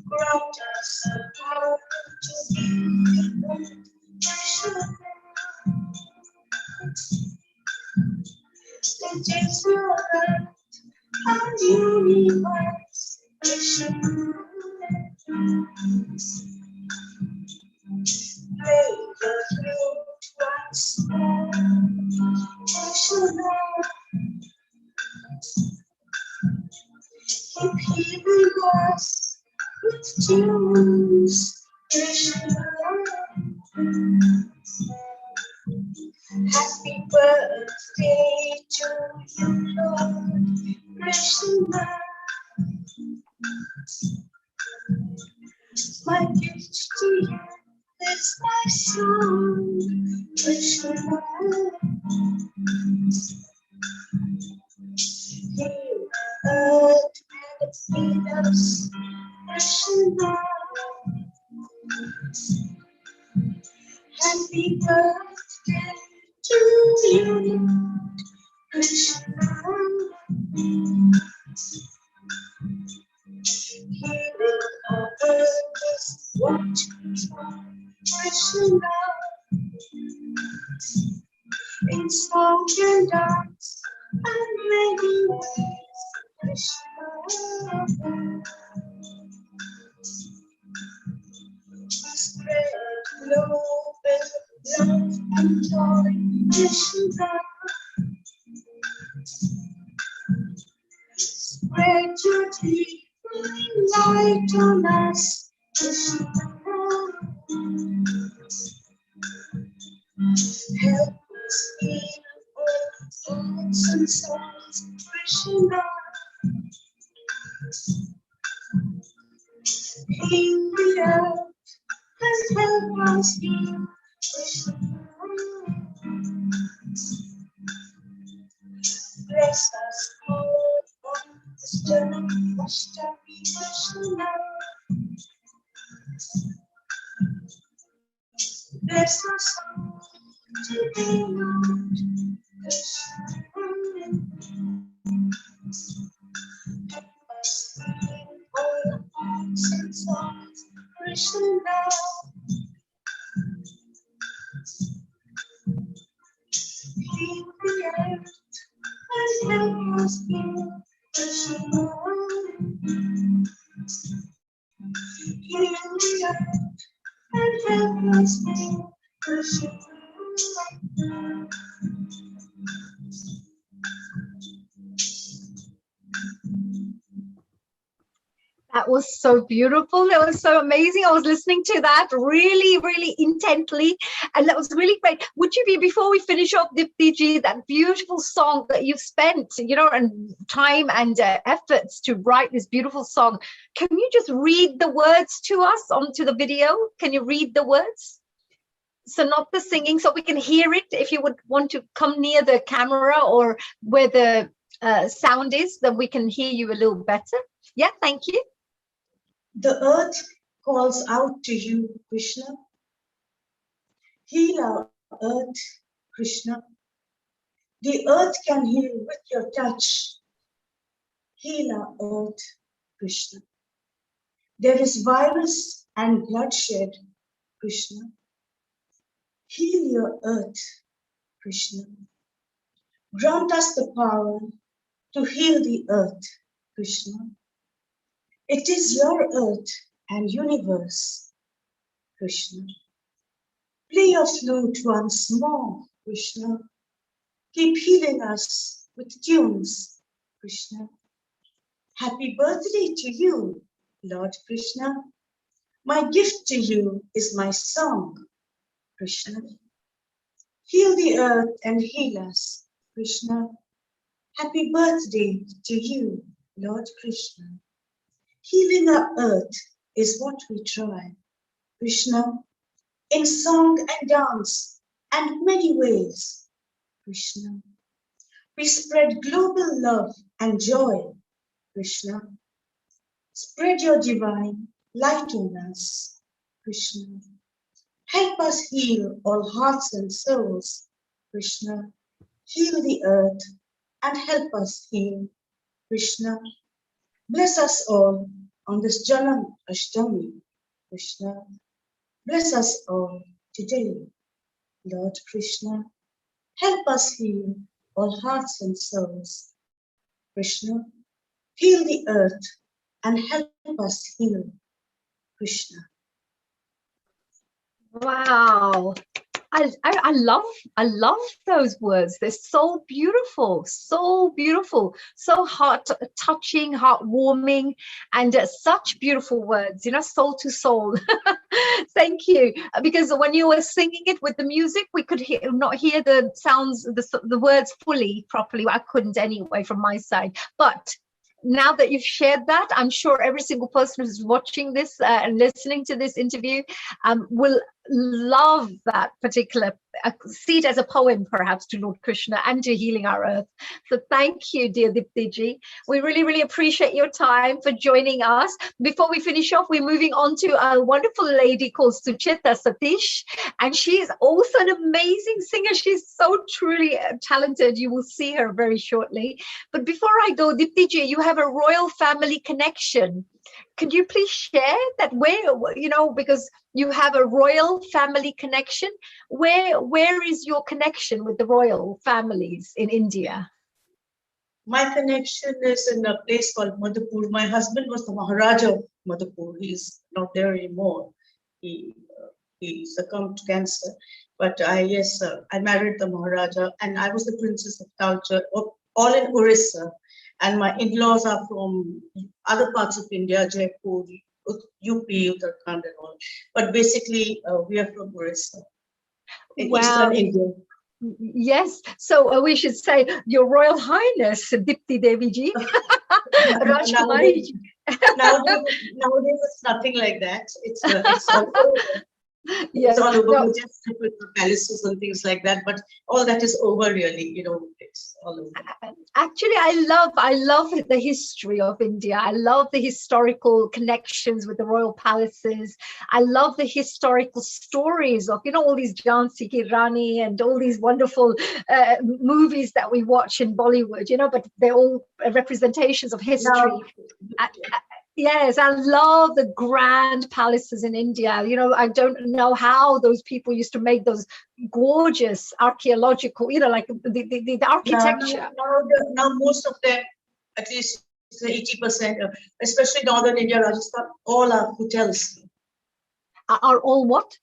grant us the power to be Krishna. It is your earth and universe, Krishna. Play the flute once more, Krishna. Keep healing us with tunes, Krishna. Happy birthday to you, Lord Krishna. My gift to you is my song, Krishna. Heal earth and feed us, Krishna. Happy birthday to you, Krishna. Healing our earth is what we want, Krishna. In song and dance and many ways, Krishna. Spread global love and joy, Krishna. Spread your divine light on us, Krishna. Help us heal all thoughts and souls, Krishna. Heal the earth and help us heal, Krishna. Bless us all on this Janmashtami, Krishna. Bless us all today, Lord Krishna. Help us sing all the songs and songs, Krishna. Heal the earth and help us heal, Krishna. Heal the earth and help us heal, Krishna. That was so beautiful. That was so amazing. I was listening to that really, really intently. And that was really great. Would you be, before we finish off, Diptyji, that beautiful song that you've spent, and time and efforts to write this beautiful song, can you just read the words to us onto the video? Can you read the words? So not the singing, so we can hear it. If you would want to come near the camera or where the sound is, then we can hear you a little better. Yeah, thank you. The earth calls out to you, Krishna. Heal our earth, Krishna. The earth can heal with your touch. Heal our earth, Krishna. There is virus and bloodshed, Krishna. Heal your earth, Krishna. Grant us the power to heal the earth, Krishna. It is your earth and universe, Krishna. Play your flute once more, Krishna. Keep healing us with tunes, Krishna. Happy birthday to you, Lord Krishna. My gift to you is my song, Krishna. Heal the earth and heal us, Krishna. Happy birthday to you, Lord Krishna. Healing our earth is what we try, Krishna, in song and dance and many ways, Krishna. We spread global love and joy, Krishna. Spread your divine light on us, Krishna. Help us heal all hearts and souls, Krishna. Heal the earth and help us heal, Krishna. Bless us all on this Janmashtami, Krishna. Bless us all today, Lord Krishna. Help us heal all hearts and souls, Krishna. Heal the earth and help us heal, Krishna. Wow. I love those words. They're so beautiful, so heart touching, heartwarming, and such beautiful words, soul to soul. Thank you. Because when you were singing it with the music, we could not hear the sounds, the words properly. I couldn't anyway from my side. But now that you've shared that, I'm sure every single person who's watching this and listening to this interview will love that particular, see it as a poem perhaps to Lord Krishna and to healing our earth. So thank you, dear Diptyji. We really appreciate your time for joining us. Before we finish off, we're moving on to a wonderful lady called Sucheta Satish, and she is also an amazing singer. She's so truly talented. You will see her very shortly. But before I go, Diptyji, you have a royal family connection. Could you please share that because you have a royal family connection, where is your connection with the royal families in India? My connection is in a place called Madhupur. My husband was the Maharaja of Madhupur. He's not there anymore. He succumbed to cancer. But I married the Maharaja, and I was the Princess of Talcher, all in Orissa. And my in-laws are from other parts of India, Jaipur, UP, Uttarakhand and all. But basically, we are from Orissa, in Eastern India. Yes, so we should say, Your Royal Highness, Dipty Deviji. Nowadays, it's nothing like that. It's all over. Yes, it's all over. We just stick with the palaces and things like that, but all that is over really, it's all over. Actually, I love the history of India. I love the historical connections with the royal palaces. I love the historical stories of, all these Jhansi Ki Rani and all these wonderful movies that we watch in Bollywood, but they're all representations of history. Yes, I love the grand palaces in India. I don't know how those people used to make those gorgeous archaeological, like the architecture. Now most of them, at least 80%, especially northern India, Rajasthan, all are hotels. Are all what?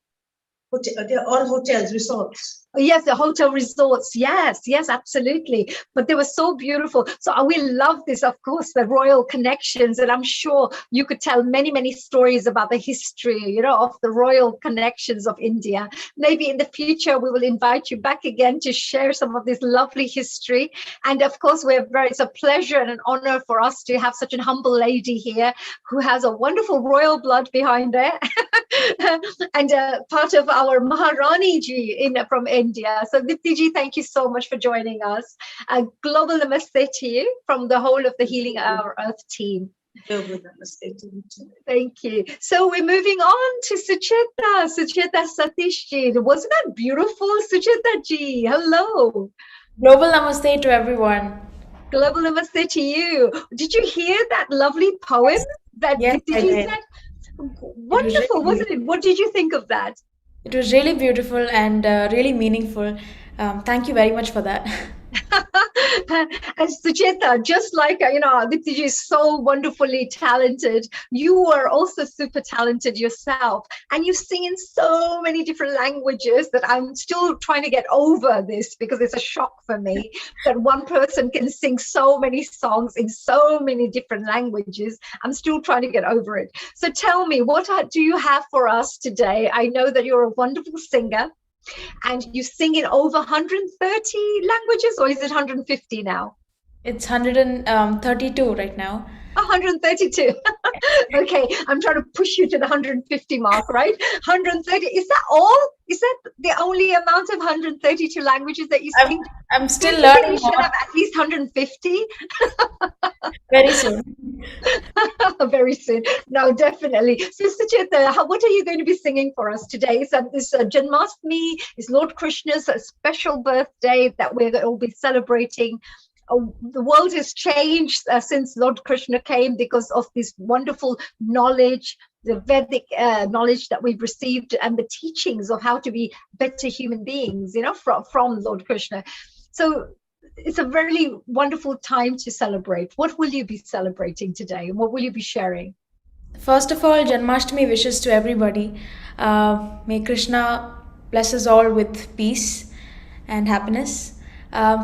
They're all hotels, resorts. Yes, the hotel resorts. Yes, absolutely. But they were so beautiful. So we love this, of course, the royal connections. And I'm sure you could tell many stories about the history, of the royal connections of India. Maybe in the future, we will invite you back again to share some of this lovely history. And of course, it's a pleasure and an honor for us to have such a humble lady here who has a wonderful royal blood behind her. And part of our Maharani ji from India. So Diptyji, thank you so much for joining us. Global namaste to you from the whole of the Healing Our Earth team. Global namaste to you too. Thank you. So we're moving on to Sucheta Satish ji. Wasn't that beautiful, Sucheta ji? Hello. Global namaste to everyone. Global namaste to you. Did you hear that lovely poem that Diptyji said? Wonderful, wasn't it? What did you think of that? It was really beautiful and really meaningful. Thank you very much for that. And Sucheta, just like, Diptyji is so wonderfully talented, you are also super talented yourself. And you sing in so many different languages that I'm still trying to get over this, because it's a shock for me that one person can sing so many songs in so many different languages. I'm still trying to get over it. So tell me, what do you have for us today? I know that you're a wonderful singer. And you sing in over 130 languages, or is it 150 now? It's 132 right now. 132. Okay, I'm trying to push you to the 150 mark, right? 130. Is that all? Is that the only amount of 132 languages that you sing? I'm still learning. You should have at least 150. Very soon. Very soon. No, definitely. Sister Chita, what are you going to be singing for us today? So this Janmashtami is Lord Krishna's special birthday that we're going to be celebrating. The world has changed since Lord Krishna came because of this wonderful knowledge, the Vedic knowledge that we've received, and the teachings of how to be better human beings, you know, from Lord Krishna. So it's a really wonderful time to celebrate. What will you be celebrating today, and what will you be sharing? First of all, Janmashtami wishes to everybody. May Krishna bless us all with peace and happiness.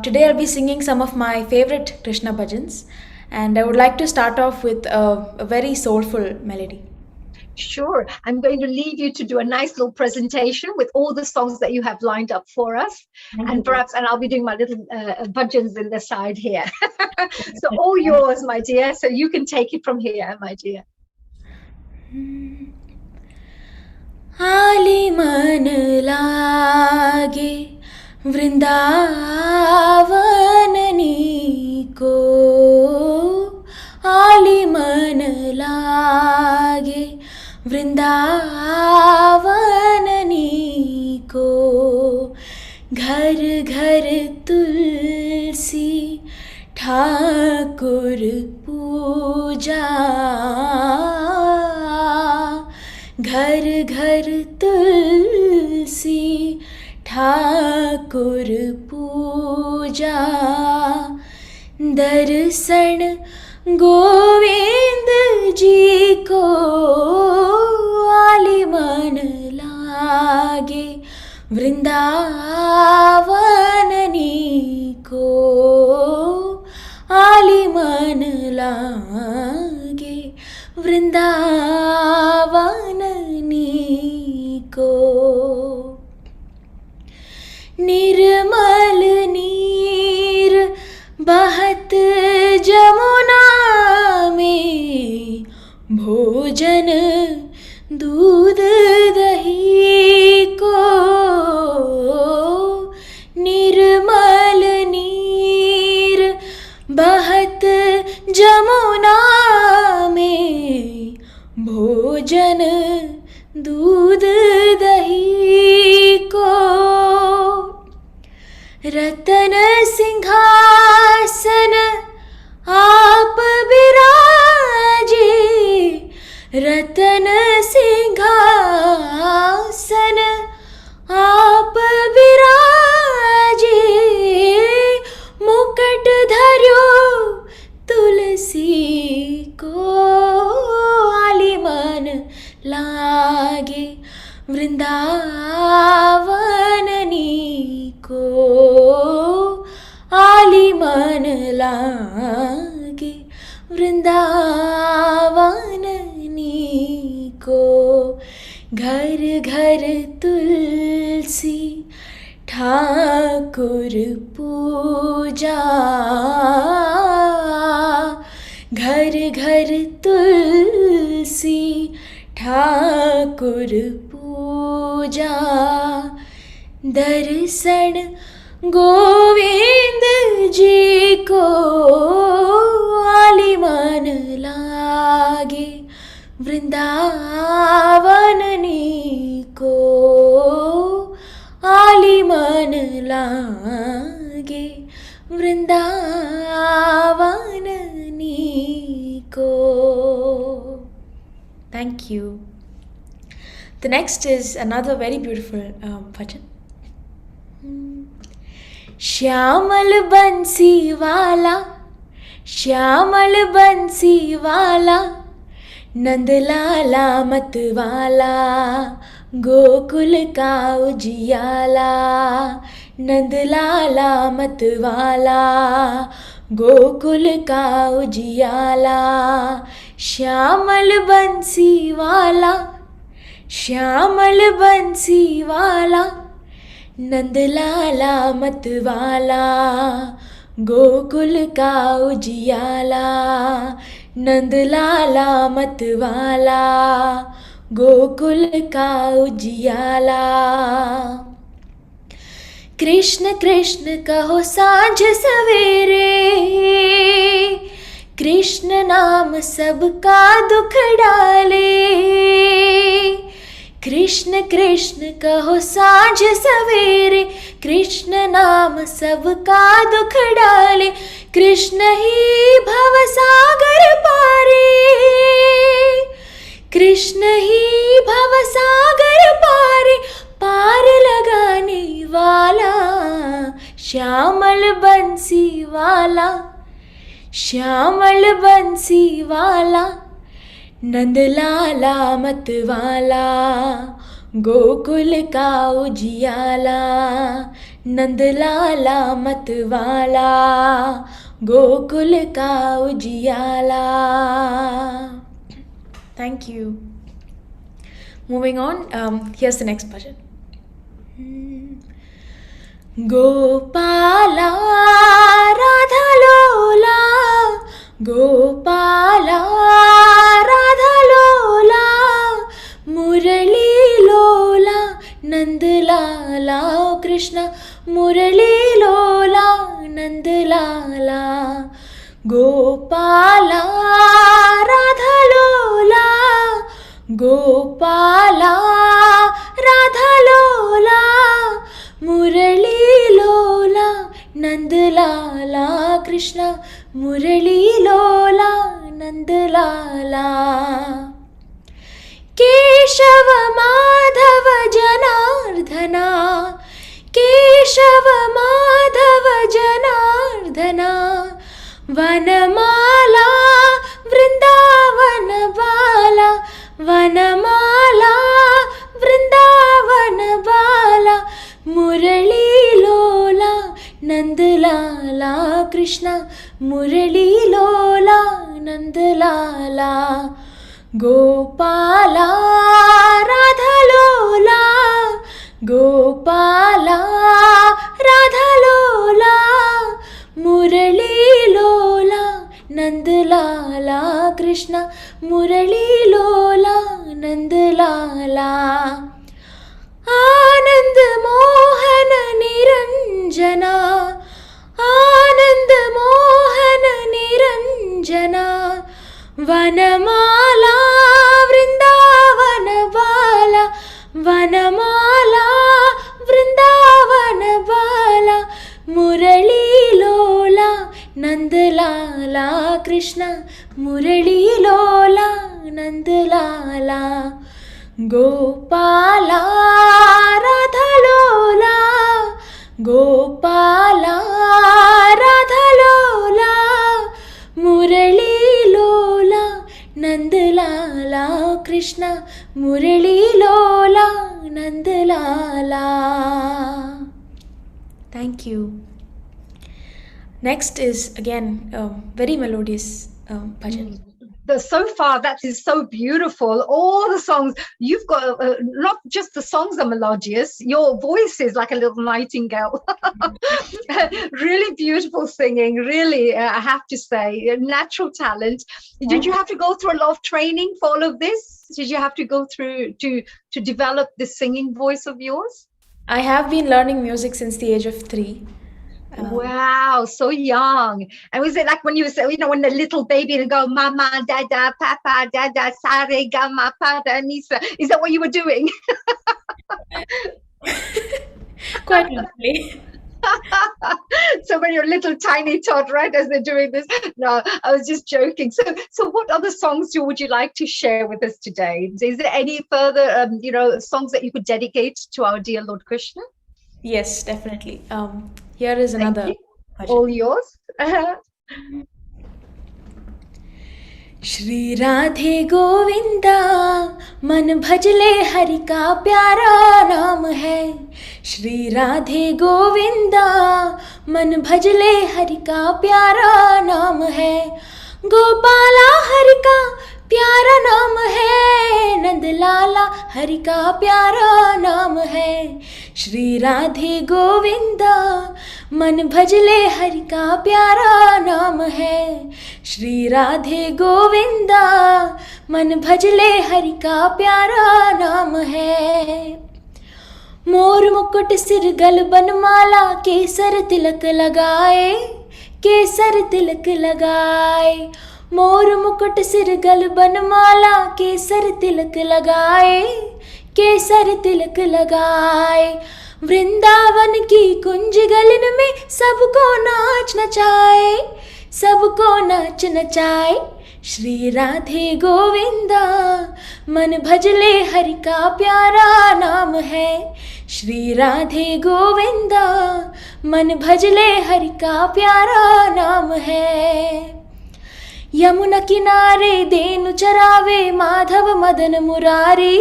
Today I'll be singing some of my favorite Krishna bhajans, and I would like to start off with a very soulful melody. Sure. I'm going to leave you to do a nice little presentation with all the songs that you have lined up for us. And I'll be doing my little bhajans in the side here. So all yours, my dear. So you can take it from here, my dear. आली मन लागे वृंदावननी को, आली मन लागे वृंदावननी को, घर घर तुलसी ठाकुर पूजा, घर घर तुलसी ठाकुर पूजा, दर्शन गोविंद जी को, आली मन लागे वृंदावननी को, आली मन लागे वृंदावननी को। निर्मल नीर बहत जमुना में, भोजन दूध दही को, निर्मल नीर बहत जमुना में, भोजन दूध दही को, रतन सिंहासन आप बिराजे, रतन सिंहासन आप बिराजे, मुकुट धर्यो तुलसी को, आली मन लागे वृंदावननी को, आली मन लागे वृंदावननी को, घर घर तुलसी ठाकुर पूजा, घर घर तुलसी ठाकुर पूजा, दर्शन गोविंद जी को, आली मन लागे वृंदावननी को, आली मन लागे वृंदावननी को. Thank you. The next is another very beautiful bhajan. Shyamal बंसी वाला, श्यामल बंसी वाला, नंदलाला मत वाला, गोकुल का उजियाला, नंदलाला मत वाला, गोकुल का उजियाला, श्यामल बंसी वाला, श्यामल बंसी वाला, नंदलाला मत वाला, गोकुल का उजियाला, नंदलाला मत वाला, गोकुल का उजियाला. कृष्ण कृष्ण कहो सांझ सवेरे, कृष्ण नाम सबका दुख डाले। कृष्ण कृष्ण कहो साँझ सवेरे, कृष्ण नाम सबका दुख डाले। कृष्ण ही भव सागर पारे, कृष्ण ही भव सागर पारे, पार लगाने वाला, श्यामल बंसी वाला, श्यामल बंसी वाला, नंदलाला मतवाला, गोकुल का उजियाला, नंदलाला मतवाला, गोकुल का उजियाला. Thank you. Moving on, here's the next bhajan. Gopala Radha Lola, Gopala Radha Lola, Murali Lola, Nandlala, Krishna, Murali Lola, Nandlala, Gopala Radha Lola, Gopala Radha Lola, Murali Lola, Nandlala, Krishna, Murali Lola, Nandlala. Keshav Madhav जनार्दना, Keshav Madhav जनार्दना, वनमाला वृंदावन बाला, वनमाला वृंदावन बाला, मुरली लोला नंदलाला, कृष्ण मुरली लोला नंदलाला, गोपाला राधा लोला, गोपाला राधा लोला, मुरली लोला नंदलाला, कृष्ण मुरली लोला नंदलाला. आनंद मोहन निरंजना, आनंद मोहन निरंजना, वनमाला वृंदावन बाला, वनमाला वृंदावन बाला, मुरली लोला नंदलाला, कृष्ण मुरली लोला नंदलाला, गोपाला राधा लोला, गोपाला राधा लोला, मुरली लोला नंदलाला, कृष्ण मुरली लोला Nandlala. Thank you. Next is again a very melodious bhajan. So far, that is so beautiful. All the songs you've got, not just the songs are melodious, your voice is like a little nightingale. Really beautiful singing, really, I have to say, a natural talent. Did you have to go through a lot of training for all of this? Did you have to go through to develop this singing voice of yours? I have been learning music since the age of 3. Wow, so young. And was it like when you were, you know, when the little baby would go, mama, dada, papa, dada, sare, gama, pada, nisa. Is that what you were doing? Quite lovely. So when you're a little tiny tot, right, as they're doing this. No, I was just joking. So what other songs would you like to share with us today? Is there any further, you know, songs that you could dedicate to our dear Lord Krishna? Yes, definitely. Here is another bhajan. All yours. Shri Radhe Govinda मन भजले हरि का प्यारा नाम है, श्री राधे गोविंदा मन भजले हरि का प्यारा नाम है, गोपाला हरि का प्यारा नाम है, नंदलाला हरि का प्यारा नाम है, श्री राधे गोविंदा मन भजले हरि का प्यारा नाम है, श्री राधे गोविंदा मन भजले हरि का प्यारा नाम है. मोर मुकुट सिर गल बनमाला केसर तिलक लगाए, केसर तिलक लगाए, मोर मुकुट सिर गल बनमाला केसर तिलक लगाए, केसर तिलक लगाए। वृंदावन की कुंज गलन में सबको नाच नचाए, सबको नाच नचाए। श्री राधे गोविंदा मन भजले हरि का प्यारा नाम है। श्री राधे गोविंदा मन भजले हरि का प्यारा नाम है। यमुना किनारे देनु चरावे माधव मदन मुरारी,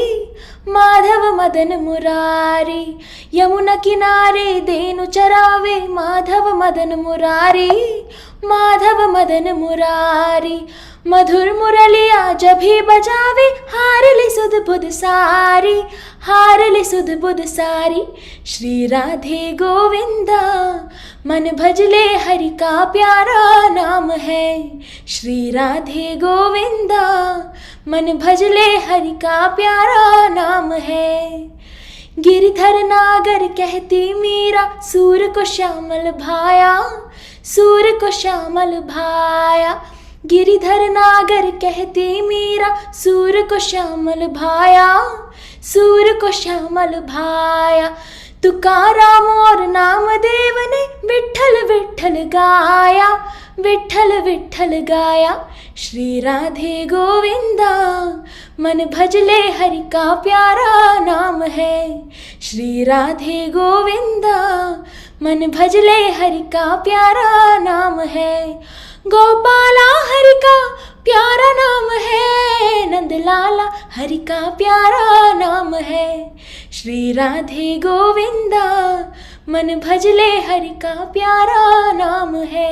माधव मदन मुरारी। यमुना किनारे देनु चरावे माधव मदन मुरारी, माधव मदन मुरारी। मधुर मुरलिया जब भी बजावे हारले सुध बुध सारी, हारले सुध बुध सारी। श्री राधे गोविंदा मन भजले हरि का प्यारा नाम है। श्री राधे गोविंदा मन भजले हरि का प्यारा नाम है। गिरधर नागर कहती मीरा सूर को श्यामल भाया, सूर को श्यामल भाया। गिरिधर नागर कहती मीरा सूर को श्यामल भाया, सूर को श्यामल भाया। तुकाराम और नामदेव ने विठ्ठल विठ्ठल गाया, विठ्ठल विठ्ठल गाया। श्री राधे गोविंदा मन भजले हरि का प्यारा नाम है। श्री राधे गोविंदा मन भजले हरि का प्यारा नाम है। गोपाला हरि का प्यारा नाम है, नंदलाला हरि का प्यारा नाम है। श्री राधे गोविंदा मन भजले हरि का प्यारा नाम है।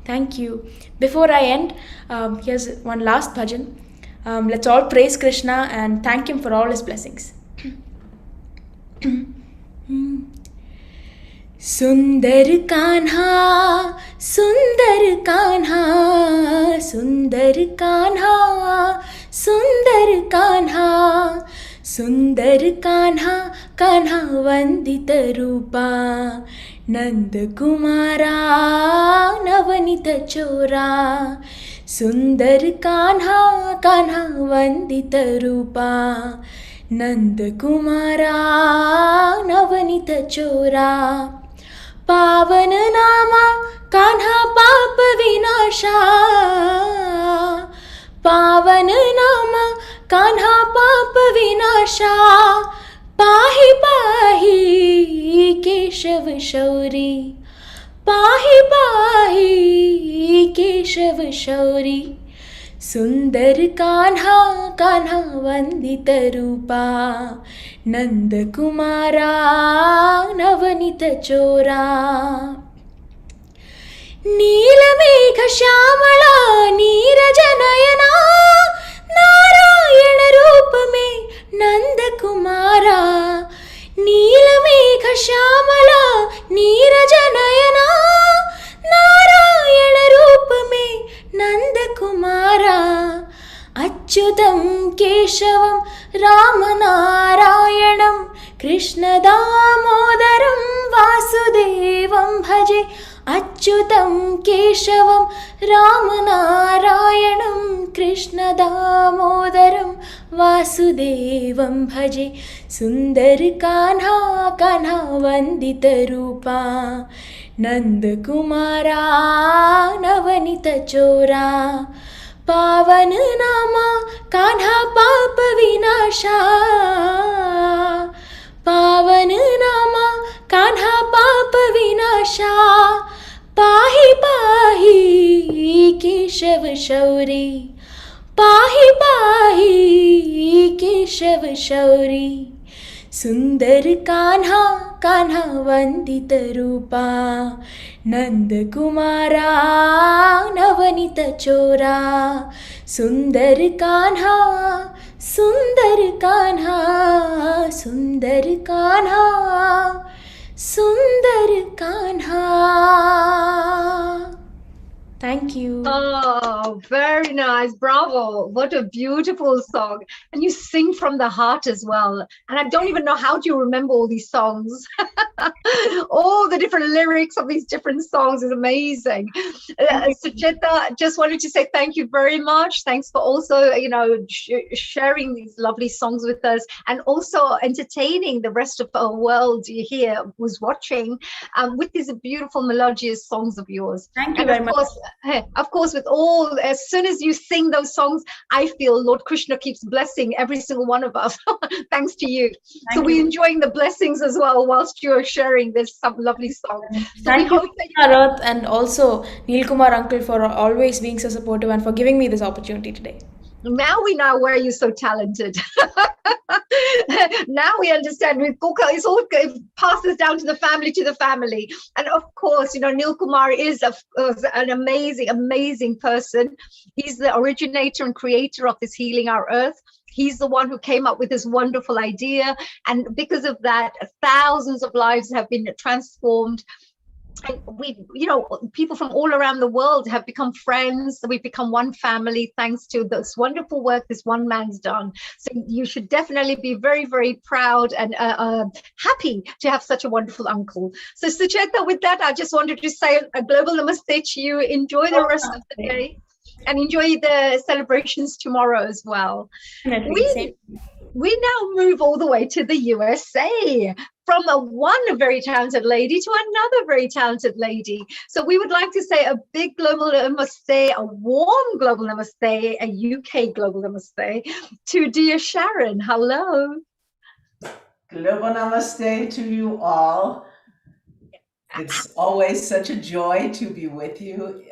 Thank you. Before I end, here's one last bhajan. Let's all praise Krishna and thank him for all his blessings. सुंदर कान्हा, सुंदर कान्हा, सुंदर कान्हा, सुंदर कान्हा। सुंदर कान्हा, कान्हा वंदित रूपा, नंद कुमारा नवनीत चोरा। सुंदर कान्हा, कान्हा वंदित रूपा, नंद कुमारा नवनीत चोरा। पावन नामा कान्हा पाप विनाशा, पावन नामा कान्हा पाप विनाशा। पाहि पाहि केशव शौरी, पाहि पाहि केशव शौरी। सुंदर कान्हा, कान्हा वंदित रूपा, नंद कुमारा नवनीत चोरा। नीलमेघ श्यामला नीरज नयना, नारायण रूप में नंद कुमारा। नीलमेघ श्यामला नीरज नयना, नारायण रूप में नंद कुमारा। अच्युतं केशवं राम नारायणं, कृष्ण दामोदरं वासुदेवं भजे। अच्युतं केशवं राम नारायणं, कृष्ण दामोदरं वासुदेवं भजे। सुंदर कान्हा, कान्हा वंदित रूपा, नंद कुमारा नवनीत चोरा। पावन नामा कान्हा पाप विनाशा, पावन नामा कान्हा पाप विनाशा। पाहि पाहि केशव शौरी, पाहि पाहि केशव शौरी। सुंदर कान्हा, कान्हा वंदित रूपा, नंद कुमारा नवनीत चोरा। सुंदर कान्हा, सुंदर कान्हा, सुंदर कान्हा, सुंदर Kanha. Thank you. Oh, very nice. Bravo. What a beautiful song. And you sing from the heart as well. And I don't even know how do you remember all these songs. All the different lyrics of these different songs is amazing. Sucheta, just wanted to say thank you very much. Thanks for also, sharing these lovely songs with us and also entertaining the rest of the world here who's watching with these beautiful melodious songs of yours. Thank you And very much. of course, with all, as soon as you sing those songs, I feel Lord Krishna keeps blessing every single one of us, thanks to you. So we're enjoying the blessings as well whilst you're sharing this some lovely song. So Thank you, Krishna Rath, and also Neil Kumar uncle for always being so supportive and for giving me this opportunity today. Now we know where you're so talented. Now we understand. It's all it passes down to the family. And of course, Neil Kumar is an amazing, amazing person. He's the originator and creator of this Healing Our Earth. He's the one who came up with this wonderful idea. And because of that, thousands of lives have been transformed. And people from all around the world have become friends. We've become one family thanks to this wonderful work this one man's done. So you should definitely be very, very proud and happy to have such a wonderful uncle. So Sucheta, with that, I just wanted to say a global namaste to you. Enjoy the rest of the day and enjoy the celebrations tomorrow as well. We now move all the way to the USA, from one very talented lady to another very talented lady. So we would like to say a big global namaste, a warm global namaste, a UK global namaste to dear Sharon. Hello. Global namaste to you all. It's always such a joy to be with you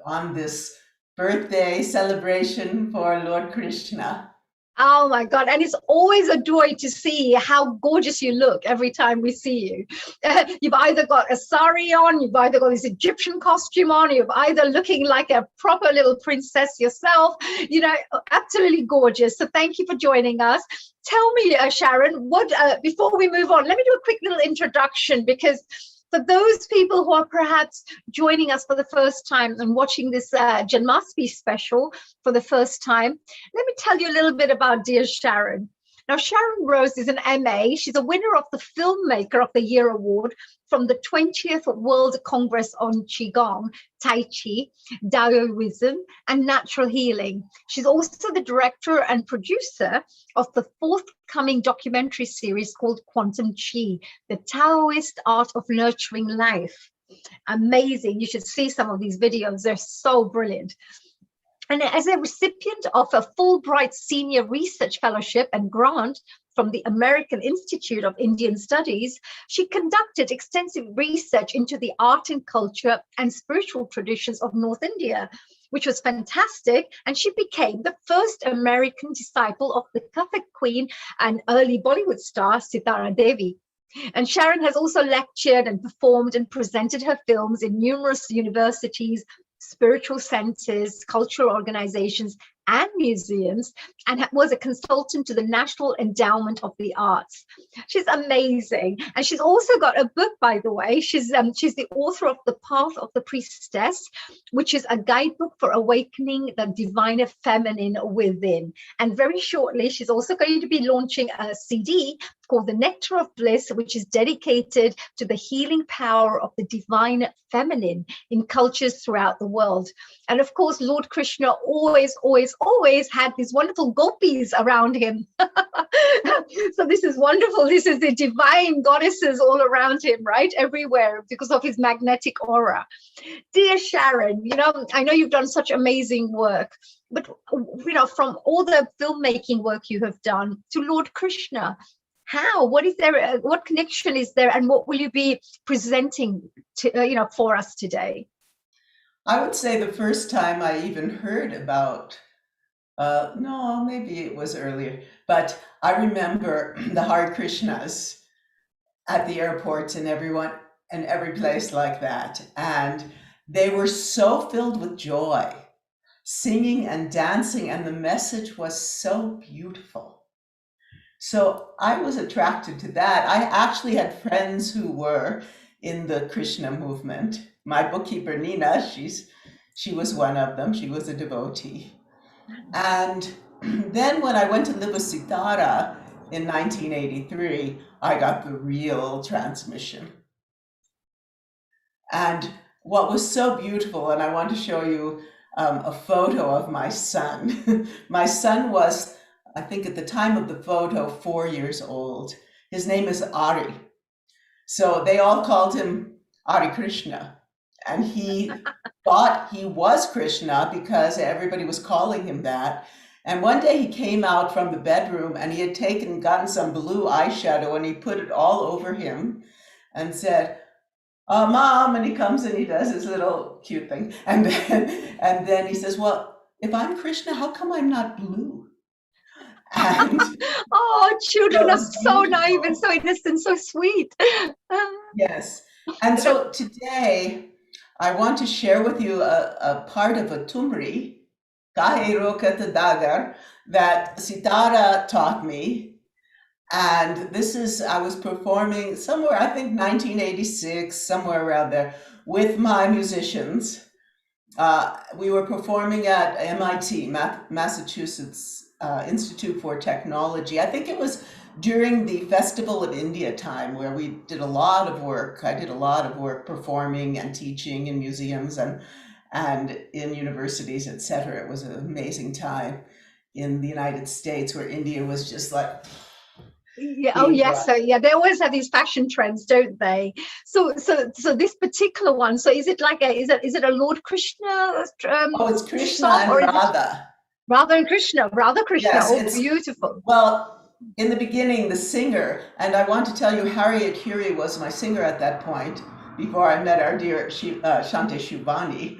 on this birthday celebration for Lord Krishna. Oh my God. And it's always a joy to see how gorgeous you look every time we see you. You've either got a sari on, you've either got this Egyptian costume on, you're either looking like a proper little princess yourself, absolutely gorgeous. So thank you for joining us. Tell me, Sharon, before we move on, let me do a quick little introduction, because for those people who are perhaps joining us for the first time and watching this Janmashtami special for the first time, let me tell you a little bit about dear Sharon. Now, Sharon Rose is an MA. She's a winner of the Filmmaker of the Year Award from the 20th World Congress on Qigong, Tai Chi, Taoism, and Natural Healing. She's also the director and producer of the forthcoming documentary series called Quantum Chi, the Taoist Art of Nurturing Life. Amazing. You should see some of these videos. They're so brilliant. And as a recipient of a Fulbright Senior Research Fellowship and grant from the American Institute of Indian Studies, she conducted extensive research into the art and culture and spiritual traditions of North India, which was fantastic. And she became the first American disciple of the Kathak Queen and early Bollywood star Sitara Devi. And Sharon has also lectured and performed and presented her films in numerous universities, spiritual centers, cultural organizations, and museums, and was a consultant to the National Endowment of the Arts. She's amazing. And she's also got a book, by the way. She's the author of The Path of the Priestess, which is a guidebook for awakening the divine feminine within. And very shortly, she's also going to be launching a CD called The Nectar of Bliss, which is dedicated to the healing power of the divine feminine in cultures throughout the world. And of course, Lord Krishna always had these wonderful gopis around him. So this is wonderful. This is the divine goddesses all around him, right? Everywhere, because of his magnetic aura. Dear Sharon, I know you've done such amazing work, but from all the filmmaking work you have done to Lord Krishna, what connection is there, and what will you be presenting to for us today? I would say the first time I even heard about, no, maybe it was earlier, but I remember the Hare Krishnas at the airports and every place like that. And they were so filled with joy, singing and dancing, and the message was so beautiful. So I was attracted to that. I actually had friends who were in the Krishna movement. My bookkeeper, Meena, she's She was one of them. She was a devotee. And then when I went to live with Sitara in 1983, I got the real transmission. And what was so beautiful, and I want to show you a photo of my son. My son was, I think at the time of the photo, 4 years old. His name is Ari. So they all called him Ari Krishna. And he thought he was Krishna because everybody was calling him that. And one day he came out from the bedroom and he had gotten some blue eyeshadow and he put it all over him and said, Mom, and he comes and he does his little cute thing. And then he says, well, if I'm Krishna, how come I'm not blue? And oh, children are so naive and so innocent, so sweet. Yes. And so today, I want to share with you a part of a tumri, Kahe Rokat Dagar, that Sitara taught me. And this is, I was performing somewhere, I think 1986, somewhere around there, with my musicians. We were performing at MIT, Massachusetts Institute for Technology. I think it was during the Festival of India time where we did a lot of work. I did a lot of work performing and teaching in museums and in universities, etc. It was an amazing time in the United States where India was just like... Yeah. Oh, yes. So yeah, they always have these fashion trends, don't they? So this particular one. So is it like is it a Lord Krishna? Oh, it's Krishna and Radha. Radha and Krishna. Radha Krishna. Yes, oh, beautiful. Well, in the beginning, the singer, and I want to tell you, Harriet Curie was my singer at that point. Before I met our dear Shante Shubhani,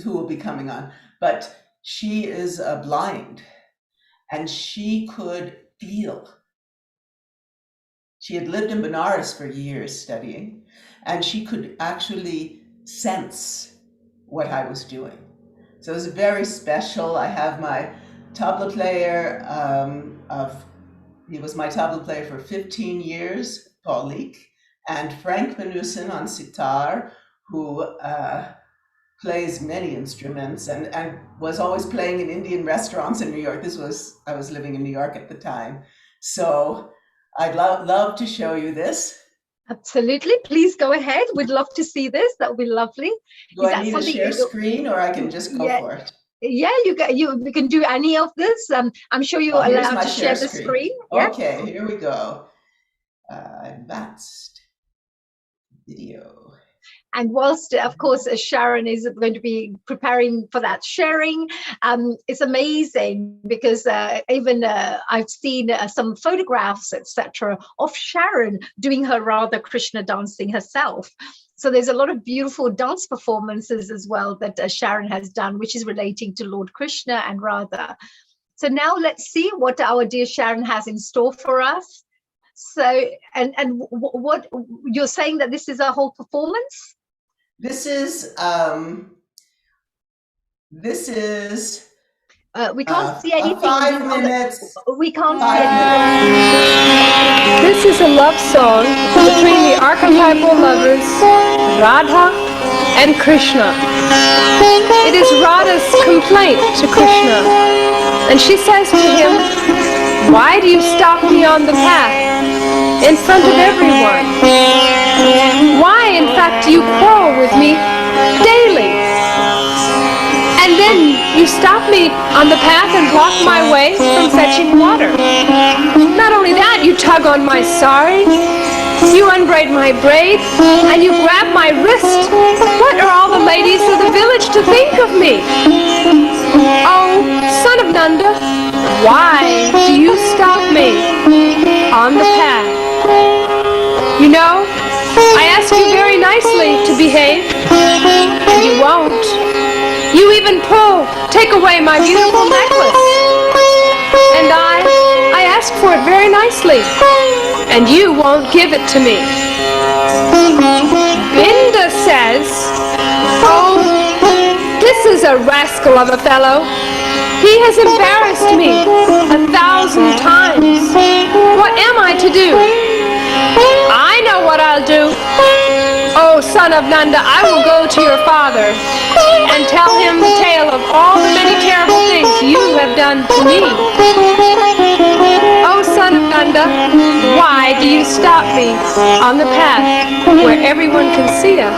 who will be coming on, but she is blind, and she could feel. She had lived in Benares for years studying, and she could actually sense what I was doing. So it was very special. I have my tabla player he was my tabla player for 15 years, Paulik, and Frank Manuson on sitar, who plays many instruments and was always playing in Indian restaurants in New York. I was living in New York at the time. So I'd love to show you this. Absolutely. Please go ahead. We'd love to see this. That would be lovely. Do I need to share screen or I can just go for it? Yeah, you can do any of this. I'm sure you're allowed to share the screen. Okay, yeah. Here we go. Advanced video. And whilst, of course, Sharon is going to be preparing for that sharing, it's amazing because even I've seen some photographs, etc., of Sharon doing her Radha Krishna dancing herself. So there's a lot of beautiful dance performances as well that Sharon has done, which is relating to Lord Krishna and Radha. So now let's see what our dear Sharon has in store for us. So, and what you're saying that this is a whole performance? This is we can't see anything. 5 minutes. We can't see anything. This is a love song between the archetypal lovers Radha and Krishna. It is Radha's complaint to Krishna, and she says to him, "Why do you stop me on the path in front of everyone? Why, in fact, do you quarrel with me daily? And then you stop me on the path and block my way from fetching water. Not only that, you tug on my sari, you unbraid my braid, and you grab my wrist. What are all the ladies of the village to think of me? Oh, son of Nanda, why do you stop me on the path? You know, I ask you very nicely to behave, and you won't. You even take away my beautiful necklace. And I ask for it very nicely, and you won't give it to me." Binda says, "Oh, this is a rascal of a fellow. He has embarrassed me 1,000 times. What am I to do? I know what I'll do. Oh, son of Nanda, I will go to your father and tell him the tale of all the many terrible things you have done to me. Oh, son of Nanda, why do you stop me on the path where everyone can see us?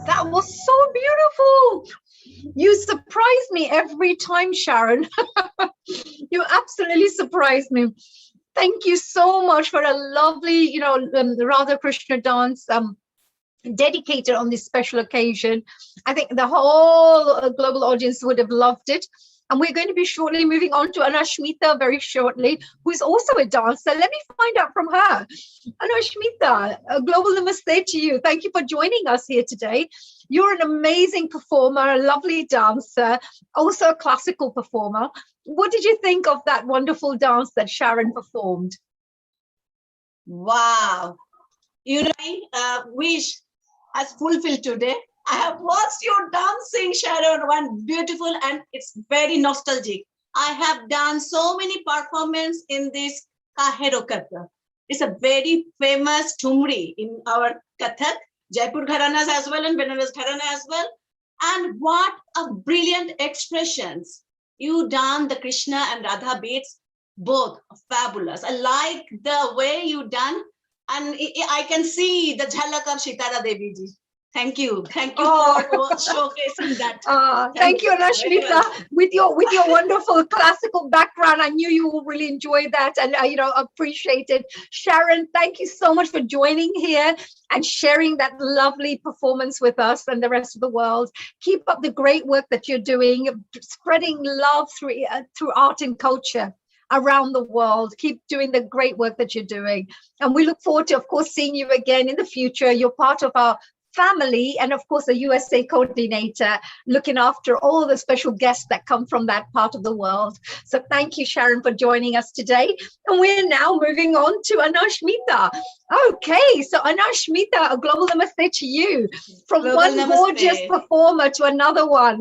That was so beautiful. You surprise me every time, Sharon. You absolutely surprise me. Thank you so much for a lovely, Radha Krishna dance dedicated on this special occasion. I think the whole global audience would have loved it. And we're going to be shortly moving on to Anashmita very shortly, who is also a dancer. Let me find out from her. Anashmita, a global namaste to you. Thank you for joining us here today. You're an amazing performer, a lovely dancer, also a classical performer. What did you think of that wonderful dance that Sharon performed? Wow. You know, my wish has fulfilled today. I have watched you dancing, Sharon, one beautiful, and it's very nostalgic. I have done so many performances in this Kahero Kathak. It's a very famous Thumri in our Kathak, Jaipur Gharanas as well and Benares Gharana as well. And what a brilliant expressions. You done the Krishna and Radha beats, both fabulous. I like the way you done, and I can see the jhalak of Sitara Deviji. Thank you for showcasing that. Thank you, Anashmita. With your wonderful classical background, I knew you will really enjoy that and appreciate it. Sharon, thank you so much for joining here and sharing that lovely performance with us and the rest of the world. Keep up the great work that you're doing, spreading love through art and culture around the world. Keep doing the great work that you're doing. And we look forward to, of course, seeing you again in the future. You're part of our family and, of course, a USA coordinator looking after all the special guests that come from that part of the world. So thank you, Sharon, for joining us today. And we're now moving on to Anashmita. Okay, so Anashmita, a global namaste to you. From global one namaste. Gorgeous performer to another one.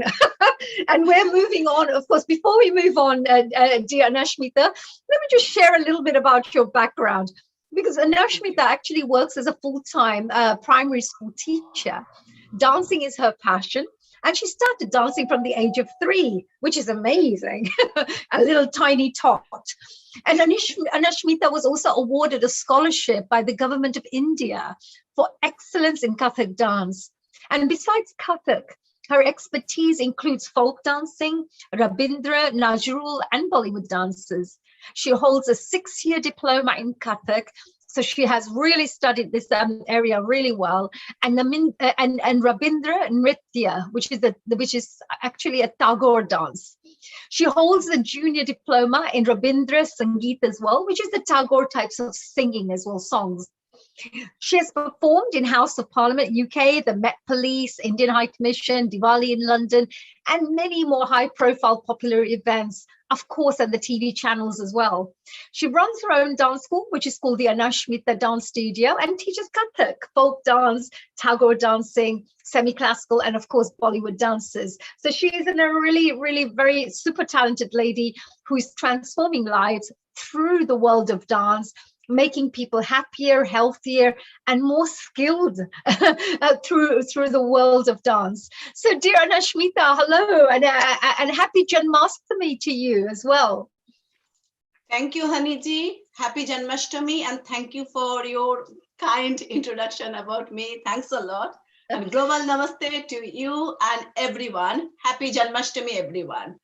And we're moving on. Of course, before we move on, dear Anashmita, let me just share a little bit about your background. Because Anashmita actually works as a full-time primary school teacher. Dancing is her passion. And she started dancing from the age of 3, which is amazing. A little tiny tot. And Anashmita was also awarded a scholarship by the government of India for excellence in Kathak dance. And besides Kathak, her expertise includes folk dancing, Rabindra, Najrul, and Bollywood dances. She holds a 6-year diploma in Kathak, so she has really studied this area really well. And Rabindra Nritya, which is actually a Tagore dance. She holds a junior diploma in Rabindra Sangeet as well, which is the Tagore types of singing as well, songs. She has performed in House of Parliament, UK, the Met Police, Indian High Commission, Diwali in London, and many more high-profile popular events, of course, and the TV channels as well. She runs her own dance school, which is called the Anashmita Dance Studio, and teaches Kathak, folk dance, Tagore dancing, semi-classical, and of course, Bollywood dances. So she is a really, really very super talented lady who is transforming lives through the world of dance, making people happier, healthier, and more skilled through the world of dance. So, dear Anashmita, hello, and happy Janmastami to you as well. Thank you, Haniji. Happy Janmashtami, and thank you for your kind introduction about me. Thanks a lot. And global namaste to you and everyone. Happy Janmashtami, everyone.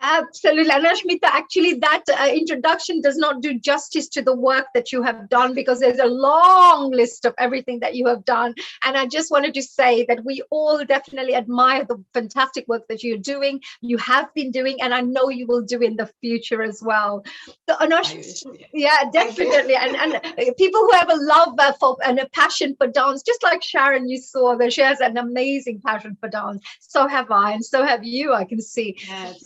Absolutely. Anashmita, actually that introduction does not do justice to the work that you have done, because there's a long list of everything that you have done. And I just wanted to say that we all definitely admire the fantastic work that you're doing, you have been doing, and I know you will do in the future as well. So yeah, definitely. And people who have a love for and a passion for dance, just like Sharon, you saw that she has an amazing passion for dance. So have I, and so have you, I can see. Yes.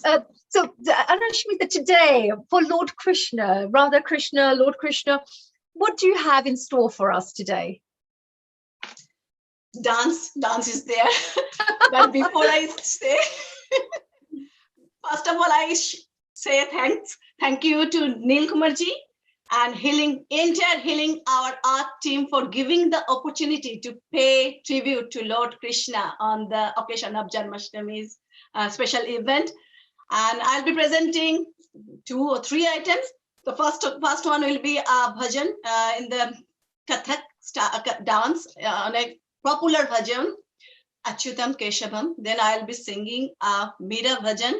So, Anashmita, today for Lord Krishna, Radha Krishna, Lord Krishna, what do you have in store for us today? Dance is there. But before I say, first of all, I say thank you to Nil Kumarji and entire Healing Our Art team for giving the opportunity to pay tribute to Lord Krishna on the occasion of Janmashtami's special event. And I'll be presenting 2 or 3 items. The first one will be a bhajan in the Kathak dance, on a popular bhajan, Achyutam Keshavam. Then I'll be singing a Meera bhajan.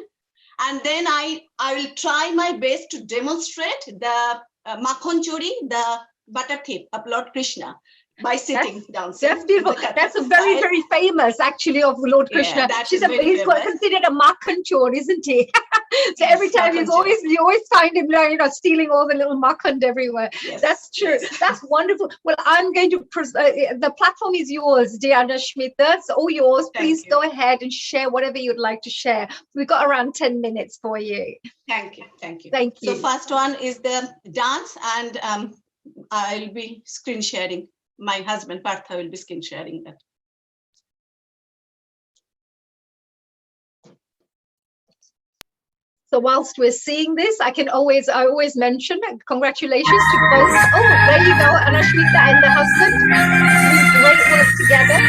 And then I will try my best to demonstrate the Makhon Chori, the butter thief of Lord Krishna, by sitting down. That's beautiful. That's a very, very famous, actually, of Lord Krishna. He's considered a makhan chor, isn't he? So yes, every time you always find him, stealing all the little makhan everywhere. Yes, that's true. Yes. That's wonderful. Well, I'm going to the platform is yours, dear Anashmita. It's all yours. Please go ahead and share whatever you'd like to share. We've got around 10 minutes for you. Thank you. Thank you. So first one is the dance, and I'll be screen sharing. My husband Partha will be screen sharing that. So whilst we're seeing this, I always mention congratulations to both. Oh, there you go, Anashmita and the husband doing great work together.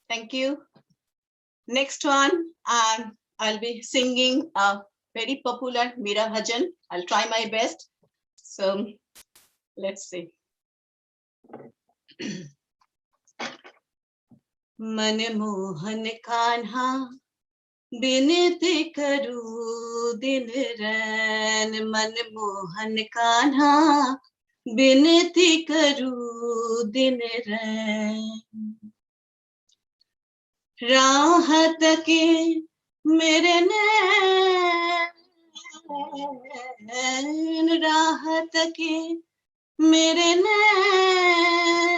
Thank you. Next one, I'll be singing a very popular Meera Bhajan. I'll try my best. So let's see. मन मोहन कान्हा बिनती करूं दिन रैन मन मोहन कान्हा बिनती करूं दिन रैन राहत के मेरे नैन राहत के मेरे नैन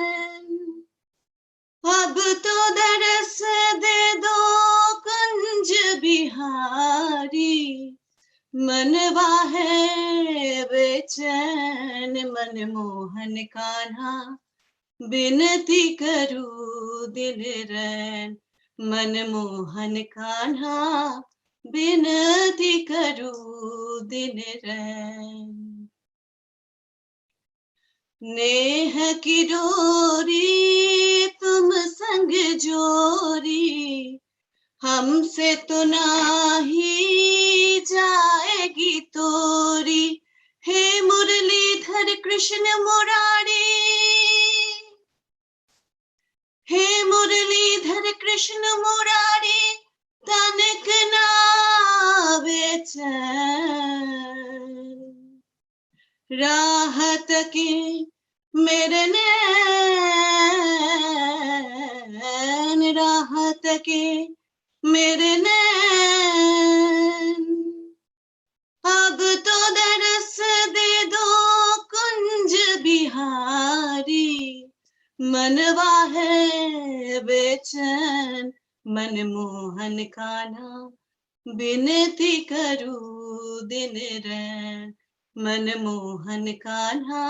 अब तो दरस दे दो कुंज बिहारी मनवा है बेचैन मन मोहन कान्हा बिनती करूं दिन रैन मन मोहन कान्हा बिनती करूं दिन रैन नेह की डोरी तुम संग जोरी हमसे तो नाही जाएगी तोरी हे मुरलीधर कृष्ण मुरारी हे मुरलीधर कृष्ण मुरारी तनक ना बेचैन राहत की मेरे नैन राहत के मेरे नैन अब तो दरस दे दो कुंज बिहारी मनवा है बेचैन मनमोहन कान्हा बिनती करूं दिन रैन मनमोहन कान्हा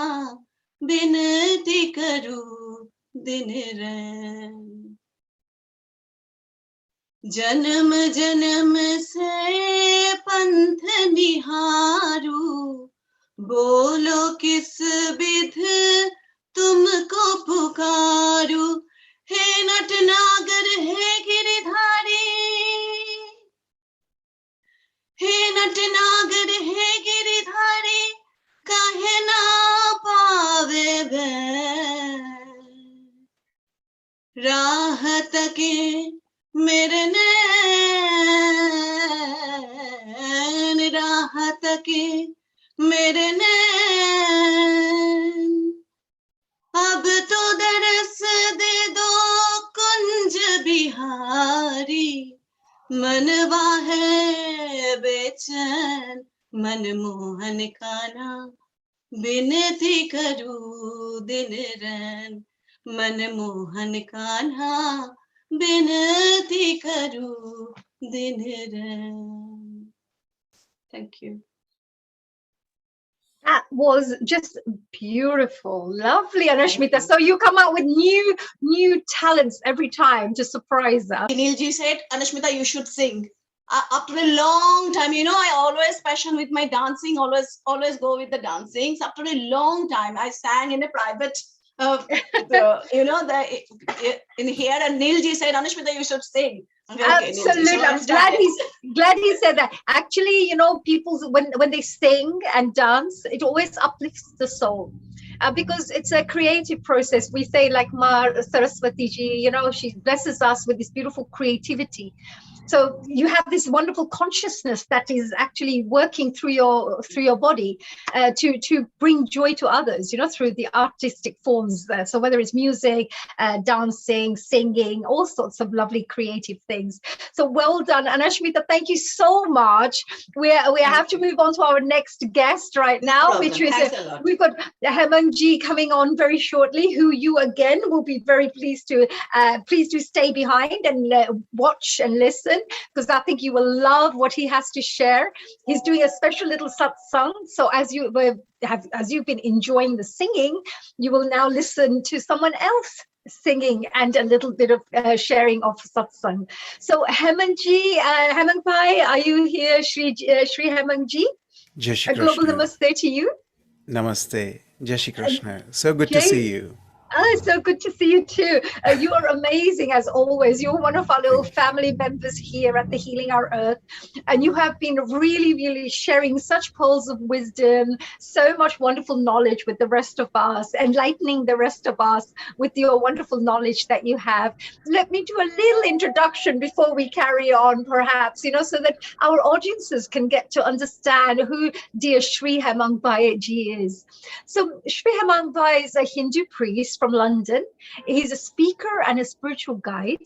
बिनती करूं दिन रैन जन्म जन्म से पंथ निहारू बोलो किस विध तुमको पुकारू हे नटनागर हे गिरिधारी हे नटनागर हे गिरिधारी काहे ना पावे राहत के मेरे नैन राहत के मेरे नैन अब तो दरस दे दो कुंज बिहारी मनवा है बेचैन मनमोहन कान्हा बिनती करूं दिन रैन मनमोहन कान्हा बिनती करूं दिन रैन Thank you. That was just beautiful, lovely, Anashmita. So you come out with new talents every time to surprise us. Neilji said, Anashmita, you should sing. After a long time, you know, I always passion with my dancing, always go with the dancing. So after a long time, I sang in a private, in here, and Neilji said, Anashmita, you should sing. Absolutely, I'm glad he said that. Actually, you know, people when they sing and dance, it always uplifts the soul. Because it's a creative process. We say like Ma Saraswati ji, you know, she blesses us with this beautiful creativity. So you have this wonderful consciousness that is actually working through your body to bring joy to others, you know, through the artistic forms. So whether it's music, dancing, singing, all sorts of lovely creative things. So well done, Anashmita. Thank you so much. We have to move on to our next guest right now, which is we've got Hemangji coming on very shortly, who you again will be very pleased to stay behind and watch and listen, because I think you will love what he has to share. He's doing a special little satsang. So as you've been enjoying the singing, you will now listen to someone else singing and a little bit of sharing of satsang. So Hemangji, Hemangpai, are you here? Sri Hemangji? Jai Shri A global Krishna. namaste to you. Namaste. Jai Shri Krishna. So good to see you. It's so good to see you too. You are amazing as always. You're one of our little family members here at the Healing Our Earth. And you have been really, really sharing such pearls of wisdom, so much wonderful knowledge with the rest of us, enlightening the rest of us with your wonderful knowledge that you have. Let me do a little introduction before we carry on, perhaps, you know, so that our audiences can get to understand who dear Sri Hemangpai ji is. So Sri Hemangpai is a Hindu priest from London. He's a speaker and a spiritual guide.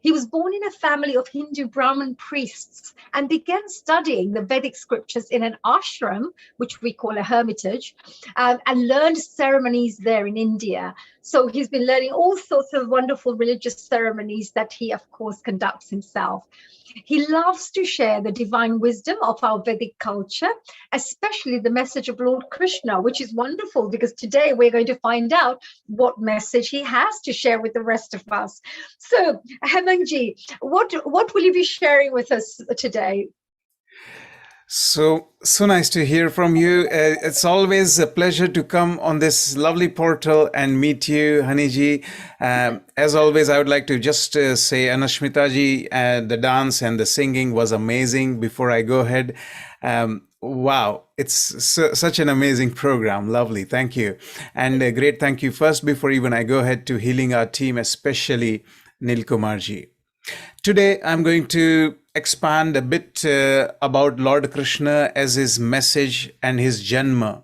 He was born in a family of Hindu Brahmin priests and began studying the Vedic scriptures in an ashram, which we call a hermitage, and learned ceremonies there in India. So he's been learning all sorts of wonderful religious ceremonies that he, of course, conducts himself. He loves to share the divine wisdom of our Vedic culture, especially the message of Lord Krishna, which is wonderful because today we're going to find out what message he has to share with the rest of us. So, Hemangji, what will you be sharing with us today? So nice to hear from you. It's always a pleasure to come on this lovely portal and meet you, Haniji. As always, I would like to just say, Anashmita ji, the dance and the singing was amazing. Before I go ahead, wow, it's such an amazing program. Lovely, thank you, and a great thank you first before even I go ahead to healing our team, especially Nilkumar ji. Today, I'm going to expand a bit about Lord Krishna as his message and his Janma.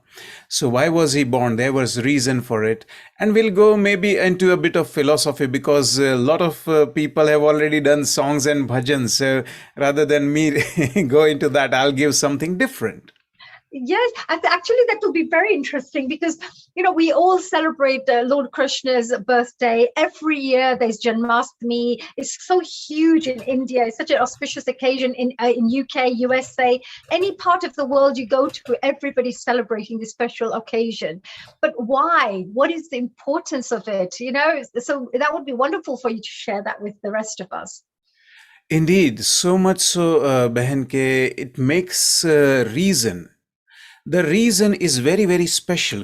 So why was he born? There was reason for it. And we'll go maybe into a bit of philosophy because a lot of people have already done songs and bhajans. So rather than me go into that, I'll give something different. Yes, and actually that will be very interesting because, we all celebrate Lord Krishna's birthday. Every year there's Janmashtami. It's so huge in India. It's such an auspicious occasion in UK, USA. Any part of the world you go to, everybody's celebrating this special occasion. But why? What is the importance of it? So that would be wonderful for you to share that with the rest of us. Indeed, so much so, Behan, ke it makes reason. The reason is very, very special.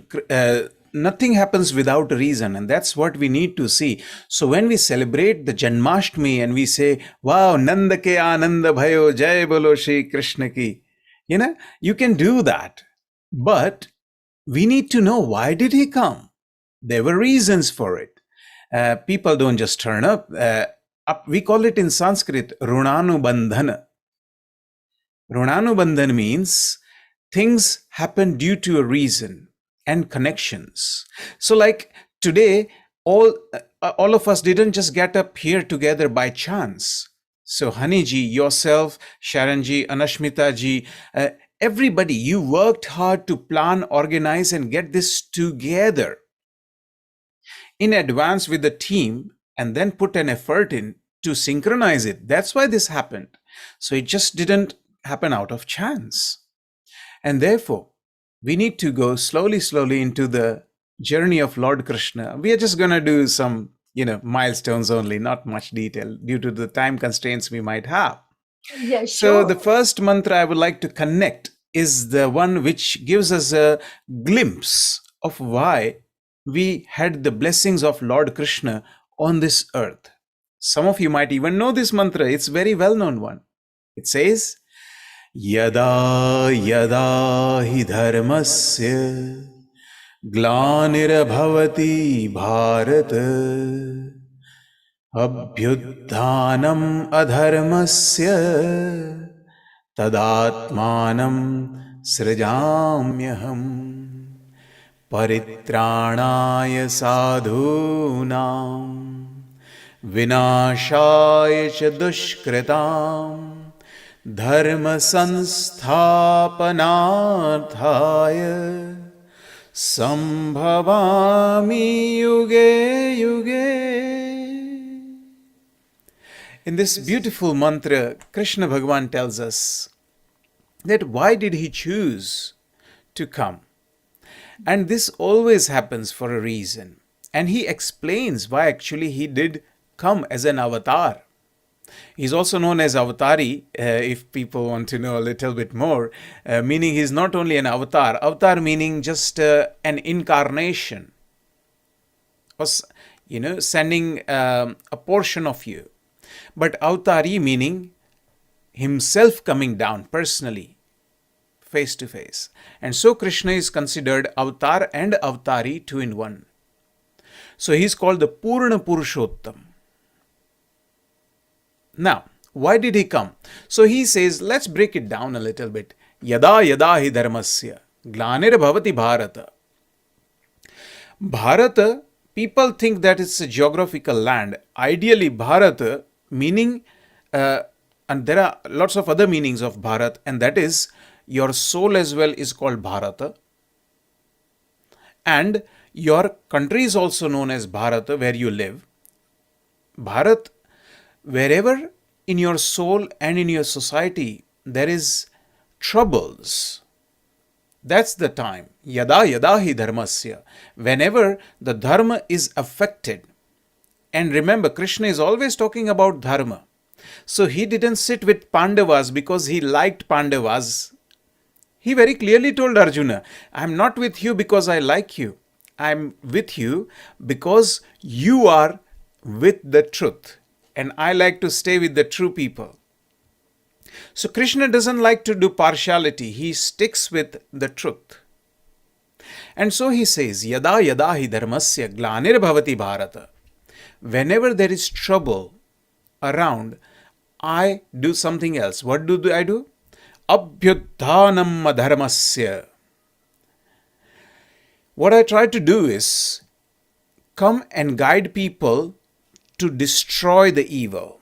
Nothing happens without a reason, and that's what we need to see. So when we celebrate the Janmashtami and we say, wow, Nanda ke Ananda bhayo, jai bolo Shri Krishna ki, you can do that. But we need to know, why did he come? There were reasons for it. People don't just turn up. We call it in Sanskrit, Runanubandhana. Runanubandhana means things happen due to a reason and connections. So like today, all of us didn't just get up here together by chance. So Haniji, yourself, Sharanji, Anashmita-ji, everybody, you worked hard to plan, organize, and get this together in advance with the team and then put an effort in to synchronize it. That's why this happened. So it just didn't happen out of chance. And therefore, we need to go slowly into the journey of Lord Krishna. We are just going to do some, milestones only, not much detail due to the time constraints we might have. Yeah, sure. So the first mantra I would like to connect is the one which gives us a glimpse of why we had the blessings of Lord Krishna on this earth. Some of you might even know this mantra. It's a very well-known one. It says, Yada yada hi dharmasya glanirabhavati bharat abhyudhanam adharmasya tadatmanam srajamyaham paritranaya sadhunam vinashaya cha dushkritam Dharma sansthapanarthaya sambhavami yuge yuge. In this beautiful mantra, Krishna Bhagavan tells us that why did he choose to come? And this always happens for a reason. And he explains why actually he did come as an avatar. He's also known as Avatari, if people want to know a little bit more, meaning he's not only an avatar. Avatar meaning just an incarnation, or, sending a portion of you. But Avatari meaning himself coming down personally, face to face. And so Krishna is considered Avatar and Avatari, two in one. So he's called the Purna Purushottam. Now, why did he come? So he says, let's break it down a little bit. Yada yada hi dharmasya glanir bhavati bharata. Bharata, people think that it's a geographical land. Ideally, Bharata meaning, and there are lots of other meanings of Bharat, and that is your soul as well is called Bharata. And your country is also known as Bharata, where you live. Bharat, wherever in your soul and in your society there is troubles, that's the time. Yada yada hi dharmasya. Whenever the dharma is affected. And remember, Krishna is always talking about dharma. So he didn't sit with Pandavas because he liked Pandavas He very clearly told Arjuna, I'm not with you because I like you. I'm with you because you are with the truth. And I like to stay with the true people. So Krishna doesn't like to do partiality. He sticks with the truth. And so he says, Yada yada hi dharmasya glanir bhavati bharata. Whenever there is trouble around, I do something else. What do I do? Abhyutthanam adharmasya. What I try to do is come and guide people to destroy the evil.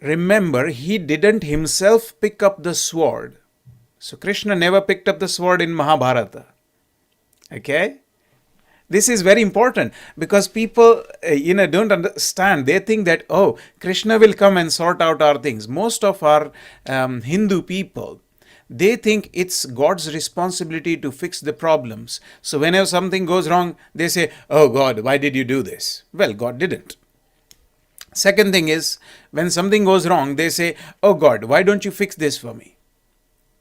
Remember, he didn't himself pick up the sword. So Krishna never picked up the sword in Mahabharata. Okay? This is very important because people, don't understand. They think that, oh, Krishna will come and sort out our things. Most of our Hindu people, they think it's God's responsibility to fix the problems. So whenever something goes wrong, they say, oh God, why did you do this? Well, God didn't. Second thing is, when something goes wrong, they say, oh God, why don't you fix this for me?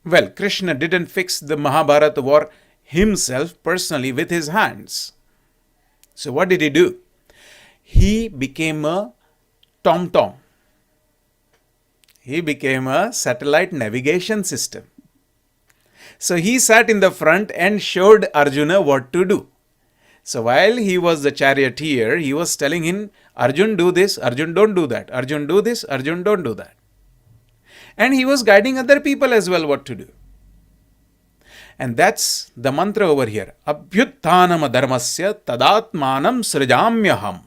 Well, Krishna didn't fix the Mahabharata war himself personally with his hands. So what did he do? He became a tom-tom. He became a satellite navigation system. So he sat in the front and showed Arjuna what to do. So while he was the charioteer, he was telling him, Arjun, do this, Arjun, don't do that. Arjun, do this, Arjun, don't do that. And he was guiding other people as well what to do. And that's the mantra over here. Abhyutthanam dharmasya tadatmanam srijamyaham.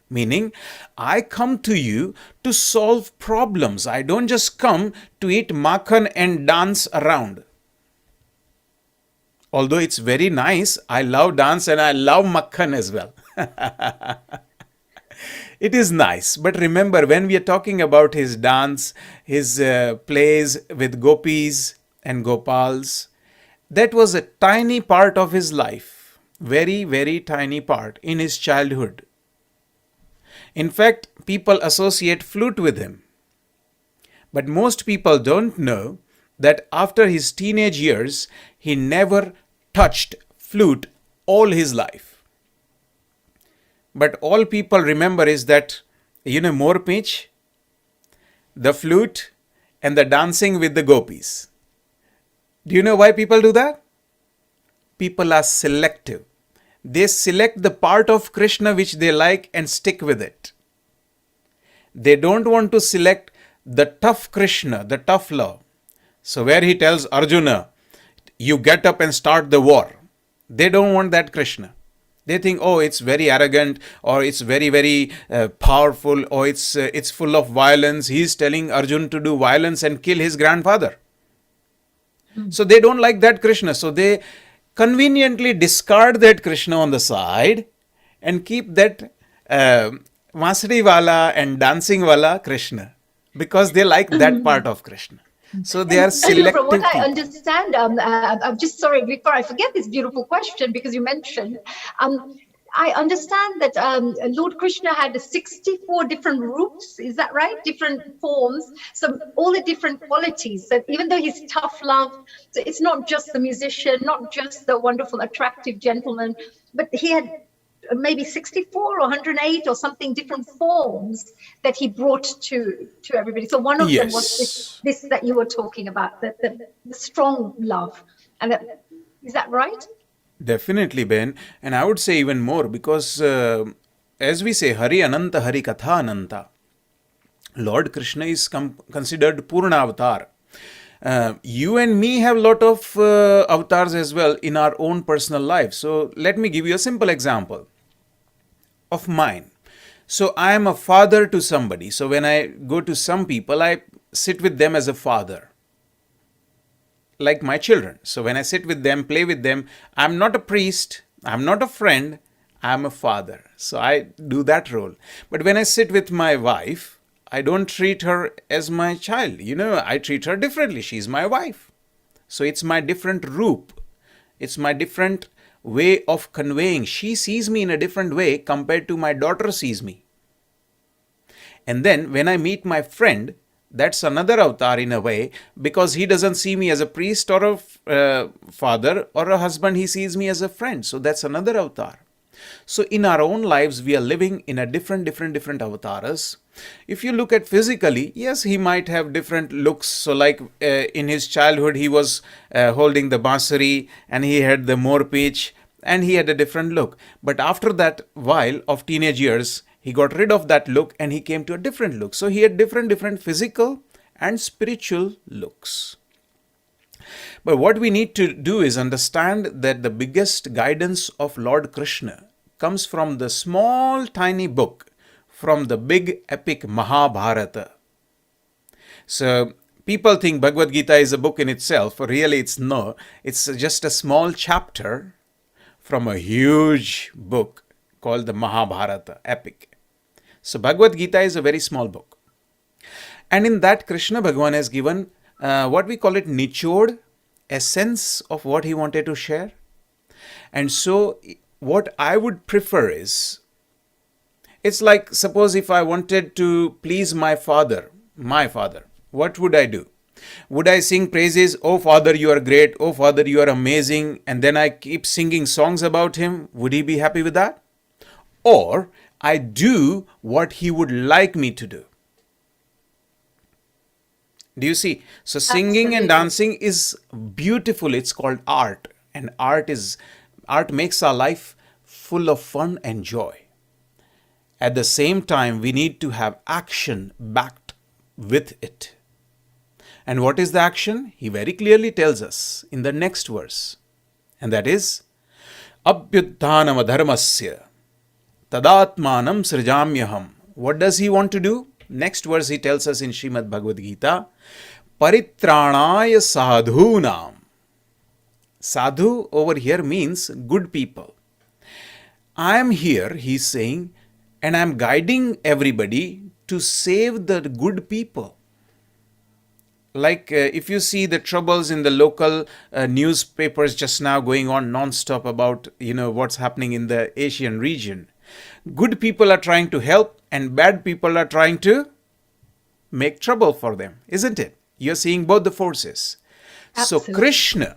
Meaning, I come to you to solve problems. I don't just come to eat makhan and dance around. Although it's very nice, I love dance and I love makhan as well. It is nice. But remember, when we are talking about his dance, his plays with gopis and gopals, that was a tiny part of his life. Very, very tiny part in his childhood. In fact, people associate flute with him. But most people don't know that after his teenage years, he never touched flute all his life. But all people remember is that, more pitch, the flute, and the dancing with the gopis. Do you know why people do that? People are selective. They select the part of Krishna which they like and stick with it. They don't want to select the tough Krishna, the tough love. So where he tells Arjuna, you get up and start the war. They don't want that Krishna. They think, oh, it's very arrogant, or it's very, very powerful, or it's full of violence. He's telling Arjun to do violence and kill his grandfather. So they don't like that Krishna. So they conveniently discard that Krishna on the side and keep that Vasri wala and dancing wala Krishna, because they like that part of Krishna. So they are selective. From what I people. understand, I'm just sorry before I forget this beautiful question, because you mentioned, I understand that Lord Krishna had 64 different roots. Is that right? Different forms. So all the different qualities. So even though he's tough love, so it's not just the musician, not just the wonderful, attractive gentleman, but he had maybe 64 or 108 or something different forms that he brought to everybody. So one of them was this that you were talking about, the strong love. And is that right? Definitely, Ben. And I would say even more, because as we say, Hari Ananta, Hari Katha Ananta, Lord Krishna is considered Purna Avatar. You and me have a lot of avatars as well in our own personal life. So let me give you a simple example of mine. So I am a father to somebody. So when I go to some people, I sit with them as a father, like my children. So when I sit with them, play with them, I'm not a priest, I'm not a friend, I'm a father. So I do that role. But when I sit with my wife, I don't treat her as my child. I treat her differently. She's my wife. So it's my different roop. It's my different way of conveying. She sees me in a different way compared to my daughter sees me. And then when I meet my friend, That's another avatar in a way, because he doesn't see me as a priest or a father or a husband. He sees me as a friend. So that's another avatar. So in our own lives, we are living in a different avatars. If you look at physically, yes, he might have different looks. So like in his childhood, he was holding the bansuri and he had the more pitch and he had a different look. But after that while of teenage years, he got rid of that look and he came to a different look. So he had different physical and spiritual looks. But what we need to do is understand that the biggest guidance of Lord Krishna comes from the small tiny book, from the big epic Mahabharata. So people think Bhagavad Gita is a book in itself. Really it's no. It's just a small chapter from a huge book called the Mahabharata epic. So Bhagavad Gita is a very small book. And in that Krishna Bhagavan has given what we call it nichod, a sense of what he wanted to share. And so what I would prefer is, it's like suppose if I wanted to please my father, what would I do? Would I sing praises, oh Father, you are great, oh Father, you are amazing, and then I keep singing songs about him? Would he be happy with that? Or I do what he would like me to do. Do you see? So singing and dancing is beautiful. It's called art. And art makes our life full of fun and joy. At the same time, we need to have action backed with it. And what is the action? He very clearly tells us in the next verse. And that is, Abhyutthanam adharmasya tadatmanam srijamyaham. What does he want to do? Next verse he tells us in Srimad Bhagavad Gita, Paritranaya sadhunam. Sadhu over here means good people. I am here, he's saying, and I am guiding everybody to save the good people. Like if you see the troubles in the local newspapers just now going on non-stop about what's happening in the Asian region. Good people are trying to help and bad people are trying to make trouble for them, isn't it? You're seeing both the forces. Absolutely. So Krishna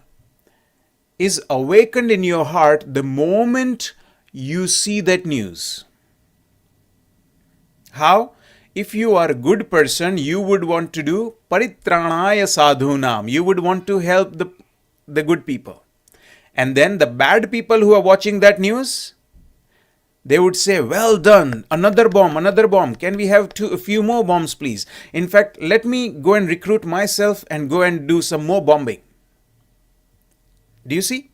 is awakened in your heart the moment you see that news. How? If you are a good person, you would want to do paritranaya sadhunam. You would want to help the good people. And then the bad people who are watching that news, they would say, well done, another bomb. Can we have a few more bombs, please? In fact, let me go and recruit myself and go and do some more bombing. Do you see?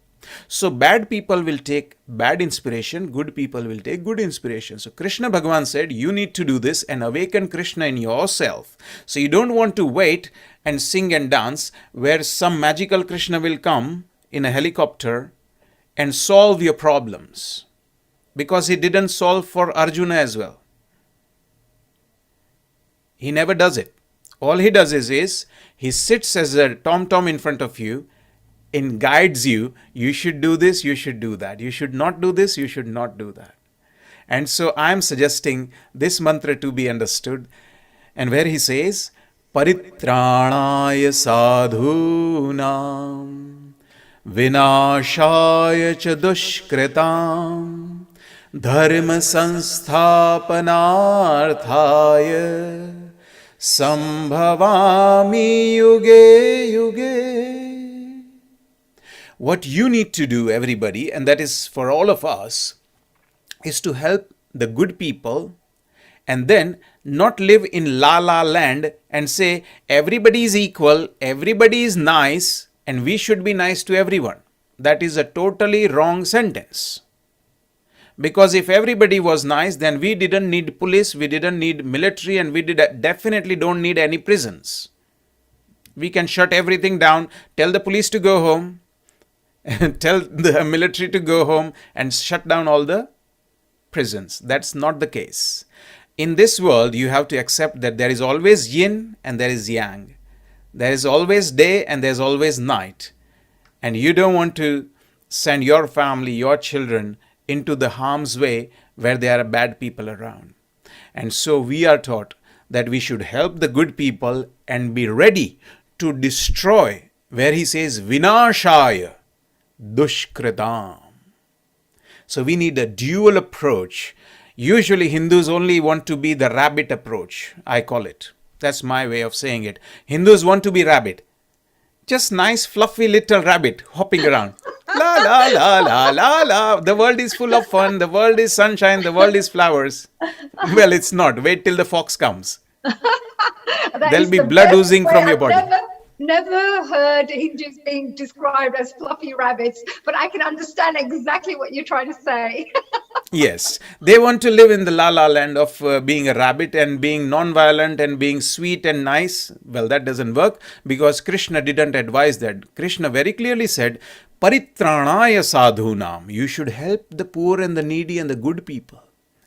So bad people will take bad inspiration, good people will take good inspiration. So Krishna Bhagavan said, you need to do this and awaken Krishna in yourself. So you don't want to wait and sing and dance where some magical Krishna will come in a helicopter and solve your problems. Because he didn't solve for Arjuna as well. He never does it. All he does is he sits as a tom-tom in front of you and guides you. You should do this, you should do that. You should not do this, you should not do that. And so I am suggesting this mantra to be understood. And where he says, Paritranaya sadhunam vinashaya cha dushkritam dharma sansthapanarthaya sambhavami yuge yuge. What you need to do, everybody, and that is for all of us, is to help the good people and then not live in la-la land and say everybody is equal, everybody is nice, and we should be nice to everyone. That is a totally wrong sentence. Because if everybody was nice, then we didn't need police, we didn't need military, and we definitely don't need any prisons. We can shut everything down, tell the police to go home, and tell the military to go home and shut down all the prisons. That's not the case. In this world, you have to accept that there is always yin and there is yang. There is always day and there is always night. And you don't want to send your family, your children into the harm's way where there are bad people around. And so we are taught that we should help the good people and be ready to destroy, where he says, Vinashaya Dushkritam. So we need a dual approach. Usually Hindus only want to be the rabbit approach, I call it. That's my way of saying it. Hindus want to be rabbit. Just nice, fluffy little rabbit hopping around. La la la la la la. The world is full of fun. The world is sunshine. The world is flowers. Well, it's not. Wait till the fox comes. There'll be blood oozing from your body. Never heard Hindus being described as fluffy rabbits, but I can understand exactly what you're trying to say. Yes, they want to live in the la-la land of being a rabbit and being non-violent and being sweet and nice. Well, that doesn't work because Krishna didn't advise that. Krishna very clearly said, Paritranaya sadhunam. You should help the poor and the needy and the good people.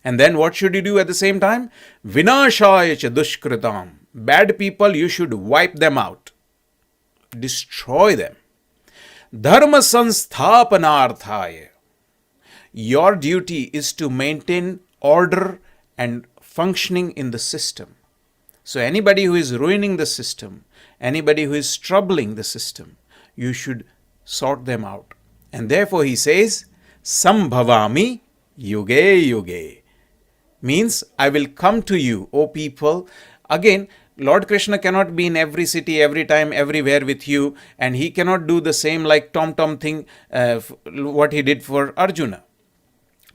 And then what should you do at the same time? Vinashaya cha dushkritam. Bad people, you should wipe them out. Destroy them. Dharma sansthapanarthaya. Your duty is to maintain order and functioning in the system. So anybody who is ruining the system, anybody who is troubling the system, you should sort them out. And therefore he says, Sambhavami yuge yuge. Means, I will come to you, O people. Again, Lord Krishna cannot be in every city, every time, everywhere with you, and he cannot do the same like Tom thing, what he did for Arjuna.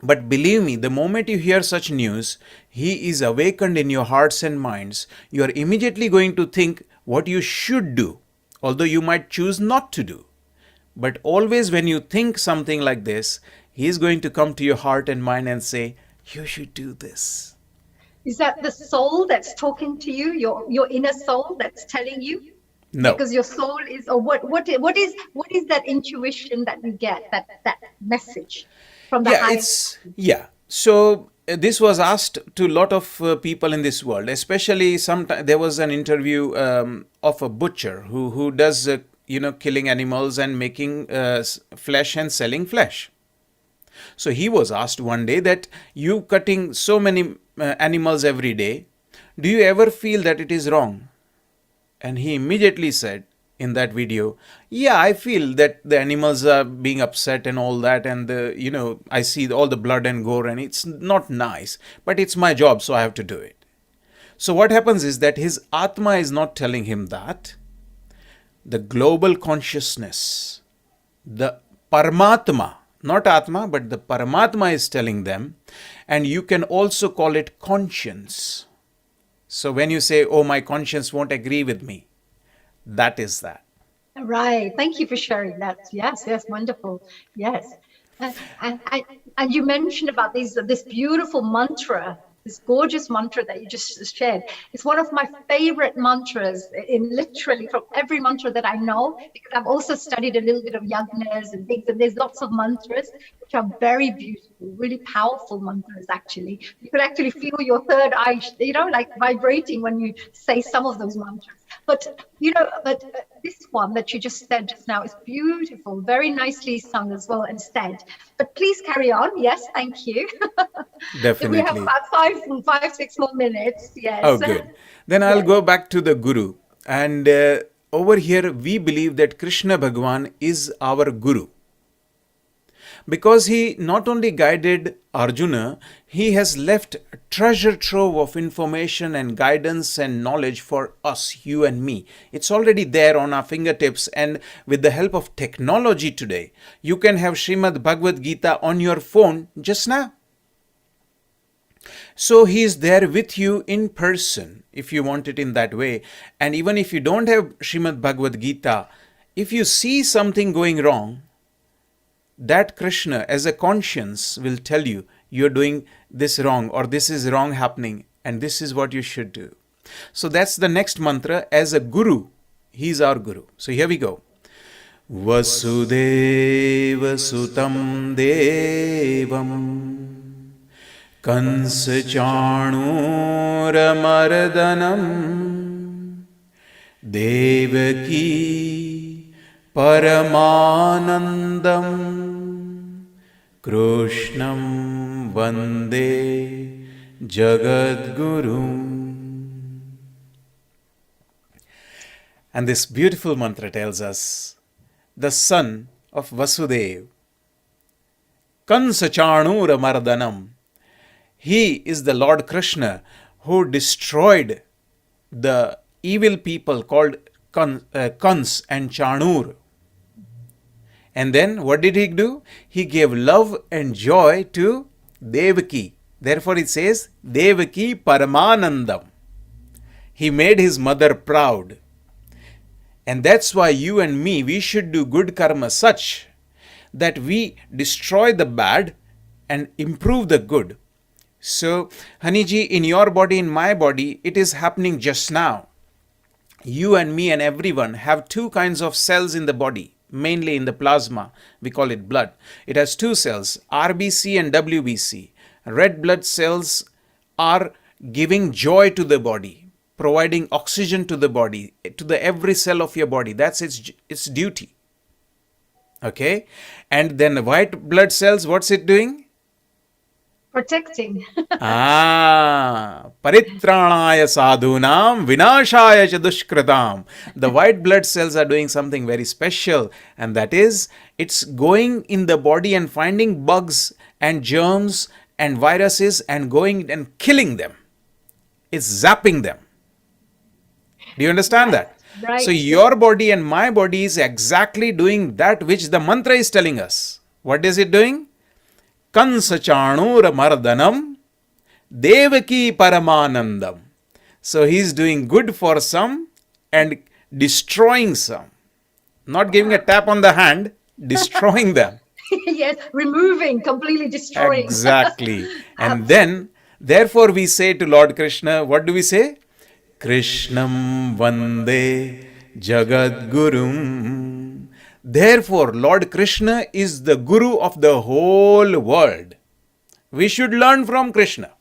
But believe me, the moment you hear such news, he is awakened in your hearts and minds. You are immediately going to think what you should do, although you might choose not to do. But always when you think something like this, he is going to come to your heart and mind and say, you should do this. Is that the soul that's talking to you, your inner soul that's telling you? No. Because your soul is, or what is that intuition that you get, that message from the highest? So this was asked to a lot of people in this world, especially there was an interview of a butcher who does killing animals and making flesh and selling flesh. So he was asked one day that you cutting so many animals every day, do you ever feel that it is wrong? And he immediately said in that video, yeah, I feel that the animals are being upset and all that, and I see all the blood and gore and it's not nice, but it's my job, so I have to do it. So what happens is that his Atma is not telling him that. The global consciousness, the Paramatma, not Atma, but the Paramatma is telling them, and you can also call it conscience. So when you say, oh, my conscience won't agree with me, that is that. Right. Thank you for sharing that. Yes, wonderful. Yes. And you mentioned about this beautiful mantra, this gorgeous mantra that you just shared. It's one of my favorite mantras in literally from every mantra that I know, because I've also studied a little bit of yagnas and things, and there's lots of mantras which are very beautiful, really powerful mantras actually. You could actually feel your third eye, like vibrating when you say some of those mantras. But this one that you just said just now is beautiful, very nicely sung as well and said. But please carry on. Yes, thank you. Definitely. We have about 5-6 more minutes. Yes. Oh, good. Then I'll go back to the Guru. And over here, we believe that Krishna Bhagwan is our Guru. Because he not only guided Arjuna, he has left a treasure trove of information and guidance and knowledge for us, you and me. It's already there on our fingertips, and with the help of technology today, you can have Srimad Bhagavad Gita on your phone just now. So he is there with you in person, if you want it in that way. And even if you don't have Srimad Bhagavad Gita, if you see something going wrong, that Krishna as a conscience will tell you, you're doing this wrong, or this is wrong happening, and this is what you should do. So that's the next mantra. As a Guru, he's our Guru. So here we go. Vasudeva Sutam Devam Kansa Chanura Mardanam Devaki Paramanandam Krishnam Vande Jagadguru. And this beautiful mantra tells us the son of Vasudev, Kansa Chanura Mardanam. He is the Lord Krishna who destroyed the evil people called Kans and Chanur. And then what did he do? He gave love and joy to Devaki. Therefore it says Devaki Paramanandam. He made his mother proud. And that's why you and me, we should do good karma such that we destroy the bad and improve the good. So, Haniji, in your body, in my body, it is happening just now. You and me and everyone have two kinds of cells in the body, mainly in the plasma. We call it blood. It has two cells, RBC and WBC. Red blood cells are giving joy to the body, providing oxygen to the body, to the every cell of your body. That's its duty. Okay? And then the white blood cells, what's it doing? Protecting. Paritranaya sadhunam vinashaya cha dushkritam. The white blood cells are doing something very special, and that is, it's going in the body and finding bugs and germs and viruses and going and killing them. It's zapping them. Do you understand that? Right. So your body and my body is exactly doing that which the mantra is telling us. What is it doing? Kansa Chanura Mardanam Devaki Paramanandam. So he is doing good for some and destroying some. Not giving a tap on the hand, destroying them. Yes, removing, completely destroying. Exactly. And then, therefore we say to Lord Krishna, what do we say? Krishnam Vande Jagat Gurum. Therefore, Lord Krishna is the Guru of the whole world. We should learn from Krishna.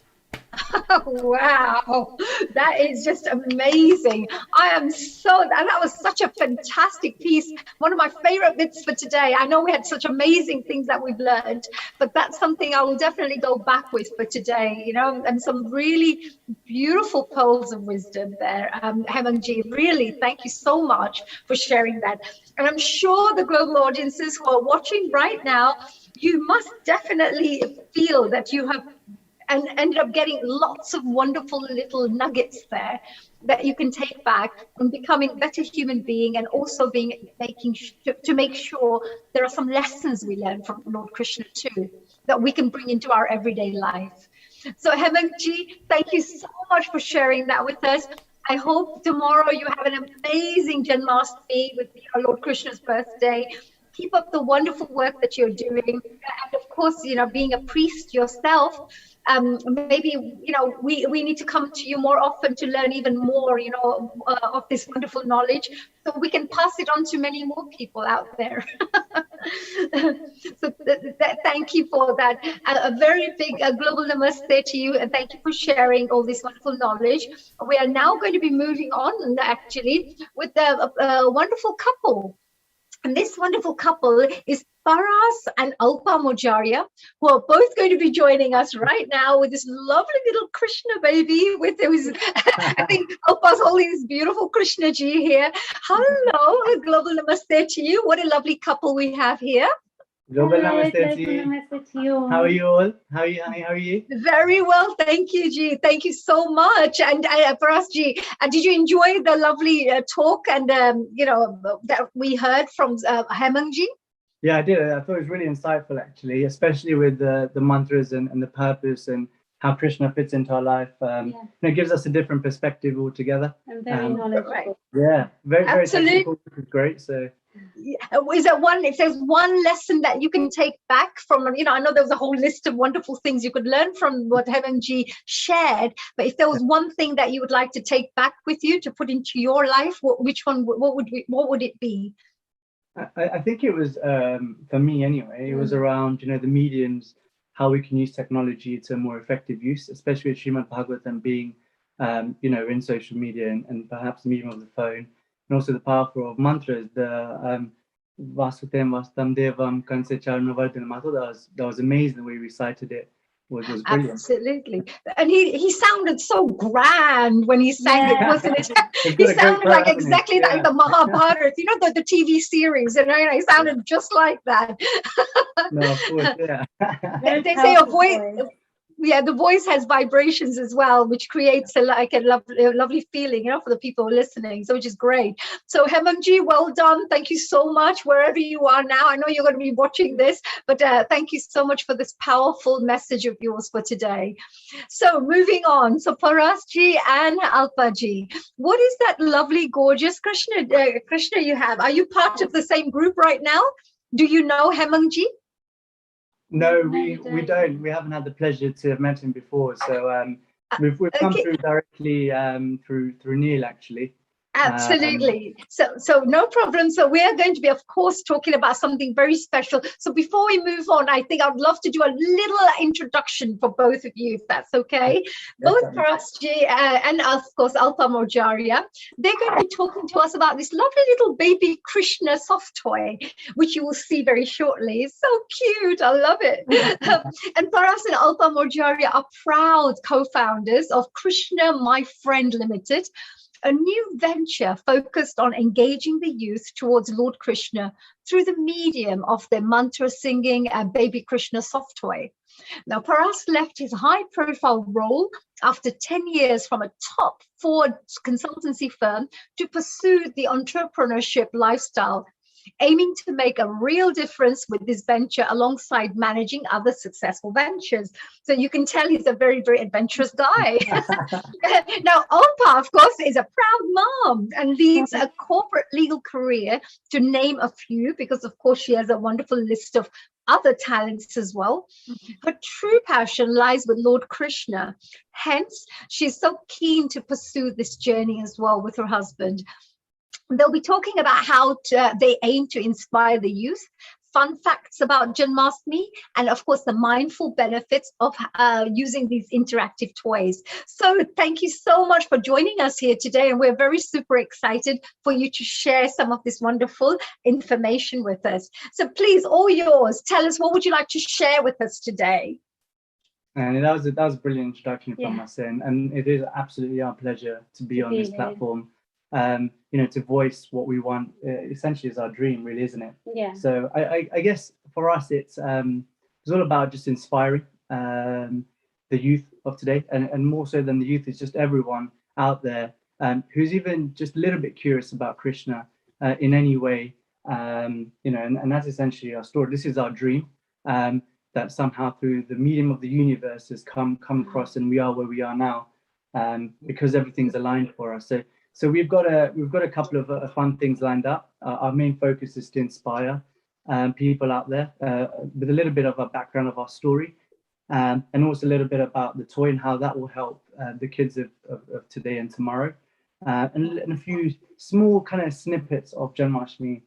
Wow, that is just amazing. That was such a fantastic piece. One of my favorite bits for today. I know we had such amazing things that we've learned, but that's something I will definitely go back with for today, and some really beautiful pearls of wisdom there. Hemangji, really, thank you so much for sharing that. And I'm sure the global audiences who are watching right now, you must definitely feel that you have and ended up getting lots of wonderful little nuggets there that you can take back and becoming a better human being, and also to make sure there are some lessons we learn from Lord Krishna too, that we can bring into our everyday life. So Hemangji, thank you so much for sharing that with us. I hope tomorrow you have an amazing Janmashtami with Lord Krishna's birthday. Keep up the wonderful work that you're doing. And of course, being a priest yourself, maybe, we need to come to you more often to learn even more, of this wonderful knowledge, so we can pass it on to many more people out there. So thank you for that. A very big global namaste to you, and thank you for sharing all this wonderful knowledge. We are now going to be moving on, actually, with a wonderful couple. And this wonderful couple is Paras and Alpa Mojaria, who are both going to be joining us right now with this lovely little Krishna baby. I think Alpa's holding this beautiful Krishna Ji here. Hello, a global namaste to you. What a lovely couple we have here. Global namaste to you. How are you all? How are you? Very well, thank you, Ji. Thank you so much. And Paras Ji, did you enjoy the lovely talk and that we heard from Hemangji? Yeah, I did. I thought it was really insightful, actually, especially with the mantras and the purpose and how Krishna fits into our life. It gives us a different perspective altogether. And very knowledgeable. Yeah, very Absolutely. technical, which is great. So. Is there if there's one lesson that you can take back from, I know there was a whole list of wonderful things you could learn from what Hemangji shared, but if there was one thing that you would like to take back with you to put into your life, what would it be? I think it was, for me anyway, it was around, the mediums, how we can use technology to more effective use, especially with Srimad Bhagavatam being, in social media and perhaps the medium of the phone. And also the powerful of mantras, the Vasutem Vastam Devam Kanse Charnavardhanam. I thought that was amazing the way we recited it. was brilliant. Absolutely. And he sounded so grand when he sang it, wasn't it? He's He got a great sounded throat, like hasn't he? exactly like the Mahabharata, you know, the TV series, and he sounded just like that. No, of course, yeah. They say a voice. Yeah, the voice has vibrations as well, which creates a lovely feeling, you know, for the people listening. So, which is great. So, Hemangji, well done. Thank you so much, wherever you are now. I know you're going to be watching this, but thank you so much for this powerful message of yours for today. So, moving on. So, Parasji and Alpaji, what is that lovely, gorgeous Krishna you have? Are you part of the same group right now? Do you know Hemangji? No, we don't. We haven't had the pleasure to have met him before. So we've come through directly through Neil, actually. Absolutely. So no problem. So we are going to be, of course, talking about something very special. So before we move on, I think I'd love to do a little introduction for both of you, if that's okay. Both Parasji and, of course, Alpa Mojaria, they're going to be talking to us about this lovely little baby Krishna soft toy, which you will see very shortly. It's so cute. I love it. And Paras and Alpa Mojaria are proud co-founders of Krishna My Friend Limited, a new venture focused on engaging the youth towards Lord Krishna through the medium of their mantra singing and baby Krishna soft toy. Now, Paras left his high-profile role after 10 years from a top 4 consultancy firm to pursue the entrepreneurship lifestyle, aiming to make a real difference with this venture alongside managing other successful ventures. So you can tell he's a very, very adventurous guy. Now, Alpa, of course, is a proud mom and leads a corporate legal career, to name a few, because, of course, she has a wonderful list of other talents as well. Her true passion lies with Lord Krishna. Hence, she's so keen to pursue this journey as well with her husband. They'll be talking about how they aim to inspire the youth, fun facts about Janmashtami, and of course the mindful benefits of using these interactive toys. So thank you so much for joining us here today, and we're very super excited for you to share some of this wonderful information with us. So please, all yours, tell us, what would you like to share with us today? And that was a brilliant introduction from us, and it is absolutely our pleasure to be on this platform. You know, to voice what we want, essentially is our dream, really, isn't it? Yeah. So I guess for us, it's all about just inspiring the youth of today, and more so than the youth, it's just everyone out there who's even just a little bit curious about Krishna in any way, you know, and that's essentially our story. This is our dream, that somehow through the medium of the universe has come across, and we are where we are now, because everything's aligned for us. So we've got a couple of fun things lined up. Our main focus is to inspire people out there with a little bit of a background of our story, and also a little bit about the toy and how that will help the kids of today and tomorrow, and a few small kind of snippets of Janmashtami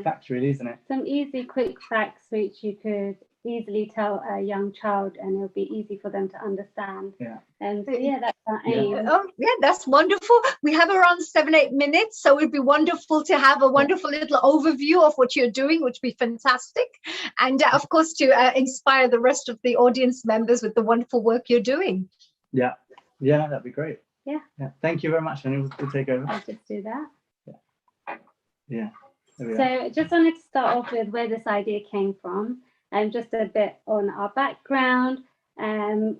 facts, really, isn't it? Some easy, quick facts which you could easily tell a young child, and it'll be easy for them to understand. And so, that's our aim. Oh, yeah, that's wonderful. We have around 7-8 minutes, so it'd be wonderful to have a wonderful little overview of what you're doing, which would be fantastic, and of course to inspire the rest of the audience members with the wonderful work you're doing. Yeah, that'd be great. Yeah. Thank you very much, and we'll take over. I'll just do that. Yeah. So I just wanted to start off with where this idea came from, and just a bit on our background.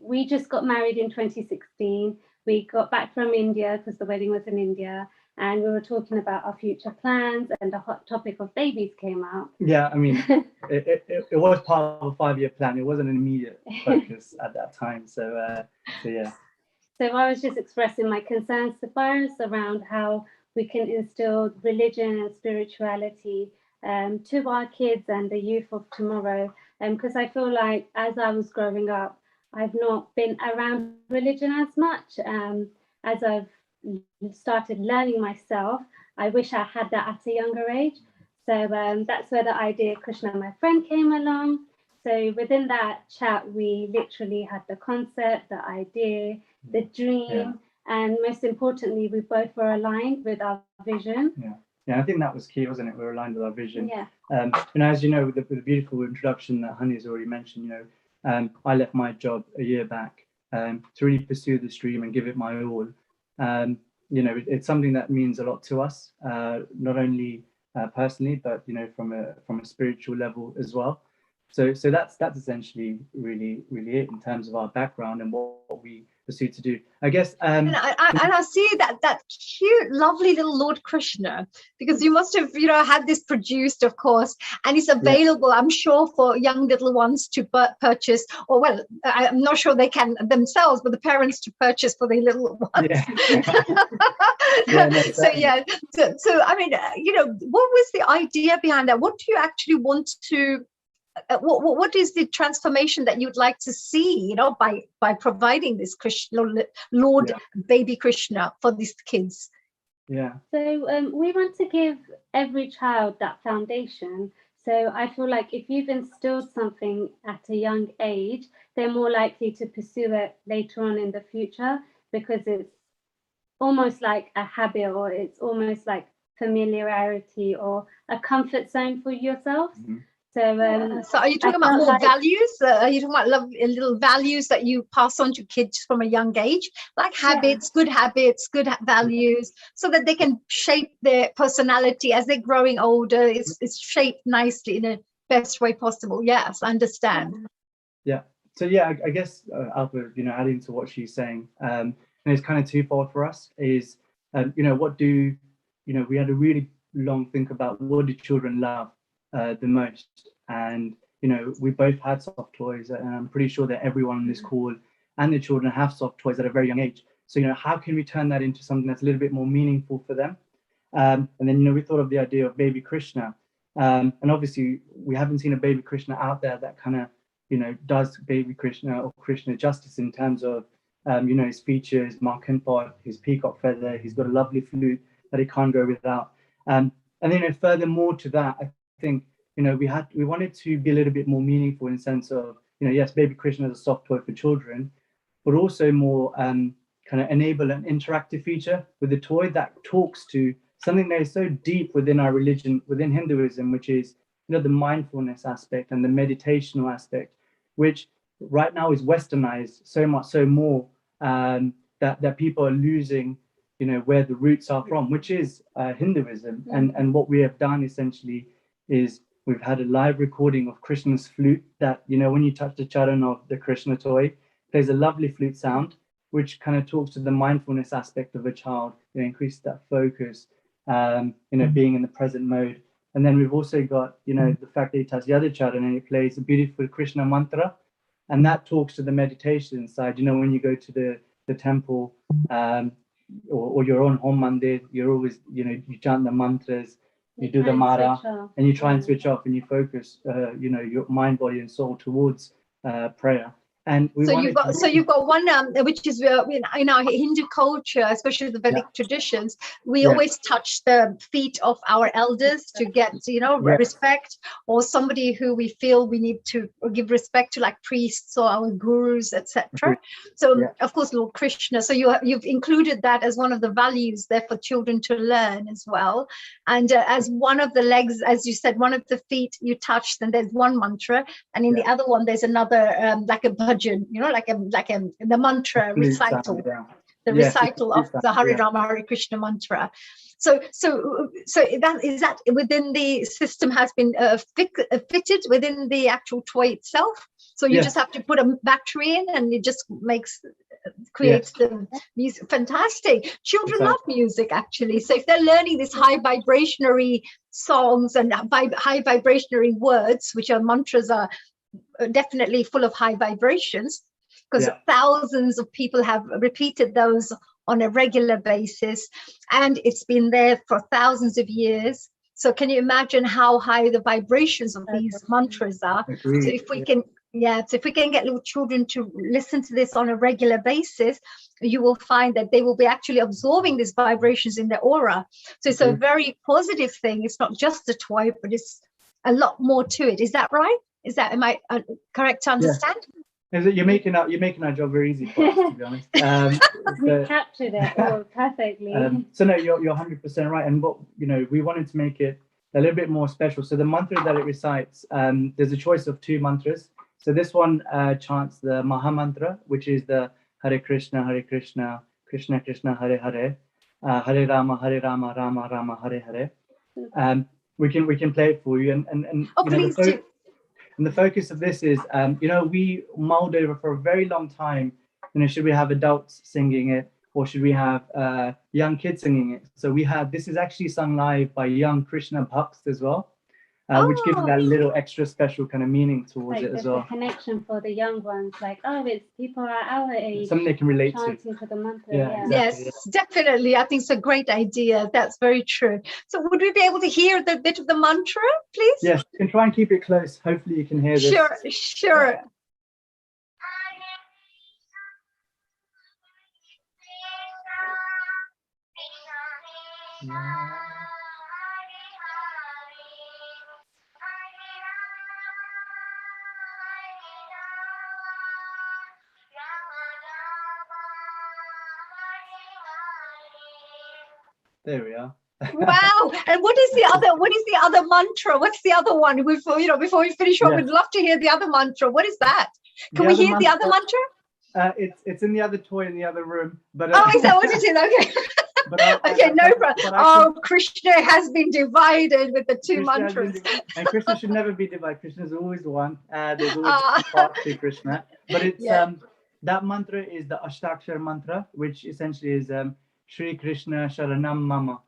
We just got married in 2016. We got back from India because the wedding was in India, and we were talking about our future plans, and the hot topic of babies came out. Yeah, I mean, it was part of a 5-year plan. It wasn't an immediate focus at that time. So yeah. So I was just expressing my concerns to Paras around how we can instill religion and spirituality to our kids and the youth of tomorrow. Because I feel like as I was growing up, I've not been around religion as much. As I've started learning myself, I wish I had that at a younger age. So that's where the idea Krishna My Friend came along. So within that chat, we literally had the concept, the idea, the dream, and most importantly, we both were aligned with our vision. Yeah, I think that was key, wasn't it? We were aligned with our vision. Yeah. And as you know, with the beautiful introduction that Honey has already mentioned, you know, I left my job a year back to really pursue the stream and give it my all. You know, it's something that means a lot to us, not only personally, but you know, from a spiritual level as well. So that's essentially really it in terms of our background and what we pursue to do. I guess. And I see that cute, lovely little Lord Krishna, because you must have, you know, had this produced, of course, and it's available, I'm sure, for young little ones to purchase, or well, I'm not sure they can themselves, but the parents to purchase for their little ones. So I mean, you know, what was the idea behind that? What do you actually want to? What is the transformation that you'd like to see, you know, by providing this Krishna, Lord baby Krishna for these kids? So we want to give every child that foundation. So I feel like if you've instilled something at a young age, they're more likely to pursue it later on in the future, because it's almost like a habit, or it's almost like familiarity or a comfort zone for yourself. So are you talking about more values? Are you talking about little values that you pass on to kids from a young age, like habits, good values, so that they can shape their personality as they're growing older? It's shaped nicely in the best way possible. Yes, I understand. Yeah. So I guess Alpha, you know, adding to what she's saying, and it's kind of twofold for us. Is you know, we had a really long think about what do children love the most, and you know, we both had soft toys, and I'm pretty sure that everyone on this call and the children have soft toys at a very young age. So you know, how can we turn that into something that's a little bit more meaningful for them? And then, you know, we thought of the idea of baby Krishna, and obviously we haven't seen a baby Krishna out there that kind of, you know, does baby Krishna or Krishna justice in terms of you know, his features, mark pot, his peacock feather. He's got a lovely flute that he can't go without. And then, you know, furthermore to that, I think, you know, we wanted to be a little bit more meaningful in the sense of, you know, yes, baby Krishna is a soft toy for children, but also more kind of enable an interactive feature with the toy that talks to something that is so deep within our religion, within Hinduism, which is, you know, the mindfulness aspect and the meditational aspect, which right now is westernized so much, so more that people are losing, you know, where the roots are from, which is Hinduism. And what we have done essentially is we've had a live recording of Krishna's flute that, you know, when you touch the charan of the Krishna toy, plays a lovely flute sound, which kind of talks to the mindfulness aspect of a child, you know, increase that focus, you know, being in the present mode. And then we've also got, you know, the fact that he touches the other charan and it plays a beautiful Krishna mantra, and that talks to the meditation side. You know, when you go to the temple or your own home mandir, you're always, you know, you chant the mantras, you do the mara, and you try and switch off and you focus, you know, your mind, body, and soul towards prayer. And you've got one which is in our Hindu culture, especially the Vedic traditions, we always touch the feet of our elders to get, you know, respect, or somebody who we feel we need to give respect to, like priests or our gurus, etc. So of course, Lord Krishna. So you've included that as one of the values there for children to learn as well. And as one of the legs, as you said, one of the feet you touch, then there's one mantra, and in the other one there's another like a bhajan, you know, like the mantra recital, recital of the Hare Rama Hare Krishna mantra. So that is that within the system has been fitted within the actual toy itself. So you just have to put a battery in, and it just creates the music. Fantastic. Children love music, actually. So if they're learning these high vibrationary songs and high vibrationary words, which are mantras, are definitely full of high vibrations, because thousands of people have repeated those on a regular basis, and it's been there for thousands of years. So can you imagine how high the vibrations of these mantras are? So if we can get little children to listen to this on a regular basis, you will find that they will be actually absorbing these vibrations in their aura. So it's a very positive thing. It's not just a toy, but it's a lot more to it. Is that right? Am I correct to understand? You're making our job very easy for us, to be honest. We captured it all perfectly. So no, you're 100% right. And what, you know, we wanted to make it a little bit more special. So the mantra that it recites, there's a choice of 2 mantras. So this one chants the Maha Mantra, which is the Hare Krishna, Krishna Krishna, Hare Hare, Hare Rama, Rama Rama, Hare Hare. We can play it for you, and Oh, please do. And the focus of this is, we mulled over for a very long time, should we have adults singing it or should we have young kids singing it? So this is actually sung live by young Krishna Bhakts as well, which gives that little extra special kind of meaning towards it as well. There's a connection for the young ones, like, it's people are our age. Something they can relate chanting to. To the mantra. Yeah, exactly, Yes, definitely. I think it's a great idea. That's very true. So would we be able to hear the bit of the mantra, please? Yes, you can try and keep it close. Hopefully you can hear this. Sure. There we are. Wow! And what is the other mantra? What's the other one? Before we finish on, we'd love to hear the other mantra. What is that? Can we hear the other mantra? It's in the other toy in the other room. But is that what it is? Okay. Okay, no problem. Krishna has been divided with the two mantras. And Krishna should never be divided. Krishna is always one. There's always two parts to Krishna. But it's that mantra is the Ashtakshar mantra, which essentially is Sri Krishna Sharanam Mama.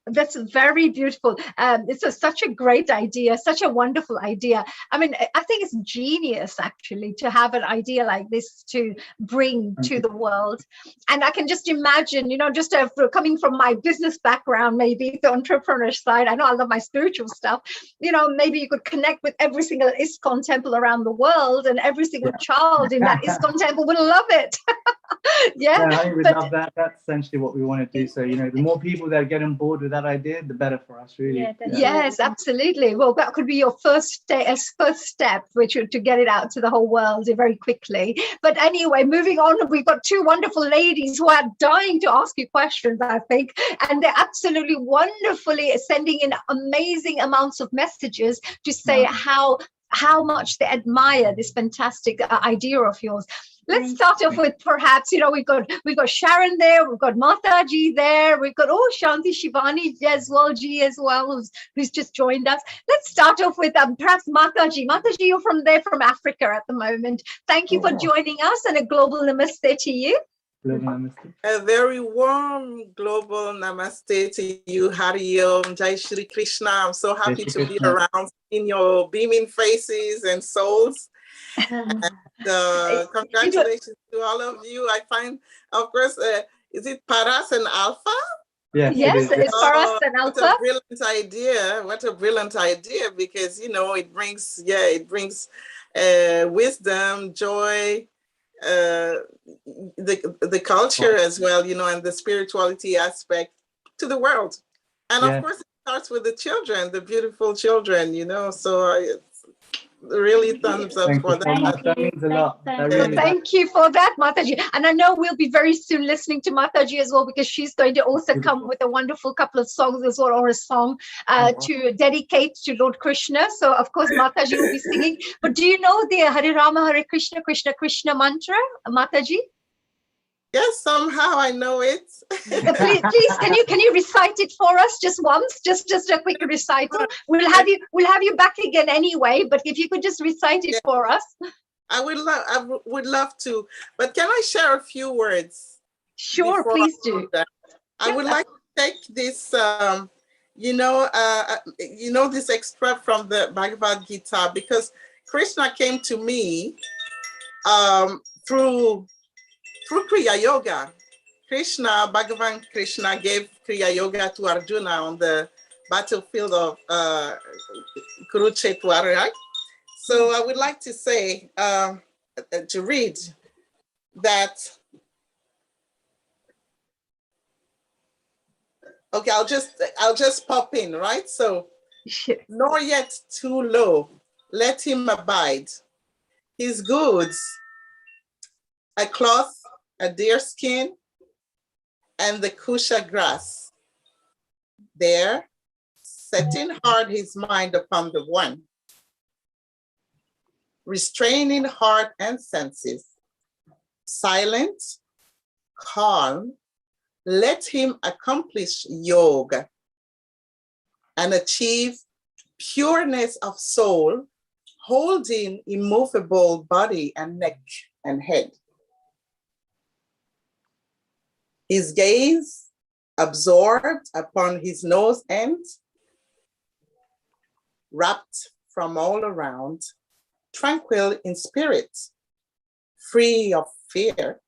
That's very beautiful. It's such a great idea, such a wonderful idea. I mean, I think it's genius actually to have an idea like this to bring to the world. And I can just imagine, just coming from my business background, maybe the entrepreneur side, I know I love my spiritual stuff, maybe you could connect with every single ISKCON temple around the world, and every single child in that ISKCON temple would love it. I would love that. That's essentially what we want to do. So, the more people that get on board with that idea, the better for us, really. Yes, absolutely. Well, that could be your first step, which is to get it out to the whole world very quickly. But anyway, moving on, we've got two wonderful ladies who are dying to ask you questions, I think, and they're absolutely wonderfully sending in amazing amounts of messages to say how much they admire this fantastic idea of yours. Let's start off with perhaps, we've got Sharon there, we've got Mataji there, we've got Shanti Shivani as well, who's just joined us. Let's start off with perhaps Mataji. Mataji, you're from Africa at the moment. Thank you for joining us, and a global namaste to you. A very warm global namaste to you, Hari Om, Jai Shri Krishna. I'm so happy to be around in your beaming faces and souls. And congratulations to all of you. I find, of course, is it Paras and Alpha? Yes, it's Paras and Alpha. What a brilliant idea! What a brilliant idea! Because it brings wisdom, joy, the culture as well, and the spirituality aspect to the world. And of course, it starts with the children, the beautiful children. So really thumbs up for that. That means a lot. Thank you for that, Mataji. And I know we'll be very soon listening to Mataji as well, because she's going to also come with a wonderful couple of songs as well, or a song to dedicate to Lord Krishna. So of course Mataji will be singing. But do you know the Hare Rama, Hare Krishna, Krishna Krishna mantra, Mataji? Yes, somehow I know it. Please, can you recite it for us just once? Just a quick recital. We'll have you back again anyway, but if you could just recite it for us. I would love to. But can I share a few words? Sure, please do. I would like to take this this extract from the Bhagavad Gita, because Krishna came to me through Kriya Yoga. Bhagavan Krishna gave Kriya Yoga to Arjuna on the battlefield of Kurukshetra, right? So I would like to say, to read that. Okay, I'll just pop in, right? So, nor yet too low, let him abide. His goods, a cloth, a deer skin, and the kusha grass. There, setting hard his mind upon the one. restraining heart and senses. Silent, calm, let him accomplish yoga and achieve pureness of soul, holding immovable body and neck and head. His gaze absorbed upon his nose end, wrapped from all around, tranquil in spirit, free of fear,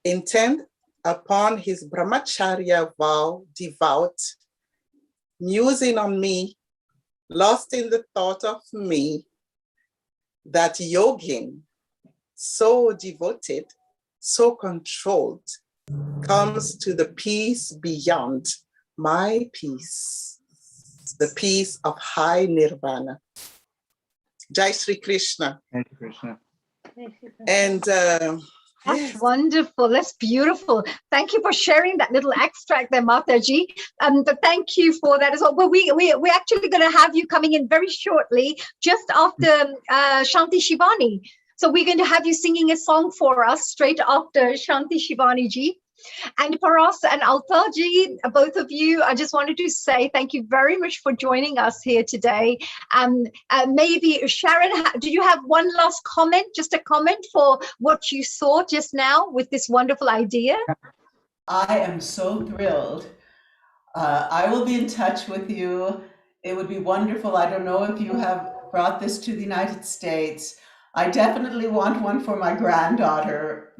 intent upon his brahmacharya vow devout, musing on me, lost in the thought of me, that yogin, so devoted, so controlled, comes to the peace beyond my peace, the peace of high nirvana. Jai Sri Krishna. Thank you, Krishna. And that's wonderful. That's beautiful. Thank you for sharing that little extract there, Mataji. Thank you for that as well. Well, we're actually going to have you coming in very shortly, just after Shanti Shivani. So we're going to have you singing a song for us straight after Shanti Shivani ji. And Paras and Altaji, both of you, I just wanted to say thank you very much for joining us here today. Maybe Sharon, do you have one last comment, just a comment for what you saw just now with this wonderful idea? I am so thrilled. I will be in touch with you. It would be wonderful. I don't know if you have brought this to the United States. I definitely want one for my granddaughter,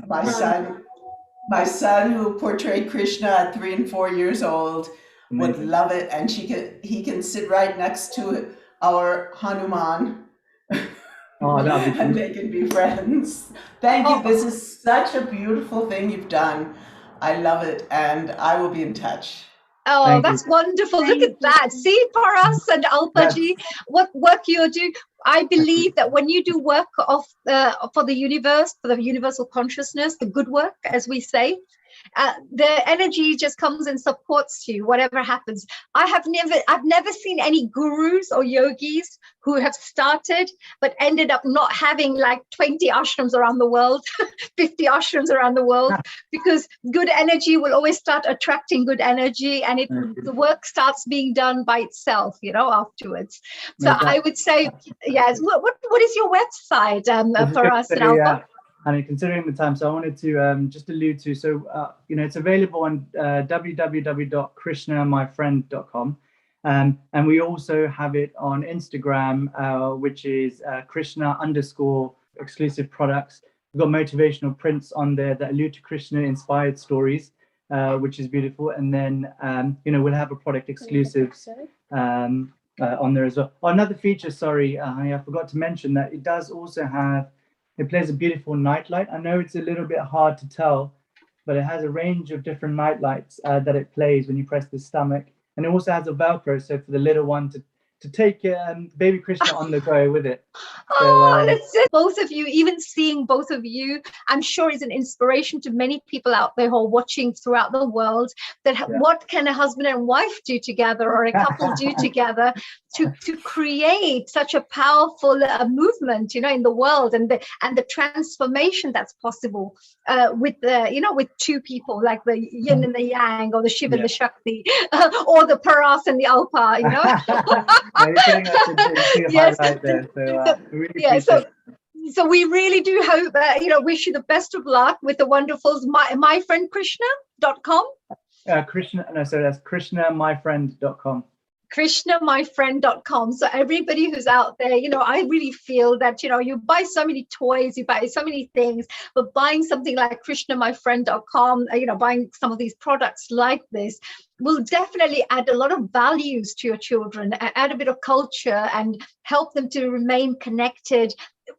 my son who portrayed Krishna at 3 and 4 years old would love it, and he can sit right next to our Hanuman. And they can be friends. Thank you. This is such a beautiful thing you've done. I love it, and I will be in touch. Oh, that's wonderful. Look at that. See, Paras and Alpaji, what work you're doing. I believe that when you do work for the universe, for the universal consciousness, the good work, as we say, the energy just comes and supports you, whatever happens. I've never seen any gurus or yogis who have started but ended up not having like 20 ashrams around the world, 50 ashrams around the world, because good energy will always start attracting good energy, and the work starts being done by itself, afterwards. So I would say, yes. What is your website for us? And considering the time, so I wanted to just allude to, it's available on www.krishnamyfriend.com. And we also have it on Instagram, which is Krishna_exclusive products. We've got motivational prints on there that allude to Krishna inspired stories, which is beautiful. And then, we'll have a product exclusives on there as well. Oh, another feature, I forgot to mention that it does also have, it plays a beautiful nightlight. I know it's a little bit hard to tell, but it has a range of different nightlights that it plays when you press the stomach. And it also has a Velcro, so for the little one to take baby Krishna on the go with it. That's it. Both of you, even seeing both of you, I'm sure is an inspiration to many people out there who are watching throughout the world, that what can a husband and wife do together, or a couple do together to create such a powerful movement, in the world, and the transformation that's possible with two people, like the yin and the yang, or the Shiva and the Shakti, or the Paras and the Alpa, Yes. So we really do hope that, wish you the best of luck with the wonderfuls. myfriendkrishna.com. That's krishnamyfriend.com. KrishnaMyFriend.com. So everybody who's out there, I really feel that, you buy so many toys, you buy so many things, but buying something like KrishnaMyFriend.com, buying some of these products like this will definitely add a lot of values to your children, add a bit of culture, and help them to remain connected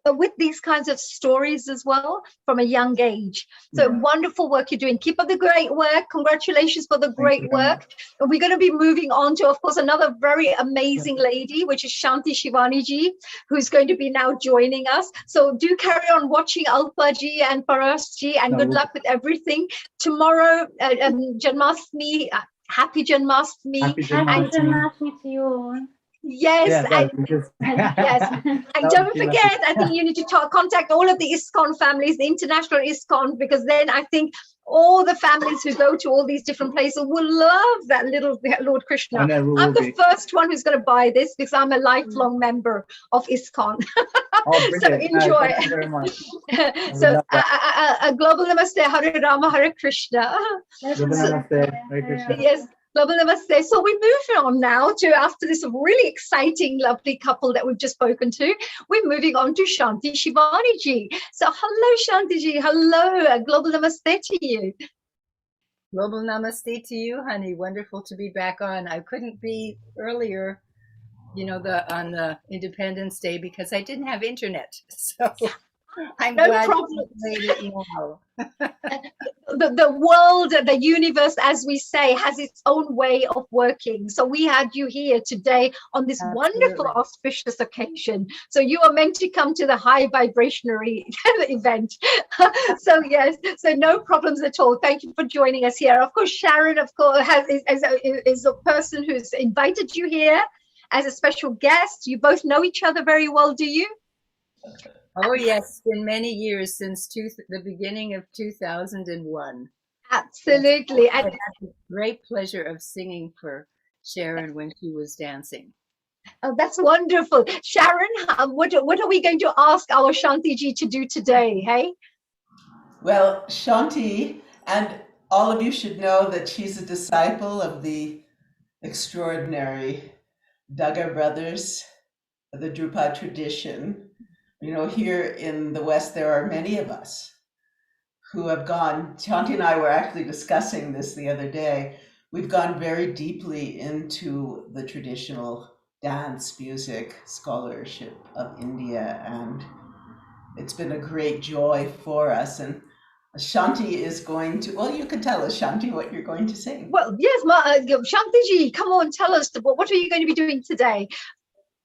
with these kinds of stories as well from a young age. So wonderful work you're doing. Keep up the great work. Congratulations for the great work. And we're going to be moving on to, of course, another very amazing lady, which is Shanti Shivani ji, who's going to be now joining us. So do carry on watching Alpa ji and Paras ji, and good luck with everything. Tomorrow, Janmashtami, happy Janmashtami. Happy Janmashtami to you all. Yes, Yeah, and because yes, and that would don't be forget, I think lovely. you need to contact all of the ISKCON families, the international ISKCON, because then I think all the families who go to all these different places will love that little Lord Krishna. I know we I'm will the be. first one who's going to buy this because I'm a lifelong member of ISKCON. Oh, So brilliant. No, enjoy. thank you very much. I would So love that. a global namaste, Hare Rama, Hare Krishna. Global namaste. Hare Krishna. Yes, global namaste. So we're moving on now to, after this really exciting, lovely couple that we've just spoken to, we're moving on to Shanti Shivani ji. So hello, Shanti ji. Hello, global namaste to you. Global namaste to you, honey. Wonderful to be back on. I couldn't be earlier, on the Independence Day because I didn't have internet. So I'm No glad problem. you made it now. The world, the universe, as we say, has its own way of working. So we had you here today on this wonderful auspicious occasion. So you are meant to come to the high vibrationary event. So yes, so no problems at all. Thank you for joining us here. Of course, Sharon, of course, is a person who's invited you here as a special guest. You both know each other very well, do you? Oh yes, it's been many years since the beginning of 2001. Absolutely. I had the great pleasure of singing for Sharon when she was dancing. Oh, that's wonderful. Sharon, what are we going to ask our Shanti ji to do today, hey? Well, Shanti, and all of you should know that she's a disciple of the extraordinary Duggar brothers, the Drupad tradition. You know, here in the West, there are many of us who have gone, Shanti and I were actually discussing this the other day. We've gone very deeply into the traditional dance, music, scholarship of India, and it's been a great joy for us. And Shanti is going to, well, you can tell us, Shanti, what you're going to sing. Well, yes, Shanti ji, come on, tell us, what are you going to be doing today?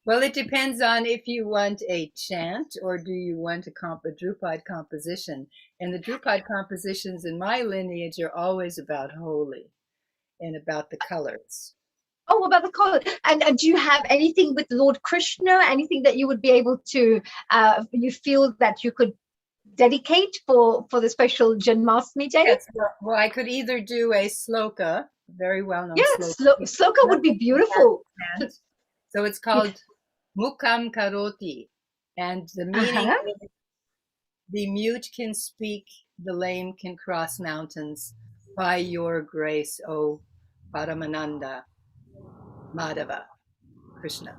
Well, it depends on if you want a chant or do you want a Drupad composition. And the Drupad compositions in my lineage are always about holy and about the colors. Oh, about the color. And do you have anything with Lord Krishna, anything that you would be able to, you feel that you could dedicate for the special Janmashtami day? Yes, well, I could either do a sloka, very well-known yes, sloka. Sloka would be beautiful. So it's called Mukam Karoti, and the meaning is the mute can speak, the lame can cross mountains by your grace, O Paramananda Madhava Krishna.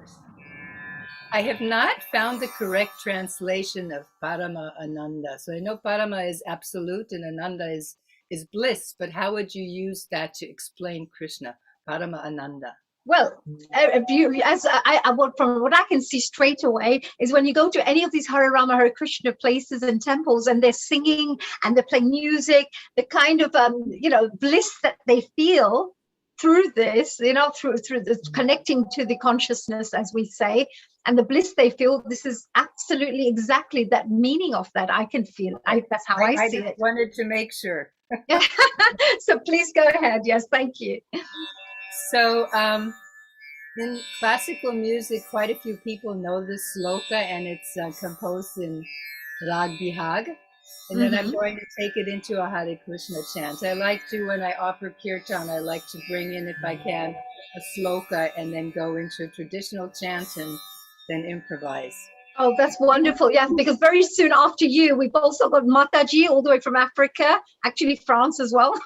I have not found the correct translation of Parama Ananda. So I know Parama is absolute and Ananda is bliss, but how would you use that to explain Krishna? Parama Ananda. Well, from what I can see straight away is when you go to any of these Hare Rama, Hare Krishna places and temples, and they're singing and they're playing music, the kind of bliss that they feel through this, through this connecting to the consciousness, as we say, and the bliss they feel. This is absolutely exactly that meaning of that. I can feel. That's how I see it. I wanted to make sure. So please go ahead. Yes, thank you. So in classical music, quite a few people know this sloka, and it's composed in Rag Bihag. And then I'm going to take it into a Hare Krishna chant. I like to, when I offer kirtan, I like to bring in, if I can, a sloka and then go into a traditional chant and then improvise. Oh, that's wonderful. Yes, because very soon after you, we've also got Mataji all the way from Africa, actually France as well,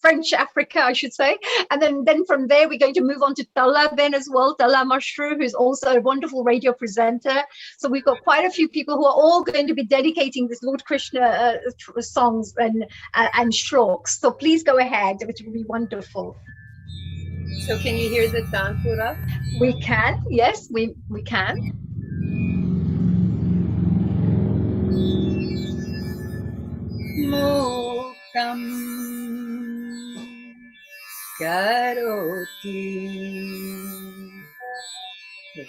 French Africa, I should say. And then from there, we're going to move on to Tala then as well, Tala Mashru, who's also a wonderful radio presenter. So we've got quite a few people who are all going to be dedicating this Lord Krishna songs and shloks. So please go ahead, which will be wonderful. So can you hear the Tanpura? We can, yes, we can. Mukam karoti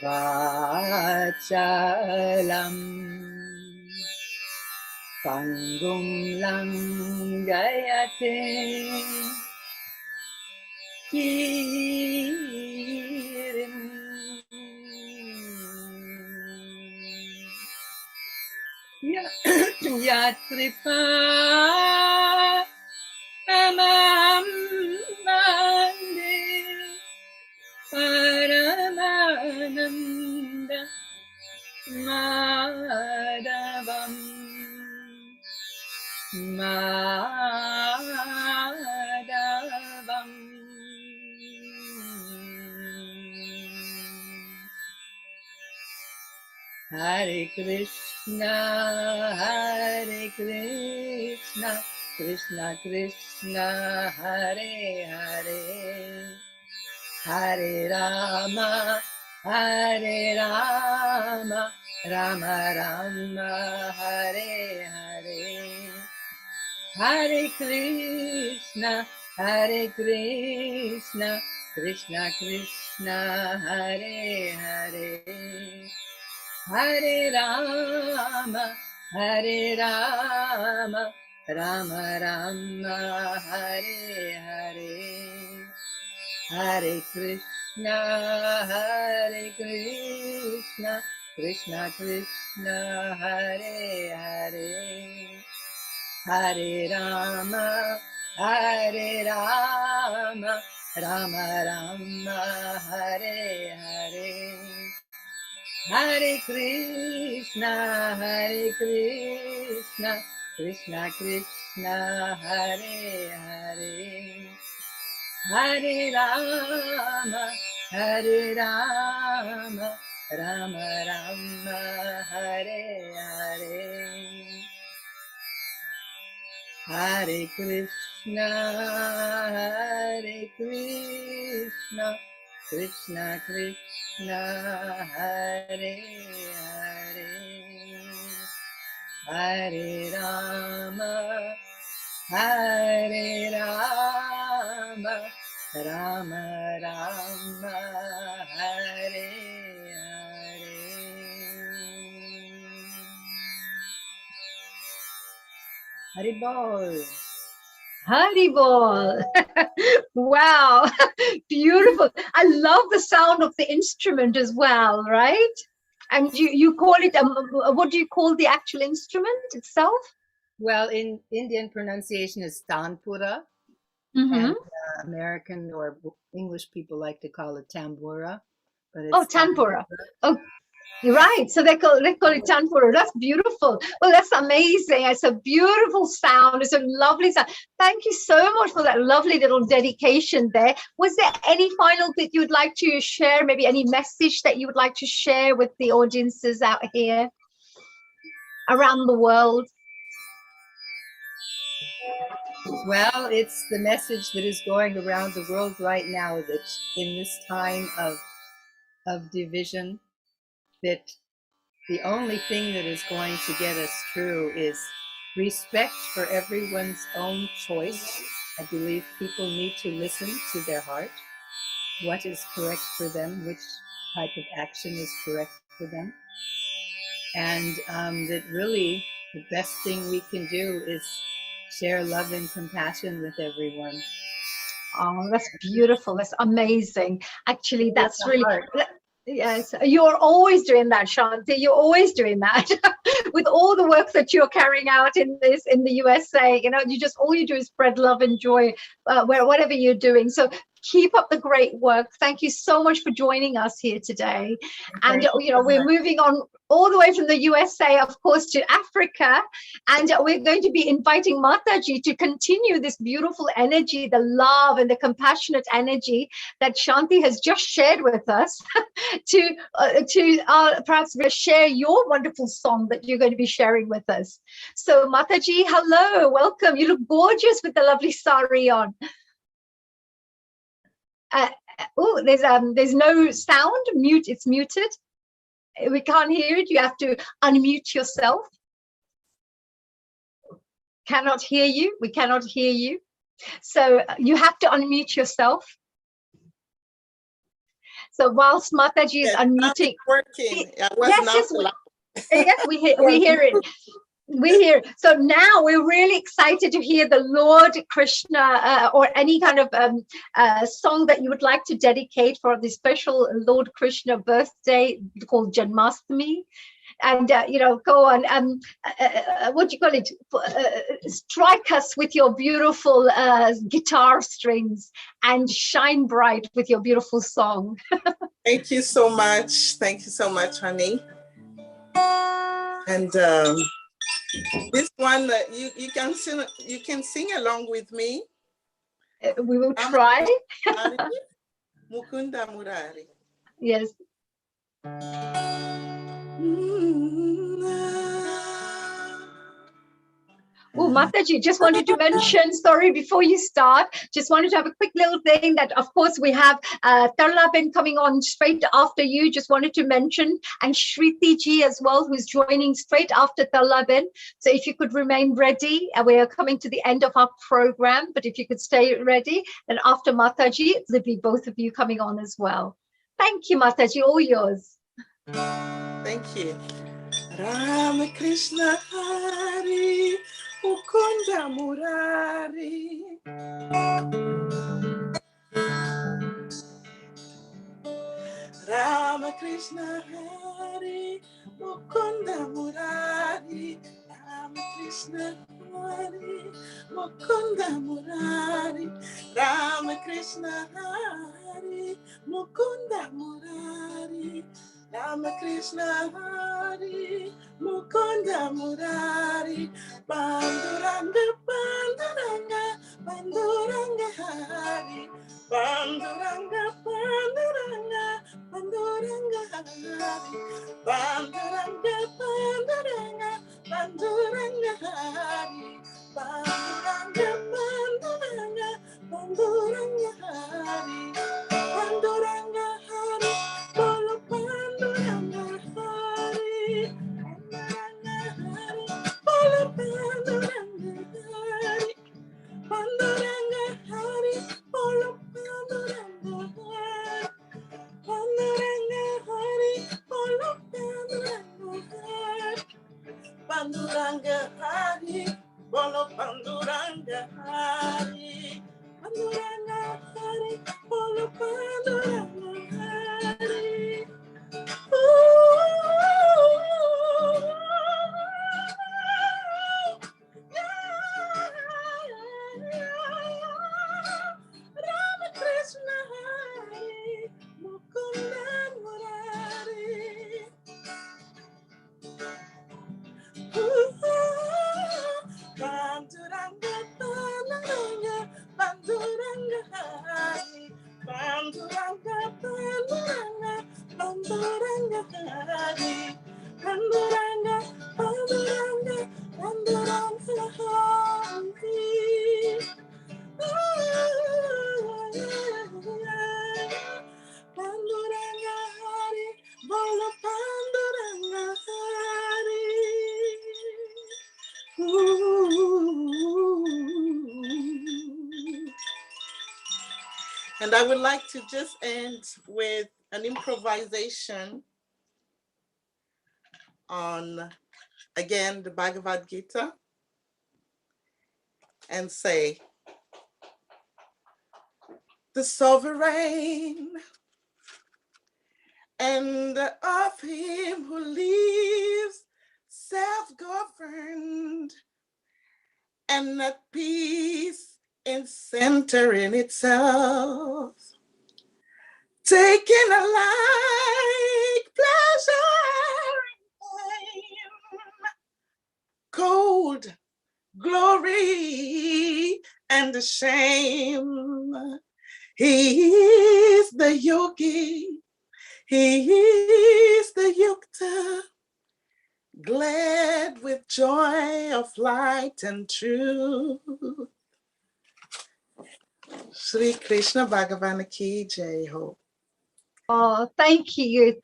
vachalam pangum langayate girim Yatripa Amam Mande Paramananda Madhavam Madhavam. Hare Krishna, Krishna Krishna, Hare Hare, Hare Rama, Rama Rama, Hare Hare, Hare Krishna, Krishna Krishna, Hare Hare, Hare Rama, Rama Rama, Hare Hare, Hare Krishna, Krishna Krishna, Hare Hare, Hare Rama, Rama Rama, Hare Hare, Hare Krishna, Krishna Krishna, Hare Hare, Hare Rama, Rama Rama, Hare Hare, Hare Krishna, Krishna Krishna, Hare Hare, Hare Rama, Rama Rama, Hare Hare. Hari Bol. Hari Bol. Wow. Beautiful. I love the sound of the instrument as well, right? And you call it, what do you call the actual instrument itself? Well, in Indian pronunciation is tanpura, and American or English people like to call it tambura. But it's tanpura. Oh, you're right. So they call it tanpura. That's beautiful. Well, that's amazing. It's a beautiful sound. It's a lovely sound. Thank you so much for that lovely little dedication there. Was there any final that you would like to share? Maybe any message that you would like to share with the audiences out here around the world? Well, it's the message that is going around the world right now, that in this time of division, that the only thing that is going to get us through is respect for everyone's own choice. I believe people need to listen to their heart, what is correct for them, which type of action is correct for them. And that really the best thing we can do is share love and compassion with everyone. Oh, that's beautiful. That's amazing. Actually, that's really, yes, you're always doing that, Shanti. You're always doing that with all the work that you're carrying out in the USA. You know, all you do is spread love and joy whatever you're doing. So keep up the great work. Thank you so much for joining us here today. And, we're moving on all the way from the USA, of course, to Africa. And we're going to be inviting Mataji to continue this beautiful energy, the love and the compassionate energy that Shanti has just shared with us to perhaps share your wonderful song that you're going to be sharing with us. So Mataji, hello, welcome. You look gorgeous with the lovely sari on. There's no sound. It's muted. We can't hear it. You have to unmute yourself. Cannot hear you. We cannot hear you. So you have to unmute yourself. So whilst Mataji is unmuting, working. Yes, we hear it. We hear. So now we're really excited to hear the Lord Krishna or any kind of song that you would like to dedicate for the special Lord Krishna birthday called Janmastami. and go on. What do you call it? Strike us with your beautiful guitar strings and shine bright with your beautiful song. Thank you so much. Thank you so much, honey. And this one, you can sing along with me. We will try. Mukunda Murari. Yes. Oh, Mataji, just wanted to mention, sorry, before you start, just wanted to have a quick little thing that, of course, we have Tarlaben coming on straight after you. Just wanted to mention, and Shriti ji as well, who's joining straight after Tarlaben. So if you could remain ready, we are coming to the end of our program, but if you could stay ready, then after Mataji, there'll be both of you coming on as well. Thank you, Mataji, all yours. Thank you. Rama Krishna Hari Mukunda Murari. Rama Krishna Hari Mukunda Murari. Rama Krishna Hari Mukunda Murari. Rama Krishna Hari Mukunda Murari. Rama Krishna Hari Mukunda Murari. Panduranga Panduranga Panduranga Hari. Panduranga Panduranga Panduranga Hari. Panduranga Panduranga Panduranga Hari. Panduranga Panduranga Panduranga Hari. Panduranga Hari. Bolo Panduranga Hari. Panduranga Hari. Panduranga Hari. Bolo Panduranga Hari. Panduranga Hari. Bolo Panduranga Hari. Panduranga Hari. Bolo Panduranga Hari. Panduranga Hari. Bolo Panduranga Hari. Rama Krishna Hari Mukunda Murari. Panduranga Panduranga Panduranga Hari. Panduranga Panduranga Panduranga Hari. Panduranga Panduranga Panduranga Hari. Panduranga Hari, Bolo Panduranga Hari. And I would like to just end with an improvisation on, again, the Bhagavad Gita, and say, the sovereign and of him who lives self-governed and at peace in centering itself, taking a like pleasure in pain, cold glory and the shame. He is the yogi, he is the yukta, glad with joy of light and truth. Sri Krishna Bhagavan Ki Jai Ho. Oh, thank you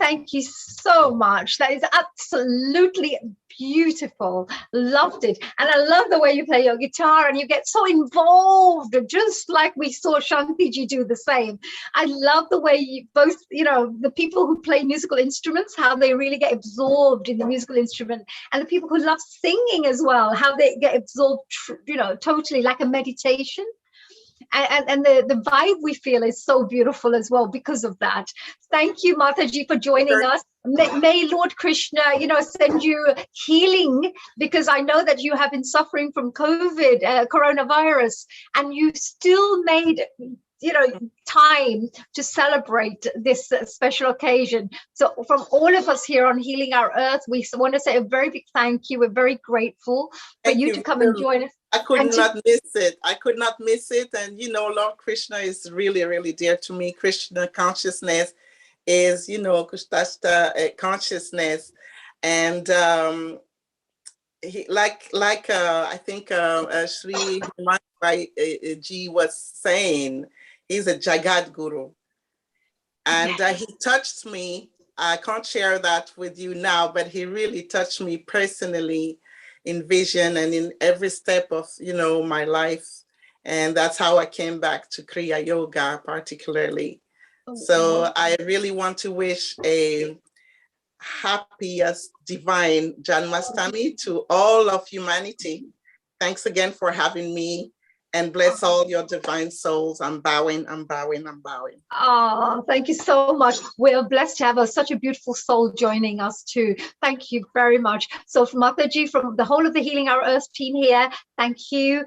so much. That is absolutely beautiful. Loved it. And I love the way you play your guitar and you get so involved, just like we saw Shantiji do the same. I love the way you both, the people who play musical instruments, how they really get absorbed in the musical instrument, and the people who love singing as well, how they get absorbed, totally like a meditation. and the vibe we feel is so beautiful as well because of that. Thank you, Mataji, for joining us. May Lord Krishna, send you healing, because I know that you have been suffering from COVID, coronavirus, and you still made time to celebrate this special occasion. So from all of us here on Healing Our Earth, we want to say a very big thank you. We're very grateful for you to come and join us. I could not miss it. I could not miss it. And Lord Krishna is really, really dear to me. Krishna consciousness is, Kushtashta consciousness. And he, I think Sri Gautamji was saying, he's a Jagat Guru. And he touched me. I can't share that with you now, but he really touched me personally in vision and in every step of, my life. And that's how I came back to Kriya Yoga particularly. So I really want to wish a happiest divine Janmastami to all of humanity. Thanks again for having me, and bless all your divine souls. I'm bowing, I'm bowing, I'm bowing. Oh, thank you so much. We're blessed to have such a beautiful soul joining us too. Thank you very much. So from Mataji, from the whole of the Healing Our Earth team here, thank you.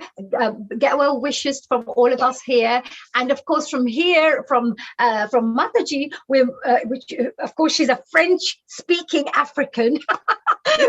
Get well wishes from all of us here. And of course, from here, from Mataji, which of course she's a French-speaking African.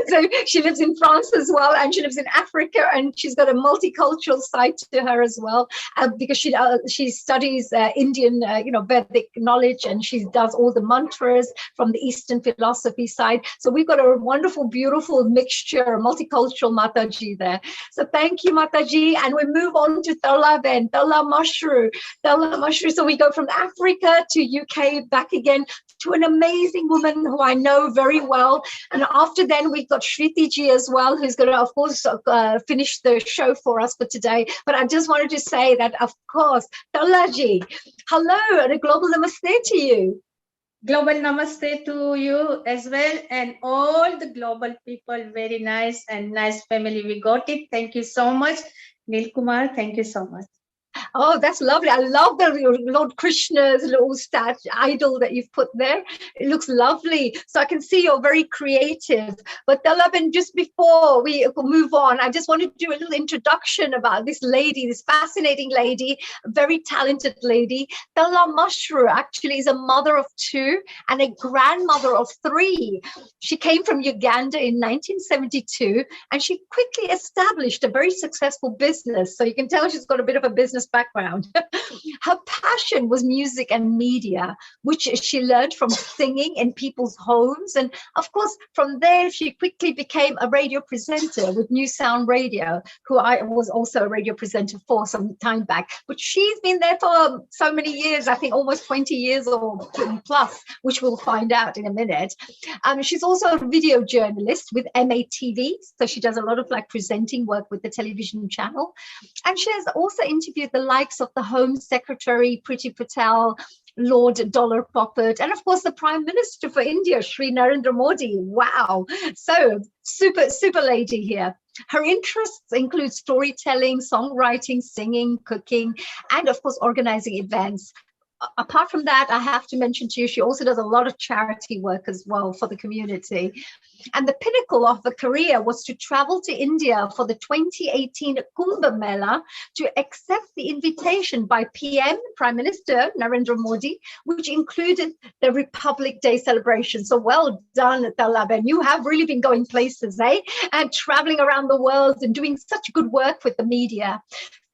So she lives in France as well, and she lives in Africa, and she's got a multicultural side to her as well, because she studies Indian, Vedic knowledge, and she does all the mantras from the Eastern philosophy side. So we've got a wonderful, beautiful mixture, multicultural Mataji there. So thank you, Mataji, and we move on to Tala Mashru. So we go from Africa to UK, back again to an amazing woman who I know very well. And after then, we've got Shriti as well, who's going to, of course, finish the show for us for today. But I just wanted to say that, of course, Talaji, hello, and a global namaste to you. Global namaste to you as well, and all the global people. Very nice and nice family. We got it. Thank you so much. Nil Kumar, thank you so much. Oh, that's lovely. I love the Lord Krishna's little idol that you've put there. It looks lovely. So I can see you're very creative. But Dalaban, just before we move on, I just want to do a little introduction about this lady, this fascinating lady, a very talented lady. Dala Mashru actually is a mother of 2 and a grandmother of 3. She came from Uganda in 1972, and she quickly established a very successful business. So you can tell she's got a bit of a business background. Her passion was music and media, which she learned from singing in people's homes. And of course, from there, she quickly became a radio presenter with New Sound Radio, who I was also a radio presenter for some time back. But she's been there for so many years, I think almost 20 years or plus, which we'll find out in a minute. She's also a video journalist with MATV. So she does a lot of presenting work with the television channel. And she has also interviewed the likes of the Home Secretary, Priti Patel, Lord Dollar Poppet, and of course the Prime Minister for India, Sri Narendra Modi. Wow. So super lady here. Her interests include storytelling, songwriting, singing, cooking, and of course organizing events. Apart from that, I have to mention to you, she also does a lot of charity work as well for the community. And the pinnacle of her career was to travel to India for the 2018 Kumbh Mela to accept the invitation by PM, Prime Minister Narendra Modi, which included the Republic Day celebration. So well done, Talaben. You have really been going places, and traveling around the world and doing such good work with the media.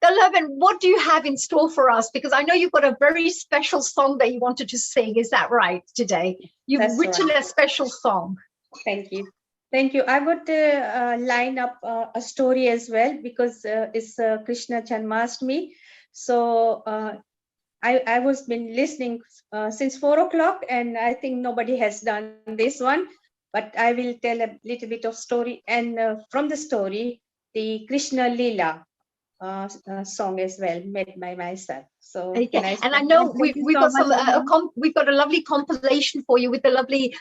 Talaben, what do you have in store for us? Because I know you've got a very special song that you wanted to sing. Is that right today? You've written a special song. Thank you. Thank you. I would line up a story as well, because it's Krishna Janmashtami. So I was been listening since 4 o'clock, and I think nobody has done this one, but I will tell a little bit of story. And from the story, the Krishna Leela, song as well, made by myself. So Okay. can I And I start? know Thank you we've so got some much. we've got a lovely compilation for you with the lovely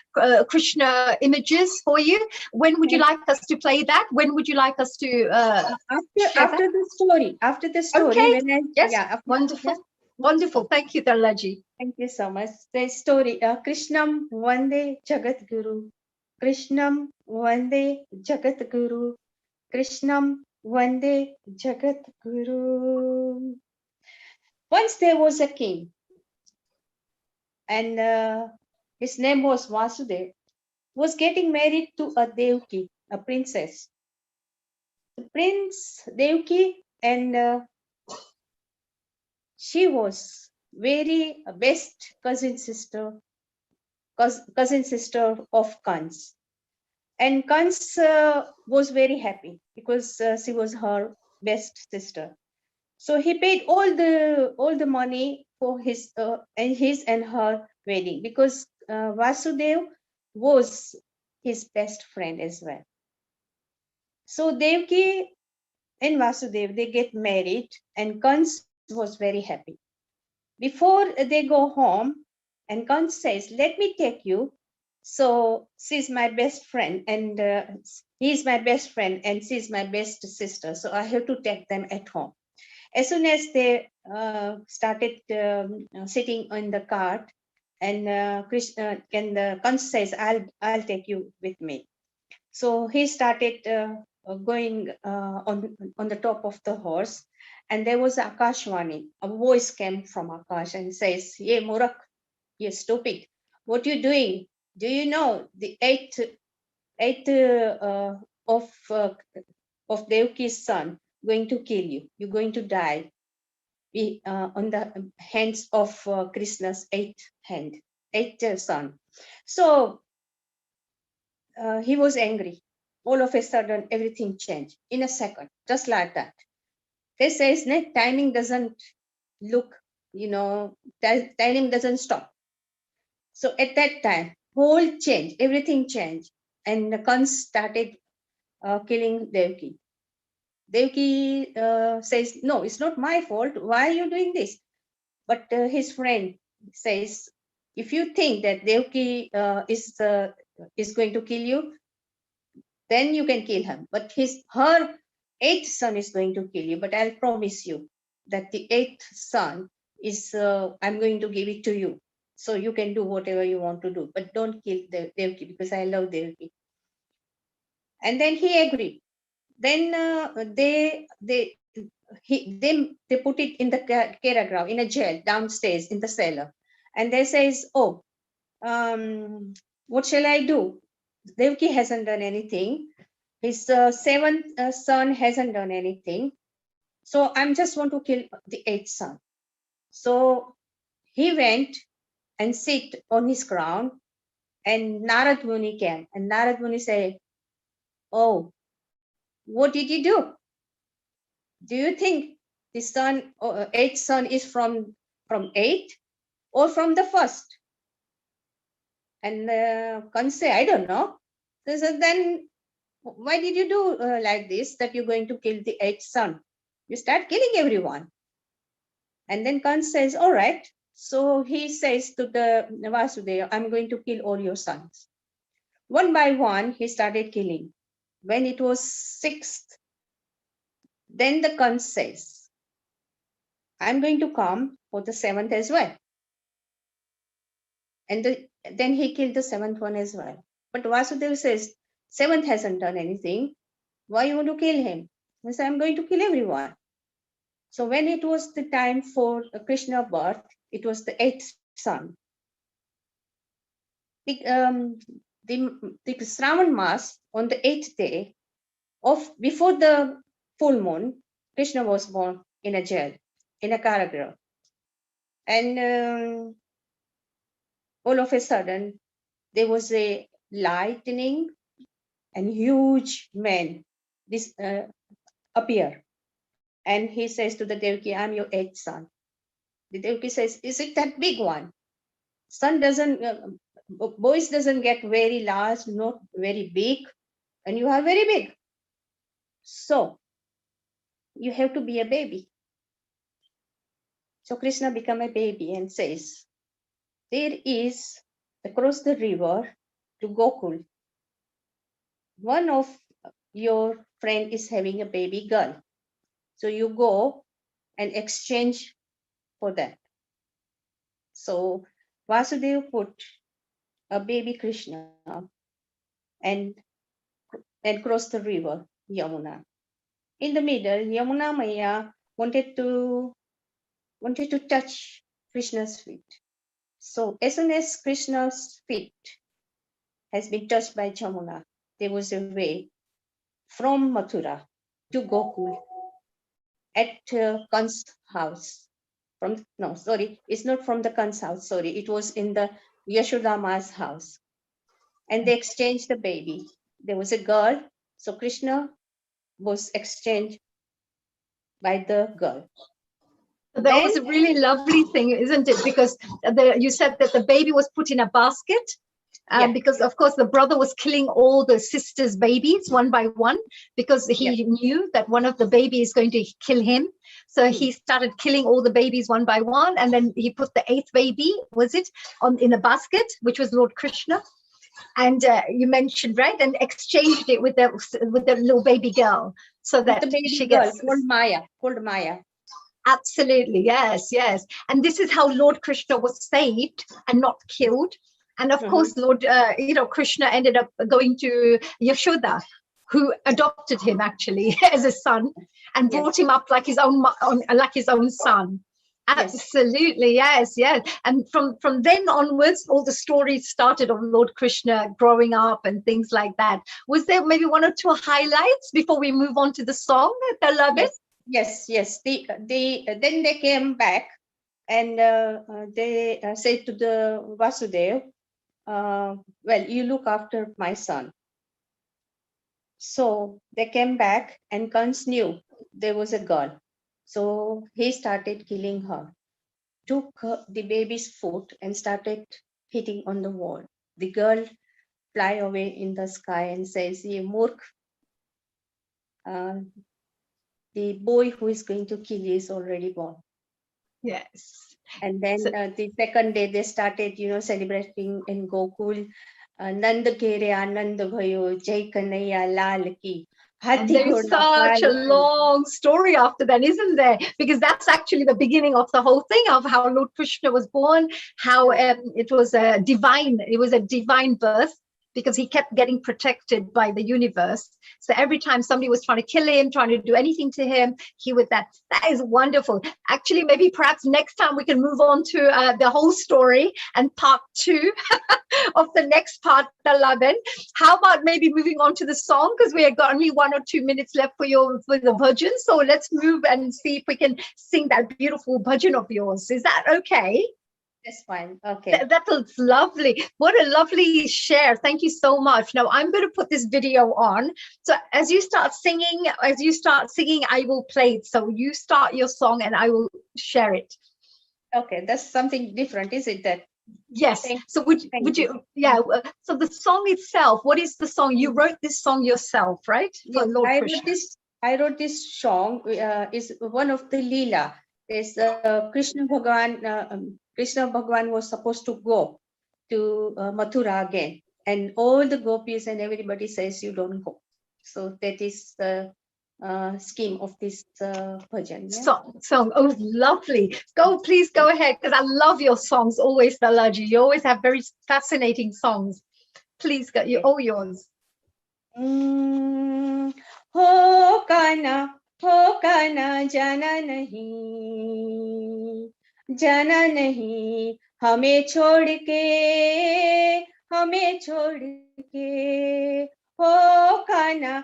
Krishna images for you. When would you like us to play that? When would you like us to after the story? After the story, okay. when I, Yes. yeah, Wonderful. yeah. Wonderful. Thank you, Dalaji. Thank you so much. The story, Krishnam Vande Jagat Guru. Krishnam Vande Jagat Guru. Krishnam Vande Jagat Guru. Once there was a king, and his name was Vasudev, was getting married to a Devki, a princess. The Prince Devki, and she was very best cousin sister of Kans. And Kans was very happy because she was her best sister. So he paid all the money for his and her wedding, because Vasudev was his best friend as well. So Devki and Vasudev, they get married, and Kans was very happy. Before they go home, and Kans says, "Let me take you." So she's my best friend, and he's my best friend, and she's my best sister. So I have to take them at home. As soon as they started sitting on the cart, and Krishna and Kans says, "I'll take you with me." So he started going on the top of the horse, and there was Akashwani. A voice came from Akash and says, "Ye Murak, you stupid! What you doing? Do you know the eighth of Devki's son going to kill you? You're going to die on the hands of Krishna's eighth son." So he was angry. All of a sudden, everything changed in a second, just like that. They says, timing doesn't look, timing doesn't stop. So at that time, whole change, everything changed, and the Kans started killing Devki. Devki says, "No, it's not my fault. Why are you doing this?" But his friend says, "If you think that Devki is going to kill you, then you can kill him. But her eighth son is going to kill you. But I'll promise you that the eighth son is, I'm going to give it to you. So you can do whatever you want to do. But don't kill Devki, because I love Devki." And then he agreed. Then they put it in the Keragrav, in a jail downstairs in the cellar. And they says, "Oh, what shall I do? Devki hasn't done anything. His seventh son hasn't done anything. So I just want to kill the eighth son." So he went and sit on his crown, and Narad Muni came. And Narad Muni said, "Oh, what did you do? Do you think the son, eighth son, is from eight or from the first?" And Kans say, "I don't know." They said, "Then why did you do like this, that you're going to kill the eighth son? You start killing everyone." And then Kans says, "All right." So he says to the Vasudeva, "I'm going to kill all your sons." One by one, he started killing. When it was sixth, then the Kans says, "I'm going to come for the seventh as well." And then he killed the seventh one as well. But Vasudeva says, "Seventh hasn't done anything. Why you want to kill him?" He said, "I'm going to kill everyone." So when it was the time for Krishna birth, it was the eighth son. The Shravan Mas, on the eighth day before the full moon, Krishna was born in a jail, in a Karagra. And all of a sudden, there was a lightning, and huge man appear. And he says to the Devaki, "I'm your eighth son." The Devaki says, "Is it that big one? Son boys doesn't get very large, not very big, and you are very big." So you have to be a baby. So Krishna become a baby and says, there is across the river to Gokul, one of your friend is having a baby girl. So you go and exchange for that. So Vasudeva put a baby Krishna and cross the river Yamuna. In the middle, Yamuna Maya wanted to touch Krishna's feet. So as soon as Krishna's feet has been touched by Yamuna, there was a way from Mathura to Gokul at Kan's house. It's not from the Kan's house, sorry. It was in the Yashodama's house. And they exchanged the baby. There was a girl, so Krishna was exchanged by the girl. That was a really lovely thing, isn't it? Because you said that the baby was put in a basket. Because of course the brother was killing all the sisters' babies one by one because he knew that one of the babies is going to kill him. So he started killing all the babies one by one, and then he put the 8th baby, in a basket, which was Lord Krishna. And you mentioned, right, and exchanged it with the little baby girl, so that she gets called Maya. Absolutely, yes. And this is how Lord Krishna was saved and not killed. And of course, Lord, Krishna ended up going to Yashoda, who adopted him actually as a son and brought him up like his own son. Absolutely, yes. And from then onwards, all the stories started of Lord Krishna growing up and things like that. Was there maybe 1 or 2 highlights before we move on to the song, Beloved? Yes. Then they came back and they said to the Vasudeva, well, you look after my son. So they came back and Kans knew there was a girl. So he started killing her, took the baby's foot and started hitting on the wall. The girl fly away in the sky and says, "Ye Murk, the boy who is going to kill you is already born." Yes. And then the second day they started, celebrating in Gokul. Nand Kere Anand Bhayo, Jai Kanaiya Lal Ki. And there's such a long story after that, isn't there? Because that's actually the beginning of the whole thing of how Lord Krishna was born, how it was a divine birth, because he kept getting protected by the universe. So every time somebody was trying to kill him, trying to do anything to him, he would that is wonderful. Actually, maybe perhaps next time we can move on to the whole story and part 2 of the next part, Laban. How about maybe moving on to the song, because we have got only 1 or 2 minutes left for the bhajan. So let's move and see if we can sing that beautiful bhajan of yours. Is that okay? That's fine. Okay. That's lovely. What a lovely share. Thank you so much. Now I'm going to put this video on. So as you start singing, I will play it. So you start your song and I will share it. Okay, that's something different, is it? That yes. So would you? Yeah. So the song itself. What is the song? You wrote this song yourself, right? Yes, I wrote this song. Is one of the Leela. There's Krishna Bhagwan was supposed to go to Mathura again, and all the gopis and everybody says you don't go. So that is the scheme of this bhajan. Yeah? Song. Oh, lovely. Please go ahead, because I love your songs always, Balaji. You always have very fascinating songs. Please go. You're all yours. Ho kana जाना नहीं हमें छोड़ के हो काना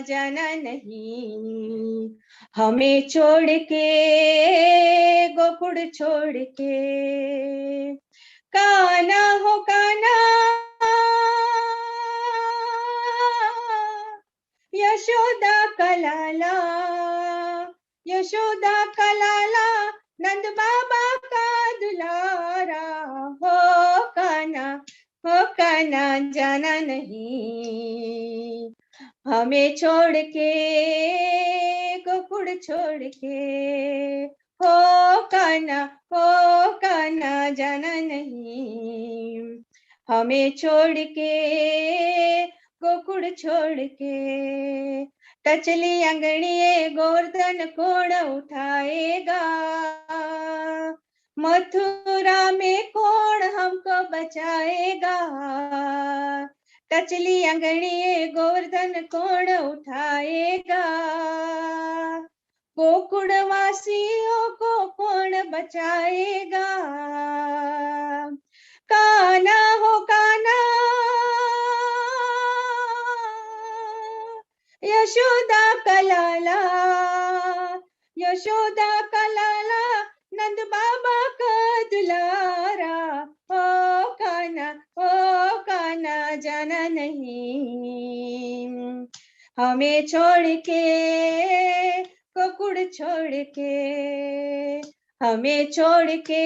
जाना नहीं हमें छोड़ के गोकुल छोड़ के काना हो काना यशोदा कलाला नंद बाबा का दुलारा हो काना जाना नहीं हमें छोड़ के गोकुल छोड़ के, हो कान्हा जाना नहीं, हमें छोड़ के गोकुल छोड़ के। टचली अंगड़िए गोवर्धन कौन उठाएगा, मथुरा में कौन हमको बचाएगा। टचली अंगड़िए गोवर्धन कौन उठाएगा, गोकुल वासियों को कौन बचाएगा। कान्हा हो कान्हा, यशोदा का लाला, यशोदा का लाला, नंद बाबा का दुलारा। ओ कान्हा जाना नहीं, हमें छोड़ के गोकुल छोड़ के, हमें छोड़ के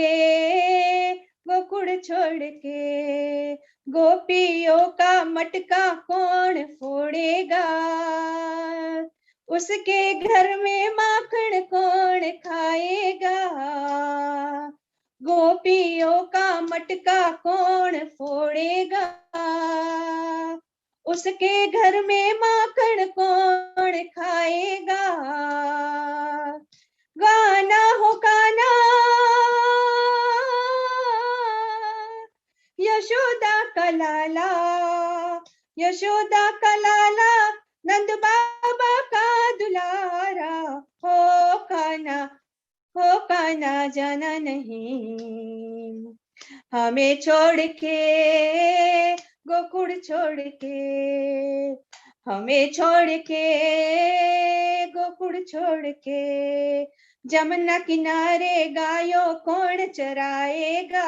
गोकुल छोड़ के। गोपियों का मटका कौन फोड़ेगा, उसके घर में माखन कौन खाएगा। गोपियों का मटका कौन फोड़ेगा, उसके घर में माखन कौन खाएगा। गाना हो गाना, यशोदा का लाला, यशोदा का लाला, नंद बाबा का दुलारा। हो कान्हा जाना नहीं, हमें छोड़ के गोकुल छोड़ के, हमें छोड़ के गोकुल छोड़ के। जमुना किनारे गायों कौन चराएगा,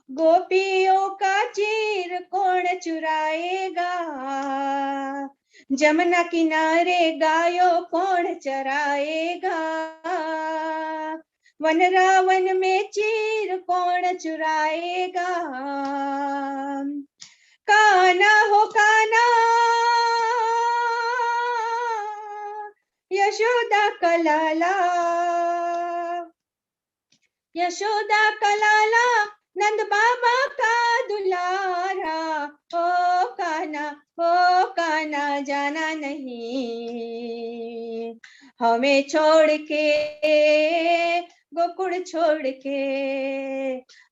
गोपियों का चीर कौन चुराएगा। जमुना किनारे गायों कौन चराएगा, वनरावन में चीर कौन चुराएगा। कान्हा हो कान्हा, यशोदा का लाला, यशोदा का लाला, नंद बाबा का दुलारा। हो कान्हा जाना नहीं, हमें छोड़ के गोकुल छोड़ के,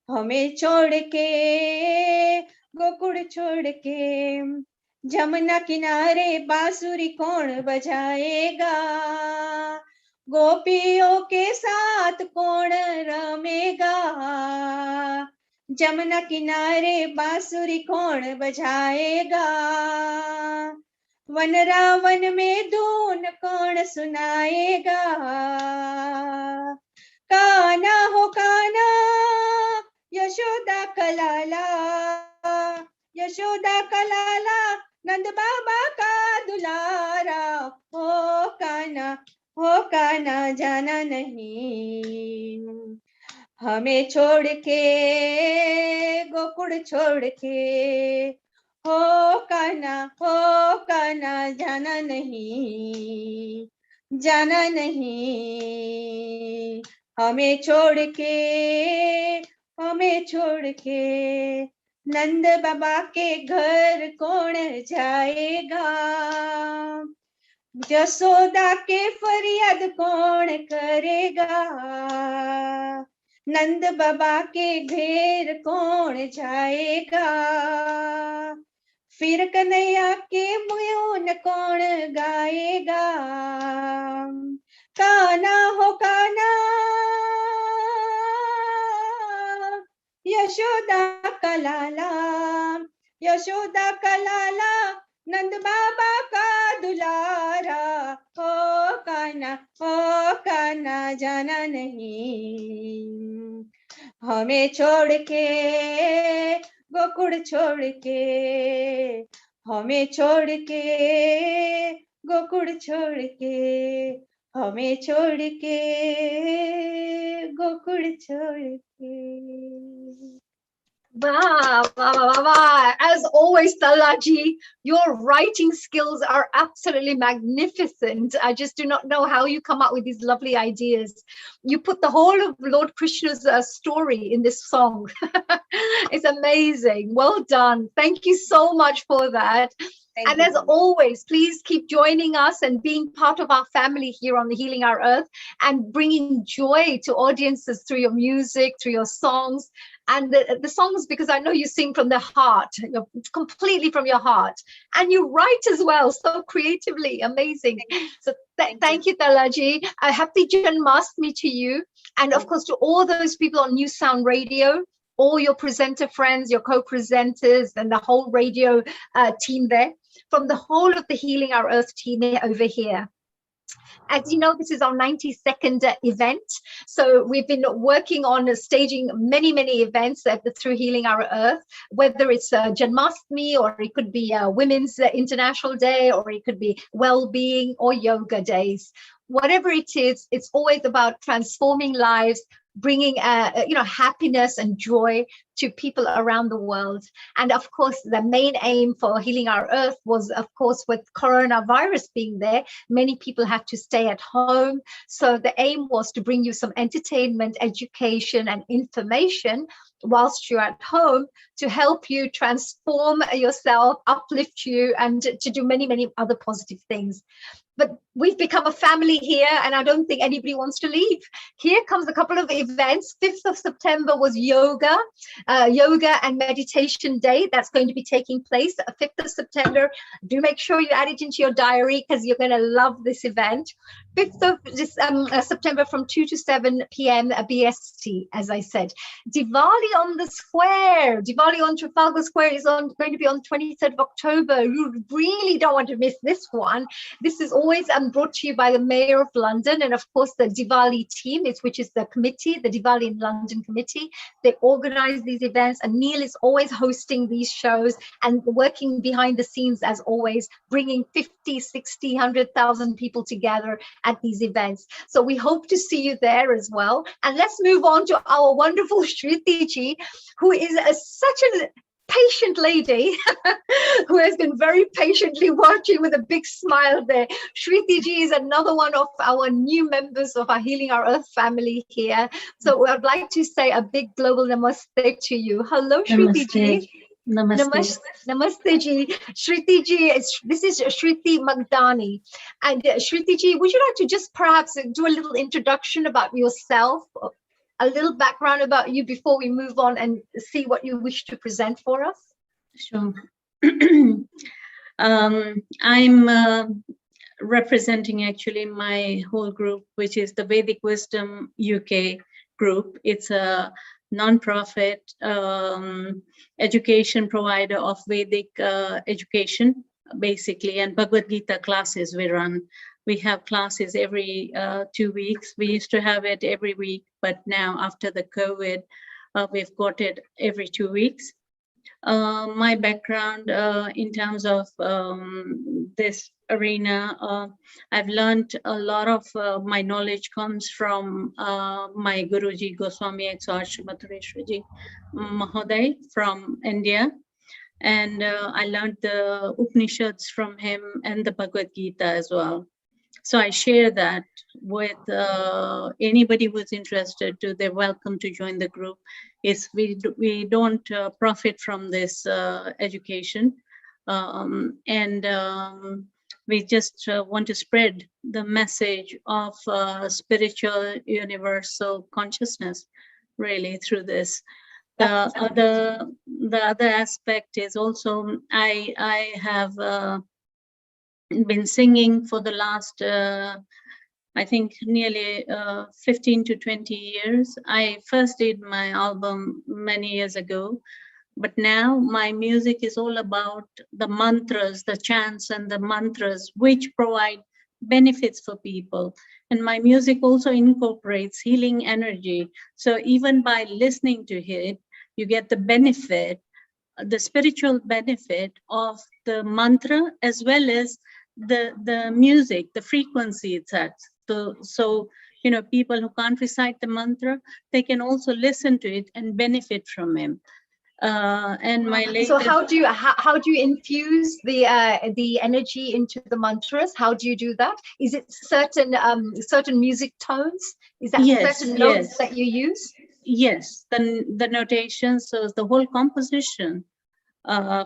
हमें छोड़ के गोकुल छोड़ के। जमुना किनारे बांसुरी कौन बजाएगा, गोपियों के साथ कौन रमेगा। जमुना किनारे बांसुरी कौन बजाएगा, वनरावन में धून कौन सुनाएगा। कान्हा हो कान्हा, यशोदा का लाला, यशोदा का लाला, नंद बाबा का दुलारा। हो कान्हा जाना नहीं, हमें छोड़ के गोकुल छोड़ के। हो कान्हा जाना नहीं, जाना नहीं, हमें छोड़ के, हमें छोड़ के। नंद बाबा के घर कौन जाएगा, यशोदा के फरियाद कौन करेगा। नंद बाबा के घेर कौन जाएगा, फिर कन्हैया के मुँह कौन गाएगा। कान्हा हो कान्हा, यशोदा का लाला, यशोदा का लाला, नंद बाबा का दुलारा। हो कान्हा जाना नहीं, हमें छोड़ के गोकुल छोड़ के, हमें छोड़ के गोकुल छोड़ के, हमें छोड़ के गोकुल छोड़ के। As always, Talaji, your writing skills are absolutely magnificent. I just do not know how you come up with these lovely ideas. You put the whole of Lord Krishna's story in this song. It's amazing. Well done. Thank you so much for that. And as always, please keep joining us and being part of our family here on the Healing Our Earth and bringing joy to audiences through your music, through your songs. And the songs, because I know you sing from the heart, completely from your heart. And you write as well, so creatively, amazing. So thank you, Talaji. A happy Janmashtami to you. And of course, to all those people on New Sound Radio, all your presenter friends, your co-presenters, and the whole radio team there, from the whole of the Healing Our Earth team over here. As you know, this is our 92nd event. So we've been working on staging many, many events through Healing Our Earth, whether it's Janmashtami, or it could be Women's International Day, or it could be well-being or yoga days. Whatever it is, it's always about transforming lives, bringing happiness and joy to people around the world. And of course, the main aim for Healing Our Earth was, of course, with coronavirus being there, many people had to stay at home. So the aim was to bring you some entertainment, education, and information whilst you're at home to help you transform yourself, uplift you, and to do many, many other positive things. But we've become a family here, and I don't think anybody wants to leave. Here comes a couple of events. 5th of September was yoga and meditation day. That's going to be taking place 5th of September. Do make sure you add it into your diary, because you're going to love this event. 5th of September from 2 to 7 p.m. BST, as I said. Diwali on the square. Diwali on Trafalgar Square is going to be on 23rd of October. You really don't want to miss this one. This is always brought to you by the Mayor of London, and of course the Diwali team, which is the committee, the Diwali in London committee. They organize these events, and Neil is always hosting these shows and working behind the scenes as always, bringing 50, 60, 100,000 people together at these events. So we hope to see you there as well. And let's move on to our wonderful Shriti, who is such a patient lady who has been very patiently watching with a big smile there. Shriti ji is another one of our new members of our Healing Our Earth family here. So I'd like to say a big global namaste to you. Hello, Shriti ji. Namaste. Namaste ji. Shriti ji, this is Shriti Magdani. And Shriti ji, would you like to just perhaps do a little introduction about yourself, a little background about you before we move on and see what you wish to present for us? Sure. I'm representing actually my whole group, which is the Vedic Wisdom UK group. It's a non-profit education provider of Vedic education, basically, and Bhagavad Gita classes we run. We have classes every 2 weeks. We used to have it every week, but now after the COVID, we've got it every 2 weeks. My background in terms of this arena, I've learned a lot of my knowledge comes from my Guruji, Goswami Exarch Mathureswaraji Mahoday from India. And I learned the Upanishads from him and the Bhagavad Gita as well. So I share that with anybody who's interested to, they're welcome to join the group. We don't profit from this education. We just want to spread the message of spiritual universal consciousness really through this. The other aspect is also I have been singing for the last I think nearly 15 to 20 years. I first did my album many years ago, but now my music is all about the mantras, the chants and the mantras which provide benefits for people. And my music also incorporates healing energy. So even by listening to it, you get the benefit, the spiritual benefit of the mantra as well as the music, the frequency it's at. So you know, people who can't recite the mantra, they can also listen to it and benefit from him. And my latest. So how do you infuse the energy into the mantras? How do you do that? Is it certain music tones? Is that certain notes that you use? Yes, the notations. So the whole composition.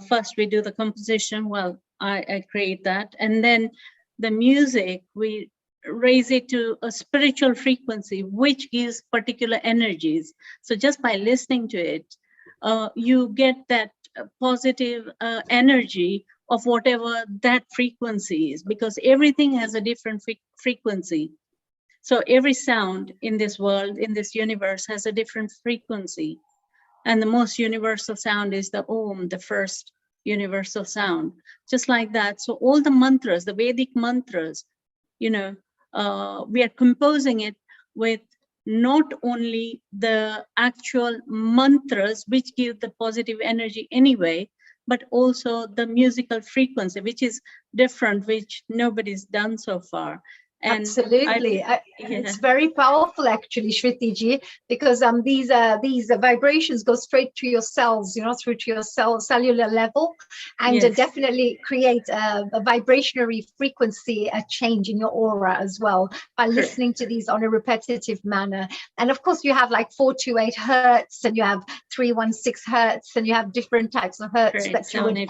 First we do the composition. Well, I create that, and then the music we raise it to a spiritual frequency, which gives particular energies. So just by listening to it, you get that positive energy of whatever that frequency is, because everything has a different frequency. So every sound in this world, in this universe, has a different frequency. And the most universal sound is the Om, the first universal sound. Just like that. So all the mantras, the Vedic mantras, you know, we are composing it with not only the actual mantras, which give the positive energy anyway, but also the musical frequency, which is different, which nobody's done so far. And absolutely, it's very powerful, actually, Shriti-ji, because these vibrations go straight to your cells, you know, through to your cellular level, and definitely create a vibrationary frequency, a change in your aura as well by listening to these on a repetitive manner. And of course, you have like 428 hertz, and you have 316 hertz, and you have different types of hertz that you would,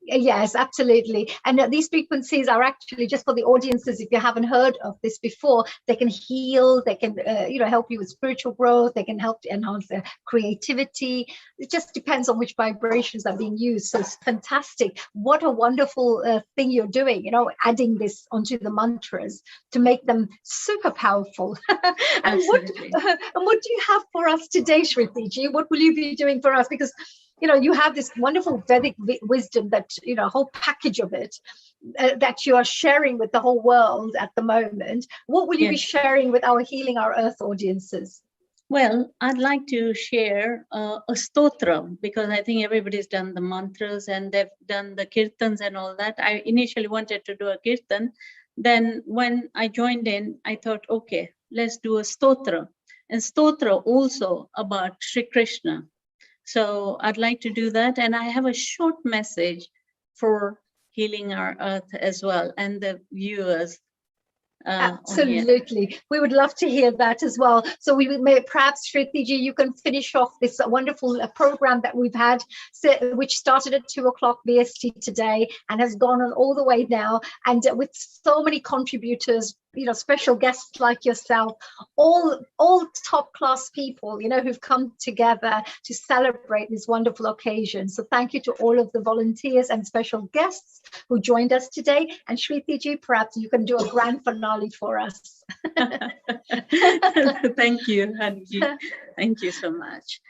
Yes, absolutely. And these frequencies are actually, just for the audiences, if you haven't heard of this before, they can heal, they can, you know, help you with spiritual growth, they can help to enhance their creativity. It just depends on which vibrations are being used. So it's fantastic. What a wonderful thing you're doing, you know, adding this onto the mantras to make them super powerful. And what do you have for us today, Shriti-ji? What will you be doing for us? Because you know, you have this wonderful Vedic wisdom that, you know, a whole package of it that you are sharing with the whole world at the moment. What will you be sharing with our Healing Our Earth audiences? Well, I'd like to share a stotra, because I think everybody's done the mantras and they've done the kirtans and all that. I initially wanted to do a kirtan. Then when I joined in, I thought, okay, let's do a stotra. And stotra also about Sri Krishna. So I'd like to do that. And I have a short message for Healing Our Earth as well, and the viewers. Absolutely. We would love to hear that as well. So we may, perhaps, Shriti-ji, you can finish off this wonderful program that we've had, which started at 2 o'clock BST today and has gone on all the way now. And with so many contributors, you know, special guests like yourself, all top class people, you know, who've come together to celebrate this wonderful occasion. So thank you to all of the volunteers and special guests who joined us today. And Shriti-ji, perhaps you can do a grand finale for us. Thank you, Hanji. Thank you so much.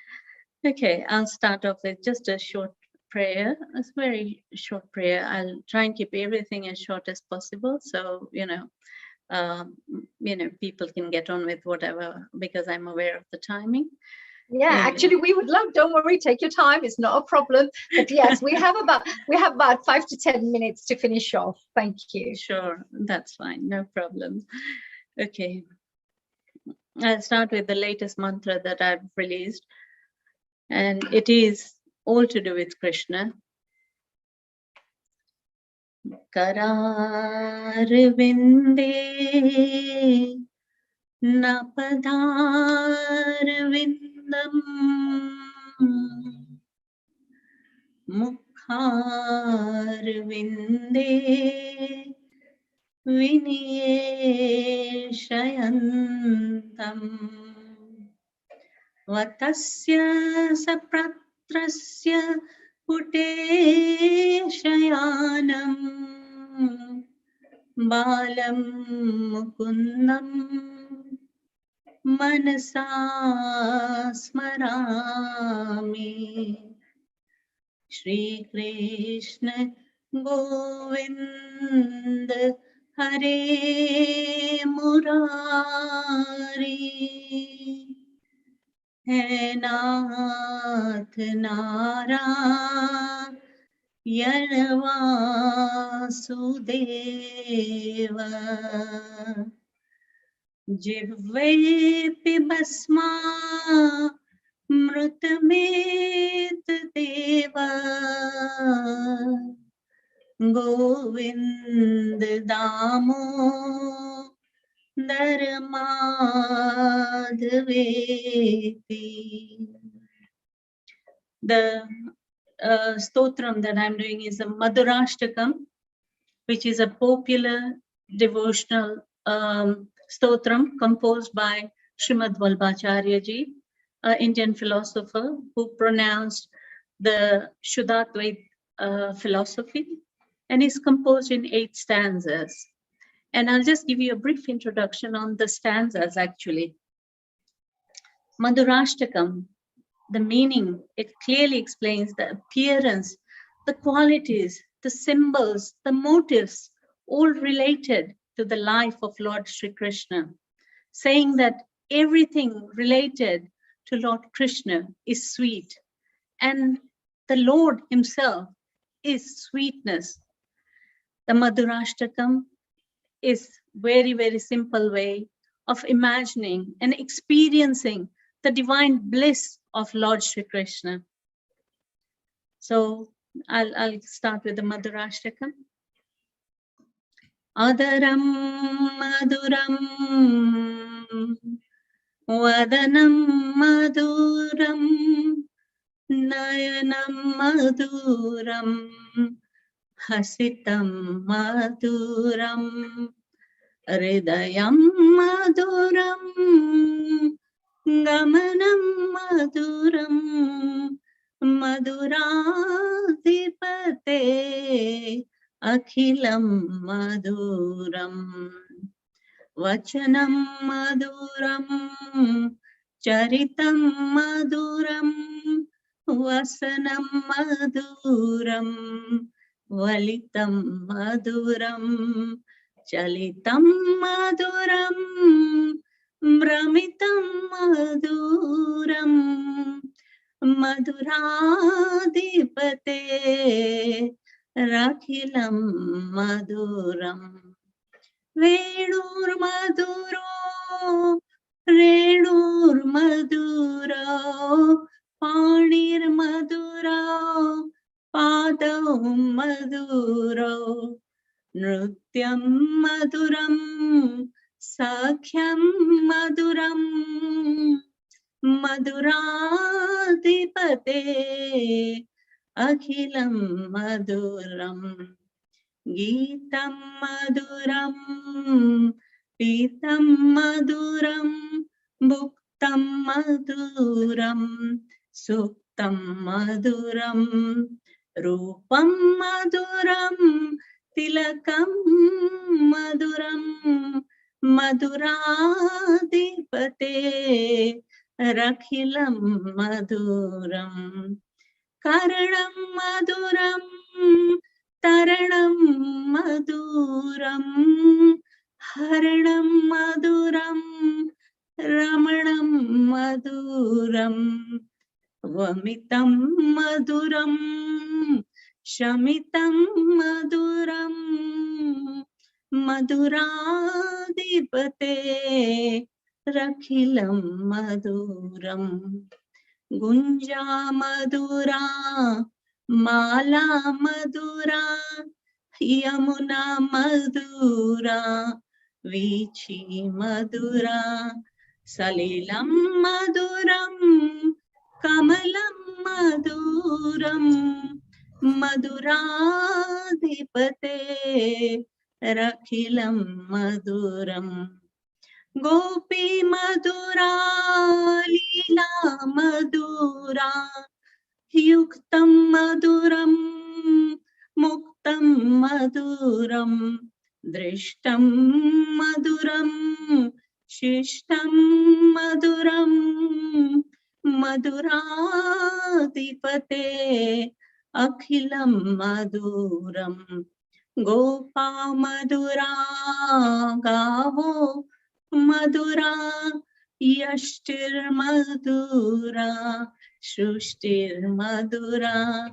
Okay, I'll start off with just a short prayer. It's a very short prayer. I'll try and keep everything as short as possible. So, you know, people can get on with whatever, because I'm aware of the timing. Yeah, actually, we would love, don't worry, take your time, it's not a problem. But yes, we have about 5 to 10 minutes to finish off. Thank you. Sure, that's fine, no problem. Okay, I'll start with the latest mantra that I've released, and it is all to do with Krishna. Kararvinde napadarvindam mukharvinde viniyeshayantam vatasya sapratrasya pute shayanam balam mukundam manasa smarami. Shri Krishna Govind Hare Murari, He Nath Narayana Vasudeva, Jivve Pibasma Mrutamet Deva Govind Damo Dharmadhaveti. The stotram that I'm doing is a Madhurashtakam, which is a popular devotional stotram composed by Srimad Vallabhacharya-ji, an Indian philosopher who pronounced the Shuddhadvaita philosophy, and is composed in 8 stanzas. And I'll just give you a brief introduction on the stanzas actually. Madhurashtakam, the meaning, it clearly explains the appearance, the qualities, the symbols, the motives, all related to the life of Lord Sri Krishna, saying that everything related to Lord Krishna is sweet, and the Lord himself is sweetness. The Madhurashtakam is very, very simple way of imagining and experiencing the divine bliss of Lord Sri Krishna. So I'll start with the Madhurashtakam. Adaram Maduram Vadanam Maduram Nayanam Maduram Hasitam Maduram Hridayam Maduram Gamanam Maduram Maduradipate Akhilam Maduram Vachanam Maduram Charitam Maduram Vasanam Maduram Valitam Maduram Chalitam Maduram Brahmitam Maduram Maduradipate Rakhilam Maduram Venur Maduro Renur Maduro Panir Maduro Padam Maduro Nrutyam Maduram Sakhyam Maduram Maduradipate Akhilam Maduram Geetam Maduram Pitam Maduram Bhuktam Maduram Suktam Maduram Rupam Maduram Tilakam Maduram Maduradipate Rakhilam Maduram Karanam Maduram Taranam Maduram Haranam Maduram Ramanam Maduram Vamitam Maduram Shamitam Maduram Maduradipate Rakhilam Maduram Gunja Madura Mala Madura Yamuna Madura Vichi Madura Salilam Maduram Kamalam Maduram Maduradipate Rakhilam Maduram Gopi Madura Leela Madura Yuktam Maduram Muktam Maduram Drishtam Maduram Shishtam Maduram Maduradipate Akhilam Maduram Gopa Madura Gavo Madura Yashtir Madura Shushtir Madura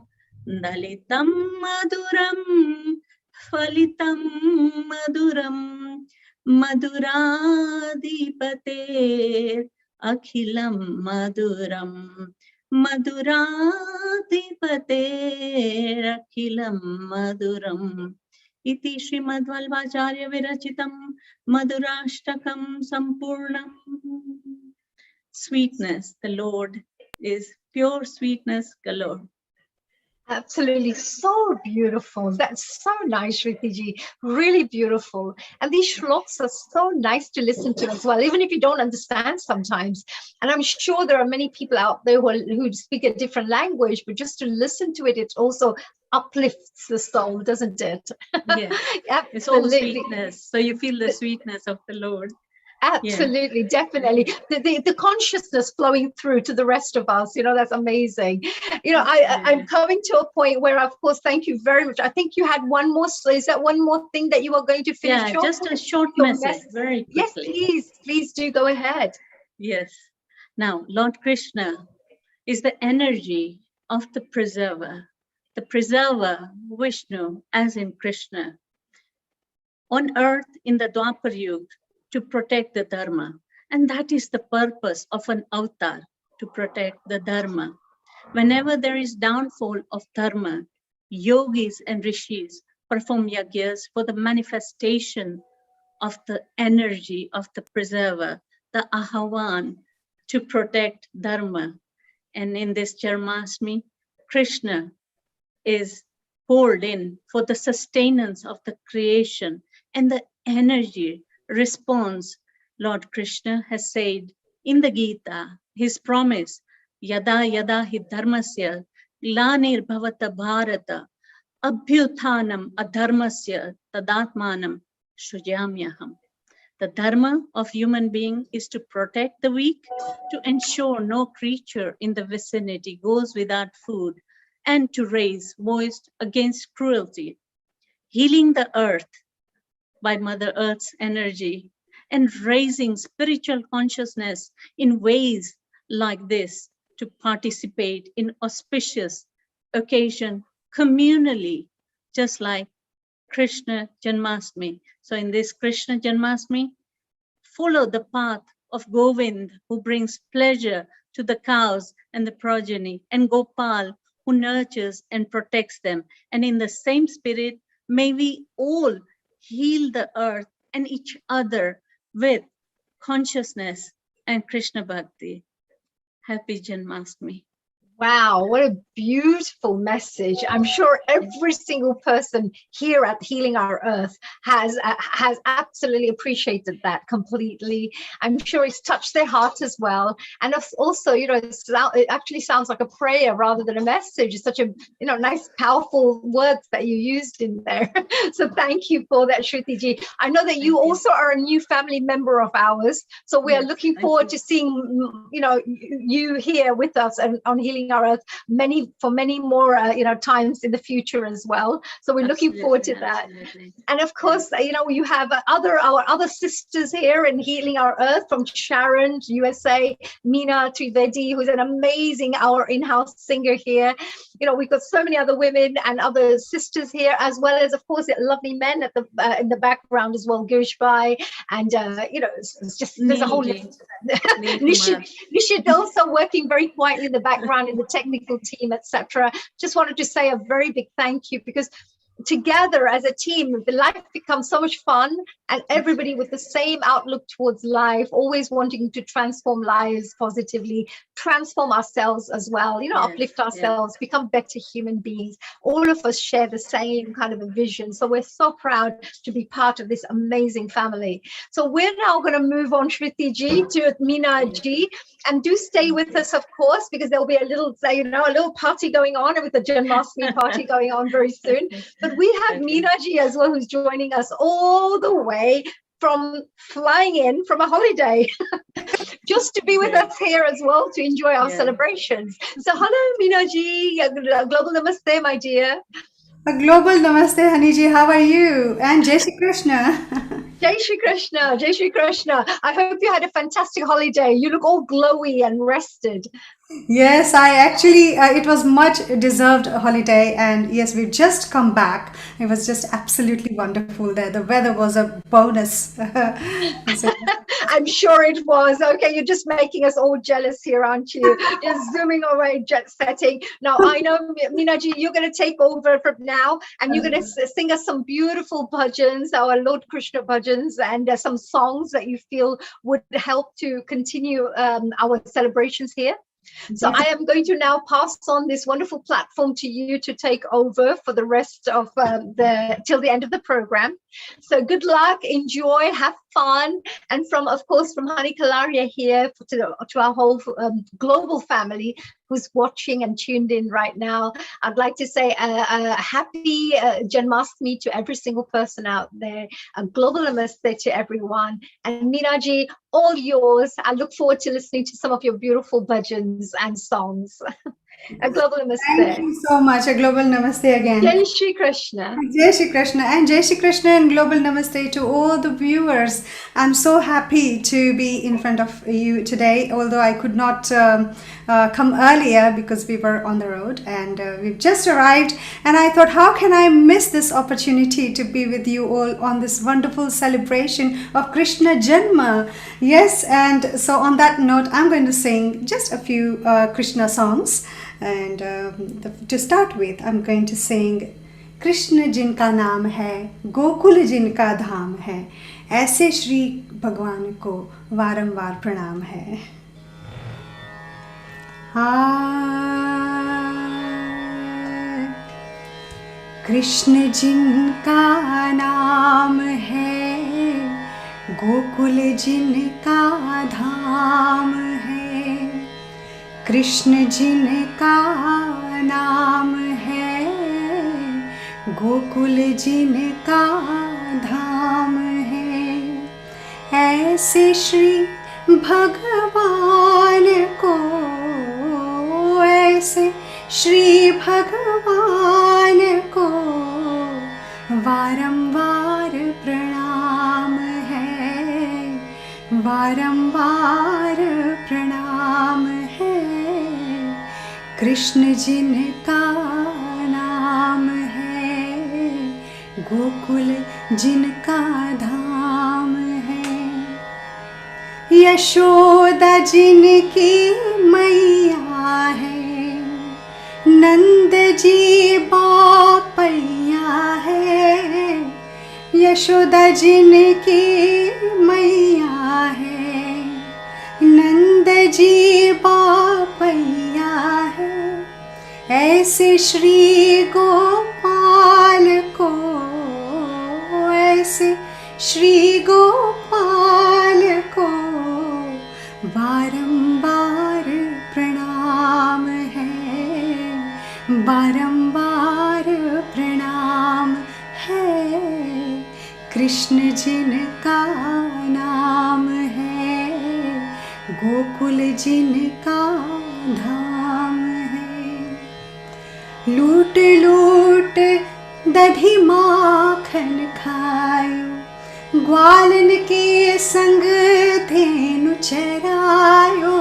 Dalitam Maduram Falitam Maduram Maduradipate akhilam maduram maduradipater akhilam maduram iti Srimadvalvacharya virachitam madurashtakam sampurnam. Sweetness, the Lord is pure sweetness galore. Absolutely, so beautiful. That's so nice, Shriti. Really beautiful. And these shlokas are so nice to listen to as well, even if you don't understand sometimes. And I'm sure there are many people out there who speak a different language, but just to listen to it, it also uplifts the soul, doesn't it? Yeah, it's all sweetness. So you feel the sweetness of the Lord. Absolutely, definitely. The consciousness flowing through to the rest of us, that's amazing. I'm coming to a point where, of course, thank you very much. I think you had one more, is that one more thing that you are going to finish? Yeah, just a short message, very quickly. Yes, please do go ahead. Yes. Now, Lord Krishna is the energy of the preserver Vishnu, as in Krishna, on earth in the Dwapar Yuga, to protect the Dharma. And that is the purpose of an avatar, to protect the Dharma. Whenever there is downfall of Dharma, yogis and rishis perform yagyas for the manifestation of the energy of the preserver, the Ahavan, to protect Dharma. And in this Janmashtami, Krishna is poured in for the sustenance of the creation, and the energy response. Lord Krishna has said in the Gita, his promise, yada yada hi dharmasya glanir bhavata bharata abhyuthanam adharmasya tadatmanam shrujamyaham. The dharma of human being is to protect the weak, to ensure no creature in the vicinity goes without food, and to raise voice against cruelty, healing the earth by Mother Earth's energy, and raising spiritual consciousness in ways like this, to participate in auspicious occasion communally, just like Krishna Janmashtami. So in this Krishna Janmashtami, follow the path of Govind, who brings pleasure to the cows and the progeny, and Gopal, who nurtures and protects them. And in the same spirit, may we all heal the earth and each other with consciousness and Krishna Bhakti. Happy Janmashtami. Wow, what a beautiful message. I'm sure every single person here at Healing Our Earth has absolutely appreciated that completely. I'm sure it's touched their heart as well. And also, it actually sounds like a prayer rather than a message. It's such a, nice, powerful words that you used in there. So thank you for that, Shruti ji. I know that you also are a new family member of ours. So we are looking forward to seeing, you here with us and on Healing Our Earth for many more times in the future as well. So we're looking forward to that. And of course, you have our other sisters here in Healing Our Earth, from Sharon, USA, Meena Trivedi, who's an amazing, our in-house singer here. We've got so many other women and other sisters here, as well as, of course, lovely men at in the background as well, Girish Bhai, and it's just, there's a whole list. Nishit also working very quietly in the background in the technical team, etc. Just wanted to say a very big thank you, because together as a team, the life becomes so much fun, and everybody with the same outlook towards life, always wanting to transform lives positively, transform ourselves as well, uplift ourselves, become better human beings. All of us share the same kind of a vision. So we're so proud to be part of this amazing family. So we're now going to move on, Shriti ji, to Meena ji, and do stay with us, of course, because there'll be a little party going on, with the Janmashtami party going on very soon. But we have Meena ji as well, who's joining us all the way from flying in from a holiday just to be with us here as well, to enjoy our celebrations. So hello, Meena ji, global namaste, my dear. A global namaste, Hani ji. How are you? And Jai Shri Krishna. Jai Shri Krishna, Jai Shri Krishna. I hope you had a fantastic holiday. You look all glowy and rested. Yes, I actually, it was much deserved holiday, and yes, we've just come back. It was just absolutely wonderful there. The weather was a bonus. So, I'm sure it was. Okay, you're just making us all jealous here, aren't you? Just zooming away, jet setting. Now, I know, Meenaji, you're going to take over from now, and you're going to sing us some beautiful bhajans, our Lord Krishna bhajans, and some songs that you feel would help to continue our celebrations here. So I am going to now pass on this wonderful platform to you to take over for the rest of till the end of the program. So good luck, enjoy, have fun, and of course from Hani Kalaria here to our whole global family who's watching and tuned in right now, I'd like to say a happy Janmashtami to every single person out there. A global namaste to everyone. And Meenaji, all yours. I look forward to listening to some of your beautiful bhajans and songs. A global namaste. thank you so much. A global namaste again. Jai Shri Krishna. Jai Shri Krishna, and Jai Shri Krishna and global namaste to all the viewers. I'm so happy to be in front of you today, although I could not come earlier because we were on the road, and we've just arrived, and I thought, how can I miss this opportunity to be with you all on this wonderful celebration of Krishna Janma? Yes, and so on that note, I'm going to sing just a few Krishna songs. And to start with, I'm going to sing Krishna जिनका नाम है, गोकुल जिनका धाम है, ऐसे श्री भगवान को वारंवार प्रणाम है. कृष्ण जिनका नाम है, गोकुल जिनका धाम है, कृष्ण जिनका नाम है, गोकुल जिनका धाम है, ऐसे श्री भगवान को, ऐसे श्री भगवान को वारंवार प्रणाम है, वारंवार प्रणाम है. कृष्ण जिनका नाम है, गोकुल जिनका धाम है, यशोदा जिनकी मैया है, नंद जी बापैया है, यशोदा जिनकी मैया है, नंद जी बापैया है, ऐसे श्री गोपाल को, ऐसे श्री गोपाल को बारंबार प्रणाम है, बारंबार प्रणाम है. कृष्ण जिनका नाम है, गोकुल जिनका धाम है. लूट लूट दधी माखन खायो, ग्वालन के संग धेनु चरायो,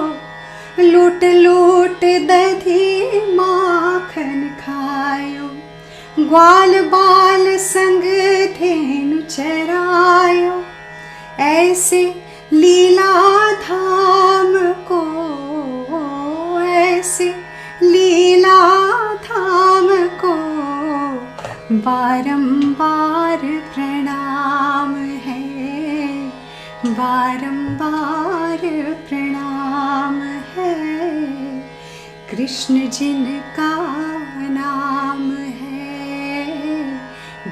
लूट लूट दधी माखन खायो, ग्वाल बाल संग धेनु चरायो, ऐसे लीला धाम को, ऐसे लीला धाम को बारंबार प्रणाम है, बारंबार प्रणाम है. कृष्ण जिनका नाम है,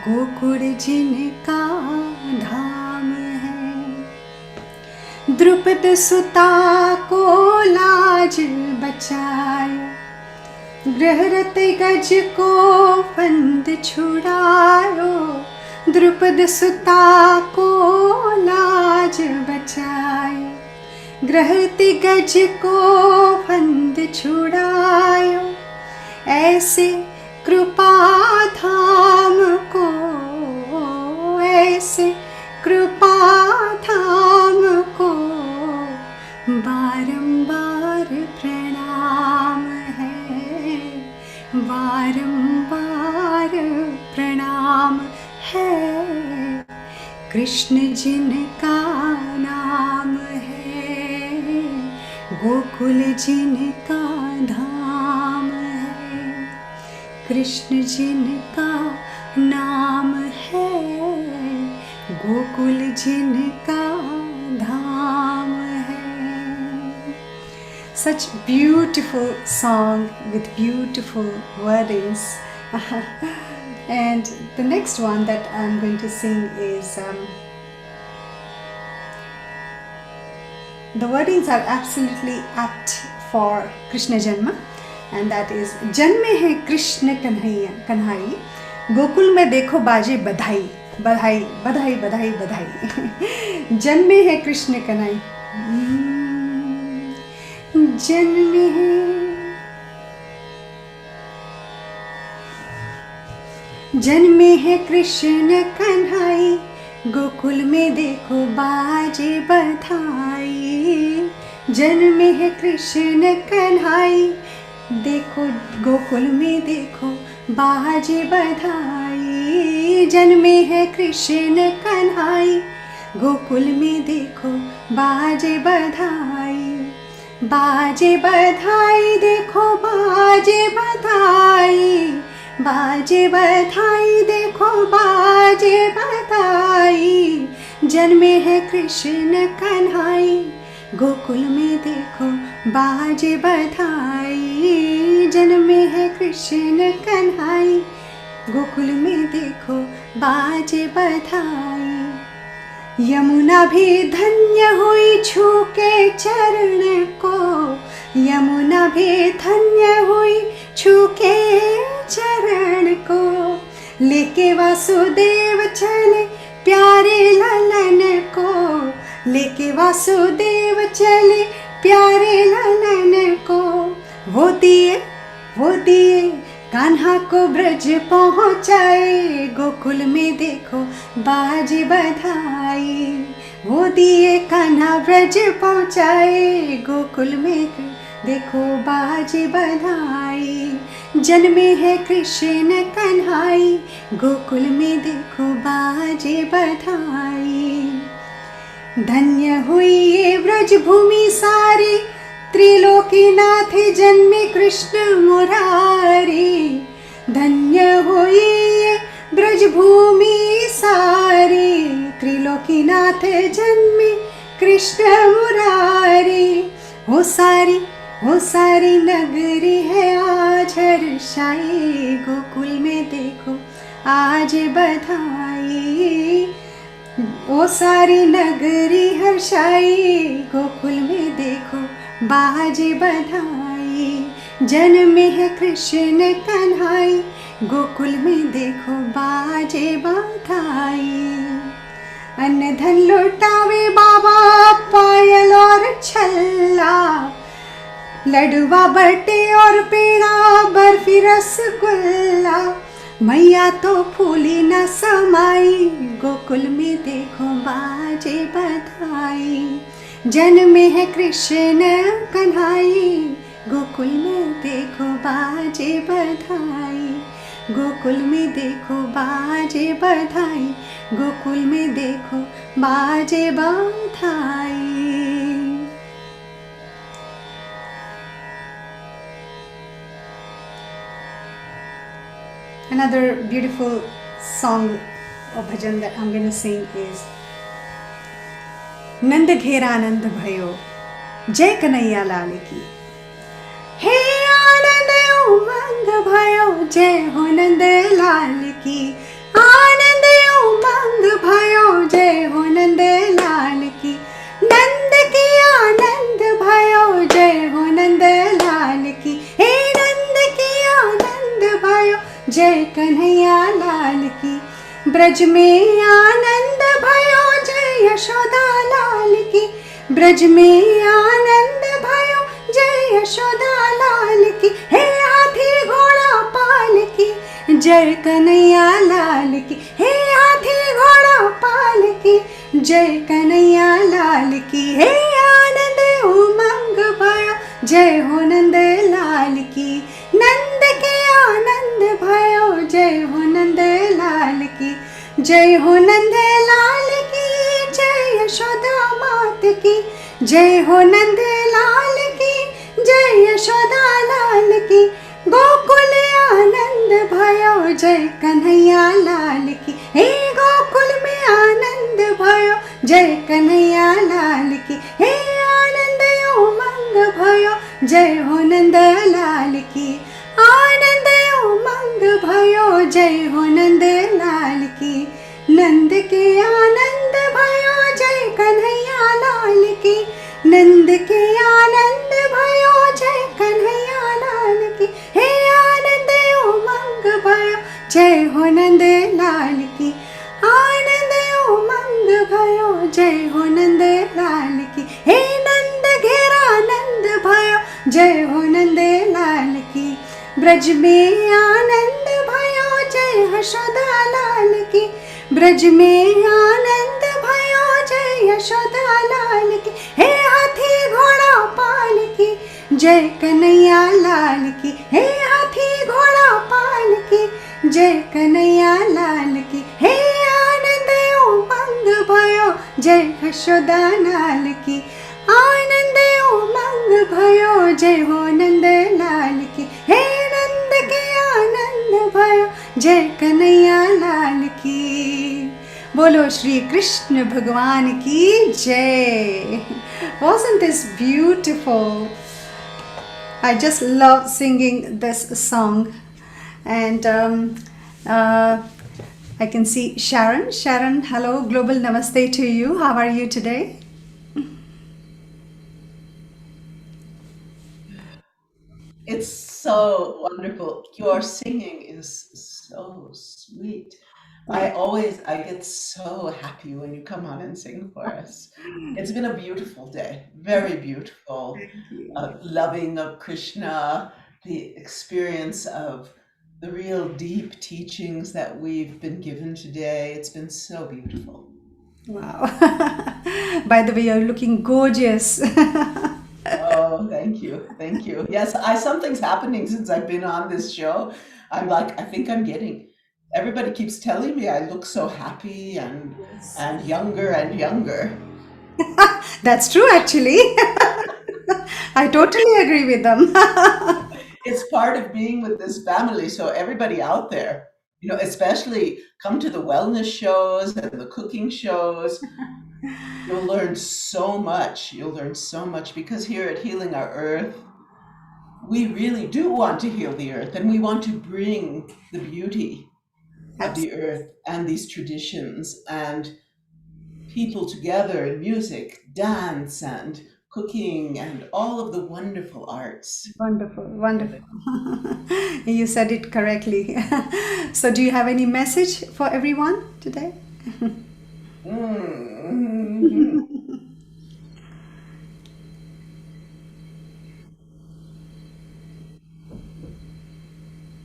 गोकुल जिनका धाम है. द्रुपद सुता को लाज बचायो, गृहरथ गज को फंद छुड़ायो, द्रुपद सुता को लाज बचायो, गृहरथ गज को फंद छुड़ायो, ऐसे कृपा धाम को, ऐसे कृपा धाम को बारंबार प्रणाम कृष्ण जिनका नाम है, गोकुल जिनका धाम है। कृष्ण जिनका नाम है, गोकुल जिनका धाम है। Such beautiful song with beautiful wordings. And the next one that I'm going to sing is the wordings are absolutely apt for Krishna Janma, and that is जन्मे है कृष्ण कन्हैया, गोकुल में देखो बाजे बधाई बधाई बधाई बधाई बधाई। जन्मे है कृष्ण कन्हैया, जन्मे है कृष्ण कन्हैया, गोकुल में देखो बाजे बधाई। जन्मे है कृष्ण कन्हैया, देखो गोकुल में देखो बाजे बधाई। जन्मे है कृष्ण कन्हैया, गोकुल में देखो बाजे बधाई। बाजे बधाई देखो बाजे बधाई, बाजे बधाई देखो बाजे बधाई। जन्मे है कृष्ण कन्हैया, गोकुल में देखो बाजे बधाई। जन्मे है कृष्ण कन्हैया, गोकुल में देखो बाजे बधाई। यमुना भी धन्य हुई छू के चरण को, यमुना भी धन्य हुई छू के चरण को। लेके वासुदेव चले प्यारे ललन को, लेके वासुदेव चले प्यारे ललन को। वो दिए कान्हा को ब्रज पहुँचाए, गोकुल में देखो बाजे बधाई। वो दिए कान्हा ब्रज पहुँचाए, गोकुल में देखो बाजे बधाई। जन्मे है कृष्ण कन्हैया, गोकुल में देखो बाजे बधाई। धन्य हुई ये ब्रज भूमि सारी, त्रिलोकीनाथ जन्मे कृष्ण मुरारी। धन्य हुई ये ब्रज भूमि सारी, त्रिलोकीनाथ जन्मे कृष्ण मुरारी। हो सारी नगरी है आज हर्षाई, गोकुल में देखो आज बधाई। ओ सारी नगरी हर्षाई, गोकुल में देखो बाजे बधाई। जन्मे है कृष्ण कन्हैया, गोकुल में देखो बाजे बधाई। अन्न धन लुटावे बाबा पायल और छल्ला, लडुआ बटे और पेड़ा बर्फी रसगुल्ला। मैया तो फूली न समाई, गोकुल में देखो बाजे बधाई। जन्मे है कृष्ण कन्हैया, गोकुल में देखो बाजे बधाई। गोकुल में देखो बाजे बधाई, गोकुल में देखो बाजे बधाई। Another beautiful song or bhajan that I'm going to sing is नंद घेरा आनंद भयो, जय कन्हैया लाल की। हे आनंद उमंग भयो, जय हो नंद लाल की। आनंद उमंग भयो, जय हो नंद लाल की। नंद की आनंद भयो, जय हो नंद लाल की। हे नंद की आनंद भयो, जय कन्हैया लाल की। ब्रज में आनंद भयो, जय यशोदा लाल की। ब्रज में आनंद भयो, जय यशोदा लाल की। हे हाथी घोड़ा पाल की, जय कन्हैया लाल की। हे हाथी घोड़ा पाल की, जय कन्हैया लाल की। हे आनंद उमंग भयो, जय हो नंद लाल की। नंद के आनंद भयो, जय हो नंद लाल की। जय हो नंद लाल की। यशोदा मात की, जय हो नंद लाल की, जय यशोदा लाल की, गोकुल आनंद भयो, जय कन्हैया लाल की, हे गोकुल में आनंद भयो, जय कन्हैया लाल की, हे आनंद उमंग भयो, जय हो नंद लाल की, आनंद उमंग भयो, जय हो नंद लाल की, नंद के आनंद भयो, जय कन्हैया लाल की, नंद के आनंद भयो, जय कन्हैया लाल की, हे आनंद उमंग भयो, जय हो नंद लाल की, आनंद उमंग भयो, जय हो नंद लाल की, हे नंद घेरा नंद भयो, जय हो नंद लाल की, ब्रज में आनंद भयो, जय यशोदा लाल की, ब्रज में आनंद भयो, जय यशोदा लाल की, हे हाथी घोड़ा पाल की, जय कन्हैया लाल की, हे हाथी घोड़ा पाल की, जय कन्हैया लाल की, हे आनंद उमंग भयो, जय यशोदा लाल की, आनंद उमंग भयो, जय हो नंद लाल की, हे नंद के आनंद भयो, जय कन्हैया लाल की। बोलो श्री कृष्ण भगवान की जय. Wasn't this beautiful? I just love singing this song. And I can see Sharon. Sharon, hello, global namaste to you. How are you today? It's so wonderful. Your singing is so sweet. I get so happy when you come on and sing for us. It's been a beautiful day, very beautiful. Loving of Krishna, the experience of the real deep teachings that we've been given today. It's been so beautiful. Wow. By the way, you're looking gorgeous. Oh, thank you. Thank you. Yes, something's happening since I've been on this show. I'm like, I think I'm getting, everybody keeps telling me I look so happy and younger and younger. That's true, actually. I totally agree with them. It's part of being with this family. So everybody out there, especially come to the wellness shows and the cooking shows. You'll learn so much. You'll learn so much because here at Healing Our Earth, we really do want to heal the earth, and we want to bring the beauty of the earth and these traditions and people together in music, dance, and cooking, and all of the wonderful arts. Wonderful, wonderful. You said it correctly. So do you have any message for everyone today?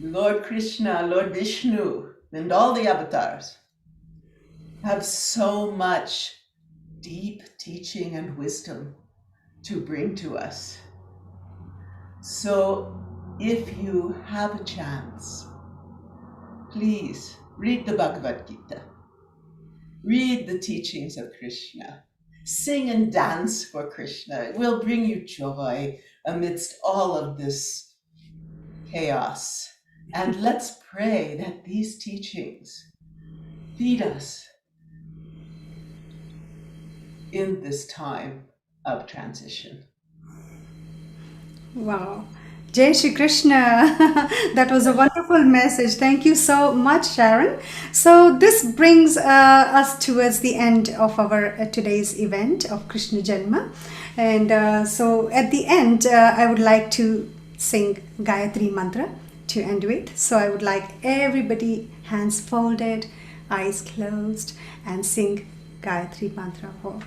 Lord Krishna, Lord Vishnu, and all the avatars have so much deep teaching and wisdom to bring to us. So if you have a chance, please read the Bhagavad Gita. Read the teachings of Krishna. Sing and dance for Krishna. It will bring you joy amidst all of this chaos. And let's pray that these teachings feed us in this time of transition. Wow. Jai Shri Krishna. That was a wonderful message. Thank you so much, Sharon. So this brings us towards the end of our today's event of Krishna Janma. And so at the end, I would like to sing Gayatri Mantra to end with. So I would like everybody, hands folded, eyes closed, and sing Gayatri Mantra for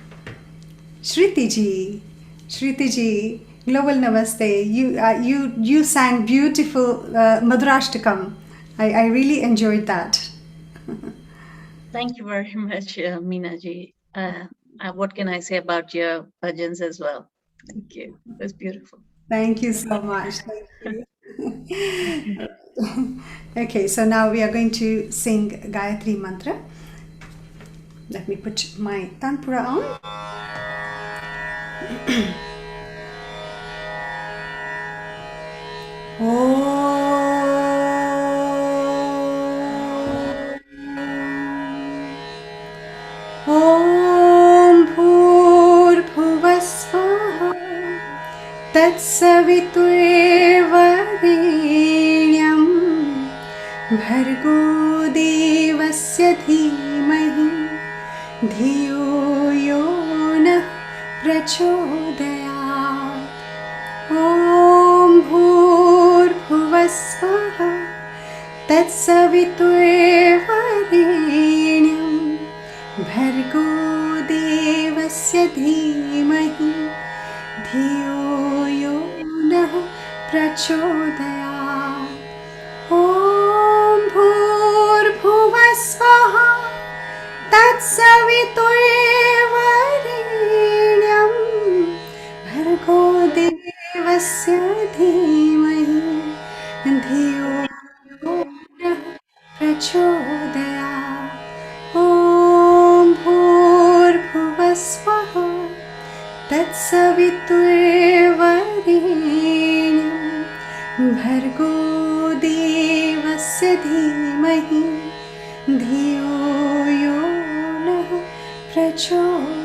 Shriti Ji. Shriti Ji, global namaste. You sang beautiful Madhurashtakam. I really enjoyed that. Thank you very much, Meena ji. What can I say about your bhajans as well? Thank you. It was beautiful. Thank you so much. Thank you. Okay, so now we are going to sing Gayatri Mantra. Let me put my tanpura on. Om Bhurbhuvah Swaha Tatsaviturvarenyam Bhargo Devasya Dhimahi Dhiyo Yo Nah Prachodayat. Om Bhurbhuvah Swaha Tatsaviturvarenyam Bhargo Devasya Dhimahi Dhiyo Yo Nah Prachodayat. Om Bhurbhuvah Swaha Tatsaviturvarenyam Bhargo Devasya Dhimahi Dhiyo Yo Nah Prachodayat. Om Bhurbhuvah Swaha Tatsaviturvarenyam Bhargo Devasya Dhimahi Dhiyo Yo Nah Prachodayat.